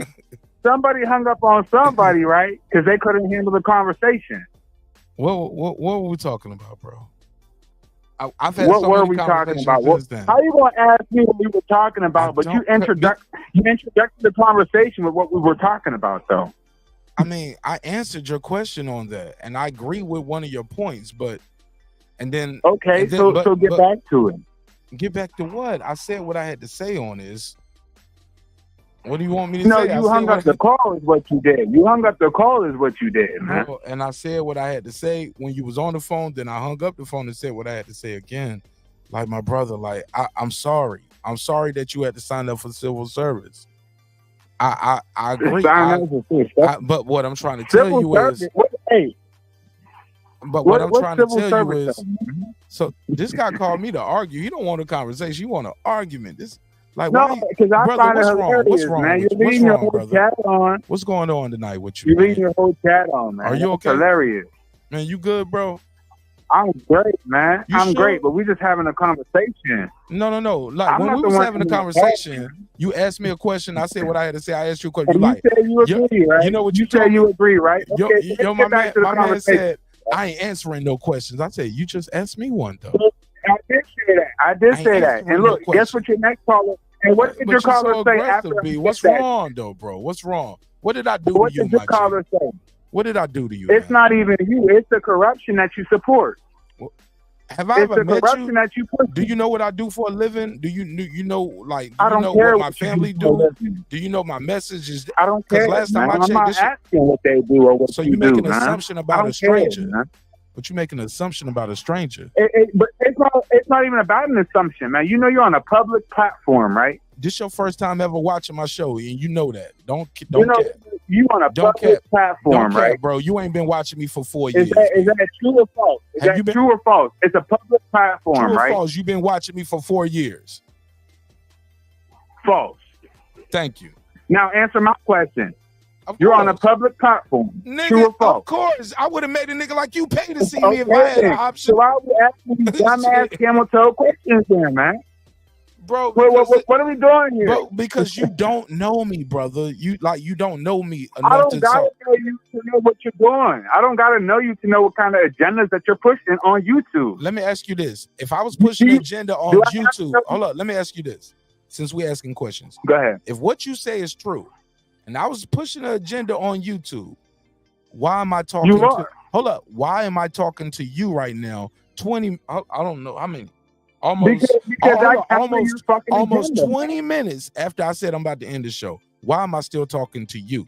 Speaker 8: Somebody hung up on somebody, right? Because they couldn't handle the conversation.
Speaker 1: What were we talking about, bro? I've had
Speaker 8: what
Speaker 1: so
Speaker 8: were
Speaker 1: many
Speaker 8: we talking about?
Speaker 1: conversations since then.
Speaker 8: How you gonna ask me what we were talking about? But you introduced the conversation with what we were talking about, though.
Speaker 1: I mean, I answered your question on that, and I agree with one of your points, but
Speaker 8: okay, so get back to it.
Speaker 1: Get back to what? I said what I had to say on this. What do you want me to
Speaker 8: No,
Speaker 1: say?
Speaker 8: you hung up the call is what you did. You hung up the call is what you did, man.
Speaker 1: Bro, and I said what I had to say when you was on the phone. Then I hung up the phone and said what I had to say again. Like, my brother, like, I'm sorry. I'm sorry that you had to sign up for civil service. I agree. But what I'm trying to tell you is, but what I'm trying to tell you is, so this guy called me to argue. He don't want a conversation. You want an argument. This, like,
Speaker 8: no, because I
Speaker 1: brother,
Speaker 8: find it
Speaker 1: what's wrong?
Speaker 8: hilarious,
Speaker 1: What's wrong?
Speaker 8: man.
Speaker 1: With
Speaker 8: You're
Speaker 1: you?
Speaker 8: leaving your
Speaker 1: What's wrong,
Speaker 8: whole
Speaker 1: brother?
Speaker 8: chat on.
Speaker 1: What's going on tonight with you?
Speaker 8: You're leaving your whole chat on, man.
Speaker 1: Are you okay?
Speaker 8: That's hilarious.
Speaker 1: Man, you good, bro?
Speaker 8: I'm great, man.
Speaker 1: You
Speaker 8: I'm
Speaker 1: sure?
Speaker 8: great, but we just having a conversation.
Speaker 1: No. Like,
Speaker 8: I'm
Speaker 1: when
Speaker 8: not
Speaker 1: we
Speaker 8: the
Speaker 1: was
Speaker 8: one
Speaker 1: having a
Speaker 8: having the
Speaker 1: conversation, you asked me a question. I said what I had to say. I asked you a question.
Speaker 8: And
Speaker 1: You
Speaker 8: you
Speaker 1: like,
Speaker 8: said you agree, right?
Speaker 1: You know what
Speaker 8: You
Speaker 1: you
Speaker 8: said
Speaker 1: told
Speaker 8: you
Speaker 1: me?
Speaker 8: agree, right?
Speaker 1: Yo,
Speaker 8: Okay, let's
Speaker 1: my
Speaker 8: get back to the
Speaker 1: man
Speaker 8: conversation.
Speaker 1: said, I ain't answering no questions. I said, you just asked me one, though.
Speaker 8: I did say that. I did say that.
Speaker 1: answering
Speaker 8: And
Speaker 1: no
Speaker 8: look, guess what your next caller? And what did your caller say after
Speaker 1: B?
Speaker 8: he
Speaker 1: What's
Speaker 8: said that?
Speaker 1: wrong, though, bro? What's wrong? What did I do
Speaker 8: What
Speaker 1: to you,
Speaker 8: did your
Speaker 1: my
Speaker 8: caller
Speaker 1: G?
Speaker 8: say?
Speaker 1: What did I do to you?
Speaker 8: It's not even you. It's the corruption that you support.
Speaker 1: Have I
Speaker 8: It's
Speaker 1: ever
Speaker 8: the
Speaker 1: met
Speaker 8: corruption
Speaker 1: you?
Speaker 8: that you push.
Speaker 1: Do you know what I do for a living? Do you know, like, do
Speaker 8: I
Speaker 1: you
Speaker 8: don't
Speaker 1: know
Speaker 8: care
Speaker 1: what my
Speaker 8: what you
Speaker 1: family
Speaker 8: do for a
Speaker 1: do?
Speaker 8: living.
Speaker 1: Do you know my message is?
Speaker 8: I don't care,
Speaker 1: Because last time
Speaker 8: man.
Speaker 1: I
Speaker 8: I'm
Speaker 1: checked,
Speaker 8: not
Speaker 1: this shit,
Speaker 8: asking what they do or what
Speaker 1: so
Speaker 8: you
Speaker 1: you make
Speaker 8: do,
Speaker 1: an
Speaker 8: man.
Speaker 1: assumption
Speaker 8: I
Speaker 1: about
Speaker 8: don't
Speaker 1: a stranger.
Speaker 8: care, man.
Speaker 1: But you make an assumption about a stranger.
Speaker 8: But it's not even about an assumption, man. You know you're on a public platform, right?
Speaker 1: This your first time ever watching my show, and you know that. Don't
Speaker 8: You know
Speaker 1: cap.
Speaker 8: you on a
Speaker 1: Don't
Speaker 8: public
Speaker 1: cap.
Speaker 8: platform,
Speaker 1: Don't
Speaker 8: right?
Speaker 1: cap, bro. You ain't been watching me for 4 years.
Speaker 8: Is that true or false? Is
Speaker 1: Have
Speaker 8: that
Speaker 1: you been-
Speaker 8: true or false? It's a public platform,
Speaker 1: True or
Speaker 8: right?
Speaker 1: false? You've been watching me for 4 years.
Speaker 8: False.
Speaker 1: Thank you.
Speaker 8: Now answer my question.
Speaker 1: Of
Speaker 8: You're on a
Speaker 1: course.
Speaker 8: public platform.
Speaker 1: Nigga,
Speaker 8: True or false?
Speaker 1: of course. I would have made a nigga like you pay to see me if I had
Speaker 8: then.
Speaker 1: an option.
Speaker 8: So I would ask you dumbass camel toe questions then, man.
Speaker 1: Bro,
Speaker 8: what are we doing here?
Speaker 1: Bro, because you don't know me, brother. You don't know me
Speaker 8: I
Speaker 1: enough
Speaker 8: don't
Speaker 1: to
Speaker 8: gotta
Speaker 1: talk.
Speaker 8: know you to know what you're doing. I don't gotta know you to know what kind of agendas that you're pushing on YouTube.
Speaker 1: Let me ask you this. If I was pushing an agenda on
Speaker 8: do I have
Speaker 1: YouTube,
Speaker 8: to-
Speaker 1: hold up, let me ask you this. Since we're asking questions.
Speaker 8: Go ahead.
Speaker 1: If what you say is true, and I was pushing an agenda on YouTube, why am I talking
Speaker 8: You
Speaker 1: to
Speaker 8: are.
Speaker 1: hold up? Why am I talking to you right now? I don't know. I mean, almost
Speaker 8: Because I counter
Speaker 1: almost
Speaker 8: your fucking
Speaker 1: almost
Speaker 8: agenda.
Speaker 1: 20 minutes after I said I'm about to end the show. Why am I still talking to you?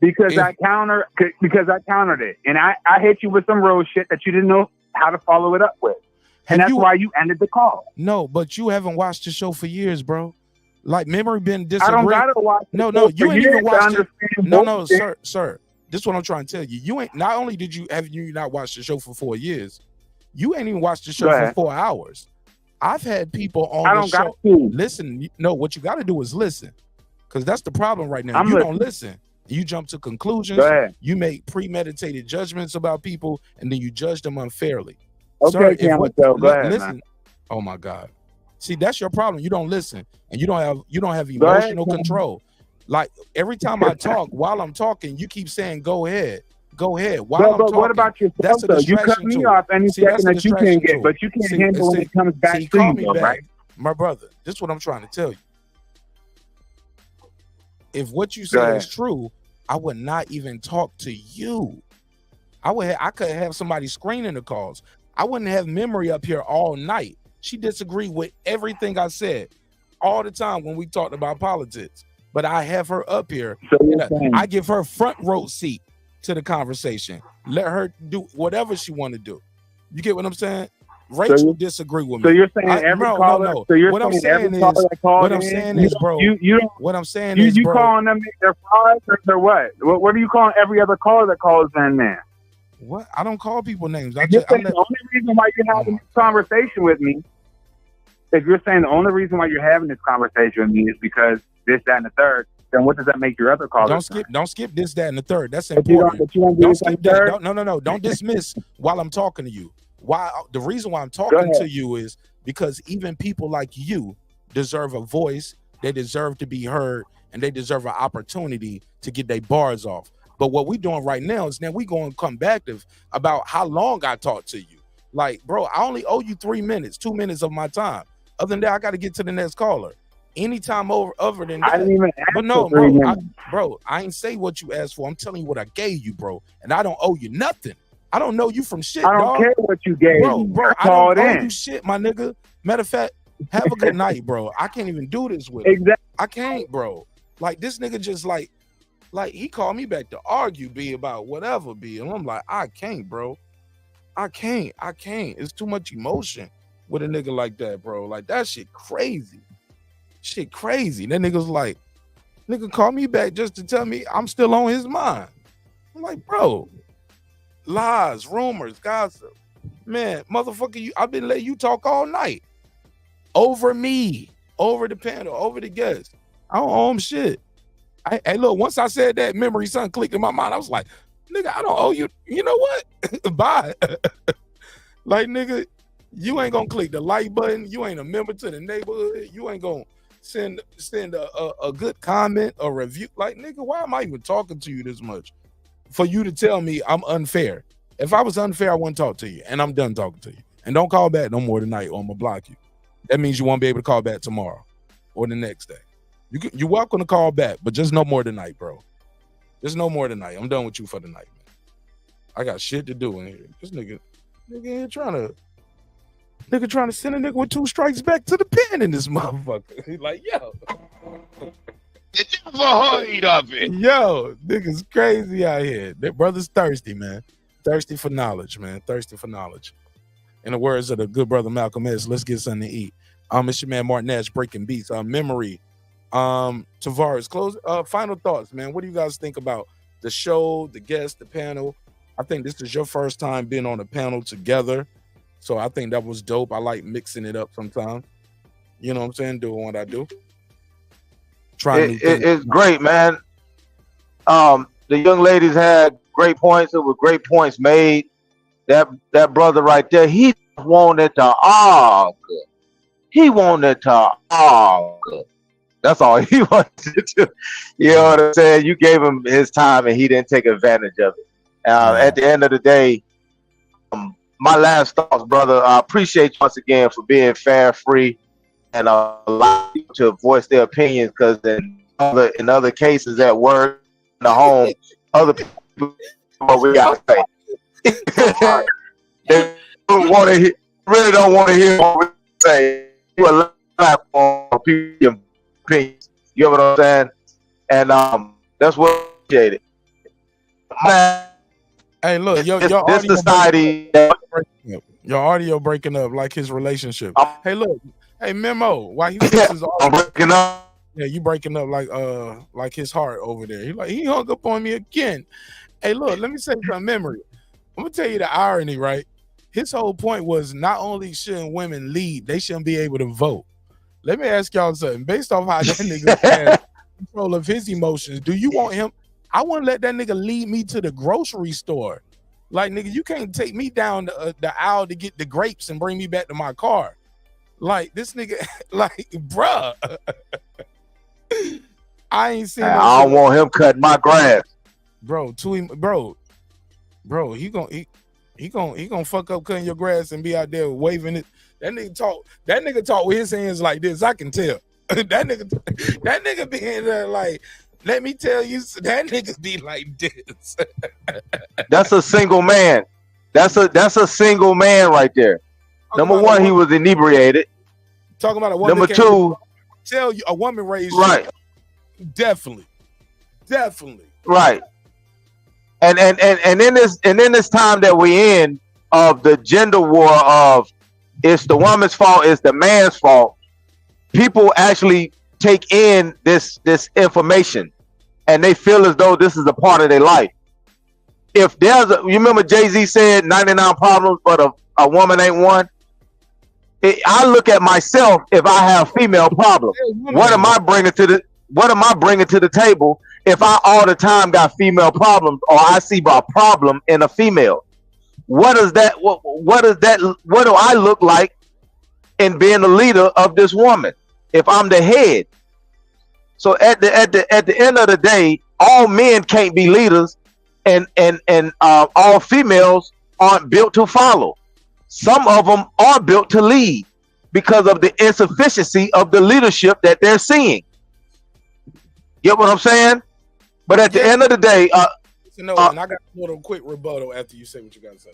Speaker 8: Because I countered it. And I hit you with some road shit that you didn't know how to follow it up with. And that's why you ended the call.
Speaker 1: No, but you haven't watched the show for years, bro. Like, memory been
Speaker 8: I
Speaker 1: disagreeing.
Speaker 8: don't gotta watch the
Speaker 1: No,
Speaker 8: show
Speaker 1: you
Speaker 8: for
Speaker 1: ain't
Speaker 8: years
Speaker 1: even
Speaker 8: to
Speaker 1: watched it.
Speaker 8: understand
Speaker 1: No,
Speaker 8: bullshit.
Speaker 1: sir. This is what I'm trying to tell you. You ain't not only have you not watched the show for 4 years, you ain't even watched the show
Speaker 8: Go
Speaker 1: for
Speaker 8: ahead.
Speaker 1: 4 hours. I've had people on
Speaker 8: I
Speaker 1: the
Speaker 8: don't
Speaker 1: show.
Speaker 8: got to.
Speaker 1: Listen, no, what you got to do is listen, because that's the problem right now.
Speaker 8: I'm
Speaker 1: You
Speaker 8: listening.
Speaker 1: don't listen. You jump to conclusions.
Speaker 8: Go ahead.
Speaker 1: You make premeditated judgments about people, and then you judge them unfairly.
Speaker 8: Okay,
Speaker 1: Sir,
Speaker 8: Campbell, go ahead,
Speaker 1: listen.
Speaker 8: man.
Speaker 1: Oh my God. See, that's your problem. You don't listen, and you don't have
Speaker 8: Go ahead,
Speaker 1: emotional
Speaker 8: Campbell.
Speaker 1: control. Like every time I talk, while I'm talking, you keep saying, "Go ahead, go ahead." While I'm
Speaker 8: But
Speaker 1: talking,
Speaker 8: what about yourself,
Speaker 1: that's a
Speaker 8: though? You cut
Speaker 1: distraction
Speaker 8: me
Speaker 1: tool.
Speaker 8: off any
Speaker 1: See, that's
Speaker 8: second
Speaker 1: a
Speaker 8: that you
Speaker 1: distraction
Speaker 8: can get,
Speaker 1: tool.
Speaker 8: but you can't
Speaker 1: See,
Speaker 8: handle when it comes back
Speaker 1: see,
Speaker 8: to
Speaker 1: call
Speaker 8: you,
Speaker 1: me
Speaker 8: though,
Speaker 1: back,
Speaker 8: right?
Speaker 1: my brother. This is what I'm trying to tell you. If what you
Speaker 8: Go
Speaker 1: say
Speaker 8: ahead.
Speaker 1: is true, I would not even talk to you. I could have somebody screening the calls. I wouldn't have memory up here all night. She disagreed with everything I said all the time when we talked about politics. But I have her up here.
Speaker 8: So
Speaker 1: and
Speaker 8: you're saying,
Speaker 1: I give her front row seat to the conversation. Let her do whatever she want to do. You get what I'm saying? Rachel disagree with me.
Speaker 8: so you're saying every caller.
Speaker 1: No.
Speaker 8: So you're
Speaker 1: What I'm
Speaker 8: saying
Speaker 1: saying
Speaker 8: every
Speaker 1: is,
Speaker 8: caller that calls
Speaker 1: what I'm
Speaker 8: in,
Speaker 1: saying
Speaker 8: you
Speaker 1: is, bro.
Speaker 8: you don't.
Speaker 1: What I'm saying
Speaker 8: You
Speaker 1: is, bro.
Speaker 8: calling them their fries or what? What are you calling every other caller that calls in, man?
Speaker 1: What? I don't call people names. I
Speaker 8: If you're
Speaker 1: just I
Speaker 8: saying
Speaker 1: let,
Speaker 8: the only reason why you're having this conversation with me, if you're saying the only reason why you're having this conversation with me is because this, that, and the third, then what does that make your other callers?
Speaker 1: don't skip this, that, and the third. That's
Speaker 8: But you
Speaker 1: important.
Speaker 8: don't do
Speaker 1: Don't
Speaker 8: this
Speaker 1: skip
Speaker 8: and the
Speaker 1: that.
Speaker 8: third?
Speaker 1: No. Don't dismiss while I'm talking to you. Why? The reason why I'm
Speaker 8: Go
Speaker 1: talking
Speaker 8: ahead.
Speaker 1: to you is because even people like you deserve a voice. They deserve to be heard, and they deserve an opportunity to get their bars off. But what we're doing right now is now we going combative about how long I talked to you. Like, bro, I only owe you 3 minutes, 2 minutes of my time. Other than that, I got to get to the next caller. Anytime other than that.
Speaker 8: I didn't even ask
Speaker 1: But no,
Speaker 8: for 3
Speaker 1: bro,
Speaker 8: minutes.
Speaker 1: I ain't say what you asked for. I'm telling you what I gave you, bro. And I don't owe you nothing. I don't know you from shit,
Speaker 8: I don't
Speaker 1: dog.
Speaker 8: care what you gave me.
Speaker 1: Bro,
Speaker 8: I
Speaker 1: I
Speaker 8: called
Speaker 1: don't owe
Speaker 8: in.
Speaker 1: you shit, my nigga. Matter of fact, have a good night, bro. I can't even do this with
Speaker 8: Exactly.
Speaker 1: him. I can't, bro. Like, this nigga just like he called me back to argue, B, about whatever, B. And I'm like, I can't, bro. I can't. It's too much emotion with a nigga like that, bro. Like, that shit crazy. Shit crazy. That nigga's like, nigga called me back just to tell me I'm still on his mind. I'm like, bro, lies, rumors, gossip. Man, motherfucker, I've been letting you talk all night. Over me, over the panel, over the guests. I don't owe him shit. Hey, look, once I said that, memory something clicked in my mind. I was like, nigga, I don't owe you. You know what? Bye. Like, nigga, you ain't gonna click the like button. You ain't a member to the neighborhood. You ain't gonna send a good comment or review. Like, nigga, why am I even talking to you this much? For you to tell me I'm unfair. If I was unfair, I wouldn't talk to you. And I'm done talking to you. And don't call back no more tonight or I'm gonna block you. That means you won't be able to call back tomorrow or the next day. You're welcome to call back, but just no more tonight, bro. Just no more tonight. I'm done with you for the night, man. I got shit to do in here. This nigga here trying to send a nigga with 2 strikes back to the pen in this motherfucker. He's like, yo.
Speaker 2: You never heard of it.
Speaker 1: Yo, niggas crazy out here. That brother's thirsty, man. Thirsty for knowledge, man. Thirsty for knowledge. In the words of the good brother Malcolm X, let's get something to eat. It's your man Martin Nash breaking beats. Memory. Tavares, close. Final thoughts, man. What do you guys think about the show, the guests, the panel? I think this is your first time being on a panel together, so I think that was dope. I like mixing it up sometimes. You know what I'm saying? Doing what I do.
Speaker 3: It's great, man. The young ladies had great points. It was great points made. That brother right there, he wanted to argue. He wanted to argue. That's all he wanted to do. You know what I'm saying? You gave him his time and he didn't take advantage of it. At the end of the day, my last thoughts, brother, I appreciate you once again for being fair, free, and allow people to voice their opinions, because in other cases at work, in the home, other people what we got to say. They don't want to hear, really don't want to hear what we say. You a platform for people's opinions. You know what I'm saying? And that's what I appreciate it. Man,
Speaker 1: hey, look, your
Speaker 3: this
Speaker 1: audio
Speaker 3: society.
Speaker 1: Your audio breaking up like his relationship. Hey, look, hey Memo, why he fixes his audio?
Speaker 3: I'm breaking up.
Speaker 1: Yeah, you breaking up like his heart over there. He hung up on me again. Hey, look, let me say something, Memory. I'm gonna tell you the irony, right? his whole point was not only shouldn't women lead, they shouldn't be able to vote. Let me ask y'all something. Based off how that nigga has control of his emotions, do you want him? I want to let that nigga lead me to the grocery store. Like, nigga, you can't take me down the aisle to get the grapes and bring me back to my car. Like, this nigga, like, bruh. I ain't seen.
Speaker 3: I don't want him cutting my grass,
Speaker 1: bro. He gonna fuck up cutting your grass and be out there waving it. That nigga talk with his hands like this. I can tell. that nigga be in there like, let me tell you, that nigga be like this.
Speaker 3: That's a single man. That's a single man right there. Number one, he was inebriated.
Speaker 1: Talking about a woman.
Speaker 3: Number two,
Speaker 1: tell you a woman raised
Speaker 3: right.
Speaker 1: You. Definitely.
Speaker 3: Right. And in this time that we in of the gender war of it's the woman's fault, it's the man's fault, people actually take in this information and they feel as though this is a part of their life. If there's you remember Jay-Z said 99 problems, but a woman ain't one. I look at myself if I have female problems. What am I bringing to the table if I all the time got female problems or I see a problem in a female? What do I look like in being the leader of this woman if I'm the head? So at the end of the day, all men can't be leaders and all females aren't built to follow. Some of them are built to lead because of the insufficiency of the leadership that they're seeing. Get what I'm saying? But at the end of the day,
Speaker 1: and I got a little quick rebuttal after you say what you got to say.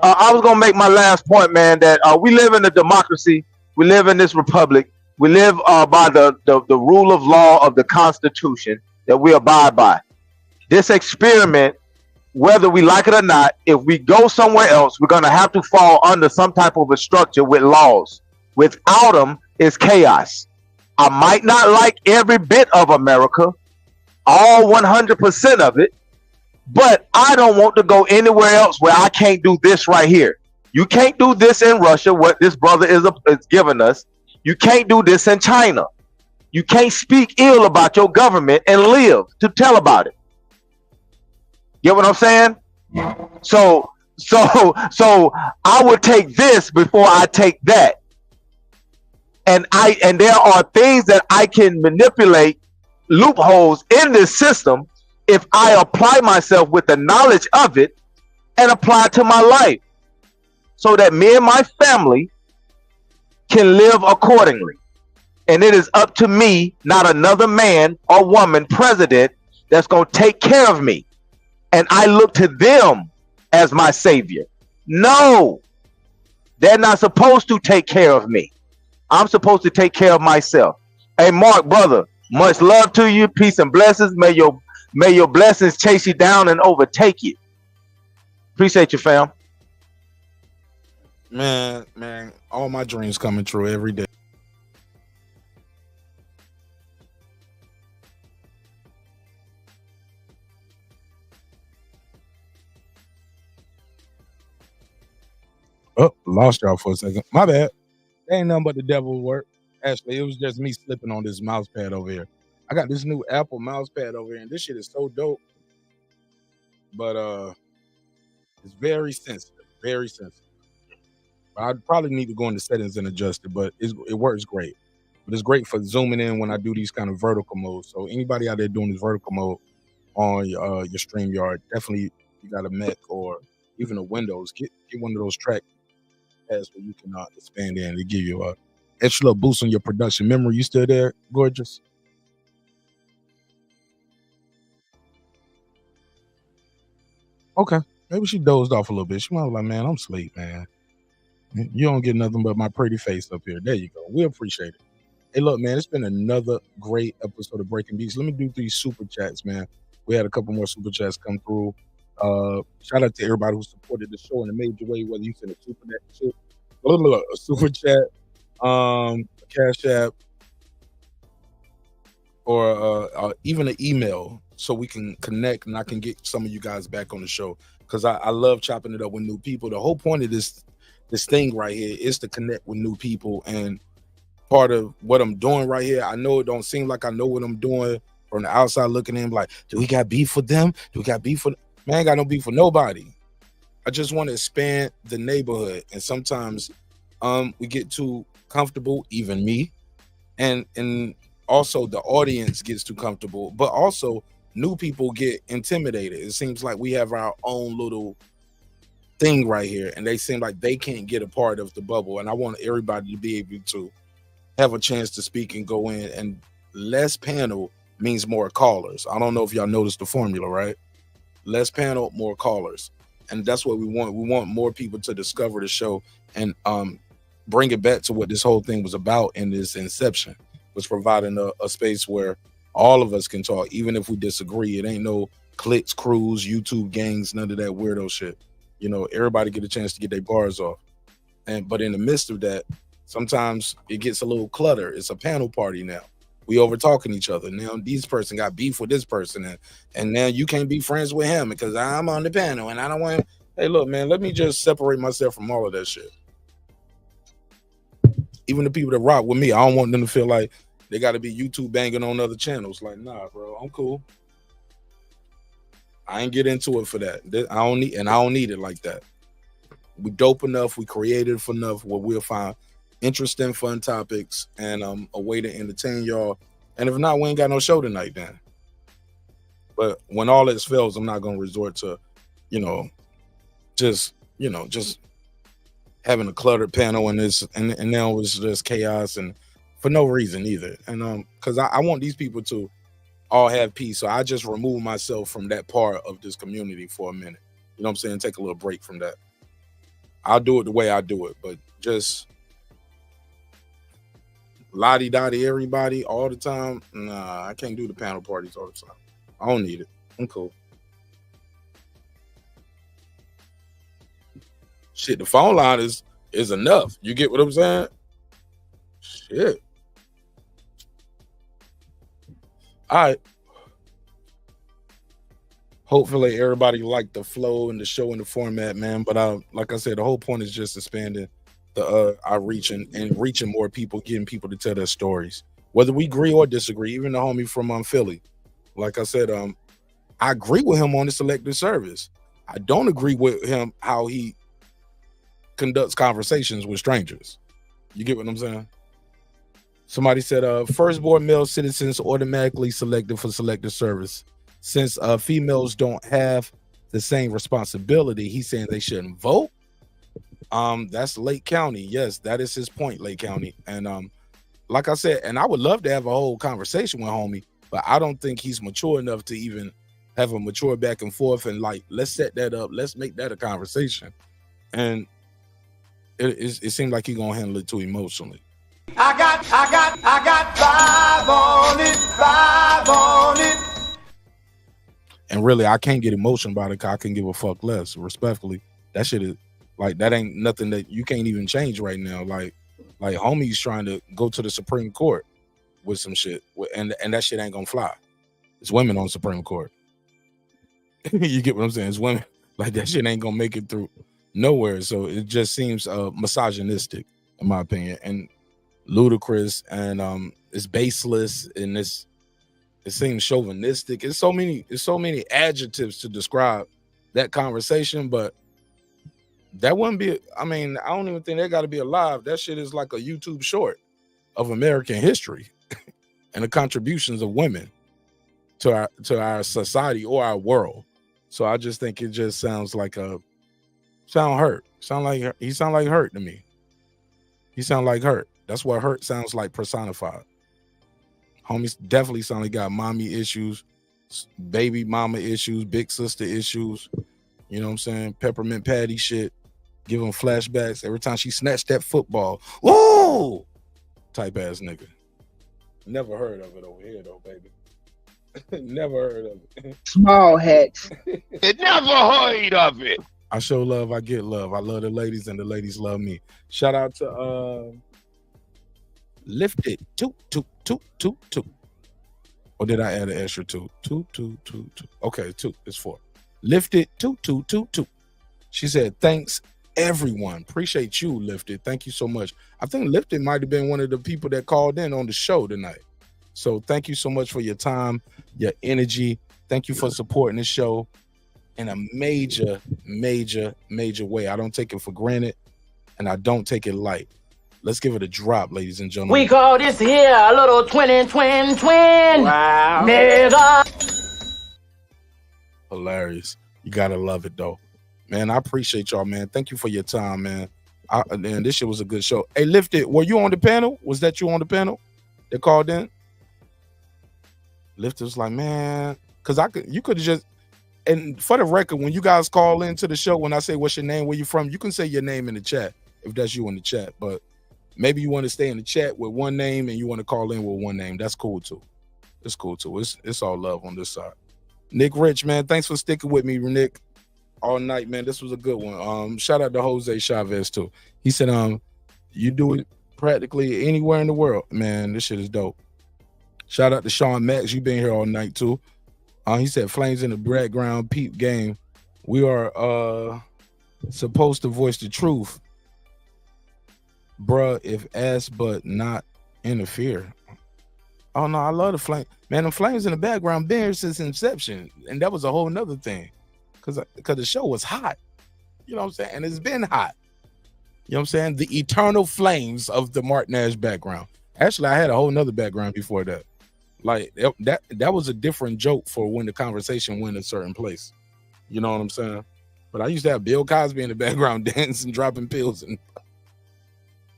Speaker 3: I was gonna make my last point, man. That we live in a democracy. We live in this republic. We live by the rule of law of the Constitution that we abide by. This experiment, whether we like it or not, if we go somewhere else, we're gonna have to fall under some type of a structure with laws. Without them, it's chaos. I might not like every bit of America, all 100% of it, but I don't want to go anywhere else where I can't do this right here. You can't do this in Russia, what this brother is giving us. You can't do this in China. You can't speak ill about your government and live to tell about it. Get what I'm saying? So I would take this before I take that. And there are things that I can manipulate, loopholes in this system if I apply myself with the knowledge of it and apply it to my life so that me and my family can live accordingly. And it is up to me, not another man or woman president that's going to take care of me. And I look to them as my savior. No, they're not supposed to take care of me. I'm supposed to take care of myself. Hey, Mark, brother, much love to you. Peace and blessings. May your blessings chase you down and overtake you. Appreciate you, fam.
Speaker 1: Man, all my dreams coming true every day. Oh, lost y'all for a second. My bad. That ain't nothing but the devil's work. Actually, it was just me slipping on this mouse pad over here. I got this new Apple mouse pad over here, and this shit is so dope. But it's very sensitive, very sensitive. I'd probably need to go into settings and adjust it, but it works great. But it's great for zooming in when I do these kind of vertical modes. So anybody out there doing this vertical mode on your StreamYard, definitely you got a Mac or even a Windows, get one of those track pads where you can expand in to give you a extra little boost on your production memory. You still there, gorgeous? Okay, maybe she dozed off a little bit. She might be like, man, I'm asleep, man. You don't get nothing but my pretty face up here. There you go. We appreciate it. Hey, look, man, it's been another great episode of Breaking Beats. Let me do these super chats, man. We had a couple more super chats come through. Shout out to everybody who supported the show in a major way, whether you send a super chat, a cash app, or even an email. so we can connect and I can get some of you guys back on the show, because I love chopping it up with new people. The whole point of this thing right here is to connect with new people, and part of what I'm doing right here, I know it don't seem like I know what I'm doing from the outside looking in, like, do we got beef with them? Do we got beef with man? I ain't got no beef with nobody. I just want to expand the neighborhood, and sometimes we get too comfortable, even me, and also the audience gets too comfortable, but also new people get intimidated. It seems like we have our own little thing right here, and they seem like they can't get a part of the bubble, and I want everybody to be able to have a chance to speak and go in, and less panel means more callers. I don't know if y'all noticed the formula, right? Less panel, more callers. And that's what we want. We want more people to discover the show and bring it back to what this whole thing was about in this inception, was providing a space where all of us can talk, even if we disagree. It ain't no cliques, crews, YouTube gangs, none of that weirdo shit. You know, everybody get a chance to get their bars off. But in the midst of that, sometimes it gets a little clutter. It's a panel party now. We over talking each other. Now this person got beef with this person, and now you can't be friends with him because I'm on the panel and I don't want. Hey, look, man, let me just separate myself from all of that shit. Even the people that rock with me, I don't want them to feel like they got to be YouTube banging on other channels. Like, nah, bro, I'm cool. I ain't get into it for that. I don't need it like that. We dope enough, we creative enough where we'll find interesting, fun topics and a way to entertain y'all. And if not, we ain't got no show tonight then. But when all this fails, I'm not gonna resort to, just having a cluttered panel and this and now it's just chaos and for no reason either. And because I want these people to all have peace. So I just remove myself from that part of this community for a minute. You know what I'm saying? Take a little break from that. I'll do it the way I do it, but just lottie-dottie everybody all the time. Nah, I can't do the panel parties all the time. I don't need it. I'm cool. Shit, the phone line is enough. You get what I'm saying? Shit. All right. Hopefully everybody liked the flow and the show and the format, man. But like I said, the whole point is just expanding our reach and reaching more people, getting people to tell their stories, whether we agree or disagree. Even the homie from Philly, like I said, I agree with him on the selective service. I don't agree with him how he conducts conversations with strangers. You get what I'm saying? Somebody said firstborn male citizens automatically selected for selective service. Since females don't have the same responsibility, he's saying they shouldn't vote. That's Lake County. Yes, that is his point, Lake County. And like I said, and I would love to have a whole conversation with homie, but I don't think he's mature enough to even have a mature back and forth and like, let's set that up. Let's make that a conversation. And it seemed like he's gonna handle it too emotionally.
Speaker 10: I got 5 on it.
Speaker 1: And really, I can't get emotional about it because I can give a fuck less. Respectfully, that shit is like, that ain't nothing that you can't even change right now. Like homie's trying to go to the Supreme Court with some shit, and that shit ain't gonna fly. It's women on Supreme Court. You get what I'm saying? It's women. Like, that shit ain't gonna make it through nowhere. So it just seems misogynistic, in my opinion, and ludicrous, and it's baseless, and it seems chauvinistic. It's so many adjectives to describe that conversation, but that wouldn't be. I mean, I don't even think they got to be alive. That shit is like a YouTube short of American history and the contributions of women to our society or our world. So I just think it just sounds like he sound like hurt to me. He sound like hurt. That's what hurt sounds like personified. Homies definitely sound like got mommy issues, baby mama issues, big sister issues. You know what I'm saying? Peppermint Patty shit. Give him flashbacks every time she snatched that football. Whoa! Type ass nigga. Never heard of it over here though, baby. Never heard of it.
Speaker 10: Small hats.
Speaker 2: Never heard of it.
Speaker 1: I show love, I get love. I love the ladies and the ladies love me. Shout out to Lift It 22222. Or did I add an extra 2? 2, 2, 2, 2. Okay, 2. It's 4. Lifted 2, 2, 2, 2. She said, thanks everyone. Appreciate you, Lifted. Thank you so much. I think Lifted might have been one of the people that called in on the show tonight. So thank you so much for your time, your energy. Thank you for supporting the show in a major, major, major way. I don't take it for granted, and I don't take it light. Let's give it a drop, ladies and gentlemen.
Speaker 11: We call this here a little twin. Wow. Nigga.
Speaker 1: Hilarious. You gotta love it though. Man, I appreciate y'all, man. Thank you for your time, man. Man, this shit was a good show. Hey, Lifted, were you on the panel? Was that you on the panel that called in? Lifted was like, man, because you could have just, and for the record, when you guys call into the show, when I say what's your name, where you from, you can say your name in the chat if that's you in the chat. But maybe you want to stay in the chat with one name and you want to call in with one name. That's cool too. It's cool too. It's all love on this side. Nick Rich, man, thanks for sticking with me, Nick, all night, man. This was a good one. Shout out to Jose Chavez too. He said, you do it practically anywhere in the world, man. This shit is dope. Shout out to Sean Max. You've been here all night too. He said, flames in the background, peep game. We are supposed to voice the truth. Bruh, if asked but not interfere. Oh no, I love the flame. Man, the flames in the background been here since inception. And that was a whole nother thing. Cause the show was hot. You know what I'm saying? And it's been hot. You know what I'm saying? The eternal flames of the Mark Nash background. Actually, I had a whole nother background before that. Like that was a different joke for when the conversation went a certain place. You know what I'm saying? But I used to have Bill Cosby in the background dancing, dropping pills, and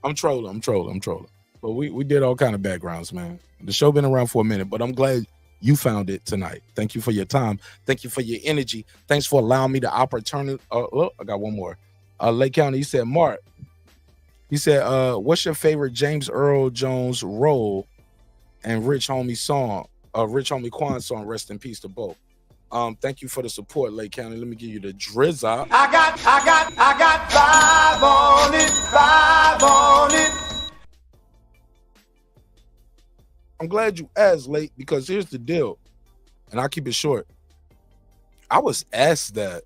Speaker 1: I'm trolling. But we did all kind of backgrounds, man. The show been around for a minute, but I'm glad you found it tonight. Thank you for your time. Thank you for your energy. Thanks for allowing me the opportunity. I got one more. Lake County, he said, Mark. He said, what's your favorite James Earl Jones role and Rich Homie song? Rich Homie Quan song, rest in peace to both. Thank you for the support, Lake County. Let me give you the drizza.
Speaker 10: I got 5 on it.
Speaker 1: I'm glad you asked, Lake, because here's the deal, and I'll keep it short. I was asked that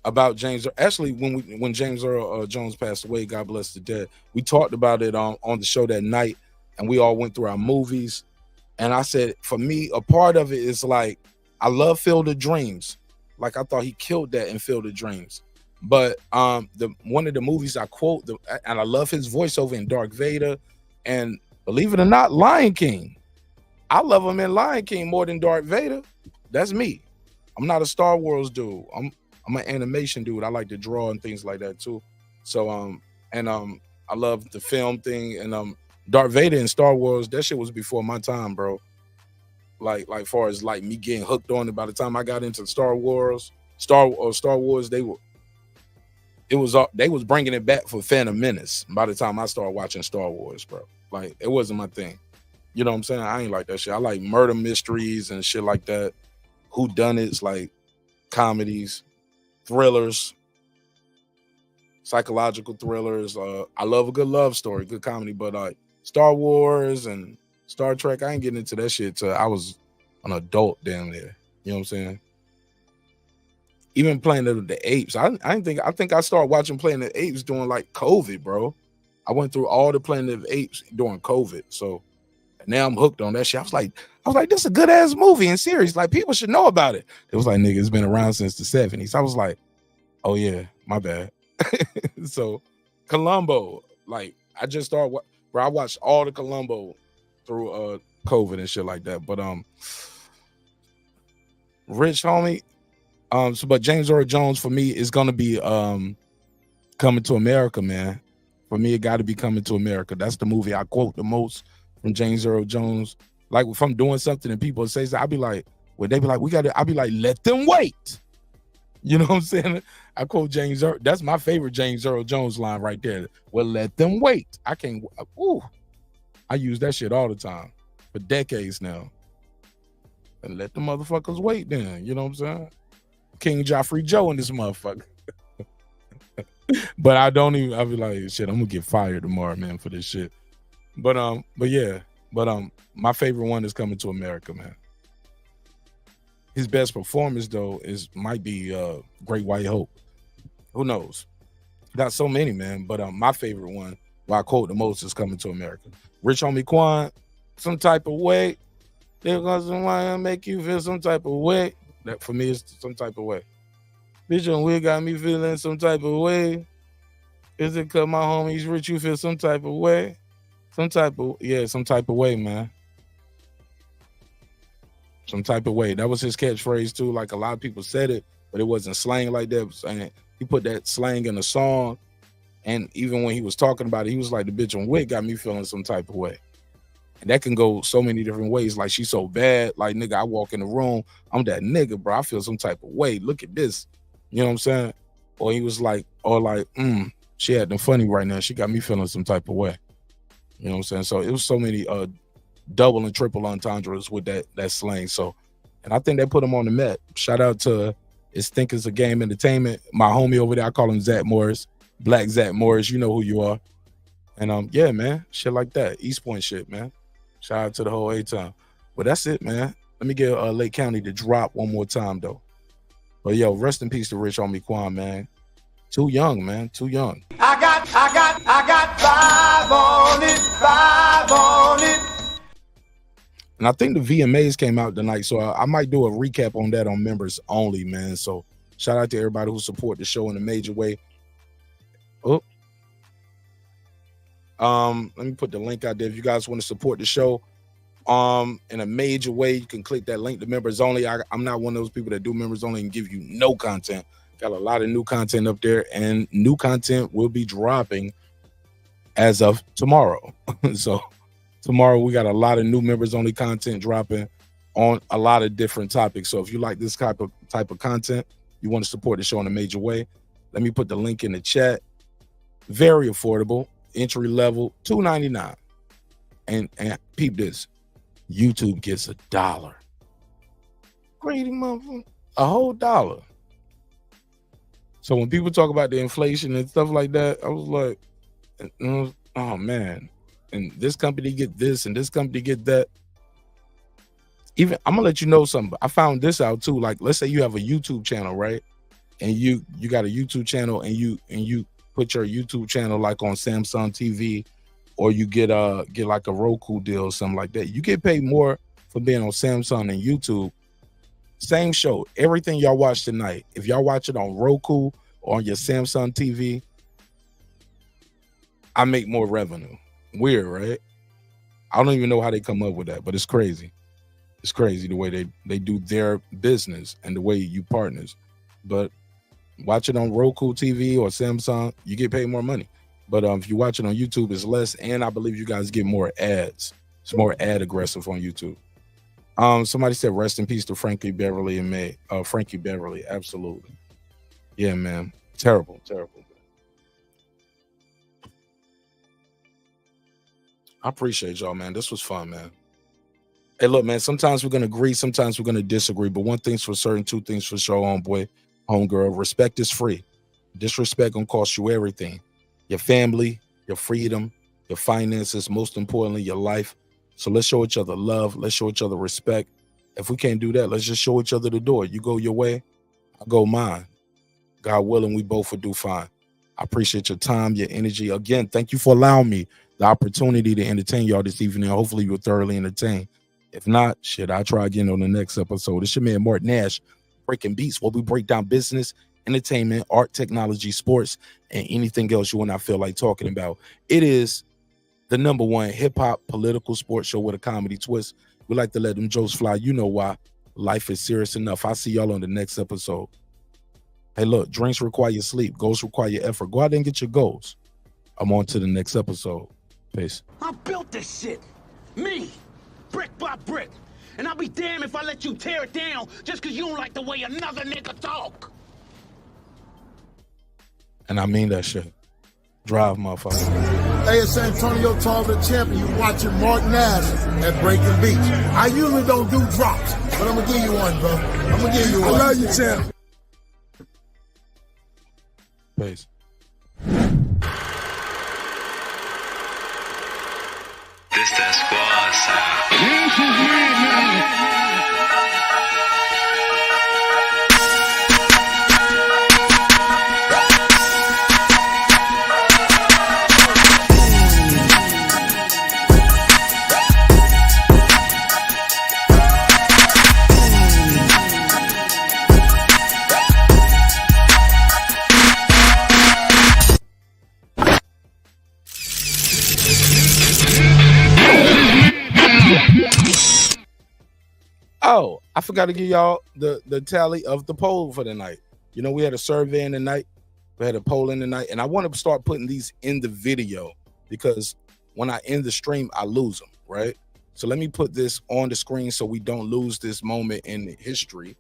Speaker 1: about James. Actually, when James Earl Jones passed away, God bless the dead, we talked about it on the show that night, and we all went through our movies. And I said, for me, a part of it is like, I love Field of Dreams. Like, I thought he killed that in Field of Dreams. But one of the movies I quote, and I love his voiceover in Darth Vader, and believe it or not, Lion King. I love him in Lion King more than Darth Vader. That's me. I'm not a Star Wars dude. I'm an animation dude. I like to draw and things like that too. So I love the film thing, and Darth Vader in Star Wars, that shit was before my time, bro. Like far as like me getting hooked on it. By the time I got into Star Wars, they was bringing it back for Phantom Menace. By the time I started watching Star Wars, bro, like it wasn't my thing. You know what I'm saying? I ain't like that shit. I like murder mysteries and shit like that. Whodunits, like comedies, thrillers, psychological thrillers. I love a good love story, good comedy, but Star Wars and Star Trek, I ain't getting into that shit till I was an adult damn near. You know what I'm saying? Even Planet of the Apes. I think I started watching Planet of the Apes during like COVID, bro. I went through all the Planet of the Apes during COVID. So now I'm hooked on that shit. I was like, this is a good ass movie and series. Like, people should know about it. It was like, nigga, it's been around since the 70s. I was like, oh yeah, my bad. So Columbo, like I just started, bro, I watched all the Columbo through COVID and shit like that. But Rich Homie, but James Earl Jones for me is gonna be Coming to America, man. For me, it got to be Coming to America. That's the movie I quote the most from James Earl Jones. Like if I'm doing something and people say that, I'll be like, well, they be like, I'll be like, let them wait. You know what I'm saying? I quote James Earl. That's my favorite James Earl Jones line right there. Well, let them wait. I use that shit all the time for decades now. And let the motherfuckers wait then. You know what I'm saying? King Joffrey Joe in this motherfucker. But I'll be like, shit, I'm gonna get fired tomorrow, man, for this shit. But yeah. But my favorite one is Coming to America, man. His best performance though might be Great White Hope. Who knows? Got so many, man. But my favorite one, who I quote the most, is Coming to America. Rich Homie Quan, some type of way. There goes why make you feel some type of way. That for me is some type of way. Bitch on Weird got me feeling some type of way. Is it cause my homies rich you feel some type of way? Some type of way, man. Some type of way. That was his catchphrase too. Like a lot of people said it, but it wasn't slang like that. And he put that slang in the song. And even when he was talking about it, he was like, the bitch on Wit got me feeling some type of way. And that can go so many different ways. Like, she's so bad. Like, nigga, I walk in the room, I'm that nigga, bro. I feel some type of way. Look at this. You know what I'm saying? Or he was like, she acting funny right now. She got me feeling some type of way. You know what I'm saying? So it was so many double and triple entendres with that slang. So, and I think they put him on the map. Shout out to It's Think It's a Game Entertainment. My homie over there, I call him Zach Morris. Black Zach Morris, you know who you are. And yeah, man, shit like that. East Point shit, man. Shout out to the whole A-Town. But that's it, man. Let me get Lake County to drop one more time, though. But yo, rest in peace to Rich Homie Quan, man. Too young, man. Too young.
Speaker 10: I got 5 on it.
Speaker 1: And I think the VMAs came out tonight, so I might do a recap on that on members only, man. So shout out to everybody who support the show in a major way. Let me put the link out there. If you guys want to support the show in a major way, you can click that link to members only. I'm not one of those people that do members only and give you no content. Got a lot of new content up there, and new content will be dropping as of tomorrow. So tomorrow we got a lot of new members only content dropping on a lot of different topics. So if you like this type of content, you want to support the show in a major way, let me put the link in the chat. Very affordable, entry level, $2.99. And peep this, YouTube gets $1. Greedy motherfucker, a whole $1. So when people talk about the inflation and stuff like that, I was like, oh man, and this company get this and this company get that. Even I'm gonna let you know something. I found this out too. Like, let's say you have a YouTube channel, right? And you got a YouTube channel, and you put your YouTube channel like on Samsung TV, or you get like a Roku deal or something like that. You get paid more for being on Samsung and YouTube. Same show, everything y'all watch tonight. If y'all watch it on Roku or on your Samsung TV, I make more revenue. Weird, right? I don't even know how they come up with that, but it's crazy. It's crazy the way they do their business and the way you partners. But watch it on Roku TV or Samsung, you get paid more money. But if you watch it on YouTube, it's less, and I believe you guys get more ads. It's more ad aggressive on YouTube. Somebody said rest in peace to Frankie Beverly and May. Frankie Beverly, absolutely. Yeah, man. Terrible. I appreciate y'all, man. This was fun, man. Hey, look, man, sometimes we're going to agree, sometimes we're going to disagree, but one thing's for certain, two things for sure, homeboy, homegirl. Respect is free. Disrespect gonna cost you everything. Your family, your freedom, your finances, most importantly, your life. So let's show each other love. Let's show each other respect. If we can't do that, let's just show each other the door. You go your way, I go mine. God willing, we both will do fine. I appreciate your time, your energy. Again, thank you for allowing me the opportunity to entertain y'all this evening. Hopefully you were thoroughly entertained. If not, shit, I'll try again on the next episode. It's your man, Mark Nash, Breaking Beats, where we break down business, entertainment, art, technology, sports, and anything else you will not feel like talking about. It is the #1 hip-hop political sports show with a comedy twist. We like to let them jokes fly. You know why. Life is serious enough. I'll see y'all on the next episode. Hey, look, drinks require sleep. Goals require effort. Go out there and get your goals. I'm on to the next episode. Peace.
Speaker 14: I built this shit. Me. Brick by brick. And I'll be damned if I let you tear it down just because you don't like the way another nigga talk.
Speaker 1: And I mean that shit. Drive, motherfucker.
Speaker 15: Hey, it's Antonio Tall, the champion. You're watching Mark Nash at Breaking Beats. I usually don't do drops, but I'm going to give you one, bro. I'm going to give you one. I love you, champ.
Speaker 1: Peace.
Speaker 23: This that squad sound.
Speaker 1: Oh, I forgot to give y'all the tally of the poll for the night. You know, we had a survey in the night. We had a poll in the night. And I want to start putting these in the video because when I end the stream, I lose them, right? So let me put this on the screen so we don't lose this moment in history.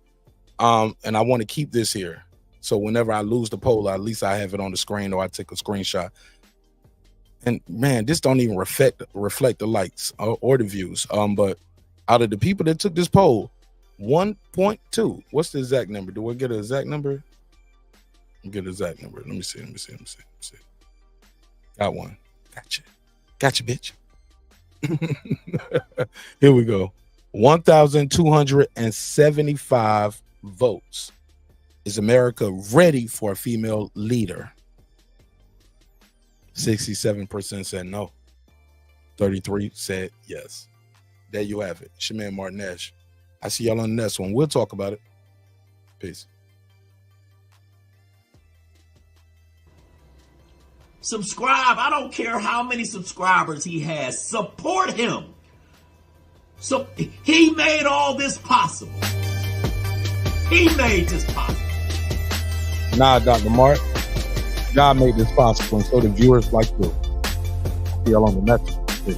Speaker 1: And I want to keep this here. So whenever I lose the poll, at least I have it on the screen or I take a screenshot. And man, this don't even reflect the likes or the views. But out of the people that took this poll, 1.2. What's the exact number? Do I get an exact number? Get an exact number. Let me see. Got one. Gotcha, bitch. Here we go. 1,275 votes. Is America ready for a female leader? 67% said no. 33% said yes. There you have it. It's your man, Martin Nash. I see y'all on the next one. We'll talk about it. Peace.
Speaker 7: Subscribe. I don't care how many subscribers he has. Support him. So he made all this possible. He made this possible.
Speaker 1: Nah, Dr. Mark. God made this possible, and so the viewers like you. See y'all on the next one. Peace.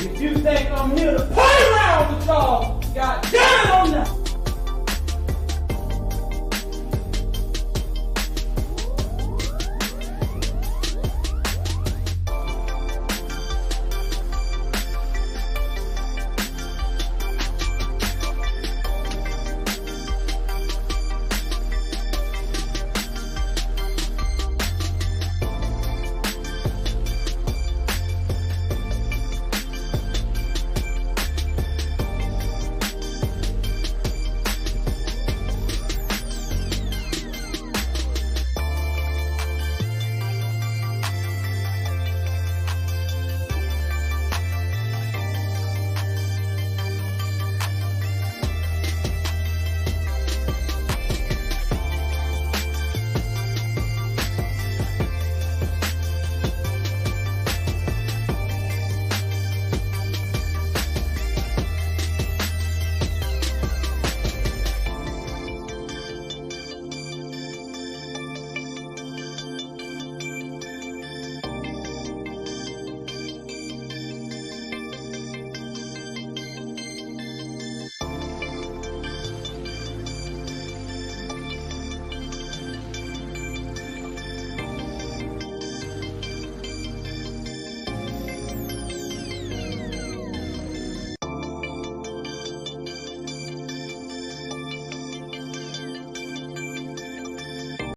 Speaker 14: If you think I'm here to play around with y'all, goddamn.